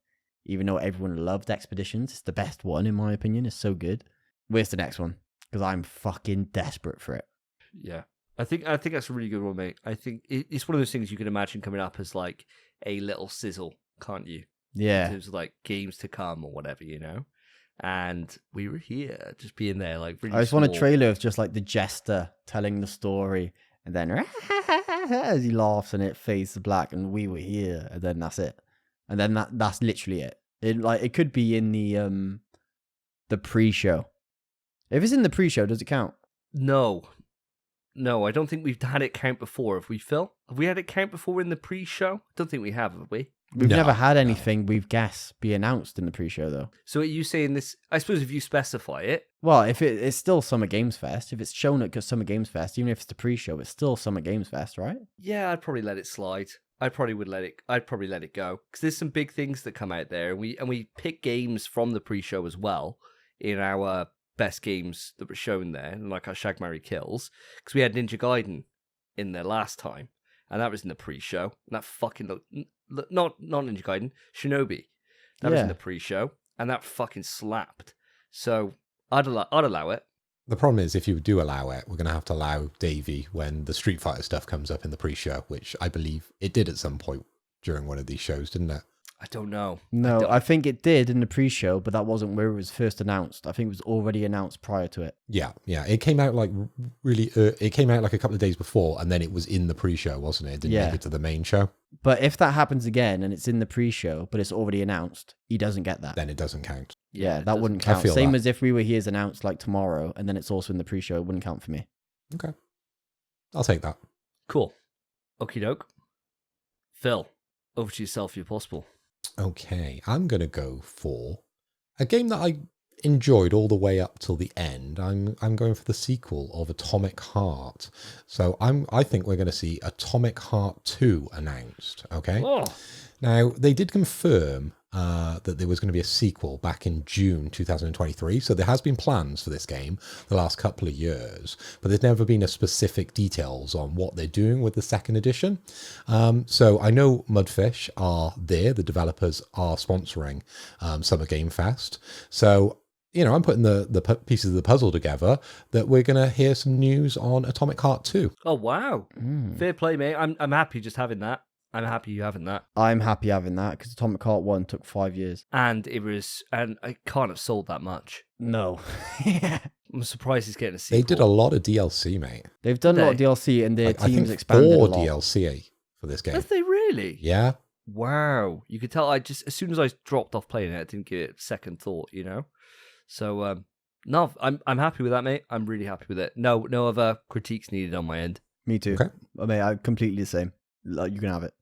[SPEAKER 4] Even though everyone loved Expeditions, it's the best one in my opinion. It's so good. Where's the next one? Because I'm fucking desperate for it.
[SPEAKER 1] Yeah. I think that's a really good one, mate. I think it's one of those things you can imagine coming up as like a little sizzle, can't you?
[SPEAKER 4] Yeah.
[SPEAKER 1] In terms of like games to come or whatever, And We Were Here, just being there, like really.
[SPEAKER 4] I just want a trailer of just like the jester telling the story, and then as he laughs and it fades to black, and We Were Here, and then that's it. And then that's literally it. It could be in the pre-show. If it's in the pre-show, does it count?
[SPEAKER 1] No, I don't think we've had it count before. Have we, Phil? Have we had it count before in the pre-show? I don't think we have we?
[SPEAKER 4] We've never had anything we've guessed be announced in the pre-show, though.
[SPEAKER 1] So are you saying this? I suppose if you specify it.
[SPEAKER 4] Well, if it's still Summer Games Fest, if it's shown at Summer Games Fest, even if it's the pre-show, it's still Summer Games Fest, right?
[SPEAKER 1] Yeah, I'd probably let it slide. I'd probably let it go because there's some big things that come out there, and we pick games from the pre-show as well in our best games that were shown there, like our Shag Marry Kills, because we had Ninja Gaiden in there last time, and that was in the pre-show. And that fucking not Ninja Gaiden, Shinobi. That was in the pre-show, and that fucking slapped. So I'd allow it.
[SPEAKER 2] The problem is, if you do allow it, we're going to have to allow Davey when the Street Fighter stuff comes up in the pre-show, which I believe it did at some point during one of these shows, didn't it?
[SPEAKER 1] I don't know.
[SPEAKER 4] No, I think it did in the pre-show, but that wasn't where it was first announced. I think it was already announced prior to it.
[SPEAKER 2] Yeah. It came out like it came out like a couple of days before, and then it was in the pre-show, wasn't it? It didn't make it to the main show.
[SPEAKER 4] But if that happens again and it's in the pre-show, but it's already announced, he doesn't get that.
[SPEAKER 2] Then it doesn't count.
[SPEAKER 4] Yeah, that wouldn't count. Same as if We Were Here's announced like tomorrow, and then it's also in the pre-show, it wouldn't count for me.
[SPEAKER 2] Okay. I'll take that.
[SPEAKER 1] Cool. Okie doke. Phil, over to yourself if possible.
[SPEAKER 2] Okay, I'm going to go for a game that I enjoyed all the way up till the end. I'm going for the sequel of Atomic Heart. So I think we're going to see Atomic Heart 2 announced. Okay.
[SPEAKER 1] Oh.
[SPEAKER 2] Now they did confirm that there was going to be a sequel back in June 2023. So there has been plans for this game the last couple of years, but there's never been a specific details on what they're doing with the second edition. So I know Mudfish are there. The developers are sponsoring Summer Game Fest. So, I'm putting the pieces of the puzzle together that we're going to hear some news on Atomic Heart 2.
[SPEAKER 1] Oh, wow. Fair play, mate. I'm happy just having that. I'm happy you having that.
[SPEAKER 4] I'm happy having that because Atomic Heart 1 took 5 years.
[SPEAKER 1] And I can't have sold that much.
[SPEAKER 4] No.
[SPEAKER 1] I'm surprised he's getting a sequel.
[SPEAKER 2] They did a lot of DLC, mate.
[SPEAKER 4] They've done a lot of DLC and their teams expanded a
[SPEAKER 2] 4
[SPEAKER 4] lot.
[SPEAKER 2] DLC for this game.
[SPEAKER 1] Have they really?
[SPEAKER 2] Yeah.
[SPEAKER 1] Wow. You could tell as soon as I dropped off playing it, I didn't give it a second thought, So, no, I'm happy with that, mate. I'm really happy with it. No other critiques needed on my end.
[SPEAKER 4] Me too.
[SPEAKER 2] Okay.
[SPEAKER 4] I mean, I'm completely the same. You can have it.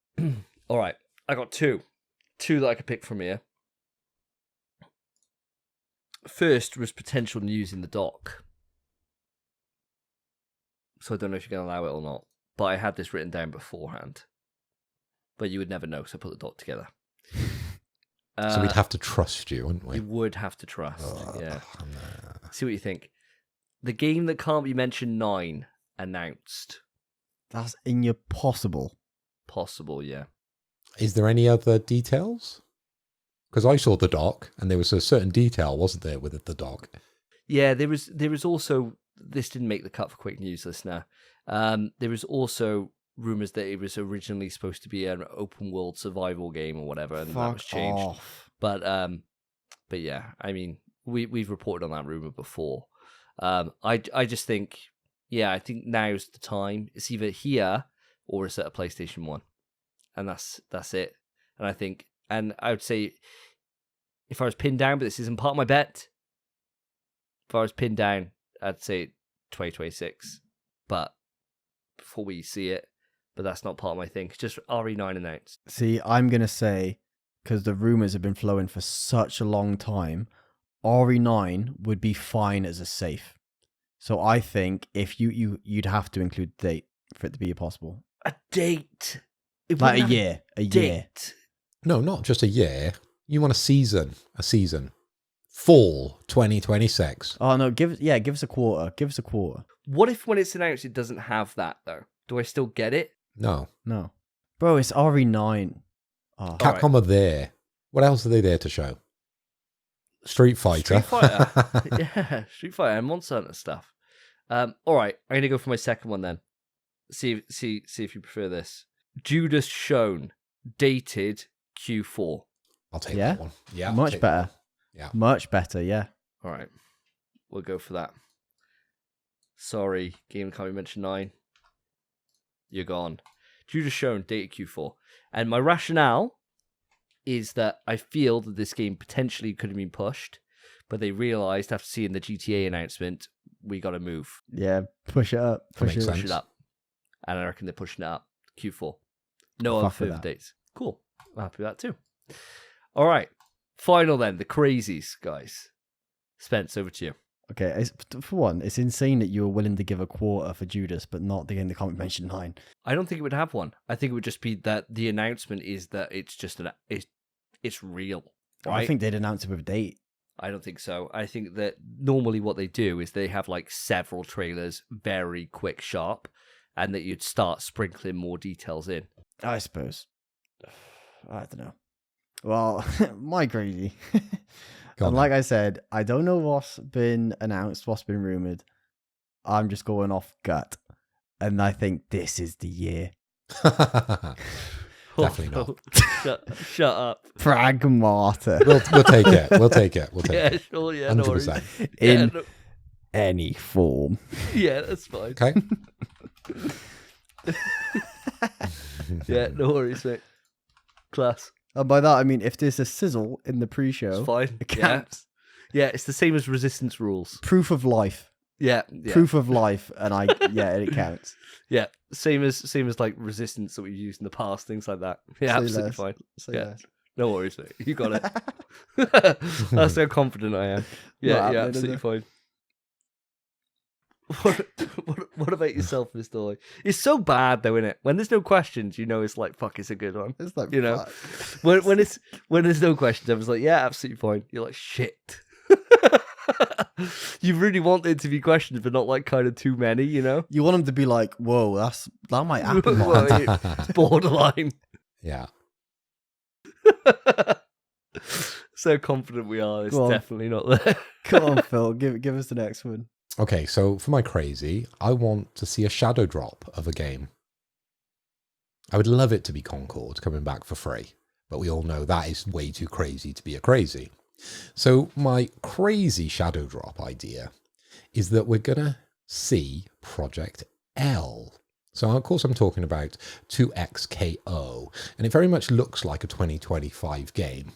[SPEAKER 1] All right. I got two that I could pick from here. First was potential news in the dock. So I don't know if you're going to allow it or not, but I had this written down beforehand. But you would never know, so I put the dock together.
[SPEAKER 2] So we'd have to trust you, wouldn't we?
[SPEAKER 1] You would have to trust, yeah. See what you think. The game that can't be mentioned 9 announced.
[SPEAKER 4] That's in your possible.
[SPEAKER 1] Possible, yeah.
[SPEAKER 2] Is there any other details? Because I saw the dock, and there was a certain detail, wasn't there, with the dock?
[SPEAKER 1] Yeah, there was also, this didn't make the cut for Quick News, listener. There was also rumors that it was originally supposed to be an open world survival game or whatever, and that was changed.
[SPEAKER 4] Off.
[SPEAKER 1] But yeah, I mean, we've reported on that rumor before. I just think, I think now's the time. It's either here or it's at a PlayStation 1, and that's it. And I think, and I would say, if I was pinned down, but this isn't part of my bet. If I was pinned down, I'd say 2026, but before we see it. But that's not part of my thing. It's just RE9 announced.
[SPEAKER 4] See, I'm going to say, because the rumors have been flowing for such a long time, RE9 would be fine as a safe. So I think if you'd have to include the date for it to be possible.
[SPEAKER 1] A date?
[SPEAKER 4] Like a year.
[SPEAKER 1] Date.
[SPEAKER 2] No, not just a year. You want a season. A season. Fall 2026.
[SPEAKER 3] Oh no, give us a quarter. Give us a quarter.
[SPEAKER 1] What if when it's announced it doesn't have that though? Do I still get it?
[SPEAKER 2] No.
[SPEAKER 3] No, bro, it's RE9. Oh,
[SPEAKER 2] Capcom are there. What else are they there to show? Street Fighter.
[SPEAKER 1] Street Fighter. Yeah, Street Fighter and Monster Hunter stuff. All right, I'm gonna go for my second one then. See if you prefer this. Judas Shown, dated Q4.
[SPEAKER 2] I'll take
[SPEAKER 3] Yeah?
[SPEAKER 2] that one. Yeah, I'll
[SPEAKER 3] much
[SPEAKER 2] take
[SPEAKER 3] better.
[SPEAKER 2] that one. Yeah.
[SPEAKER 3] Much better. Yeah.
[SPEAKER 1] All right, we'll go for that. Sorry, game can't be mentioned 9. You're gone. Judas Shown, dated Q4. And my rationale is that I feel that this game potentially could have been pushed, but they realised after seeing the GTA announcement, we got to move.
[SPEAKER 3] Yeah. Push it up.
[SPEAKER 2] That makes
[SPEAKER 3] Push it.
[SPEAKER 2] sense.
[SPEAKER 1] Push it up. And I reckon they're pushing it up. Q4. No
[SPEAKER 3] Fuck
[SPEAKER 1] other
[SPEAKER 3] with
[SPEAKER 1] further
[SPEAKER 3] that.
[SPEAKER 1] dates. Cool. I'm happy with that too. All right. Final then, the crazies, guys. Spence, over to you.
[SPEAKER 3] Okay. For one, it's insane that you were willing to give a quarter for Judas, but not the game that can't be mentioned 9.
[SPEAKER 1] I don't think it would have one. I think it would just be that the announcement is that it's just it's real. Right?
[SPEAKER 3] I think they'd announce it with a date.
[SPEAKER 1] I don't think so. I think that normally what they do is they have like several trailers, very quick, sharp, and that you'd start sprinkling more details in.
[SPEAKER 3] I suppose. I don't know. Well, my crazy.
[SPEAKER 2] Go on
[SPEAKER 3] And like I said, I don't know what's been announced, what's been rumored. I'm just going off gut. And I think this is the year.
[SPEAKER 2] then. Definitely not.
[SPEAKER 1] Shut up.
[SPEAKER 3] Pragmata.
[SPEAKER 2] We'll take it. We'll take it. We'll take
[SPEAKER 1] Yeah,
[SPEAKER 2] it.
[SPEAKER 1] sure, yeah, no worries.
[SPEAKER 2] 100%.
[SPEAKER 1] Yeah,
[SPEAKER 3] In
[SPEAKER 1] no,
[SPEAKER 3] any form.
[SPEAKER 1] yeah, that's fine.
[SPEAKER 2] Okay.
[SPEAKER 1] Yeah, no worries, mate. Class.
[SPEAKER 3] And by that, I mean, if there's a sizzle in the pre-show,
[SPEAKER 1] It's fine.
[SPEAKER 3] it
[SPEAKER 1] Yeah.
[SPEAKER 3] counts.
[SPEAKER 1] Yeah, it's the same as resistance rules.
[SPEAKER 3] Proof of life.
[SPEAKER 1] Yeah,
[SPEAKER 3] Proof of life. And it counts.
[SPEAKER 1] yeah. Same as like resistance that we've used in the past, things like that. Yeah,
[SPEAKER 3] Say
[SPEAKER 1] absolutely
[SPEAKER 3] less.
[SPEAKER 1] fine.
[SPEAKER 3] So
[SPEAKER 1] Yeah.
[SPEAKER 3] yes.
[SPEAKER 1] No worries, mate. You got it. That's how confident I am. Yeah,
[SPEAKER 3] Not
[SPEAKER 1] yeah,
[SPEAKER 3] happening, is
[SPEAKER 1] absolutely
[SPEAKER 3] it?
[SPEAKER 1] fine. What about yourself, Mr. Hoy? It's so bad though, isn't it? When there's no questions, you know it's like fuck, it's a good one.
[SPEAKER 3] It's like,
[SPEAKER 1] You know,
[SPEAKER 3] fuck.
[SPEAKER 1] when there's no questions, I was like, yeah, absolutely fine. You're like shit. You really want it to be questions, but not like kind of too many, you know?
[SPEAKER 3] You want them to be like, whoa, that might happen.
[SPEAKER 1] Well,
[SPEAKER 3] man.
[SPEAKER 1] it's borderline.
[SPEAKER 2] Yeah.
[SPEAKER 1] So confident we are. It's
[SPEAKER 3] Go on.
[SPEAKER 1] definitely not there.
[SPEAKER 3] Come on, Phil. Give us the next one.
[SPEAKER 2] Okay, so for my crazy, I want to see a shadow drop of a game. I would love it to be Concord coming back for free, but we all know that is way too crazy to be a crazy. So my crazy shadow drop idea is that we're going to see Project L. So of course I'm talking about 2XKO, and it very much looks like a 2025 game.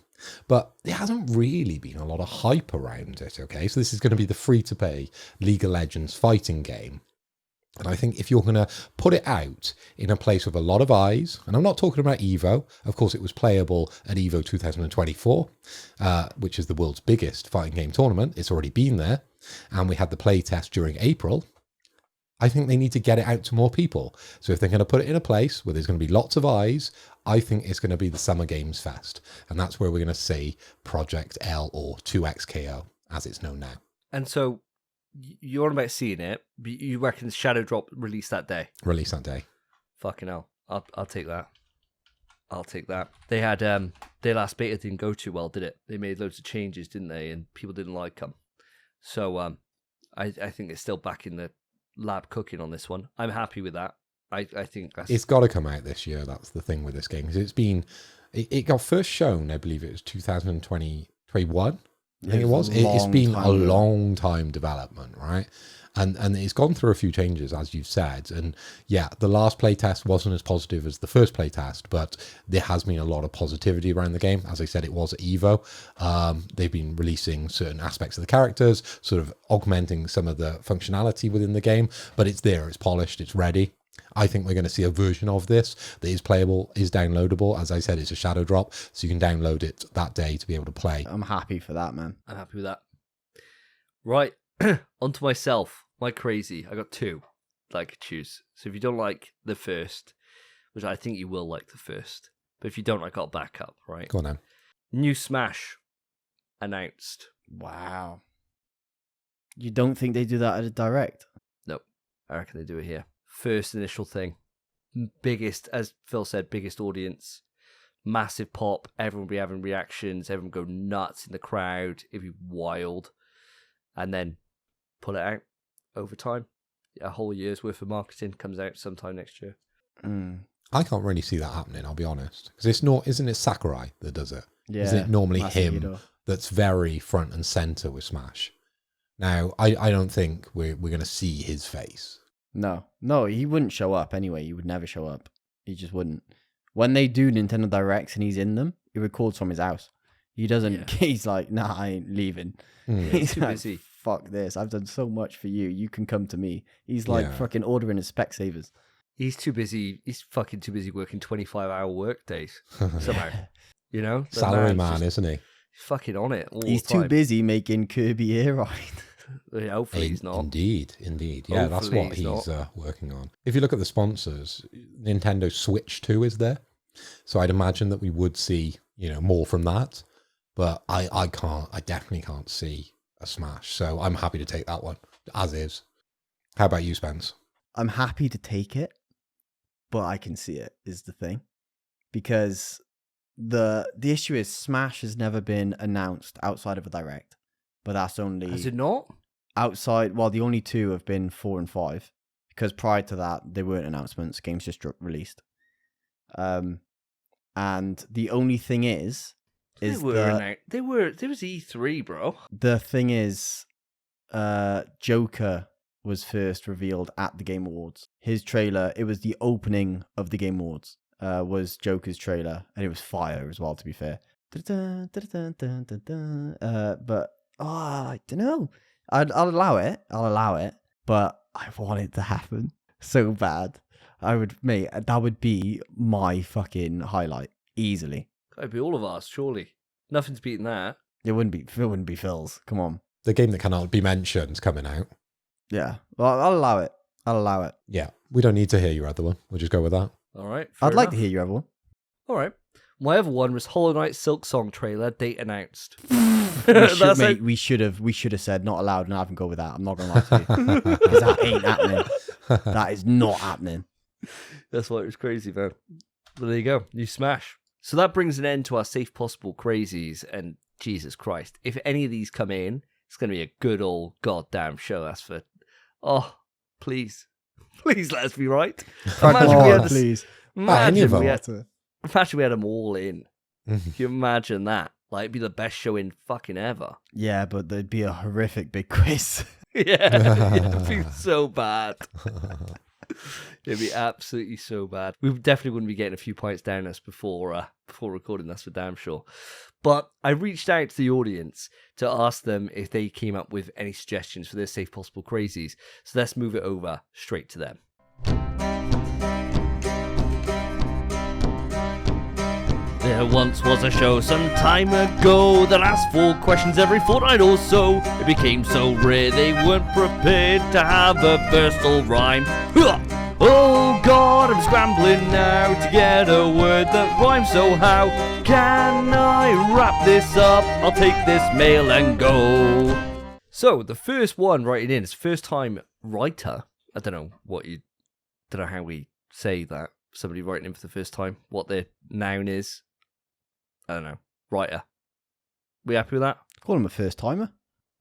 [SPEAKER 2] But there hasn't really been a lot of hype around it, okay? So this is going to be the free-to-play League of Legends fighting game. And I think if you're going to put it out in a place with a lot of eyes, and I'm not talking about EVO, of course it was playable at EVO 2024, which is the world's biggest fighting game tournament. It's already been there. And we had the play test during April. I think they need to get it out to more people. So if they're going to put it in a place where there's going to be lots of eyes, I think it's going to be the Summer Games Fest. And that's where we're going to see Project L or 2XKO, as it's known now.
[SPEAKER 1] And so you're on about seeing it, but you reckon Shadow Drop released that day?
[SPEAKER 2] Release that day.
[SPEAKER 1] Fucking hell. I'll take that. I'll take that. They had their last beta didn't go too well, did it? They made loads of changes, didn't they? And people didn't like them. So I think it's still back in the lab cooking on this one. I'm happy with that. I think that's...
[SPEAKER 2] It's got to come out this year. That's the thing with this game. Because it got first shown, I believe it was 2021. I think it was. It's been a long time development, right? And it's gone through a few changes, as you've said. And yeah, the last playtest wasn't as positive as the first playtest, but there has been a lot of positivity around the game. As I said, it was at EVO. They've been releasing certain aspects of the characters, sort of augmenting some of the functionality within the game, but it's there, it's polished, it's ready. I think we're going to see a version of this that is playable, is downloadable. As I said, it's a shadow drop, so you can download it that day to be able to play.
[SPEAKER 3] I'm happy for that, man.
[SPEAKER 1] I'm happy with that. Right, onto myself. My crazy. I got two that I could choose. So if you don't like the first, which I think you will like the first, But if you don't, I got backup, right?
[SPEAKER 2] Go on then.
[SPEAKER 1] New Smash announced.
[SPEAKER 3] Wow. You don't think they do that at a direct?
[SPEAKER 1] Nope. I reckon they do it here. First initial thing. Biggest, as Phil said, biggest audience. Massive pop. Everyone will be having reactions. Everyone go nuts in the crowd. It'd be wild. And then pull it out over time. A whole year's worth of marketing comes out sometime next year.
[SPEAKER 2] I can't really see that happening, I'll be honest. Because it's not, isn't it Sakurai that does it?
[SPEAKER 3] Yeah.
[SPEAKER 2] Isn't it normally him
[SPEAKER 3] Masahiro.
[SPEAKER 2] that's very front and center with Smash? Now, I don't think we're going to see his face.
[SPEAKER 3] No, he wouldn't show up anyway. He would never show up. He just wouldn't. When they do Nintendo Directs and he's in them, he records from his house. He doesn't.
[SPEAKER 1] Yeah.
[SPEAKER 3] He's like, nah, I ain't leaving. He's
[SPEAKER 1] too
[SPEAKER 3] like,
[SPEAKER 1] busy.
[SPEAKER 3] fuck this. I've done so much for you. You can come to me. He's like
[SPEAKER 2] Yeah.
[SPEAKER 3] fucking ordering his Specsavers.
[SPEAKER 1] He's too busy. He's fucking too busy working 25-hour work days somehow. You know? The
[SPEAKER 2] Salary
[SPEAKER 1] man's
[SPEAKER 2] man,
[SPEAKER 1] just
[SPEAKER 2] isn't he?
[SPEAKER 1] fucking on it all
[SPEAKER 3] He's
[SPEAKER 1] the time.
[SPEAKER 3] too busy making Kirby Air Ride.
[SPEAKER 1] Yeah, hopefully he's not.
[SPEAKER 2] Indeed. Yeah, that's
[SPEAKER 1] Hopefully
[SPEAKER 2] what
[SPEAKER 1] he's
[SPEAKER 2] he's
[SPEAKER 1] not.
[SPEAKER 2] working on. If you look at the sponsors, Nintendo Switch 2 is there. So I'd imagine that we would see, more from that. But I definitely can't see a Smash. So I'm happy to take that one, as is. How about you, Spence?
[SPEAKER 3] I'm happy to take it, but I can see it is the thing. Because the issue is Smash has never been announced outside of a direct. But that's only
[SPEAKER 1] Has it not?
[SPEAKER 3] outside. Well, the only two have been 4 and 5, because prior to that they weren't announcements. Games just released. And the only thing is
[SPEAKER 1] They were there was E3, bro.
[SPEAKER 3] the thing is, Joker was first revealed at the Game Awards. His trailer, it was the opening of the Game Awards. Was Joker's trailer, and it was fire as well. To be fair, but. I don't know. I'll allow it. But I want it to happen so bad. That would be my fucking highlight easily.
[SPEAKER 1] That'd be all of ours, surely. Nothing's beating that.
[SPEAKER 3] It wouldn't be Phil's. Come on.
[SPEAKER 2] The game that cannot be mentioned coming out.
[SPEAKER 3] Yeah. Well, I'll allow it.
[SPEAKER 2] Yeah, we don't need to hear your other one. We'll just go with that.
[SPEAKER 1] All right.
[SPEAKER 3] I'd like to hear your other one.
[SPEAKER 1] All right. My other one was Hollow Knight Silk Song trailer, date announced.
[SPEAKER 3] We should have said not allowed, and I haven't go with that. I'm not gonna lie to you, because that ain't happening. That is not happening.
[SPEAKER 1] That's why it was crazy, man. But there you go. New Smash. So that brings an end to our Safe Possible Crazies. And Jesus Christ, if any of these come in, it's going to be a good old goddamn show. That's for... Oh, please. Please let us be right.
[SPEAKER 3] Please.
[SPEAKER 1] Imagine we had
[SPEAKER 3] to.
[SPEAKER 1] Imagine we had them all in. Can you imagine that? Like, it'd be the best show in fucking ever.
[SPEAKER 3] Yeah, but there'd be a horrific big quiz.
[SPEAKER 1] Yeah, it'd be so bad. It'd be absolutely so bad. We definitely wouldn't be getting a few points down us before recording, that's for damn sure. But I reached out to the audience to ask them if they came up with any suggestions for their Safe Possible Crazies. So let's move it over straight to them. There once was a show some time ago that asked 4 questions every fortnight or so. It became so rare they weren't prepared to have a versatile rhyme. Oh God, I'm scrambling now to get a word that rhymes, so how can I wrap this up? I'll take this mail and go. So the first one writing in is first time writer. I don't know how we say that. Somebody writing in for the first time, what their noun is. I don't know. Writer. We happy with that?
[SPEAKER 3] Call him a first timer.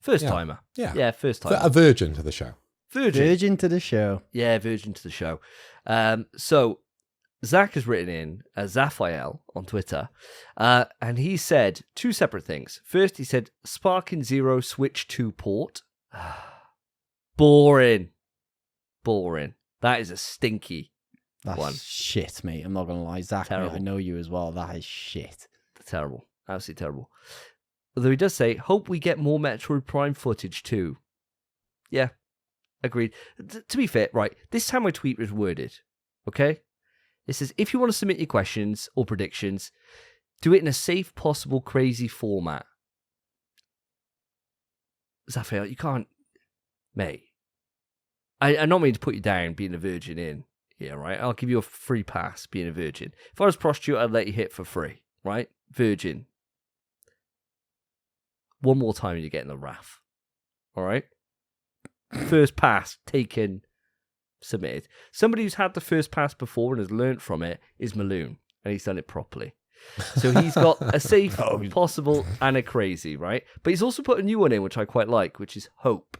[SPEAKER 1] First
[SPEAKER 2] Yeah.
[SPEAKER 1] timer.
[SPEAKER 2] Yeah.
[SPEAKER 1] Yeah, first timer.
[SPEAKER 2] A virgin to the show.
[SPEAKER 3] Virgin to the show.
[SPEAKER 1] Yeah, virgin to the show. So Zach has written in Zaphael on Twitter, and he said 2 separate things. First, he said Sparking Zero Switch 2 port. Boring. That is a stinky
[SPEAKER 3] That's
[SPEAKER 1] one.
[SPEAKER 3] shit, mate. I'm not gonna lie, Zach. Mate,
[SPEAKER 1] Terrible.
[SPEAKER 3] I know you as well. That is shit.
[SPEAKER 1] Terrible. Absolutely terrible. Although he does say, hope we get more Metroid Prime footage too. Yeah, agreed. To be fair, right, this is how my tweet was worded, okay? It says, if you want to submit your questions or predictions, do it in a safe, possible, crazy format. Zaphael, you can't... Mate, I don't mean to put you down being a virgin in here, right? I'll give you a free pass being a virgin. If I was a prostitute, I'd let you hit for free, right? Virgin. One more time and you're getting the RAF. All right? First pass taken, submitted. Somebody who's had the first pass before and has learnt from it is Maloon, and he's done it properly. So he's got a safe, possible, and a crazy, right? But he's also put a new one in, which I quite like, which is hope.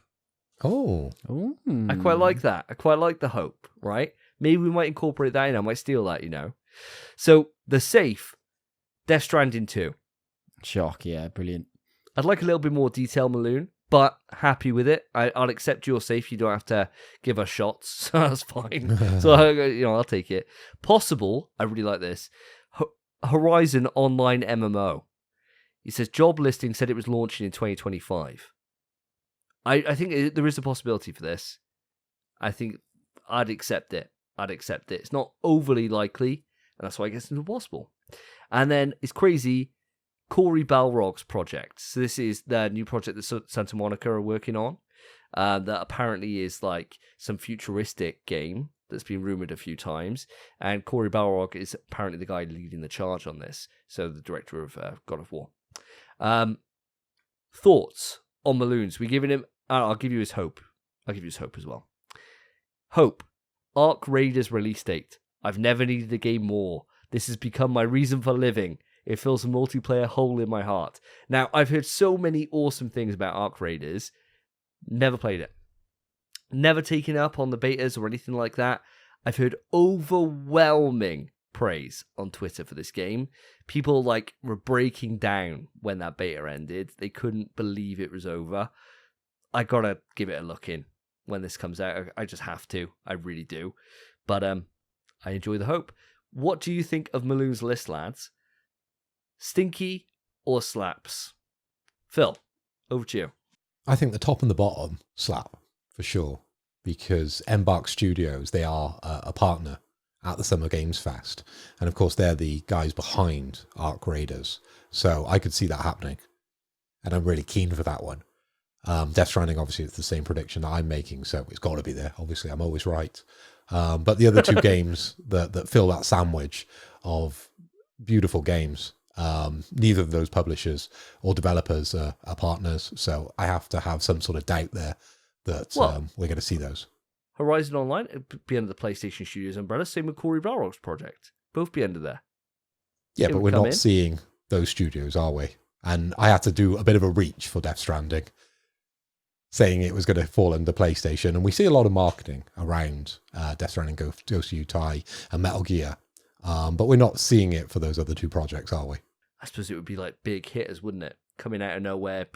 [SPEAKER 2] Oh.
[SPEAKER 3] Ooh.
[SPEAKER 1] I quite like that. I quite like the hope, right? Maybe we might incorporate that in. I might steal that, So the safe, Death Stranding 2.
[SPEAKER 3] Shock, yeah, brilliant.
[SPEAKER 1] I'd like a little bit more detail, Maloon, but happy with it. I'll accept your safe. You don't have to give us shots, so that's fine. So I'll take it. Possible. I really like this. Horizon Online MMO. It says job listing said it was launching in 2025. I think there is a possibility for this. I think I'd accept it. It's not overly likely, and that's why I guess it's possible. And then it's crazy. Corey Balrog's project. So this is the new project that Santa Monica are working on. That apparently is like some futuristic game that's been rumored a few times. And Corey Balrog is apparently the guy leading the charge on this. So the director of God of War. Thoughts on Maloons? We giving him? I'll give you his hope. I'll give you his hope as well. Hope. Ark Raiders release date. I've never needed a game more. This has become my reason for living. It fills a multiplayer hole in my heart. Now, I've heard so many awesome things about Ark Raiders. Never played it. Never taken up on the betas or anything like that. I've heard overwhelming praise on Twitter for this game. People were breaking down when that beta ended. They couldn't believe it was over. I gotta give it a look in when this comes out. I just have to. I really do. But I enjoy the hope. What do you think of Maloon's list, lads? Stinky or slaps? Phil, over to you.
[SPEAKER 2] I think the top and the bottom slap, for sure. Because Embark Studios, they are a partner at the Summer Games Fest. And of course, they're the guys behind Ark Raiders. So I could see that happening. And I'm really keen for that one. Death Stranding, obviously, it's the same prediction that I'm making, so it's got to be there. Obviously, I'm always right. But the other two games that fill that sandwich of beautiful games, neither of those publishers or developers are partners, so I have to have some sort of doubt there that we're going to see those.
[SPEAKER 1] Horizon Online, it'd be under the PlayStation Studios umbrella. Same with Corey Balrog's project. Both be under there.
[SPEAKER 2] Yeah,
[SPEAKER 1] It
[SPEAKER 2] but
[SPEAKER 1] would
[SPEAKER 2] we're
[SPEAKER 1] come
[SPEAKER 2] not
[SPEAKER 1] in.
[SPEAKER 2] seeing those studios, are we? And I had to do a bit of a reach for Death Stranding, saying it was going to fall under PlayStation. And we see a lot of marketing around Death Stranding, Ghost of Utah, and Metal Gear. But we're not seeing it for those other two projects, are we?
[SPEAKER 1] I suppose it would be like big hitters, wouldn't it? Coming out of nowhere,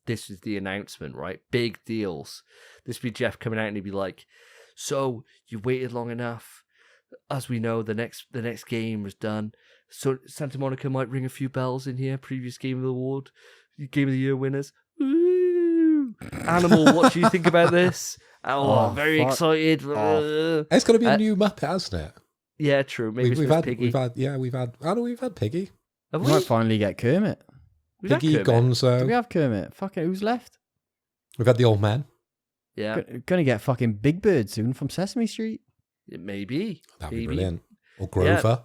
[SPEAKER 1] this is the announcement, right? Big deals. This would be Jeff coming out and he'd be like, so you waited long enough. As we know, the next game was done. So Santa Monica might ring a few bells in here. Previous Game of the Year winners. Ooh. Animal, what do you think about this? Oh, very excited.
[SPEAKER 2] It's going to be a new Muppet, hasn't it?
[SPEAKER 1] Yeah, true. Maybe
[SPEAKER 2] we've
[SPEAKER 1] it's
[SPEAKER 2] had
[SPEAKER 1] Piggy.
[SPEAKER 2] we've had Piggy.
[SPEAKER 1] Have
[SPEAKER 3] We might finally get Kermit.
[SPEAKER 1] We've had
[SPEAKER 2] Piggy,
[SPEAKER 1] Kermit.
[SPEAKER 2] Gonzo.
[SPEAKER 3] Do we have Kermit? Fucking who's left?
[SPEAKER 2] We've had the old man.
[SPEAKER 1] Yeah,
[SPEAKER 3] Gonna get fucking Big Bird soon from Sesame Street.
[SPEAKER 1] it may be.
[SPEAKER 2] That'd
[SPEAKER 1] Maybe.
[SPEAKER 2] be brilliant. Or Grover.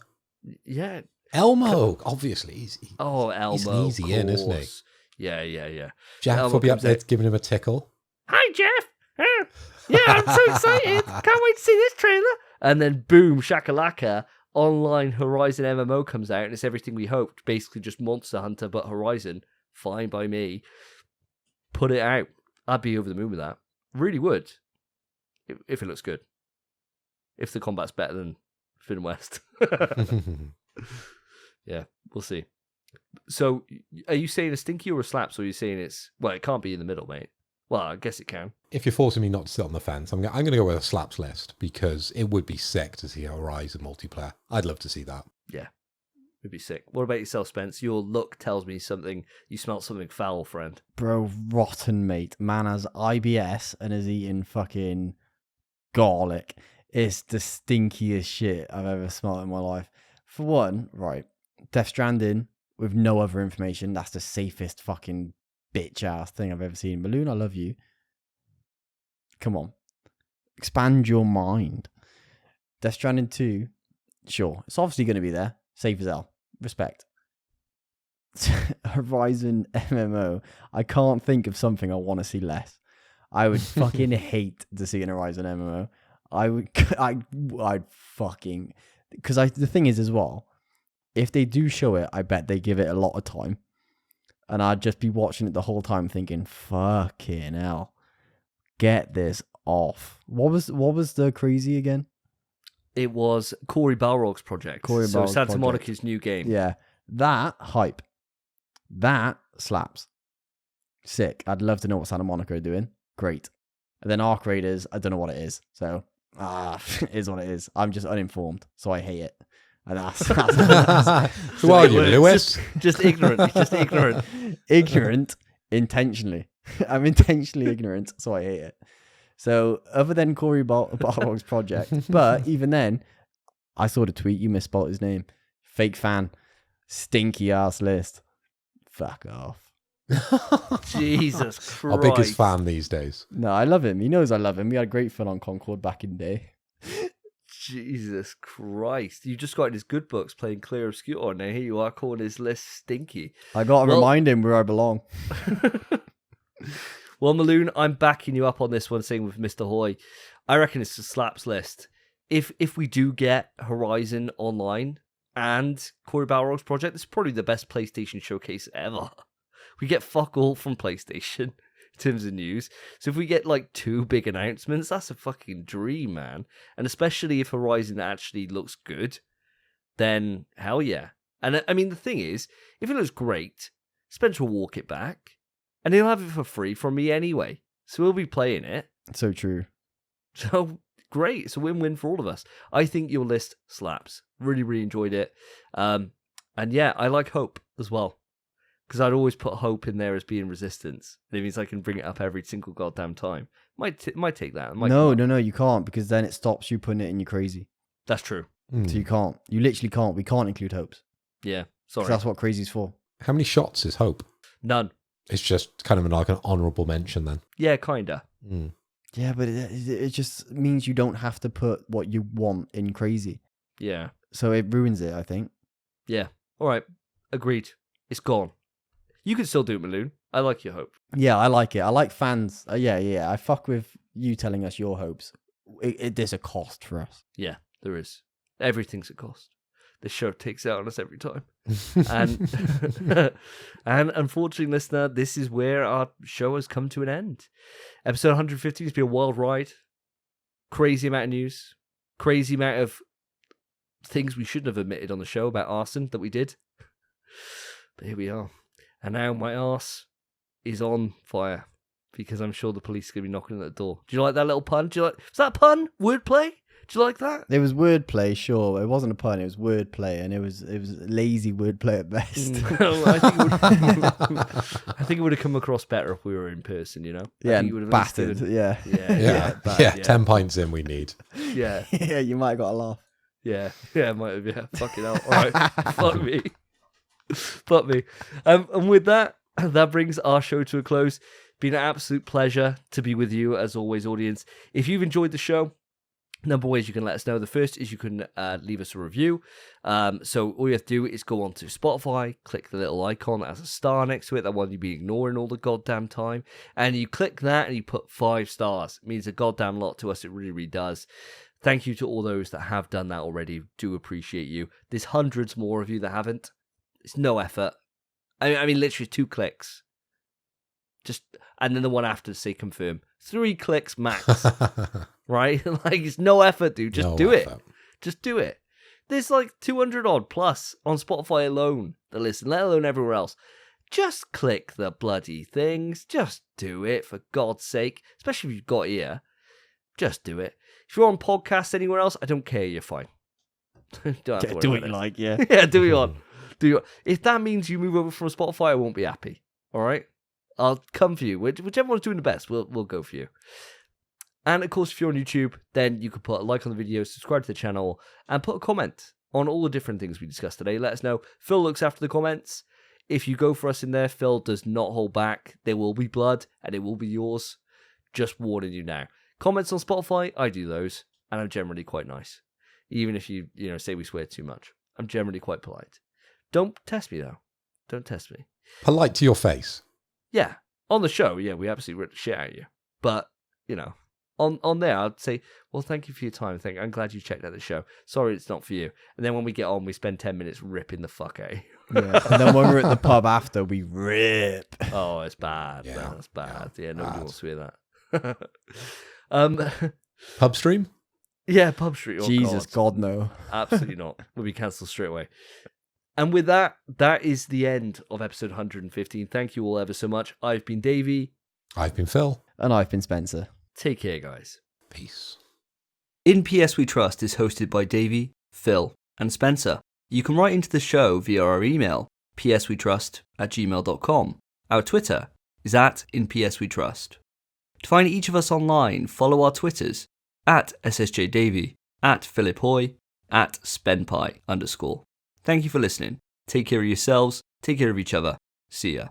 [SPEAKER 1] Yeah.
[SPEAKER 2] Elmo, obviously. He's
[SPEAKER 1] Elmo.
[SPEAKER 2] He's an easy in, isn't he?
[SPEAKER 1] course. Yeah.
[SPEAKER 2] Jeff
[SPEAKER 1] Elmo
[SPEAKER 2] will be up
[SPEAKER 1] comes
[SPEAKER 2] there
[SPEAKER 1] out.
[SPEAKER 2] giving him a tickle.
[SPEAKER 1] Hi, Jeff. Yeah, I'm so excited. Can't wait to see this trailer. And then boom, shakalaka, online Horizon MMO comes out, and it's everything we hoped. Basically just Monster Hunter, but Horizon. Fine by me. Put it out. I'd be over the moon with that. Really would. If it looks good. If the combat's better than Finn West. Yeah, we'll see. So, are you saying a stinky or a slaps, or are you saying it's... Well, it can't be in the middle, mate. Well, I guess it can.
[SPEAKER 2] If you're forcing me not to sit on the fence, I'm going to go with a slaps list because it would be sick to see Horizon multiplayer. I'd love to see that.
[SPEAKER 1] Yeah, it'd be sick. What about yourself, Spence? Your look tells me something. You smell something foul, friend.
[SPEAKER 3] Bro, rotten, mate. Man has IBS and is eating fucking garlic. It's the stinkiest shit I've ever smelled in my life. For one, right, Death Stranding with no other information. That's the safest fucking bitch ass thing I've ever seen. Balloon, I love you. Come on. Expand your mind.
[SPEAKER 4] Death Stranding 2, sure. It's obviously going to be there. Safe as hell. Respect. Horizon MMO. I can't think of something I want to see less. I would fucking hate to see an Horizon MMO. I'd fucking... Because the thing is as well, if they do show it, I bet they give it a lot of time. And I'd just be watching it the whole time thinking, fucking hell, get this off. What was the crazy again?
[SPEAKER 1] It was Corey Balrog's project. Santa
[SPEAKER 4] project.
[SPEAKER 1] Monica's new game.
[SPEAKER 4] Yeah, that hype. That slaps. Sick. I'd love to know what Santa Monica are doing. Great. And then Arc Raiders, I don't know what it is. So, it is what it is. I'm just uninformed, so I hate it. And that's
[SPEAKER 2] Who are you, Lewis?
[SPEAKER 1] Just ignorant. Just ignorant.
[SPEAKER 4] Ignorant intentionally. I'm intentionally ignorant, so I hate it. So, other than Corey Balrog's project, but even then, I saw the tweet, you misspelled his name. Fake fan. Stinky ass list. Fuck off.
[SPEAKER 1] Jesus Christ.
[SPEAKER 2] Our biggest fan these days.
[SPEAKER 4] No, I love him. He knows I love him. We had great fun on Concord back in the day.
[SPEAKER 1] Jesus Christ. You just got in his good books playing Clear Obscure, and here you are calling his list stinky.
[SPEAKER 4] I got to remind him where I belong.
[SPEAKER 1] Well, Maloon, I'm backing you up on this one, saying with Mr. Hoy. I reckon it's a slaps list. If we do get Horizon Online and Corey Balrog's project, this is probably the best PlayStation showcase ever. We get fuck all from PlayStation in terms of news. So if we get like 2 big announcements, that's a fucking dream, man. And especially if Horizon actually looks good, then hell yeah. And I mean, the thing is, if it looks great, Spence will walk it back and he'll have it for free from me anyway. So we'll be playing it.
[SPEAKER 4] So true.
[SPEAKER 1] So great. It's a win-win for all of us. I think your list slaps. Really, really enjoyed it. And yeah, I like Hope as well. Because I'd always put Hope in there as being resistance. And it means I can bring it up every single goddamn time. Might take that.
[SPEAKER 4] No, you can't, because then it stops you putting it in your crazy.
[SPEAKER 1] That's true.
[SPEAKER 4] So you can't. You literally can't. We can't include hopes.
[SPEAKER 1] Yeah, sorry.
[SPEAKER 4] That's what crazy's for.
[SPEAKER 2] How many shots is Hope?
[SPEAKER 1] None.
[SPEAKER 2] It's just kind of like an honourable mention then.
[SPEAKER 1] Yeah, kinda.
[SPEAKER 4] Yeah, but it just means you don't have to put what you want in crazy.
[SPEAKER 1] Yeah.
[SPEAKER 4] So it ruins it, I think.
[SPEAKER 1] Yeah. All right. Agreed. It's gone. You can still do it, Maloon. I like your Hope.
[SPEAKER 4] Yeah, I like it. I like fans. Yeah. I fuck with you telling us your hopes. There's a cost for us.
[SPEAKER 1] Yeah, there is. Everything's a cost. This show takes it out on us every time. And and unfortunately, listener, this is where our show has come to an end. Episode 115 has been a wild ride. Crazy amount of news. Crazy amount of things we shouldn't have admitted on the show about arson that we did. But here we are. And now my arse is on fire because I'm sure the police are going to be knocking at the door. Do you like that little pun? Was that a pun? Wordplay? Do you like that?
[SPEAKER 4] It was wordplay, sure. It wasn't a pun. It was wordplay, and it was lazy wordplay at best.
[SPEAKER 1] No, I think it would have come across better if we were in person, you know?
[SPEAKER 4] Yeah, battered. Yeah.
[SPEAKER 1] Yeah.
[SPEAKER 2] 10 pints in we need.
[SPEAKER 1] Yeah.
[SPEAKER 4] Yeah, you might have got a laugh.
[SPEAKER 1] Yeah, might have, yeah. Fucking hell. All right. Fuck me. Fuck me. And with that brings our show to a close. Been an absolute pleasure to be with you, as always, audience. If you've enjoyed the show, number of ways you can let us know. The first is you can leave us a review. So all you have to do is go onto Spotify, click the little icon that has a star next to it, that one you've been ignoring all the goddamn time, and you click that and you put 5 stars. It means a goddamn lot to us. It really, really does. Thank you to all those that have done that already. Do appreciate you. There's hundreds more of you that haven't. It's no effort. I mean, literally 2 clicks. And then the one after to say confirm. 3 clicks max. Right? Like, it's no effort, dude. Just do it. Just do it. There's like 200 odd plus on Spotify alone that listen, let alone everywhere else. Just click the bloody things. Just do it, for God's sake. Especially if you've got ear. Just do it. If you're on podcasts anywhere else, I don't care. You're fine. Don't have to worry
[SPEAKER 4] Do
[SPEAKER 1] about
[SPEAKER 4] what you
[SPEAKER 1] it.
[SPEAKER 4] like, yeah.
[SPEAKER 1] Yeah, do what you want. If that means you move over from Spotify, I won't be happy. All right? I'll come for you. Whichever one's doing the best, we'll go for you. And of course, if you're on YouTube, then you can put a like on the video, subscribe to the channel, and put a comment on all the different things we discussed today. Let us know. Phil looks after the comments. If you go for us in there, Phil does not hold back. There will be blood, and it will be yours. Just warning you now. Comments on Spotify, I do those, and I'm generally quite nice. even if you say we swear too much. I'm generally quite polite. Don't test me though. Don't test me.
[SPEAKER 2] Polite to your face.
[SPEAKER 1] Yeah, on the show, yeah, we absolutely rip the shit out of you. But on there, I'd say, well, thank you for your time. I'm glad you checked out the show. Sorry, it's not for you. And then when we get on, we spend 10 minutes ripping the fuck out of you.
[SPEAKER 4] Yeah. And then when we're at the pub after, we rip.
[SPEAKER 1] Oh, it's bad.
[SPEAKER 2] Yeah,
[SPEAKER 1] Man, it's bad. Yeah, nobody
[SPEAKER 2] bad.
[SPEAKER 1] wants to hear that.
[SPEAKER 2] Pub stream?
[SPEAKER 1] Yeah, pub street. Oh,
[SPEAKER 4] Jesus, God, no.
[SPEAKER 1] Absolutely not. We'll be cancelled straight away. And with that, that is the end of episode 115. Thank you all ever so much. I've been Davey.
[SPEAKER 2] I've been Phil.
[SPEAKER 4] And I've been Spencer.
[SPEAKER 1] Take care, guys.
[SPEAKER 2] Peace.
[SPEAKER 1] In PS We Trust is hosted by Davey, Phil, and Spencer. You can write into the show via our email, pswetrust@gmail.com. Our Twitter is @InPSWeTrust. To find each of us online, follow our Twitters, @SSJDavey, @PhilipHoy, @SpenPie_. Thank you for listening. Take care of yourselves. Take care of each other. See ya.